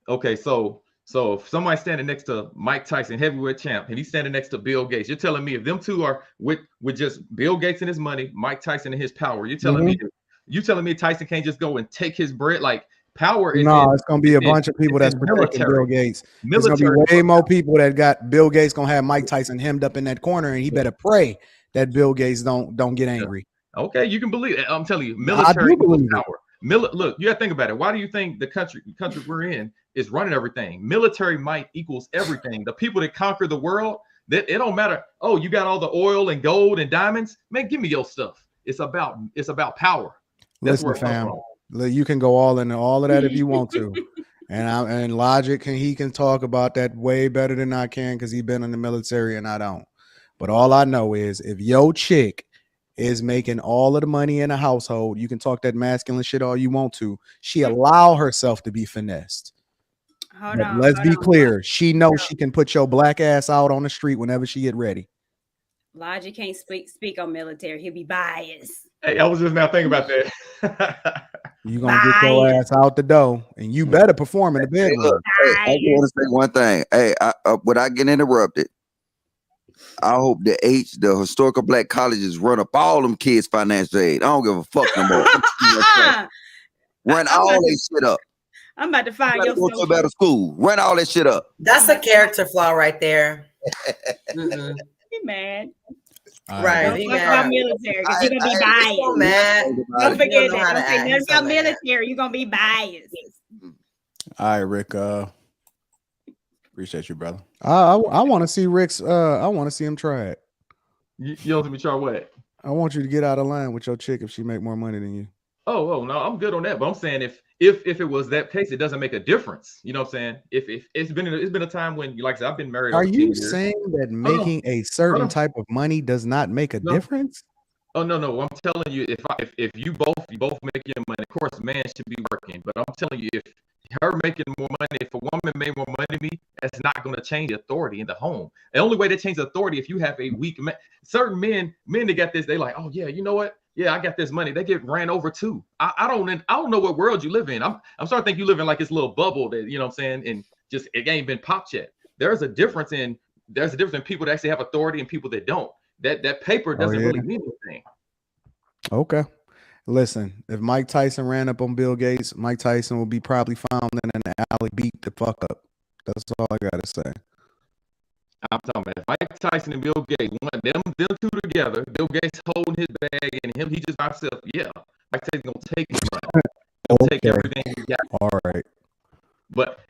Okay, so if somebody's standing next to Mike Tyson, heavyweight champ, and he's standing next to Bill Gates, you're telling me if them two are with just Bill Gates and his money, Mike Tyson and his power, you're telling me Tyson can't just go and take his bread? Like power is it's gonna be a bunch of people that's protecting Bill Gates. There's gonna be way more people that got Bill Gates gonna have Mike Tyson hemmed up in that corner, and he better pray that Bill Gates don't get angry. Okay, you can believe it. I'm telling you, military power. Look, you got to think about it. Why do you think the country we're in is running everything? Military might equals everything. The people that conquer the world, that it don't matter. Oh, you got all the oil and gold and diamonds. Man, give me your stuff. It's about power. That's Listen, fam. You can go all into all of that if you want to, and Logic he can talk about that way better than I can because he's been in the military and I don't. But all I know is if your chick is making all of the money in a household, you can talk that masculine shit all you want to. She allow herself to be finessed. Let's be clear. She knows she can put your black ass out on the street whenever she get ready. Logic can't speak on military. He'll be biased. Hey, I was just now thinking about that. You gonna get your ass out the door, and you better perform in the bedroom. I want to say one thing. Hey, without getting interrupted, I hope the historical black colleges run up all them kids' financial aid. I don't give a fuck no more. Run all that shit up. I'm about to find you. Go to a better school. Run all that shit up. That's a character flaw right there. He mad. Right. Don't talk about military because you're gonna be biased. So mad. Don't forget that. Don't say nothing about military. You're gonna be biased. All right, Rick. Appreciate you, brother. I want to see Rick's. I want to see him try it. You don't let me try what? I want you to get out of line with your chick if she make more money than you. Oh no, I'm good on that. But I'm saying if it was that case, it doesn't make a difference. You know what I'm saying? If it's been a time when, like I said, I've been married. Are you saying that making a certain type of money does not make a difference? Oh no, I'm telling you, if you both make your money, of course, man should be working. But I'm telling you, if her making more money, if a woman made more money than me, that's not going to change the authority in the home. The only way to change authority if you have a weak man. Certain men that got this, they like, oh yeah, you know what? Yeah, I got this money. They get ran over too. I don't know what world you live in. I'm starting to think you live in like this little bubble that, you know what I'm saying, and just it ain't been popped yet. There's a difference in people that actually have authority and people that don't. That paper doesn't really mean anything. Okay. Listen, if Mike Tyson ran up on Bill Gates, Mike Tyson will be probably found in an alley beat the fuck up. That's all I gotta say. I'm talking about Mike Tyson and Bill Gates, them two together, Bill Gates holding his bag and he just by himself. Yeah, Mike Tyson gonna take his money. He'll take everything he got. All right. But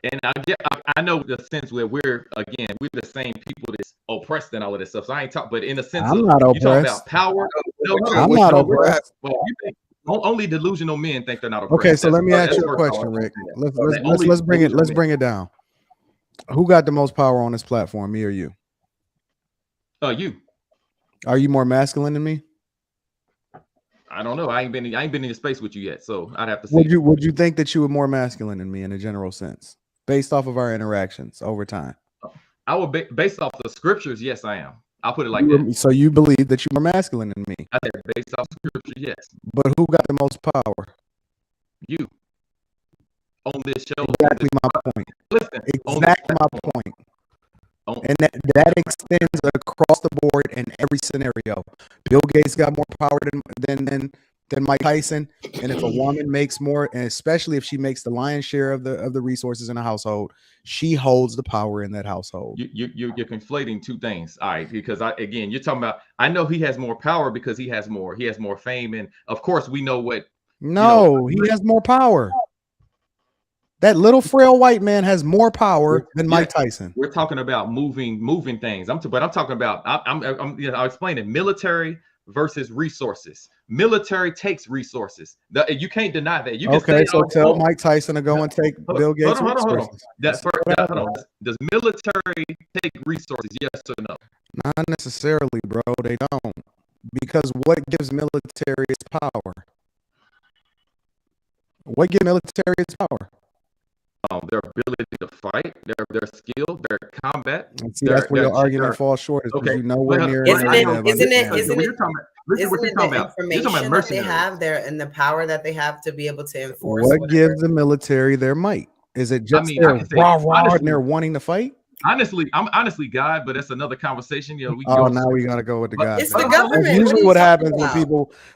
I know the sense where we're the same people that's oppressed and all of this stuff. So I ain't talking, but in a sense I'm not oppressed. You talking about power. I'm not oppressed. Well, only delusional men think they're not oppressed. Okay, so let me ask you a question, Rick. Let's bring it down. Who got the most power on this platform, me or you? You. Are you more masculine than me? I don't know. I ain't been in the space with you yet, so I'd have to see. Would you think that you were more masculine than me in a general sense, based off of our interactions over time? I would based off the scriptures. Yes, I am. I'll put it like that. So you believe that you're more masculine than me? I said based off scripture, yes. But who got the most power? You. On this show. Exactly my point. Listen. Exactly my point. And that extends across the board in every scenario. Bill Gates got more power than Mike Tyson, and if a woman makes more, and especially if she makes the lion's share of the resources in a household, she holds the power in that household. You're conflating two things, all right? Because again, you're talking about. I know he has more power because he has more fame, and of course we know what. No, he has more power. That little frail white man has more power than Mike Tyson. We're talking about moving things. But I'm talking about. I'll explain it. Military versus resources. Military takes resources. You can't deny that. You can okay, so tell Mike Tyson to go and take Bill Gates' resources. Hold on. Does military take resources? Yes or no? Not necessarily, bro. They don't. Because what gives military its power? What gives military its power? Their ability to fight, their skill, their combat. And see, that's where your argument falls short. Is because you nowhere near. Isn't it You're talking about information that they have there and the power that they have to be able to enforce? What gives the military their might? Is it just and they're wanting to fight? Honestly, I'm honestly God, but that's another conversation. You know, now we gotta go with the God. It's the government. That's usually what happens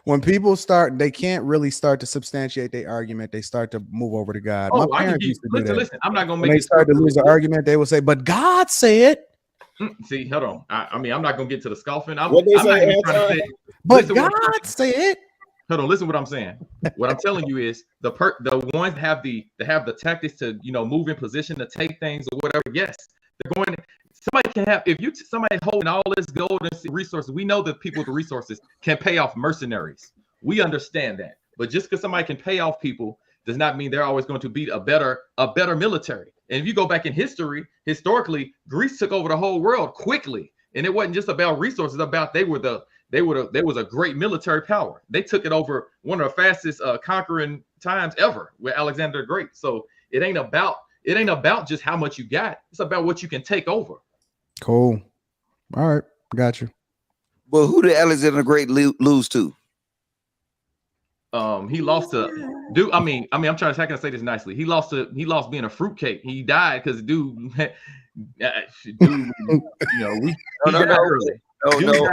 when people start, they can't really start to substantiate their argument. They start to move over to God. My parents used to do that. Listen, I'm not gonna when they start to lose the argument, they will say, "But God said." See, hold on. I mean, I'm not gonna get to the scoffing. I'm not even trying to say. But God said. Hold on, listen what I'm saying. What I'm telling you is the ones that have the tactics to move in position to take things or whatever. Yes. They're going. Somebody can have somebody holding all this gold and resources. We know that people with the resources can pay off mercenaries. We understand that, but just because somebody can pay off people does not mean they're always going to be a better military. And if you go back in history, historically, Greece took over the whole world quickly, and it wasn't just about resources. About they was a great military power. They took it over, one of the fastest conquering times ever with Alexander the Great. So it ain't about just how much you got. It's about what you can take over. Cool. All right. Got you. Well, who did Alexander the Great lose to? He lost to dude. I mean, I'm trying to. How can I say this nicely? He lost being a fruitcake. He died because dude, we got early. No.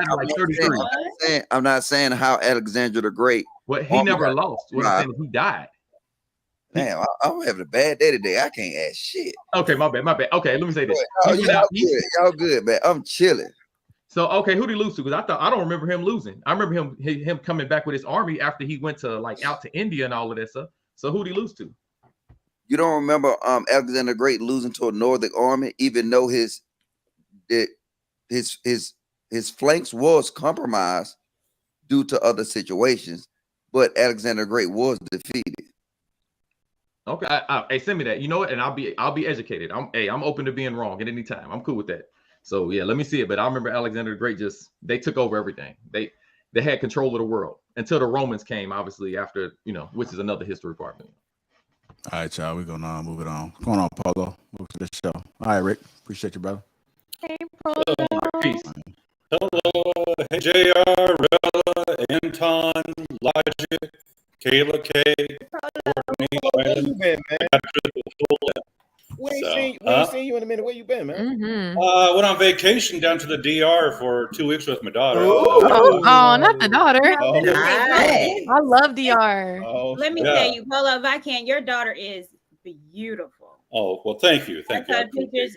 I'm not saying how Alexander the Great. Well, he never lost. What I'm saying, he died. Damn, I'm having a bad day today. I can't ask shit. Okay, my bad. Okay, let me say this. Y'all good, man. I'm chilling. So, okay, who did he lose to? Because I don't remember him losing. I remember him coming back with his army after he went to out to India and all of that stuff. So, who did he lose to? You don't remember Alexander the Great losing to a northern army, even though his flanks was compromised due to other situations, but Alexander the Great was defeated. Okay, hey, send me that. You know what? And I'll be educated. I'm open to being wrong at any time. I'm cool with that. So yeah, let me see it. But I remember Alexander the Great they took over everything. They had control of the world until the Romans came, obviously after which is another history part. All right, y'all. We're gonna move it on. What's going on, Polo? Move to the show. All right, Rick. Appreciate you, brother. Hey, Polo. Peace. Hello, hey JR, Rella, Anton, Logic, Kayla K. Where you been, man? We ain't seen you in a minute. Where you been, man? Mm-hmm. Went on vacation down to the DR for 2 weeks with my daughter. Oh, not the daughter. Nice. I love DR. Let me tell you, Polo, if I can, your daughter is beautiful. Oh, well, thank you. Thank you. Pictures,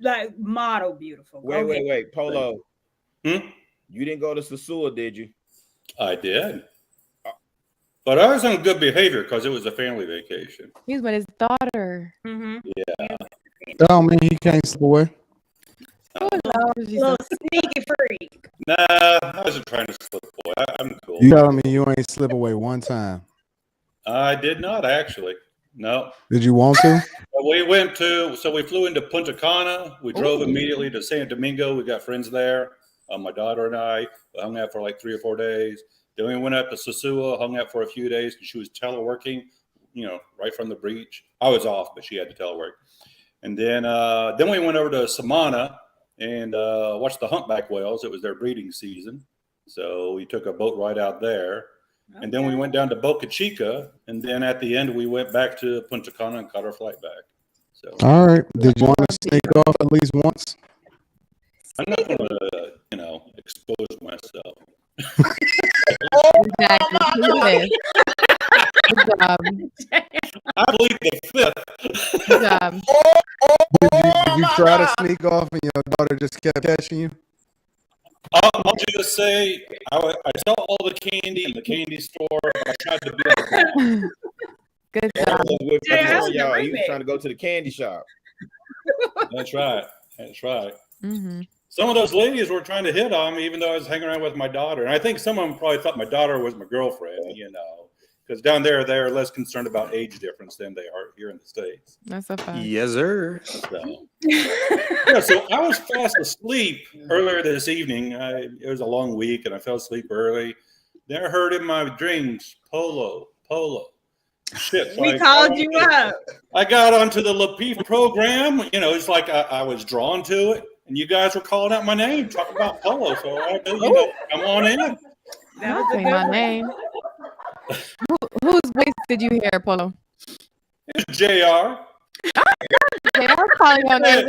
like model beautiful. Wait, Polo. You didn't go to Sasua, did you? I did. But I was on good behavior because it was a family vacation. He was with his daughter. Mm-hmm. Yeah. That don't mean he can't slip away. Little sneaky freak. Nah, I wasn't trying to slip away. I'm cool. You telling me you ain't slip away one time? I did not, actually. No. Did you want to? We flew into Punta Cana. We drove immediately to San Domingo. We got friends there. My daughter and I hung out for like 3 or 4 days. Then we went up to Sosua, hung out for a few days because she was teleworking, right from the beach. I was off, but she had to telework. And then we went over to Samana and watched the humpback whales. It was their breeding season. So we took a boat ride out there. Okay. And then we went down to Boca Chica. And then at the end, we went back to Punta Cana and caught our flight back. So. All right. Did you want to sneak off at least once? I'm not going to, expose myself. Exactly. Good job. I believe the fifth. Good job. Did you try to sneak off and your daughter just kept catching you? I'll just say I saw all the candy in the candy store. But I tried to be good job. He was trying to go to the candy shop. That's right. Mm-hmm. Some of those ladies were trying to hit on me, even though I was hanging around with my daughter. And I think some of them probably thought my daughter was my girlfriend, because down there, they're less concerned about age difference than they are here in the States. That's a fact. Yes, sir. So I was fast asleep earlier this evening. It was a long week, and I fell asleep early. Then I heard in my dreams, Polo. Shit. So we called you up. I got onto the Lapeef program. It's like I was drawn to it. And you guys were calling out my name, talking about Polo. So I come on in. That was my name. Whose voice did you hear, Polo? It's JR. JR calling your name.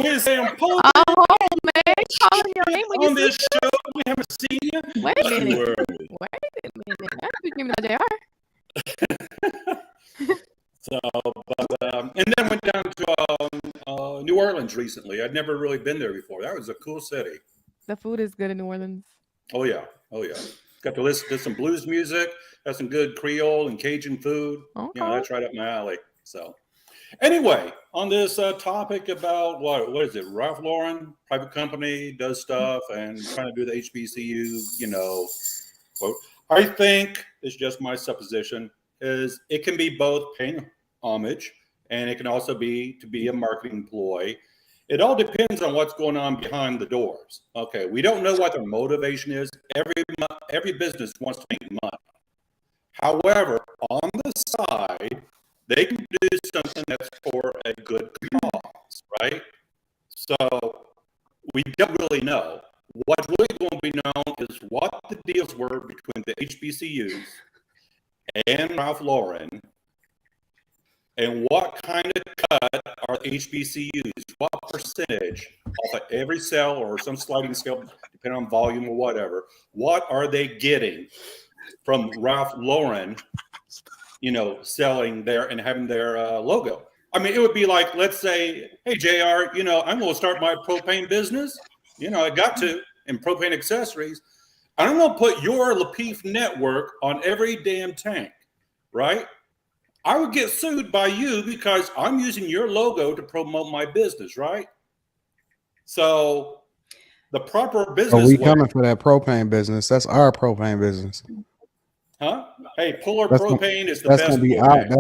He's saying, Polo. Oh, man. Calling your name when on this show. We haven't seen you. Wait a minute. That's between JR. So, and then went down to New Orleans recently. I'd never really been there before. That was a cool city. The food is good in New Orleans. Oh yeah. Got to listen to some blues music. Got some good Creole and Cajun food. Okay. That's right up my alley. So, anyway, on this topic about what is it? Ralph Lauren, private company, does stuff and trying to do the HBCU. Quote. I think it's just my supposition. Is it can be both paying homage and it can also be to be a marketing ploy. It all depends on what's going on behind the doors. Okay, we don't know what their motivation is. Every business wants to make money. However, on the side, they can do something that's for a good cause, right? So we don't really know. What's really going to be known is what the deals were between the HBCUs and Ralph Lauren, and what kind of cut are HBCUs? What percentage off of every sale or some sliding scale, depending on volume or whatever? What are they getting from Ralph Lauren? Selling there and having their logo. I mean, it would be like, let's say, hey JR, I'm going to start my propane business. I got to in propane accessories. I'm going to put your Lapeef Network on every damn tank, right? I would get sued by you because I'm using your logo to promote my business, right? So the proper business. Are we coming for that propane business? That's our propane business. Huh? Hey, Puller Propane is the best. That's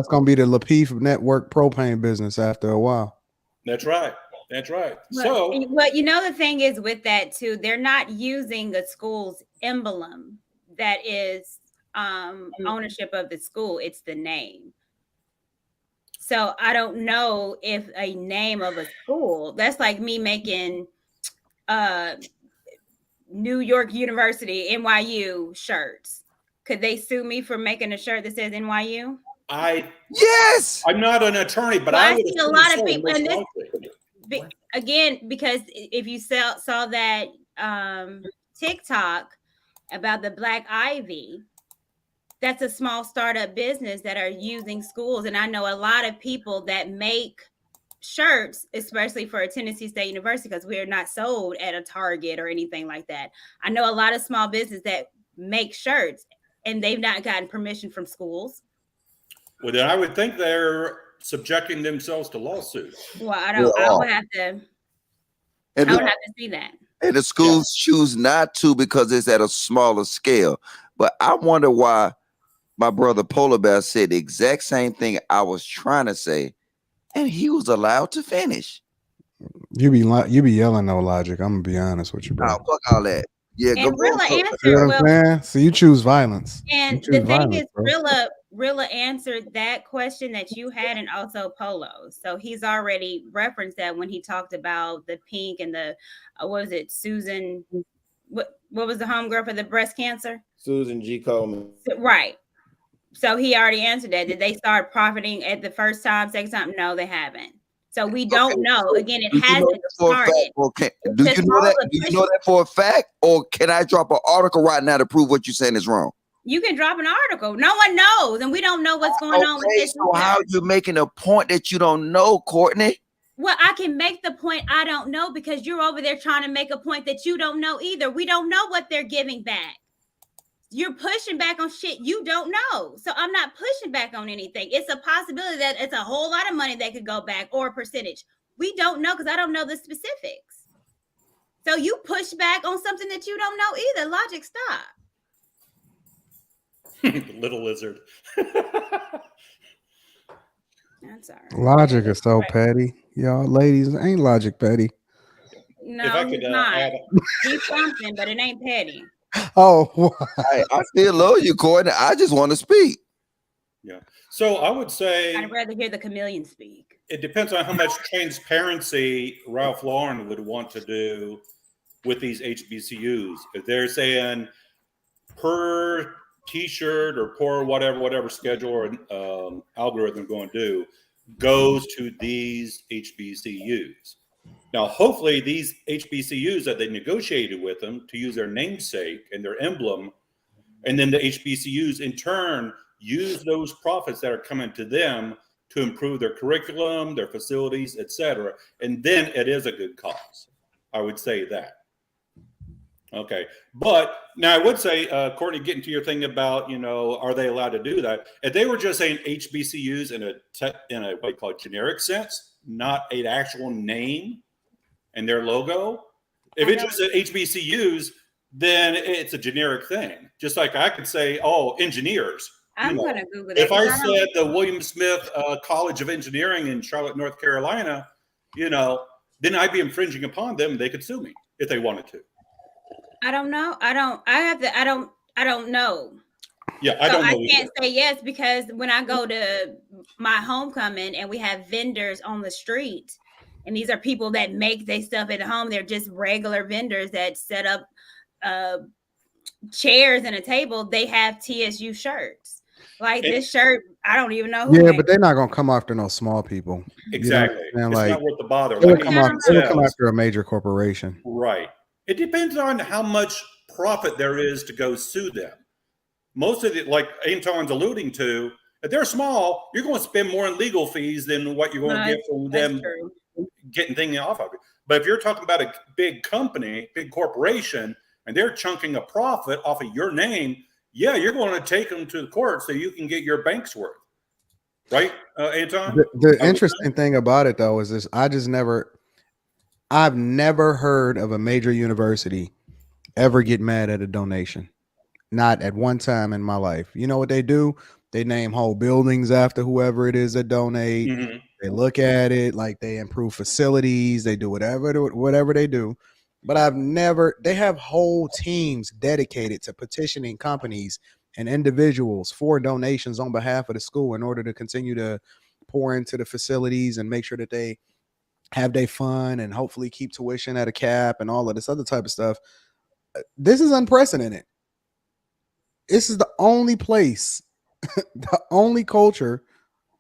going to be the Lapeef Network propane business after a while. That's right. Well, the thing is with that too, they're not using the school's emblem that is ownership of the school. It's the name. So I don't know if a name of a school, that's like me making New York University, NYU shirts. Could they sue me for making a shirt that says NYU? Yes. I'm not an attorney, but I see a lot of people. And this, again, because if you saw that TikTok about the Black Ivy, that's a small startup business that are using schools. And I know a lot of people that make shirts, especially for Tennessee State University, because we are not sold at a Target or anything like that. I know a lot of small business that make shirts and they've not gotten permission from schools. Well, then I would think they're subjecting themselves to lawsuits. Well, I would have to see that. And the schools choose not to because it's at a smaller scale. But I wonder why my brother Polar Bear said the exact same thing I was trying to say, and he was allowed to finish. You be yelling no logic. I'm gonna be honest with you, bro. Oh, fuck all that. Yeah, And Rilla See answered what I'm saying? So you choose violence. And the thing is, Rilla answered that question that you had, and also Polo. So he's already referenced that when he talked about the pink and the what was it, Susan? What was the homegirl for the breast cancer? Susan G. Coleman. Right. So he already answered that. Did they start profiting at the first time, second time? No, they haven't. So we don't know. Again, it hasn't started. Do you know that? Do you know that for a fact, or can I drop an article right now to prove what you're saying is wrong? You can drop an article. No one knows, and we don't know what's going on with this. So how are you making a point that you don't know, Courtney? Well, I can make the point I don't know because you're over there trying to make a point that you don't know either. We don't know what they're giving back. You're pushing back on shit you don't know. So I'm not pushing back on anything. It's a possibility that it's a whole lot of money that could go back or a percentage. We don't know because I don't know the specifics. So you push back on something that you don't know either. Logic, stop. Little lizard. That's all right. Logic is so petty. Y'all ladies, ain't logic petty. No, he's not. He's something, but it ain't petty. Oh, I still love you, Courtney. I just want to speak. Yeah. So I would say I'd rather hear the chameleon speak. It depends on how much transparency Ralph Lauren would want to do with these HBCUs. If they're saying per T-shirt or per whatever schedule or algorithm going to do goes to these HBCUs. Now, hopefully these HBCUs that they negotiated with them to use their namesake and their emblem, and then the HBCUs in turn use those profits that are coming to them to improve their curriculum, their facilities, etc. And then it is a good cause. I would say that. Okay. But now I would say, Courtney, getting to your thing about, are they allowed to do that? If they were just saying HBCUs in a what you call it, generic sense, not an actual name and their logo, if it just said HBCUs, then it's a generic thing. Just like I could say, engineers. I'm going to Google that. If I said the William Smith College of Engineering in Charlotte, North Carolina, then I'd be infringing upon them. They could sue me if they wanted to. I don't know. I don't know. Yeah, I don't know. I can't say yes because when I go to my homecoming and we have vendors on the street, and these are people that make their stuff at home. They're just regular vendors that set up chairs and a table. They have TSU shirts. Like this shirt, I don't even know who. Yeah, but they're not gonna come after no small people. Exactly. It's not worth the bother. It'll come after a major corporation. Right. It depends on how much profit there is to go sue them. Most of it, like Anton's alluding to, if they're small, you're going to spend more in legal fees than what you're going to get from them getting things off of it. But if you're talking about a big company, big corporation, and they're chunking a profit off of your name, yeah, you're going to take them to the court so you can get your bank's worth. Right, Anton? The interesting thing about it, though, is this. I've never heard of a major university ever get mad at a donation. Not at one time in my life. You know what they do? They name whole buildings after whoever it is that donate. Mm-hmm. They look at it like they improve facilities. They do whatever they do. But they have whole teams dedicated to petitioning companies and individuals for donations on behalf of the school in order to continue to pour into the facilities and make sure that they have their fun and hopefully keep tuition at a cap and all of this other type of stuff. This is unprecedented. This is the only place, the only culture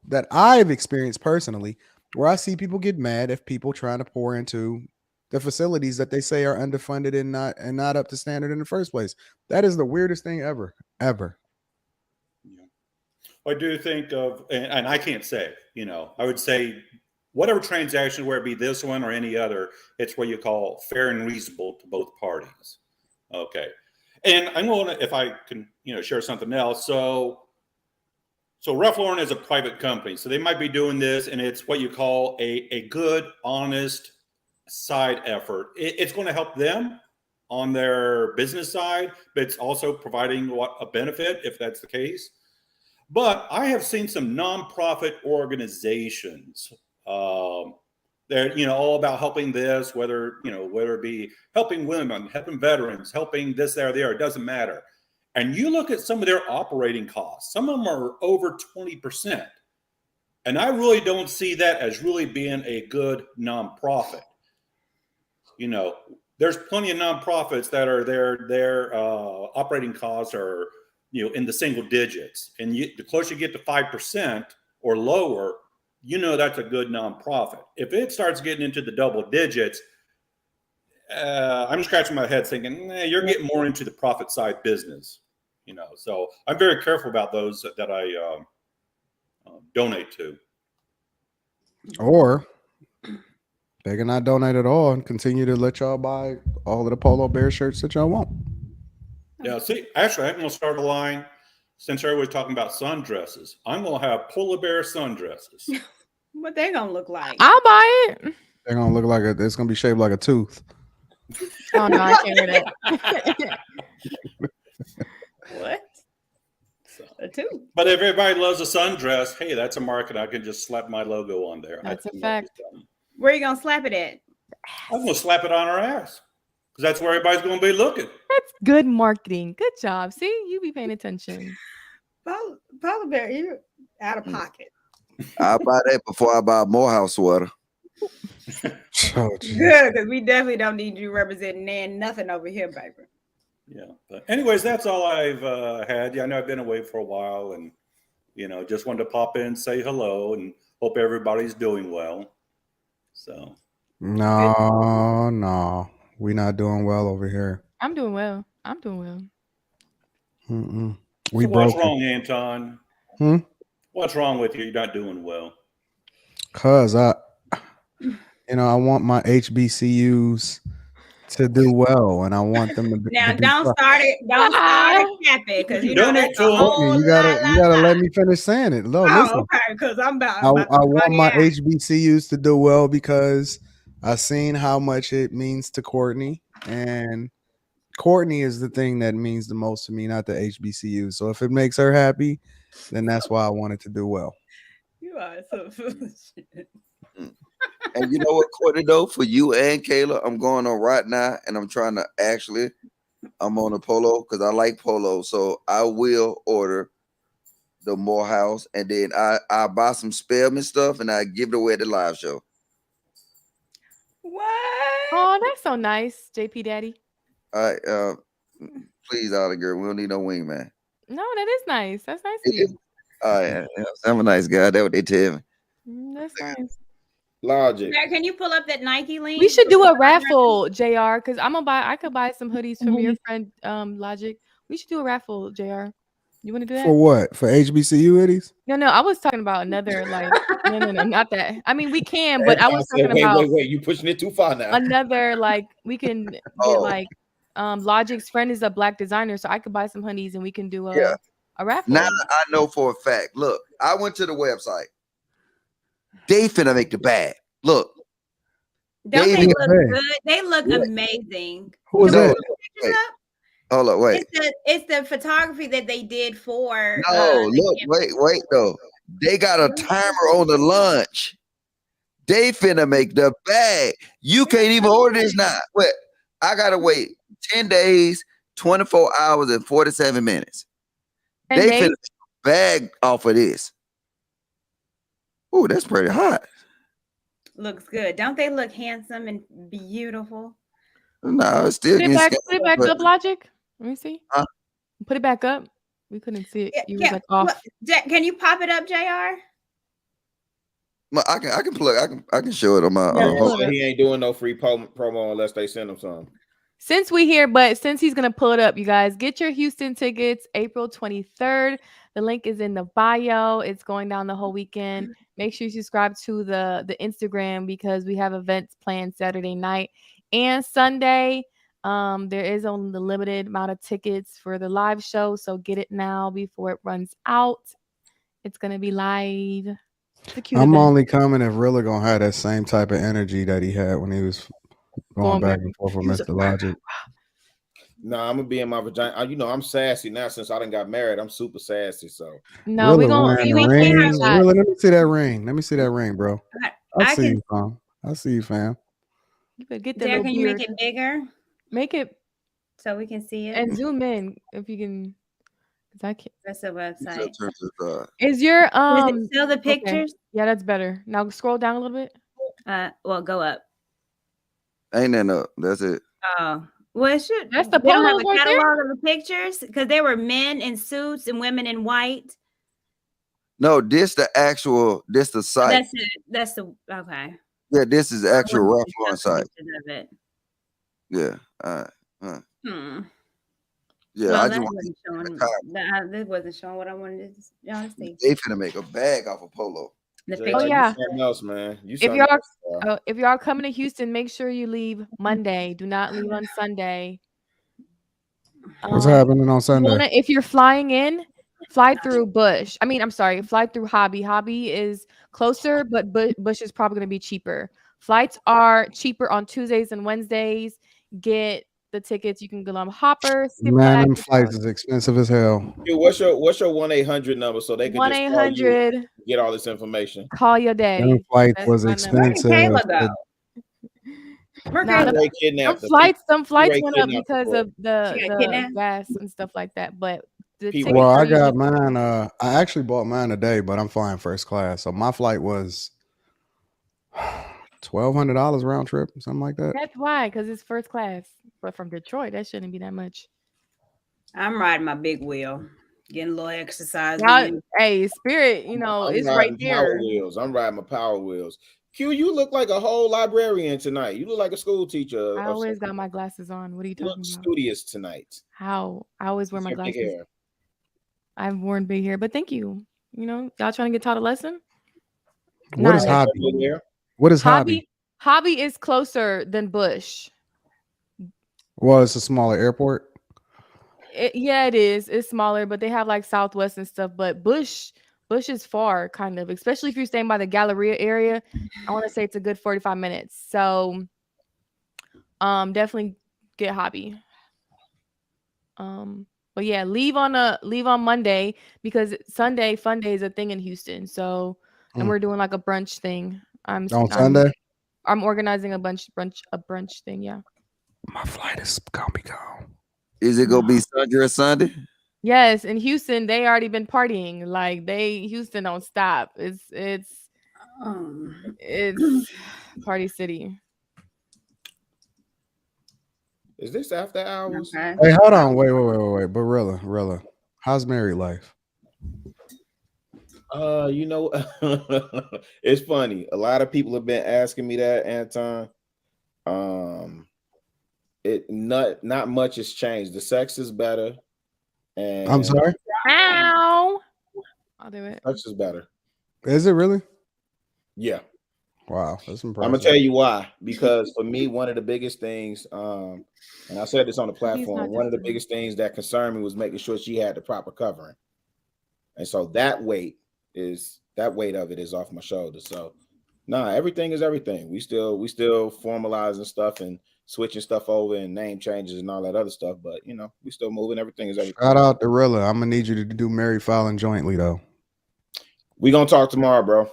that I've experienced personally where I see people get mad if people trying to pour into the facilities that they say are underfunded and not up to standard in the first place. That is the weirdest thing ever. Yeah. I do think of, and I can't say, I would say whatever transaction, whether it be this one or any other, it's what you call fair and reasonable to both parties. Okay. And I'm going to, if I can, share something else. So Ralph Lauren is a private company. So they might be doing this, and it's what you call a good, honest side effort. It's going to help them on their business side, but it's also providing a benefit if that's the case. But I have seen some nonprofit organizations. They're all about helping this, whether it be helping women, helping veterans, helping this, there, there. It doesn't matter. And you look at some of their operating costs. Some of them are over 20%. And I really don't see that as really being a good nonprofit. There's plenty of nonprofits that are their operating costs are in the single digits, and the closer you get to 5% or lower, that's a good nonprofit. If it starts getting into the double digits, I'm scratching my head thinking, you're getting more into the profit side business. So I'm very careful about those that I donate to. Or they can not donate at all and continue to let y'all buy all of the Polo Bear shirts that y'all want. Yeah, see, actually, I'm going to start a line. Since everybody's talking about sundresses, I'm going to have polar bear sundresses. What they going to look like? I'll buy it. They're going to look like it's going to be shaped like a tooth. Oh, no, I can't hear that. What? A tooth. But if everybody loves a sundress, hey, that's a market. I can just slap my logo on there. That's a fact. Where are you going to slap it at? I'm going to slap it on our ass. Because that's where everybody's going to be looking. That's good marketing. Good job. See, you be paying attention. Polar bear, you're out of pocket. I'll buy that before I buy a Morehouse sweater. Oh, good, because we definitely don't need you representing nothing over here, baby. Yeah. But anyways, that's all I've had. Yeah, I know I've been away for a while, and just wanted to pop in, say hello, and hope everybody's doing well. So. No. We're not doing well over here. I'm doing well. Mm-mm. So what's wrong, Anton? What's wrong with you? You're not doing well. Cause I want my HBCUs to do well, and I want them to be. Now, don't start it capping, because that's a whole you gotta let me finish saying it. No, listen. Okay, because I'm about. I want my HBCUs to do well because I've seen how much it means to Courtney, and Courtney is the thing that means the most to me, not the HBCU. So if it makes her happy, then that's why I want it to do well. You are so foolish. And you know what, Courtney, though, for you and Kayla, I'm going on right now, and I'm trying to I'm on a polo because I like polo. So I will order the Morehouse, and then I buy some Spellman stuff, and I give it away at the live show. What? Oh, that's so nice, JP Daddy. All right, please, Ollie girl, we don't need no wingman. No, that is nice. That's nice of you. Oh yeah, I'm a nice guy. That's what they tell me. That's nice. Logic. Can you pull up that Nike link? We should do a raffle, JR, because I could buy some hoodies from your friend Logic. We should do a raffle, JR. You want to do that? For what? For HBCU hoodies? No, I was talking about another no, not that. I mean, we can, but I was talking about wait, you pushing it too far now. Another we can get Logic's friend is a black designer, so I could buy some hoodies and we can do a raffle. Now I know for a fact. Look, I went to the website. They finna make the bag. Look. Don't they look good? They look amazing. Who is that? Hold on, wait. It's the photography that they did for. No, wait, though. They got a timer on the lunch. They finna make the bag. You can't even order this now. Wait, I gotta wait 10 days, 24 hours, and 47 minutes. And they finna make a bag off of this. Oh, that's pretty hot. Looks good. Don't they look handsome and beautiful? No, it's still put it back up, Logic. Let me see. Put it back up. We couldn't see it. You was off. Can you pop it up, JR? I can show it on my. He ain't doing no free promo unless they send him some. Since he's gonna pull it up, you guys get your Houston tickets April 23rd. The link is in the bio. It's going down the whole weekend. Make sure you subscribe to the Instagram because we have events planned Saturday night and Sunday. There is only the limited amount of tickets for the live show, so get it now before it runs out. It's gonna be live. I'm only coming if Rilla gonna have that same type of energy that he had when he was going back and forth with Mr. Logic. No, I'm gonna be in my vagina. You know, I'm sassy now since I done got married. I'm super sassy. So no, we Rilla gonna wearing the ring. Rilla, let me see that ring. Let me see that ring, bro. I see you, fam. I see you, fam. You better get that Jared, little can you beard. make it bigger Make it so we can see it? and zoom in if you can. Cause I can't. That's the website. Is your Is it still the okay. pictures? Yeah, that's better. Now scroll down a little bit. Well, go up. Ain't that up? That's it. Oh, well, it should. That's the They don't have polos a right there? catalog of the pictures because there were men in suits and women in white. No, this the actual. This the site. That's it. That's the okay. Yeah, this is the actual Ralph Lauren site. Of it. Yeah. All right. Hmm. Yeah, Well, I that just wasn't showing. This wasn't showing what I wanted y'all to see. They finna make a bag off of polo. Oh yeah. Something else, man. If y'all coming to Houston, make sure you leave Monday. Do not leave on Sunday. What's happening on Sunday? If you're flying in, fly through Bush. Fly through Hobby. Hobby is closer, but Bush is probably going to be cheaper. Flights are cheaper on Tuesdays and Wednesdays. Get the tickets. You can go on Hopper. Man, them flights is expensive as hell. Dude, what's your 1-800 number so they can just call you, 1-800. get all this information? Call your daddy. Them flights was expensive. Some flights went up because of the gas and stuff like that. But well, I got mine. I actually bought mine today, but I'm flying first class, so my flight was $1,200 round trip, something like that. That's why, because it's first class. But from Detroit, that shouldn't be that much. I'm riding my big wheel, getting a little exercise. Hey, Spirit, it's right there. I'm riding my power wheels. Q, you look like a whole librarian tonight. You look like a school teacher. I always got my glasses on. What are you talking about? Studious tonight. How? I always wear my glasses. I've worn big hair, but thank you. Y'all trying to get taught a lesson? What is Hobby? What is Hobby? Hobby is closer than Bush. Well, it's a smaller airport. Yeah, it is. It's smaller, but they have like Southwest and stuff. But Bush is far, kind of, especially if you're staying by the Galleria area. I want to say it's a good 45 minutes. So, definitely get Hobby. But yeah, leave on Monday because Sunday Fun Day is a thing in Houston. So, and we're doing like a brunch thing. On Sunday. I'm organizing a brunch thing. Yeah. My flight is gonna be gone. Is it gonna be Sunday or Sunday? Yes, in Houston, they already been partying. Like Houston don't stop. It's party city. Is this after hours? Okay. Hey, hold on. Wait. But Rilla, how's married life? It's funny. A lot of people have been asking me that, Anton. Not much has changed. The sex is better. And I'm sorry. Ow! I'll do it. Sex is better. Is it really? Yeah. Wow, that's impressive. I'm gonna tell you why. Because for me, one of the biggest things, and I said this on the platform, one of the biggest things that concerned me was making sure she had the proper covering. And so that weight of it is off my shoulders. So everything is everything. We still formalizing stuff and switching stuff over and name changes and all that other stuff. But we still moving. Everything is everything. Shout out to Rilla. I'm gonna need you to do married filing jointly though. We gonna talk tomorrow, bro.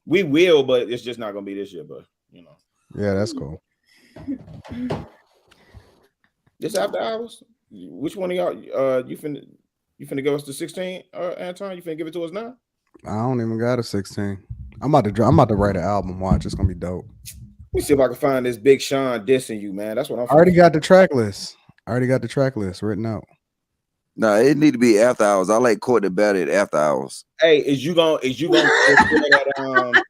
We will, but it's just not gonna be this year. But yeah, that's cool. This after hours. Which one of y'all? You finna give us the 16? Anton, you finna give it to us now? I don't even got a 16. I'm about to write an album. Watch, it's gonna be dope. Let me see if I can find this Big Sean dissing you, man. That's what I'm. I already got the track list. Written out. No, it need to be after hours. I like Courtney better at after hours. Hey, is you gonna that,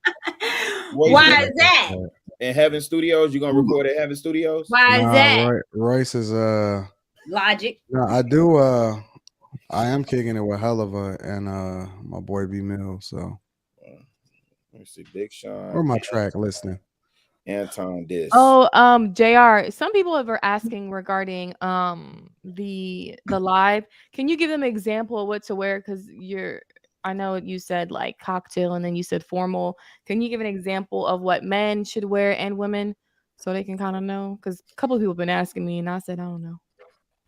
why is that? In Heaven Studios, you gonna record at Heaven Studios? Why is that? Royce is Logic. No, I do I am kicking it with Helava and my boy B Mill. So let me see, Big Sean. Where my track listening? Anton diss. Oh, JR. Some people are asking regarding the live. Can you give them an example of what to wear? Because I know you said like cocktail and then you said formal. Can you give an example of what men should wear and women so they can kind of know? Because a couple of people have been asking me and I said I don't know.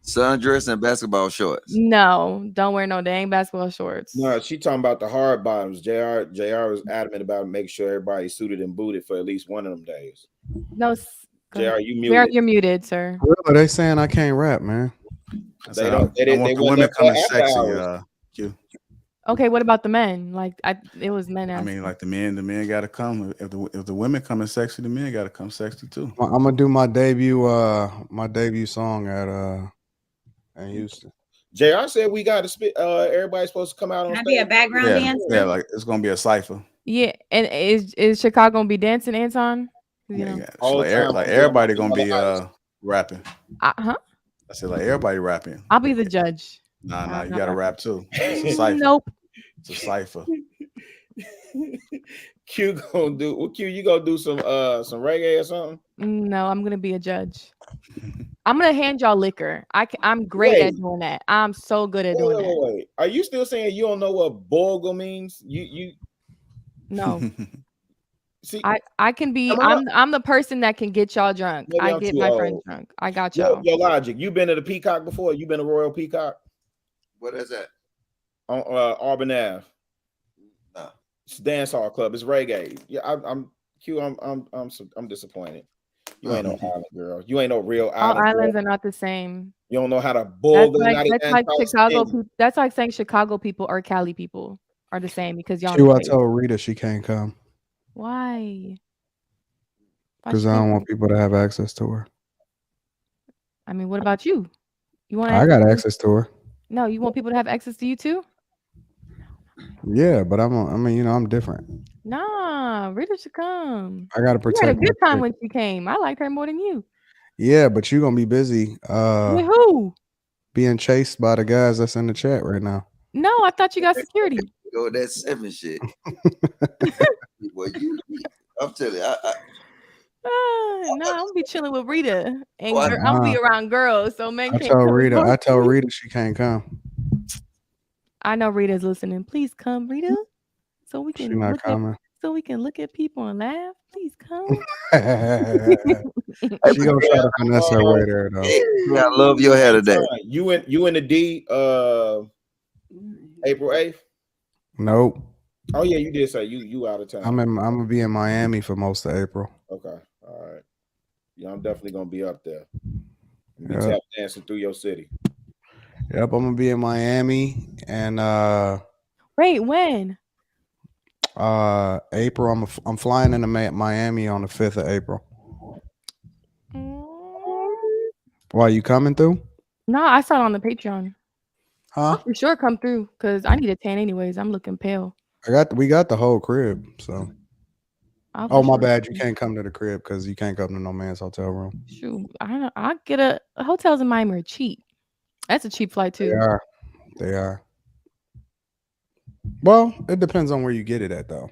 Sundress and basketball shorts. No, don't wear no dang basketball shorts. No, she talking about the hard bottoms. JR was adamant about making sure everybody's suited and booted for at least one of them days. No, JR, you muted. You're muted, sir. Really, they saying I can't rap, man. They want the women coming sexy. Q. Okay, what about the men? Like it was men. I mean, like the men got to come. If the women coming sexy, the men got to come sexy too. I'm gonna do my debut song at in Houston. JR said we got to spit. Everybody's supposed to come out on stage. Be a background dancer. Yeah, like it's gonna be a cipher. Yeah, and is Chicago gonna be dancing, Anton? So like everybody gonna be rapping. I said like everybody rapping. I'll be the judge. Nah, you gotta rap too. It's a cipher. Nope. It's a cipher. Q gonna do what? Q, you gonna do some reggae or something? No, I'm gonna be a judge. I'm gonna hand y'all liquor. I'm great at doing that. I'm so good at doing that. Wait. Are you still saying you don't know what bogle means? You no. See, I can be. I'm the person that can get y'all drunk. Maybe I get my friends drunk. I got y'all. Yo, Logic, you been to the Peacock before? You been to Royal Peacock? What is that? On Auburn Ave. No. It's a dance hall club. It's reggae. Yeah, I'm Q. I'm disappointed. You ain't no island girl. You ain't no real island. All islands girl. are not the same. You don't know how to bogle. That's like Chicago. That's like saying Chicago people or Cali people are the same because y'all. I told Rita she can't come. Why? Because I don't want people to have access to her. I mean, what about you? You want? I got access to her. No, you want people to have access to you too? Yeah, but I'm different. Nah, Rita should come. I gotta protect. You had a good time when she came. I liked her more than you. Yeah, but you're gonna be busy. With who? Being chased by the guys that's in the chat right now. No, I thought you got security. Go that 7 shit. Well, I'm telling you, no, I'm gonna be chilling with Rita, and I'll be around girls. So man, I tell Rita she can't come. I know Rita's listening. Please come, Rita, so we can look at people and laugh. Please come. She gonna try to finesse her way there though. I love your hair today. You in the D April 8th? Nope. Oh yeah, you did say you out of town. I'm gonna be in Miami for most of April. Okay, all right. Yeah, I'm definitely gonna be up there. Be tap dancing through your city. Yep, I'm gonna be in Miami and wait, when? April. I'm flying into Miami on the 5th of April. Why, you coming through? No, I saw it on the Patreon. Huh? I'll for sure come through because I need a tan anyways. I'm looking pale. We got the whole crib, so. Oh my bad. You can't come to the crib because you can't come to no man's hotel room. Shoot, I get a hotels in Miami are cheap. That's a cheap flight too. They are. Well, it depends on where you get it at though.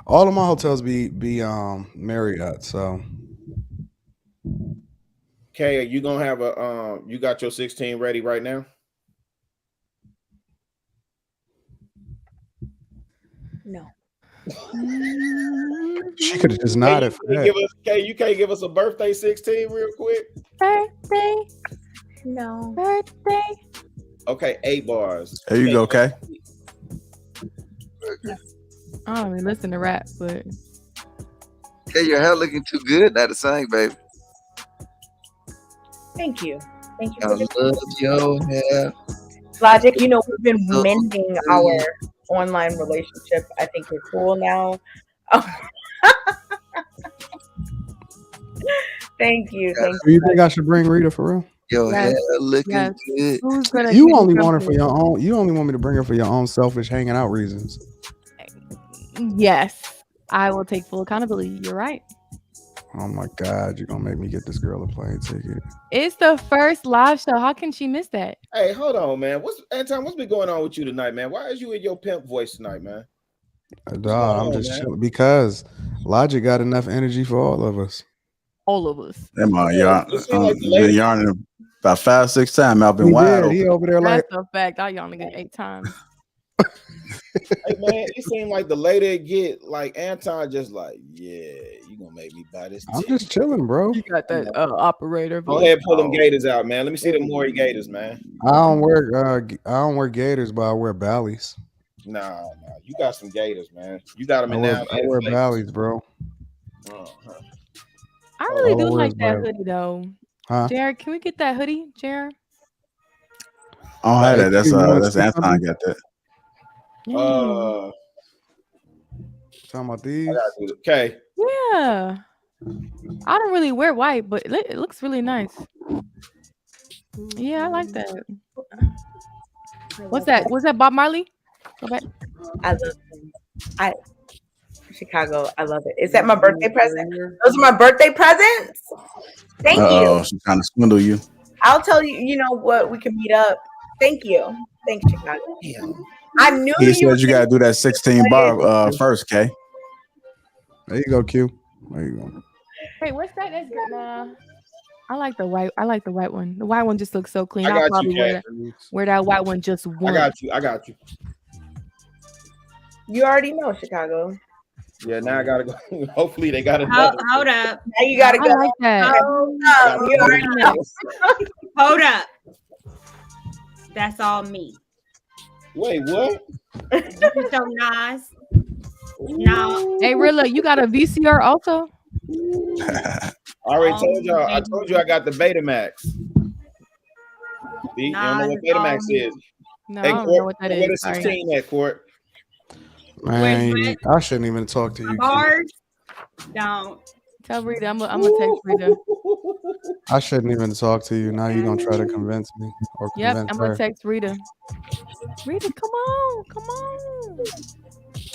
All of my hotels be Marriott, so. Kay, are you gonna have you got your 16 ready right now? No. She could have just nodded for that. You can't give us a birthday 16 real quick? Birthday. No. Birthday. Okay, 8 bars. There you go, Kay. I don't even listen to rap, but Hey, your hair looking too good now to sing, baby. Thank you. Thank you. I love your hair. Logic, we've been mending our online relationship. I think we're cool now. Thank you. Do you think I should bring Rita for real? Your hair looking good. You only want her for your own. You only want me to bring her for your own selfish hanging out reasons. Yes, I will take full accountability. You're right. Oh my God, you're gonna make me get this girl a plane ticket. It's the first live show. How can she miss that? Hey, hold on, man. What's been going on with you tonight, man? Why is you in your pimp voice tonight, man? I'm just chilling because Logic got enough energy for all of us. All of us. Come on, y'all. Been yarning about 5-6 times. I've been wide open. He over there like that's a fact. I yarned again 8 times. Hey man, it seemed like the later it get, like Anton just like, yeah, you gonna make me buy this. I'm just chilling, bro. You got that operator Go voice. ahead, pull them gators out, man. Let me see the more gators, man. I don't wear gators, but I wear ballies. Nah, you got some gators, man. You got them in now. I wear ballies, bro. I really do like that ballies. hoodie though. Huh? Jared, can we get that hoodie, Jared? I don't have that. That's Anton got that. Talking about these? Okay. Yeah. I don't really wear white, but it looks really nice. Yeah, I like that. What's that? Was that Bob Marley? Go back. I love him. Chicago. I love it. Is that my birthday present? Those are my birthday presents. Thank you. She's trying to swindle you. I'll tell you. You know what? We can meet up. Thank you. Thanks, Chicago. I knew He you said you gotta do that 16 bar first, Kay. There you go, Q. There you go. Hey, what's that? That's good. I like the white. I like the white one. The white one just looks so clean. I'll probably wear that white one just once. I got you. You already know Chicago. Yeah, now I gotta go. Hopefully they got another. Hold up. Now you gotta go. I like that. You already know. Hold up. That's all me. Wait, what? This is so nice. No. Hey, Rilla, you got a VCR also? I already told y'all. I told you I got the Betamax. You don't know what Betamax is? No, hey, I don't know what that is. What is 16 at, Court? Man, I shouldn't even talk to you. Bars? Don't. Tell Rita. I'm gonna text Rita. I shouldn't even talk to you. Now you're gonna try to convince me or Yep, convince I'm her. gonna text Rita. Rita, come on.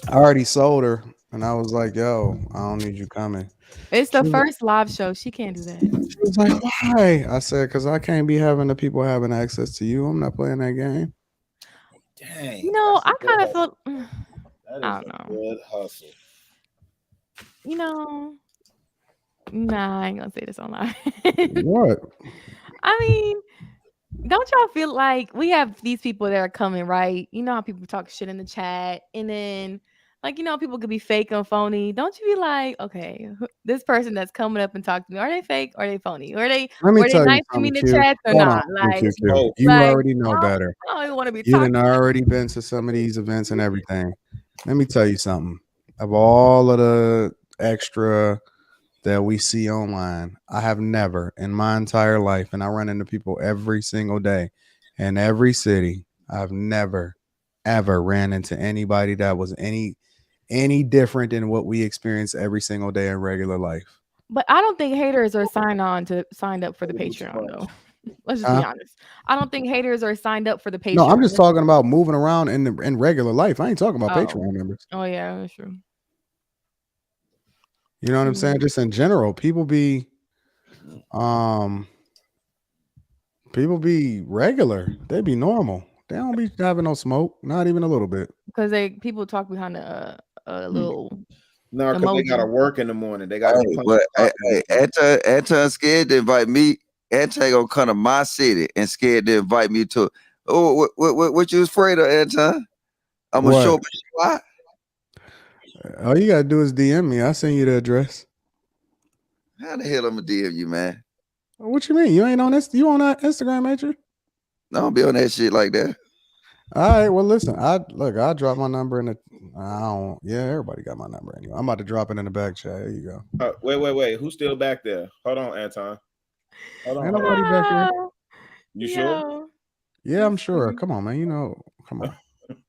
I already sold her, and I was like, "Yo, I don't need you coming." It's the first live show. She can't do that. She was like, "Why?" I said, "Cause I can't be having the people having access to you. I'm not playing that game." Dang. You know, I kind of feel. I don't know. Good hustle. You know, nah, I ain't gonna say this online. What? I mean, don't y'all feel like we have these people that are coming, right? You know how people talk shit in the chat, and then, like, you know, people could be fake and phony. Don't you be like, okay, this person that's coming up and talking to me, are they fake or are they phony? Or are they nice to me in the chat or not? Like, you already know better. I don't even want to be You talking. done already been to some of these events and everything. Let me tell you something. Of all of the extra that we see online, I have never in my entire life, and I run into people every single day in every city, I've never, ever ran into anybody that was any different than what we experience every single day in regular life. But I don't think haters are signed up for the Patreon though. Let's just be honest. I don't think haters are signed up for the Patreon. No, I'm just talking about moving around in regular life. I ain't talking about Patreon members. Oh yeah, that's true. You know what I'm saying? Just in general, people be regular. They be normal. They don't be having no smoke, not even a little bit. Because people talk behind a little. No, because they gotta work in the morning. They gotta. Anton scared to invite me. Anton gonna come to my city and scared to invite me to. Oh, what you was afraid of, Anton? I'm gonna show up. Why? All you gotta do is DM me. I'll send you the address. How the hell I'm gonna DM you, man? What you mean? You ain't on this? You on that Instagram, ain't you? No, I don't be on that shit like that. All right. Well, listen. I'll drop my number in the. Everybody got my number anyway. I'm about to drop it in the back chat. There you go. Wait. Who's still back there? Hold on, Anton. Hold on. Ain't nobody back here. You sure? Yeah, I'm sure. Come on, man. You know, come on.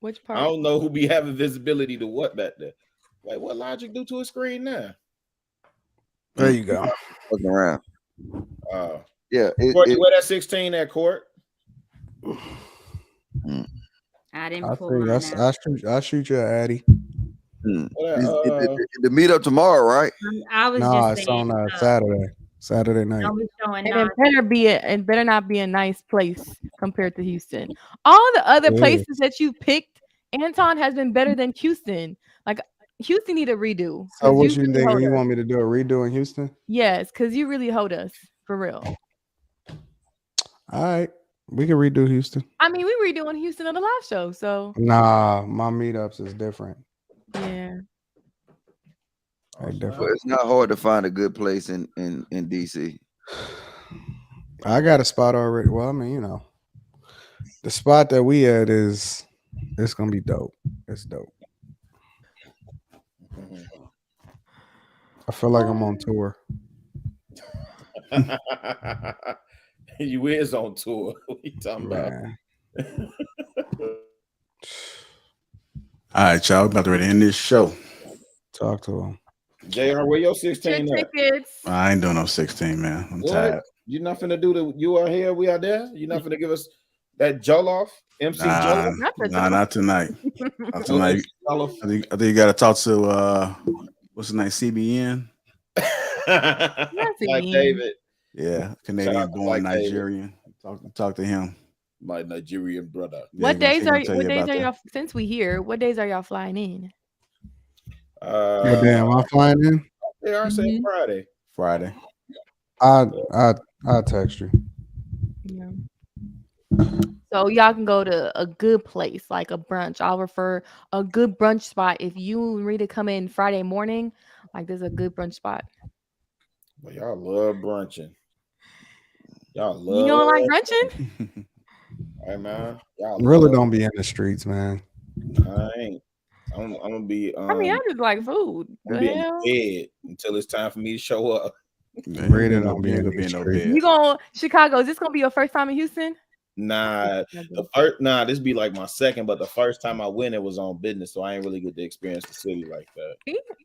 Which part? I don't know who be having visibility to what back there. Like, what Logic do to a screen now? There you go. Looking around. Yeah. Court, you wear that 16 at Court? I didn't pull I shoot you, Addy. The meetup tomorrow, right? I was just saying, it's on Saturday night. And it better not be a nice place compared to Houston. All the other places that you picked, Anton, has been better than Houston. Like, Houston need a redo. So what you think? You want me to do a redo in Houston? Yes, because you really hold us for real. All right. We can redo Houston. I mean, we were doing Houston on the live show, so. Nah, my meetups is different. Yeah. But it's not hard to find a good place in DC. I got a spot already. Well, I mean, you know, the spot that we at it's gonna be dope. It's dope. I feel like I'm on tour. You is on tour. What you talking about? All right, y'all. We're about to ready to end this show. Talk to him. JR, where your 16 at? I ain't doing no 16, man. I'm What? tired. You not finna do the you are here, we are there? You not finna give us that Jollof? MC Jollof? Nah, not tonight. Not tonight. I think you gotta talk to what's his name? CBN. Like David. Yeah, Canadian born Nigerian. Talk to him. My Nigerian brother. What days are y'all since we here? What days are y'all flying in? Damn, I'm flying in. They are saying Friday. Friday. I'll text you. Yeah. So y'all can go to a good place like a brunch. I'll refer a good brunch spot. If you and Rita come in Friday morning, like there's a good brunch spot. Well, y'all love brunching. Y'all love. You don't like brunching? Hey man, y'all really don't be in the streets, man. I ain't. I'm gonna be. I mean, I just like food. I'm be in bed until it's time for me to show up. Really don't be in the streets. You going Chicago? Is this gonna be your first time in Houston? Nah, this be like my second, but the first time I went, it was on business, so I ain't really get to experience the city like that.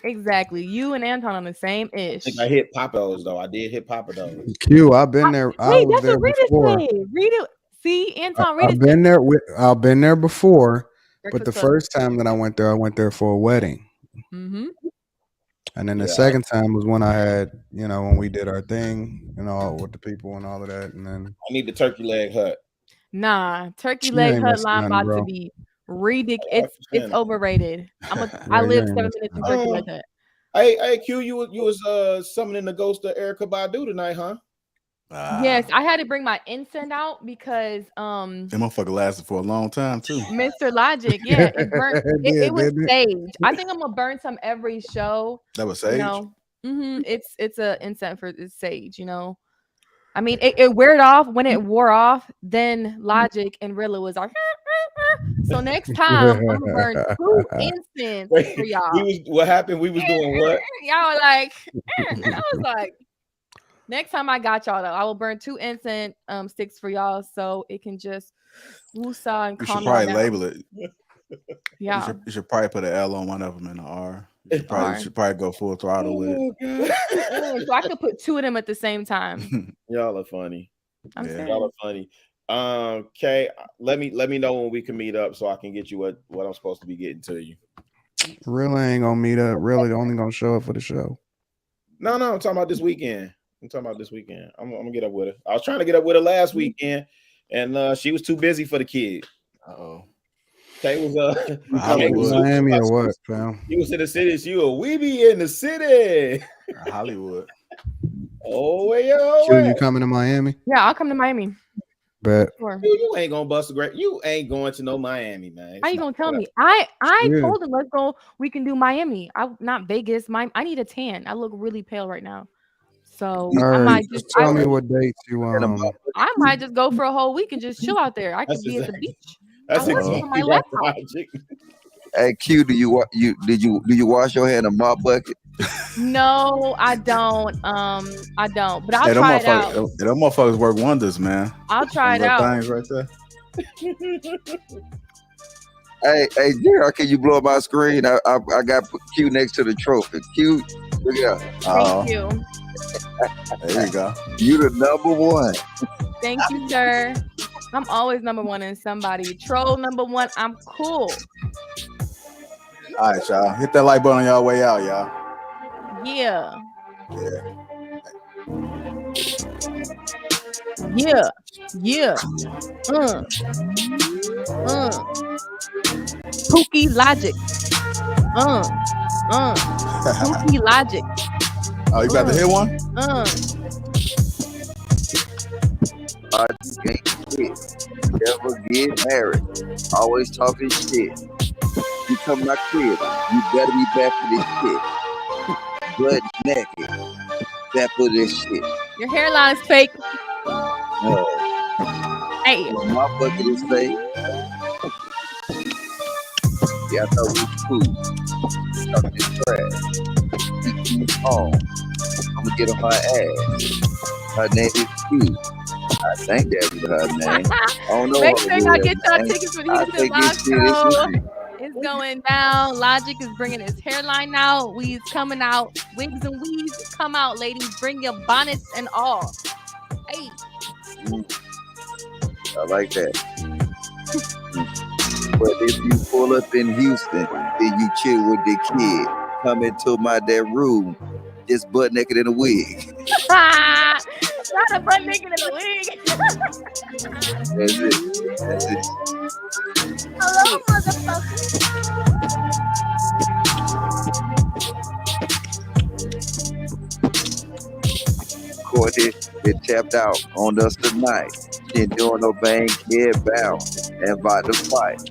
Exactly. You and Anton on the same ish. I think I hit Papa's though. I did hit Papa though. Q, I've been there. I was there before. Rita, see, Anton, Rita. I've been there before, but the first time that I went there for a wedding. Mm-hmm. And then the second time was when I had, when we did our thing, with the people and all of that. And then I need the turkey leg hut. Nah, turkey leg hut line about to be ridiculous. It's overrated. I live 7 minutes from turkey leg hut. Hey, Q, you was summoning the ghost of Erykah Badu tonight, huh? Yes, I had to bring my incense out because that motherfucker lasted for a long time too. Mr. Logic, yeah, it burnt. It was sage. I think I'm gonna burn some every show. That was sage. It's a incense for it's sage. I mean, it wore off. When it wore off, then Logic and Rilla was like, so next time I'm gonna burn 2 incense for y'all. What happened? We was doing what? Y'all were like, I was like. Next time I got y'all though, I will burn 2 incense sticks for y'all so it can just woosah and calm down. You should probably label it. Yeah. You should probably put an L on one of them and an R. You should probably go full throttle with it. So I could put 2 of them at the same time. Y'all are funny. Y'all are funny. Kay, let me know when we can meet up so I can get you what I'm supposed to be getting to you. Really ain't gonna meet up. Really only gonna show up for the show. No, I'm talking about this weekend. I'm gonna get up with her. I was trying to get up with her last weekend, and she was too busy for the kid. Kay was Miami or what, fam? He was in the city. We be in the city. Hollywood. Q, you coming to Miami? Yeah, I'll come to Miami. Bet. Sure. You ain't gonna bust a great. You ain't going to no Miami, man. How you gonna tell me? I told him let's go. We can do Miami. Not Vegas. I need a tan. I look really pale right now. So I might just tell me what dates you I might just go for a whole week and just chill out there. I could be at the beach. That's exactly my laptop. Hey Q, do you wash your hair in a mop bucket? No, I don't. I don't. But I'll try it out. Them motherfuckers work wonders, man. I'll try it out. Things right there. Hey, JR, can you blow up my screen? I got Q next to the trophy. Q, look at that. Thank you. There you go. You the number one. Thank you, sir. I'm always number one in somebody. Troll number one. I'm cool. All right, y'all. Hit that like button on y'all way out, y'all. Yeah. Pookie Logic. Pookie Logic. Oh, you about to hit one? I just can't quit. never get married. Always talking shit. You come to my crib, you better be back for this shit. Butt naked. Back for this shit. Your hairline is fake. Hey. My bucket is fake. Yeah, I thought we was cool. Talking this trash. Keep on. I'm gonna get on her ass. Her name is Q. I think that was her name. I don't know. Make sure y'all get y'all tickets for the Houston Live Show. It's going down. Logic is bringing his hairline out. Weeds coming out. Wigs and weeds come out, ladies. Bring your bonnets and all. Hey. I like that. But if you pull up in Houston, then you chill with the kid. Come into that room, just butt naked in a wig. Not a butt naked in a wig. That's it. That's it. Hello, motherfucker. Courtney get tapped out on us tonight. She ain't doing no bang, head bound, and about to fight.